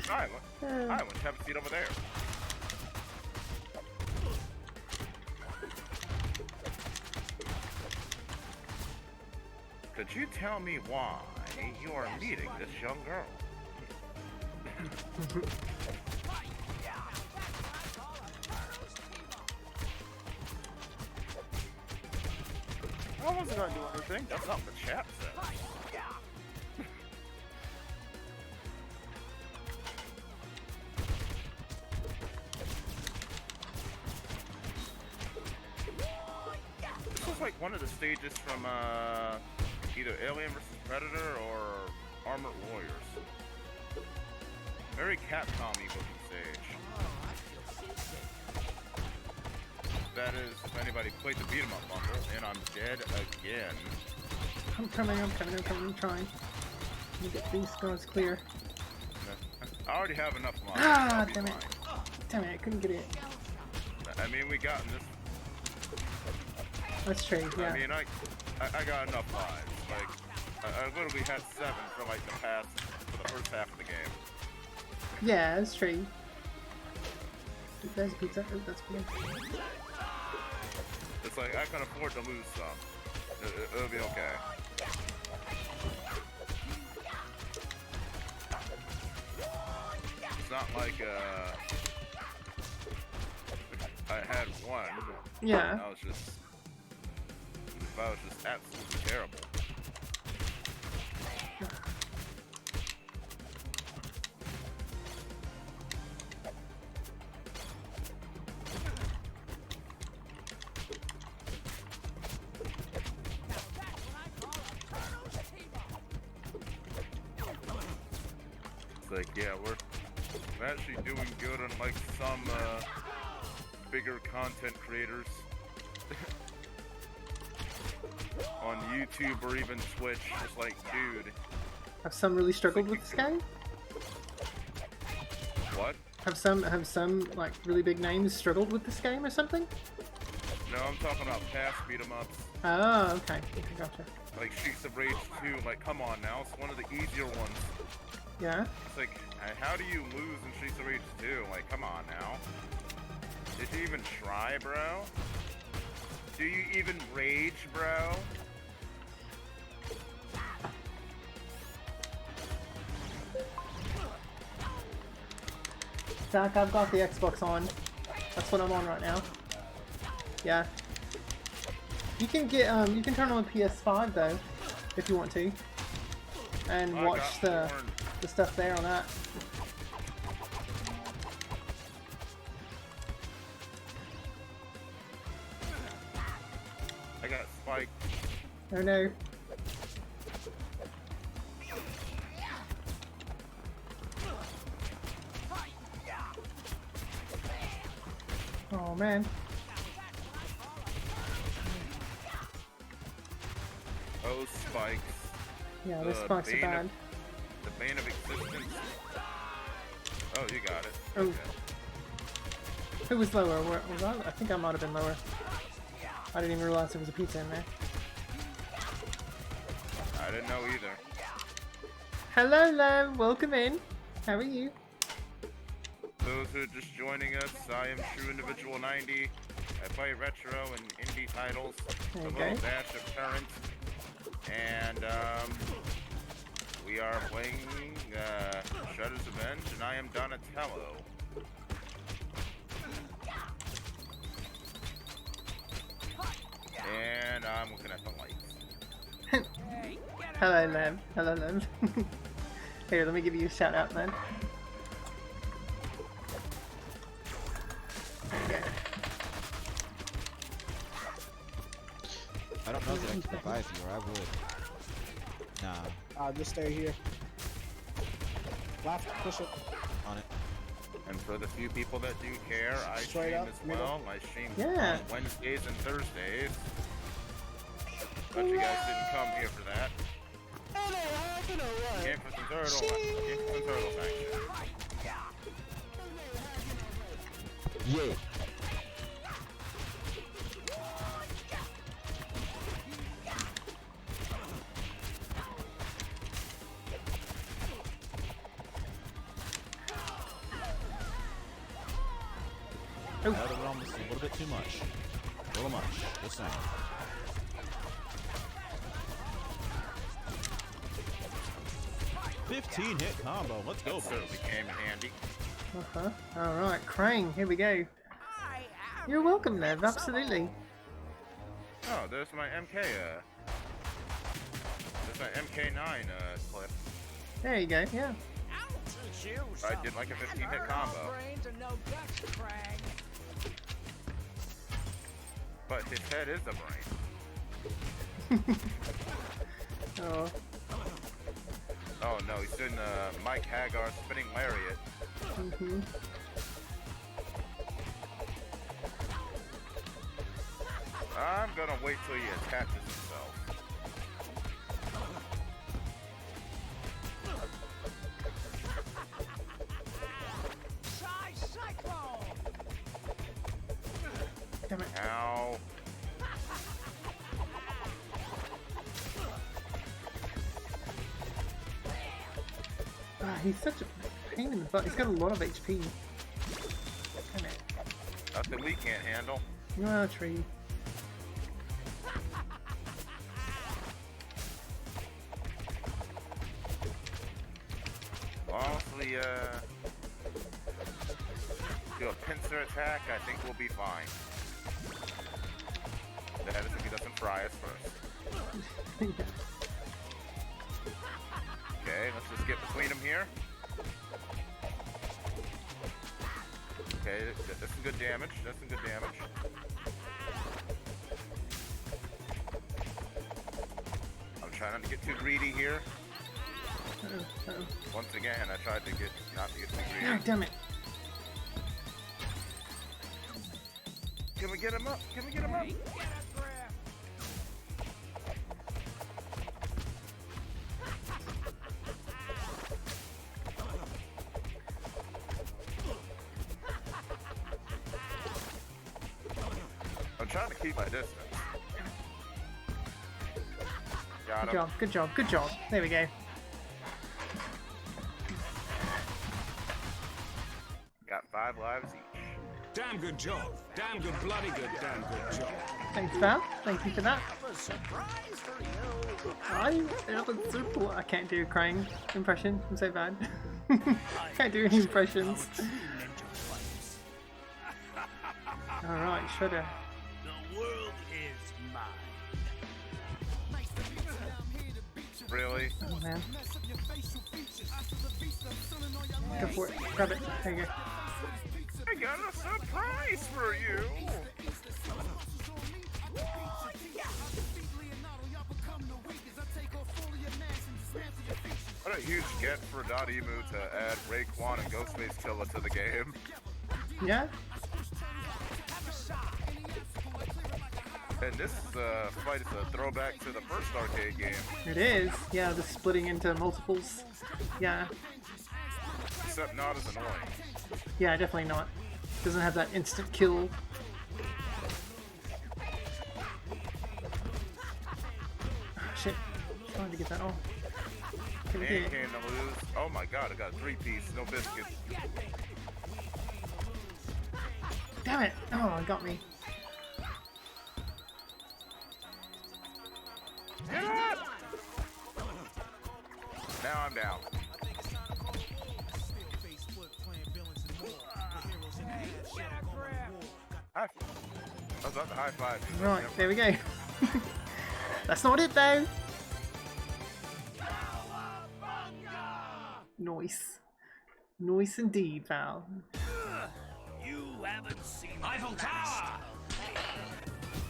Island, have a seat over there. Could you tell me why you are meeting this young girl? I wasn't gonna do anything. That's not what the chat said. This was like one of the stages from either Alien vs. Predator or Armored Warriors. Very Capcom-y looking stage. That is, if anybody played the beat 'em up bundle, and I'm dead again. I'm coming, trying. Let me get these scars clear. I already have enough money. Ah, damn it. Damn it, I couldn't get it. I mean, we got in this. That's true, yeah. I mean, I got enough lives. Like, I literally had 7 for like the first half of the game. Yeah, that's true. There's a pizza. Oh, that's good. It's like, I can afford to lose some. It'll be okay. It's not like, I had one. Yeah. I was just absolutely terrible. Like, yeah, we're actually doing good on like some bigger content creators on YouTube or even Twitch. It's like, dude, Have some really struggled with this game? what? Have some like really big names struggled with this game or something? No, I'm talking about past beat 'em ups. Oh, okay. Gotcha. Like Streets of Rage 2. Like, come on now, it's one of the easier ones. Yeah. It's like, how do you lose in Streets of Rage 2? Like, come on now. Did you even try, bro? Do you even rage, bro? Zach, I've got the Xbox on. That's what I'm on right now. Yeah. You can get you can turn on PS5 though, if you want to, and watch the stuff there on that. I got spiked. Oh no. Oh man. spikes. Yeah, the the spikes are bane bad. The bane of existence. Oh, you got it. Oh. Okay. Who was lower? Where was I? I think I might have been lower. I didn't even realize there was a pizza in there. I didn't know either. Hello, Lem. Welcome in. How are you? Those who are just joining us, I am True Individual 90. I play retro and indie titles, a little dash of current, and we are playing Shredder's Revenge, and I am Donatello. And I'm looking at the lights. Hello, Lem. Hello, Lem. Here, let me give you a shout out, then. I don't know that I can revive you, or I would. Nah. Just stay here. Left, push it. On it. And for the few people that do care, I Straight stream up, as middle. well. I stream Yeah. on Wednesdays and Thursdays. But you guys didn't come here for that. Came for some turtle. Came for some turtle action. Yeah. Oh. That went almost a little bit too much. A little much. Just saying. "15-hit combo. Let's go, Certainly came in handy. Uh-huh. Alright, Krang, here we go. You're welcome, Lev, absolutely. Oh, there's my MK, there's my MK9, clip. There you go, yeah. I did like a 15-hit combo. But his head is the brain. Oh. Oh no, he's doing Mike Hagar spinning lariat. Mm-hmm. I'm gonna wait till he attaches himself. Damn it. Ow. Ah, he's such a pain in the butt. He's got a lot of HP. Damn it. Nothing we can't handle. No, tree. Honestly, do a pincer attack, I think we'll be fine. That is if he doesn't fry us first. Okay, let's just get between them here. Okay, that's some good damage. That's some good damage. I'm trying not to get too greedy here. Once again, I tried to get not to get too greedy. Oh, damn it. Can we get him up? Can we get him up? I'm trying to keep my distance. Got him. Good job, good job, good job. There we go. Got 5 lives each. Damn good job. Damn good, bloody good, damn good job. Thanks, pal. Thank you for that. I have a simple. I can't do a Krang impression. I'm so bad. Can't do any impressions. Alright, Shredder. The world is mine. Really? Oh man. Go for it. Grab it. There you go. I got a surprise for you! What a huge get for Dotemu to add Raekwon and Ghostface Killer to the game. Yeah? And this fight is a throwback to the first arcade game. It is. Yeah, the splitting into multiples. Yeah. Except not as annoying. Yeah, definitely not. Doesn't have that instant kill. Oh, shit. Trying to get that off. And came to lose. Oh my god, I got a 3-piece, no biscuit. Damn it! Oh, it got me. Get up! Now I'm down. I was about to high five. Right, there we go. That's not it though. Nice. Nice indeed, Val. You haven't seen Eiffel Tower!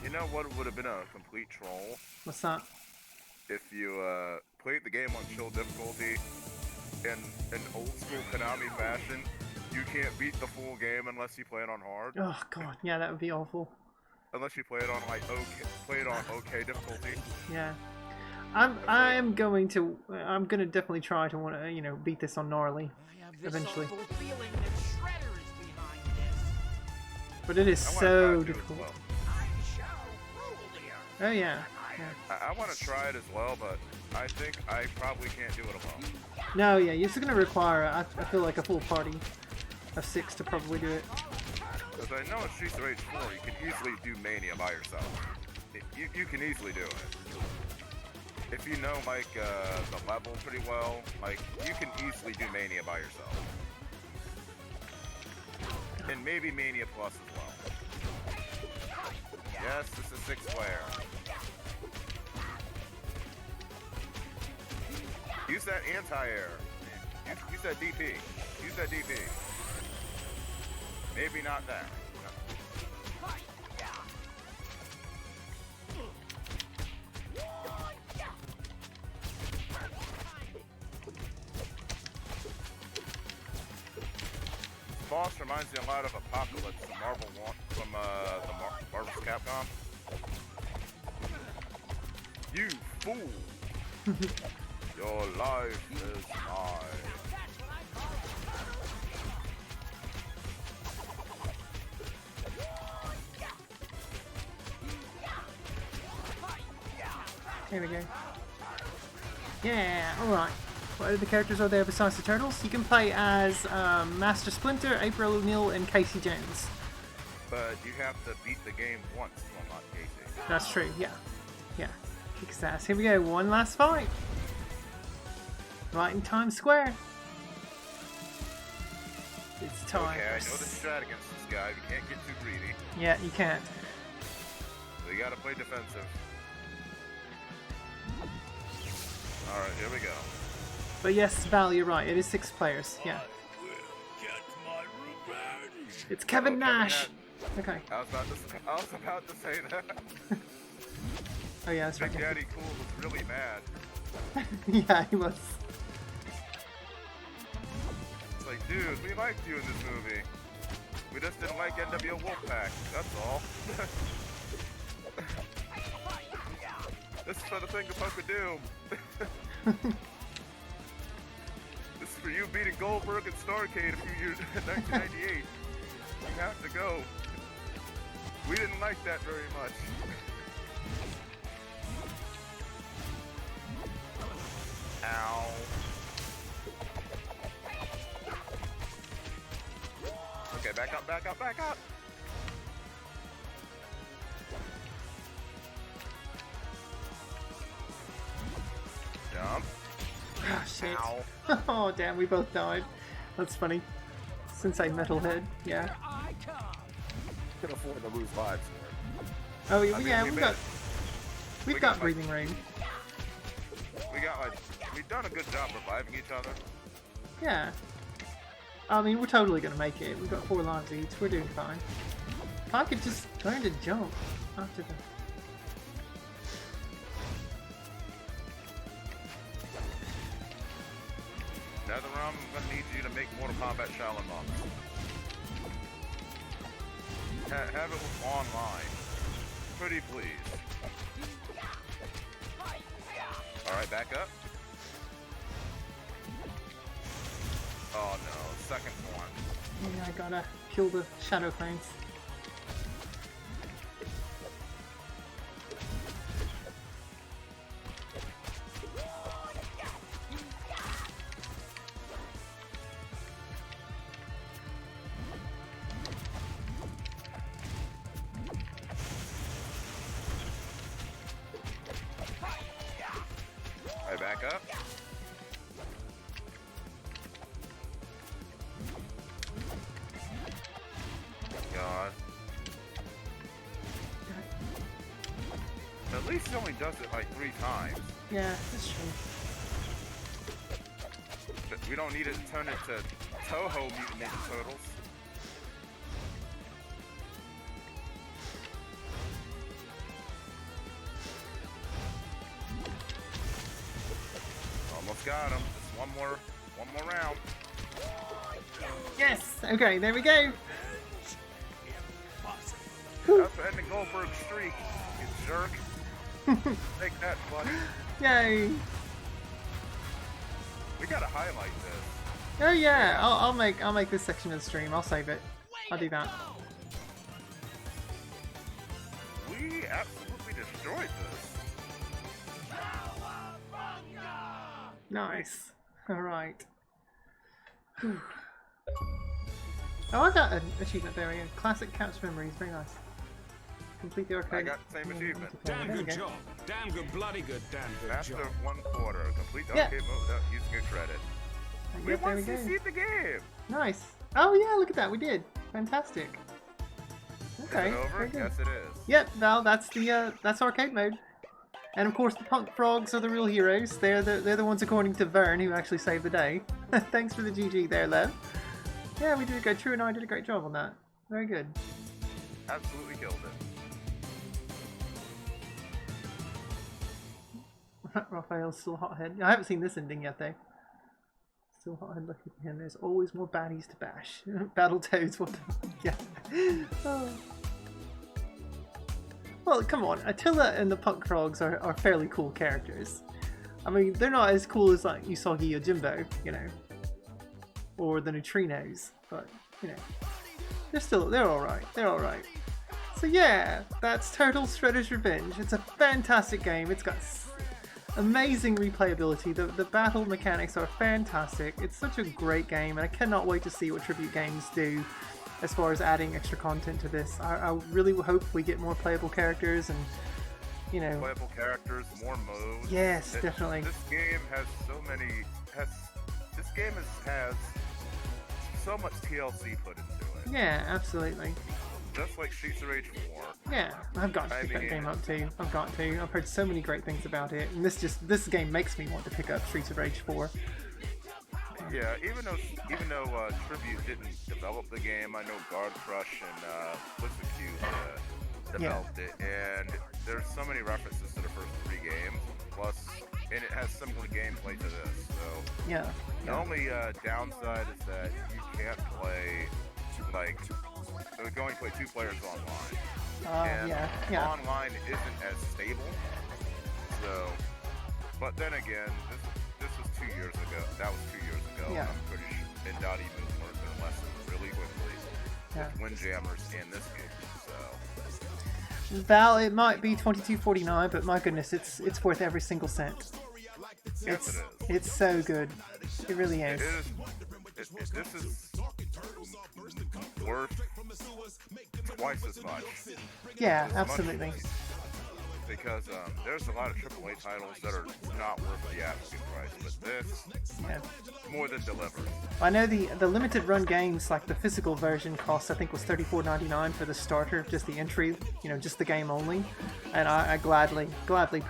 You know what would have been a complete troll? What's that? If you played the game on chill difficulty in an old school Konami fashion, you can't beat the full game unless you play it on hard. Oh god, yeah, that would be awful. Unless you play it on like okay difficulty. Yeah. I'm gonna definitely try to want to, you know, beat this on gnarly eventually. But it is so difficult. Oh yeah. I want to try it as well, but I think I probably can't do it alone. No, yeah, it's gonna require I feel like a full party of 6 to probably do it. Because I know in Streets of Rage 4 you can easily do Mania by yourself. You can easily do it. If you know like the level pretty well, like you can easily do Mania by yourself. And maybe Mania Plus as well. Yes, this is 6-player. Use that anti-air. Use that DP. Use that DP. Maybe not that. This boss reminds me a lot of Apocalypse from Marvel's Capcom. You fool! Your life is mine. Here we go. Yeah, alright. What other characters are there besides the Turtles? You can play as Master Splinter, April O'Neil, and Casey Jones. But you have to beat the game once to unlock Casey. That's true, yeah. Yeah. Kick his ass. Here we go, one last fight. Right in Times Square. It's time. Okay, I know the strat against this guy. You can't get too greedy. Yeah, you can't. So you gotta play defensive. Alright, here we go. But yes, Val, you're right. It is 6 players. Yeah. It's Kevin Nash. Okay. I was about to say that. Oh yeah, that's right. Big Daddy Cool was really mad. Yeah, he was. It's like, dude, we liked you in this movie. We just didn't like NWO Wolfpack. That's all. This is for the thing of Punk of Doom. This is for you beating Goldberg and Starrcade a few years in 1998. You have to go. We didn't like that very much. Ow. Okay, back up, back up, back up. Jump. Ah, shit. Ow. Oh, damn, we both died. That's funny. Since I metalhead, yeah. Can afford to lose lives. Oh, yeah, I mean, yeah, we've got breathing room. We've done a good job reviving each other. Yeah. I mean, we're totally gonna make it. We've got 4 lives each. We're doing fine. If I could just learn to jump after the... NetherRealm, I'm gonna need you to make Mortal Kombat Shaolin monks. Have it online. pretty pleased. Alright, back up. Oh no, second one. Yeah, I gotta kill the shadow clones. Alright, back up. God. At least he only does it like 3 times. Yeah, that's true. We don't need it to turn it to Toho Mutant Ninja Turtles. Almost got him. Just one more round. Yes! Okay, there we go! That's the ending Goldberg's streak, you jerk. Take that, buddy. Yay! We gotta highlight this. Oh yeah, I'll make this section of the stream. I'll save it. I'll do that. We absolutely destroyed this. Nice. Alright. Oh, I got an achievement there again. Classic Couch Memories. Very nice. Complete the arcade. I got the same achievement. Damn good job. Damn good, bloody good, damn good Master job. of 1/4. Complete the Yeah. arcade mode without using a credit. We Yep, there once we go. received the game. Nice. Oh yeah, look at that. We did. Fantastic. Okay. Is it over? Very good. Yes, it is. Yep. Val, that's arcade mode. And of course, the punk frogs are the real heroes. They're the ones, according to Vern, who actually saved the day. Thanks for the GG there, Lev. Yeah, we did a great. True and I did a great job on that. Very good. Absolutely killed it. Raphael's still hothead. I haven't seen this ending yet though. Still hothead, lucky for him. There's always more baddies to bash. Battletoads, what the yeah. Oh. Well, come on. Attila and the Punk Frogs are fairly cool characters. I mean, they're not as cool as like Usagi or Jimbo, you know, or the Neutrinos, but you know, they're all right. They're all right. So yeah, that's Turtle Shredder's Revenge. It's a fantastic game. It's got amazing replayability. The battle mechanics are fantastic. It's such a great game, and I cannot wait to see what Tribute Games do as far as adding extra content to this. I really hope we get more playable characters and, you know... Playable characters, more modes. Yes, definitely. This game has so many... This game has so much TLC put into it. Yeah, absolutely. Just like Streets of Rage 4. Yeah, I've got to pick that game up too. I've got to. I've heard so many great things about it, and this game makes me want to pick up Streets of Rage 4. Yeah, even though Tribute didn't develop the game, I know Guard Crush and Blizzard Q developed it, and there's so many references to the first 3 games. Plus, and it has similar gameplay to this. So yeah. The only downside is that you can't play we can only play 2 players online. And online isn't as stable. So, but then again, this was 2 years ago. That was 2 years ago. Yeah. I'm pretty sure it not even learned their lessons really quickly with Windjammers in this game. So, Val, it might be $22.49, but my goodness, it's worth every single cent. Yes, it is. It's so good. It really is. This is worth twice as much. Yeah, absolutely. Because there's a lot of AAA titles that are not worth the asking price, but this more than delivers. I know the limited run games, like the physical version, cost I think was $34.99 for the starter, just the entry, just the game only, and I gladly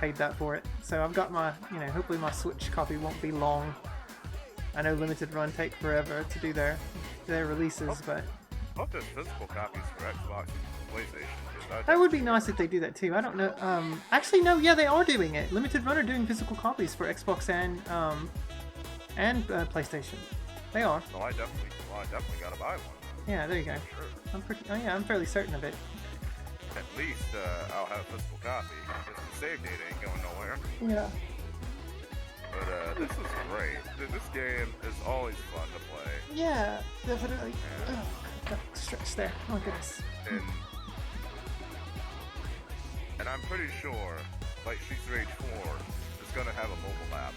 paid that for it. So I've got my, hopefully my Switch copy won't be long. I know limited run take forever to do their releases, but hope there's physical copies for Xbox and PlayStation. That would be nice if they do that too. I don't know. Actually, no. Yeah, they are doing it. Limited Run are doing physical copies for Xbox and PlayStation. They are. Well, I definitely gotta buy one. Yeah, there you go. Sure. I'm fairly certain of it. at least I'll have a physical copy. Just the save data ain't going nowhere. Yeah. But this was great. This game is always fun to play. Yeah, definitely. Oh, got stretched there. Oh my goodness. And I'm pretty sure, like Streets of Rage 4 is gonna have a mobile app,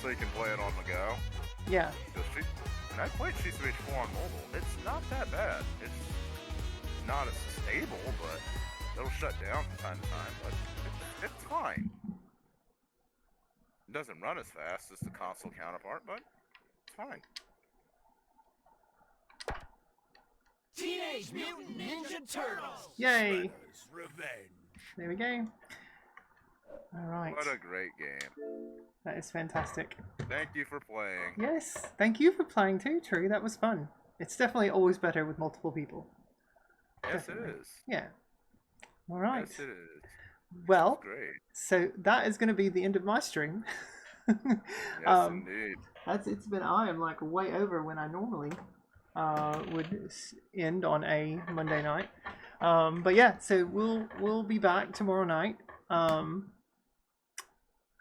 so you can play it on the go. Yeah. And I played Streets of Rage 4 on mobile. It's not that bad. It's not as stable, but it'll shut down from time to time. But it's fine. It doesn't run as fast as the console counterpart, but it's fine. Teenage Mutant Ninja Turtles! Yay! Shredder's Revenge. There we go. Alright. What a great game. That is fantastic. Thank you for playing. Yes, thank you for playing too, True. That was fun. It's definitely always better with multiple people. Yes, Definitely. it is. Yeah. Alright. Yes, it is. Well, Great. so that is going to be the end of my stream. Yes, indeed. It's been, I am like way over when I normally would end on a Monday night. But yeah, so we'll be back tomorrow night.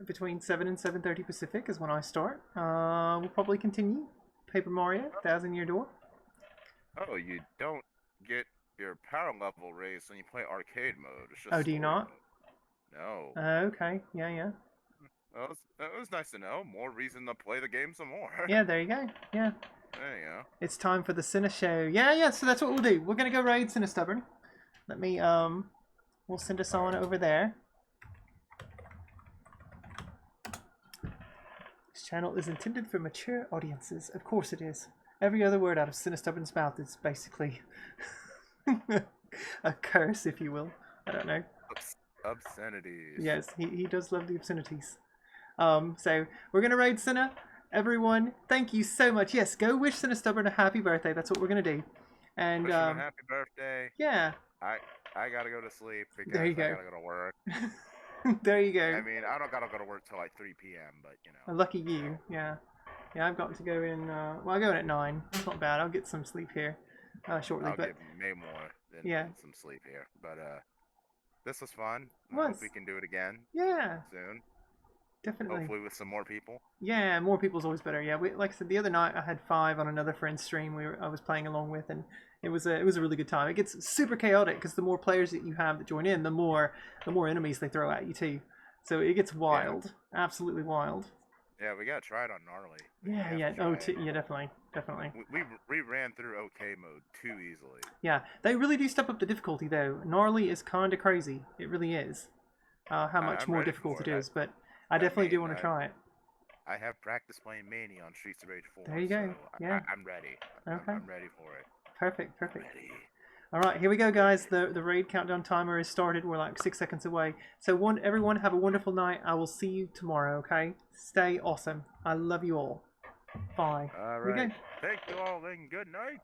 Between 7 and 7:30 Pacific is when I start. We'll probably continue Paper Mario, Thousand Year Door. Oh, you don't get your power level raised when you play arcade mode. It's just Oh, do you not? No. Okay, yeah. Well, it was nice to know. More reason to play the game some more. Yeah, there you go. Yeah. There you go. It's time for the Cine Show. Yeah, so that's what we'll do. We're gonna go raid Cinestubborn. Let me, we'll send us on over there. This channel is intended for mature audiences. Of course it is. Every other word out of Cinestubborn's mouth is basically a curse, if you will. I don't know. Obscenities. Yes, he does love the obscenities. So we're gonna raid Cine. Everyone, thank you so much. Yes, go wish Cinestubborn a happy birthday. That's what we're gonna do. And Wish him a happy birthday. yeah. I gotta go to sleep because There you I go. gotta go to work. There you go. I mean, I don't gotta go to work till like 3 p.m., but you know. Lucky you. Yeah, I've got to go in. Well, I go in at 9. It's not bad. I'll get some sleep here shortly. I'll But get way more than yeah. some sleep here. But this was fun. I Was. hope we can do it again. Yeah. Soon. Definitely. Hopefully with some more people. Yeah, more people's always better. Yeah, like I said, the other night I had 5 on another friend's stream I was playing along with, and it was a really good time. It gets super chaotic because the more players that you have that join in, the more enemies they throw at you too. So it gets wild, absolutely wild. Yeah, we gotta try it on gnarly. Yeah. Yeah, definitely. We ran through OK mode too easily. Yeah, they really do step up the difficulty though. Gnarly is kind of crazy. It really is. How much I'm more ready difficult for it it. is, but I definitely do want to try it. I have practiced playing Mania on Streets of Rage 4. There you go. So Yeah. I'm ready. Okay. I'm ready for it. Perfect. All right, here we go, guys. The raid countdown timer is started. We're like 6 seconds away. So everyone have a wonderful night. I will see you tomorrow. Okay? Stay awesome. I love you all. Bye. All Here we right. go. Thank you all and good night.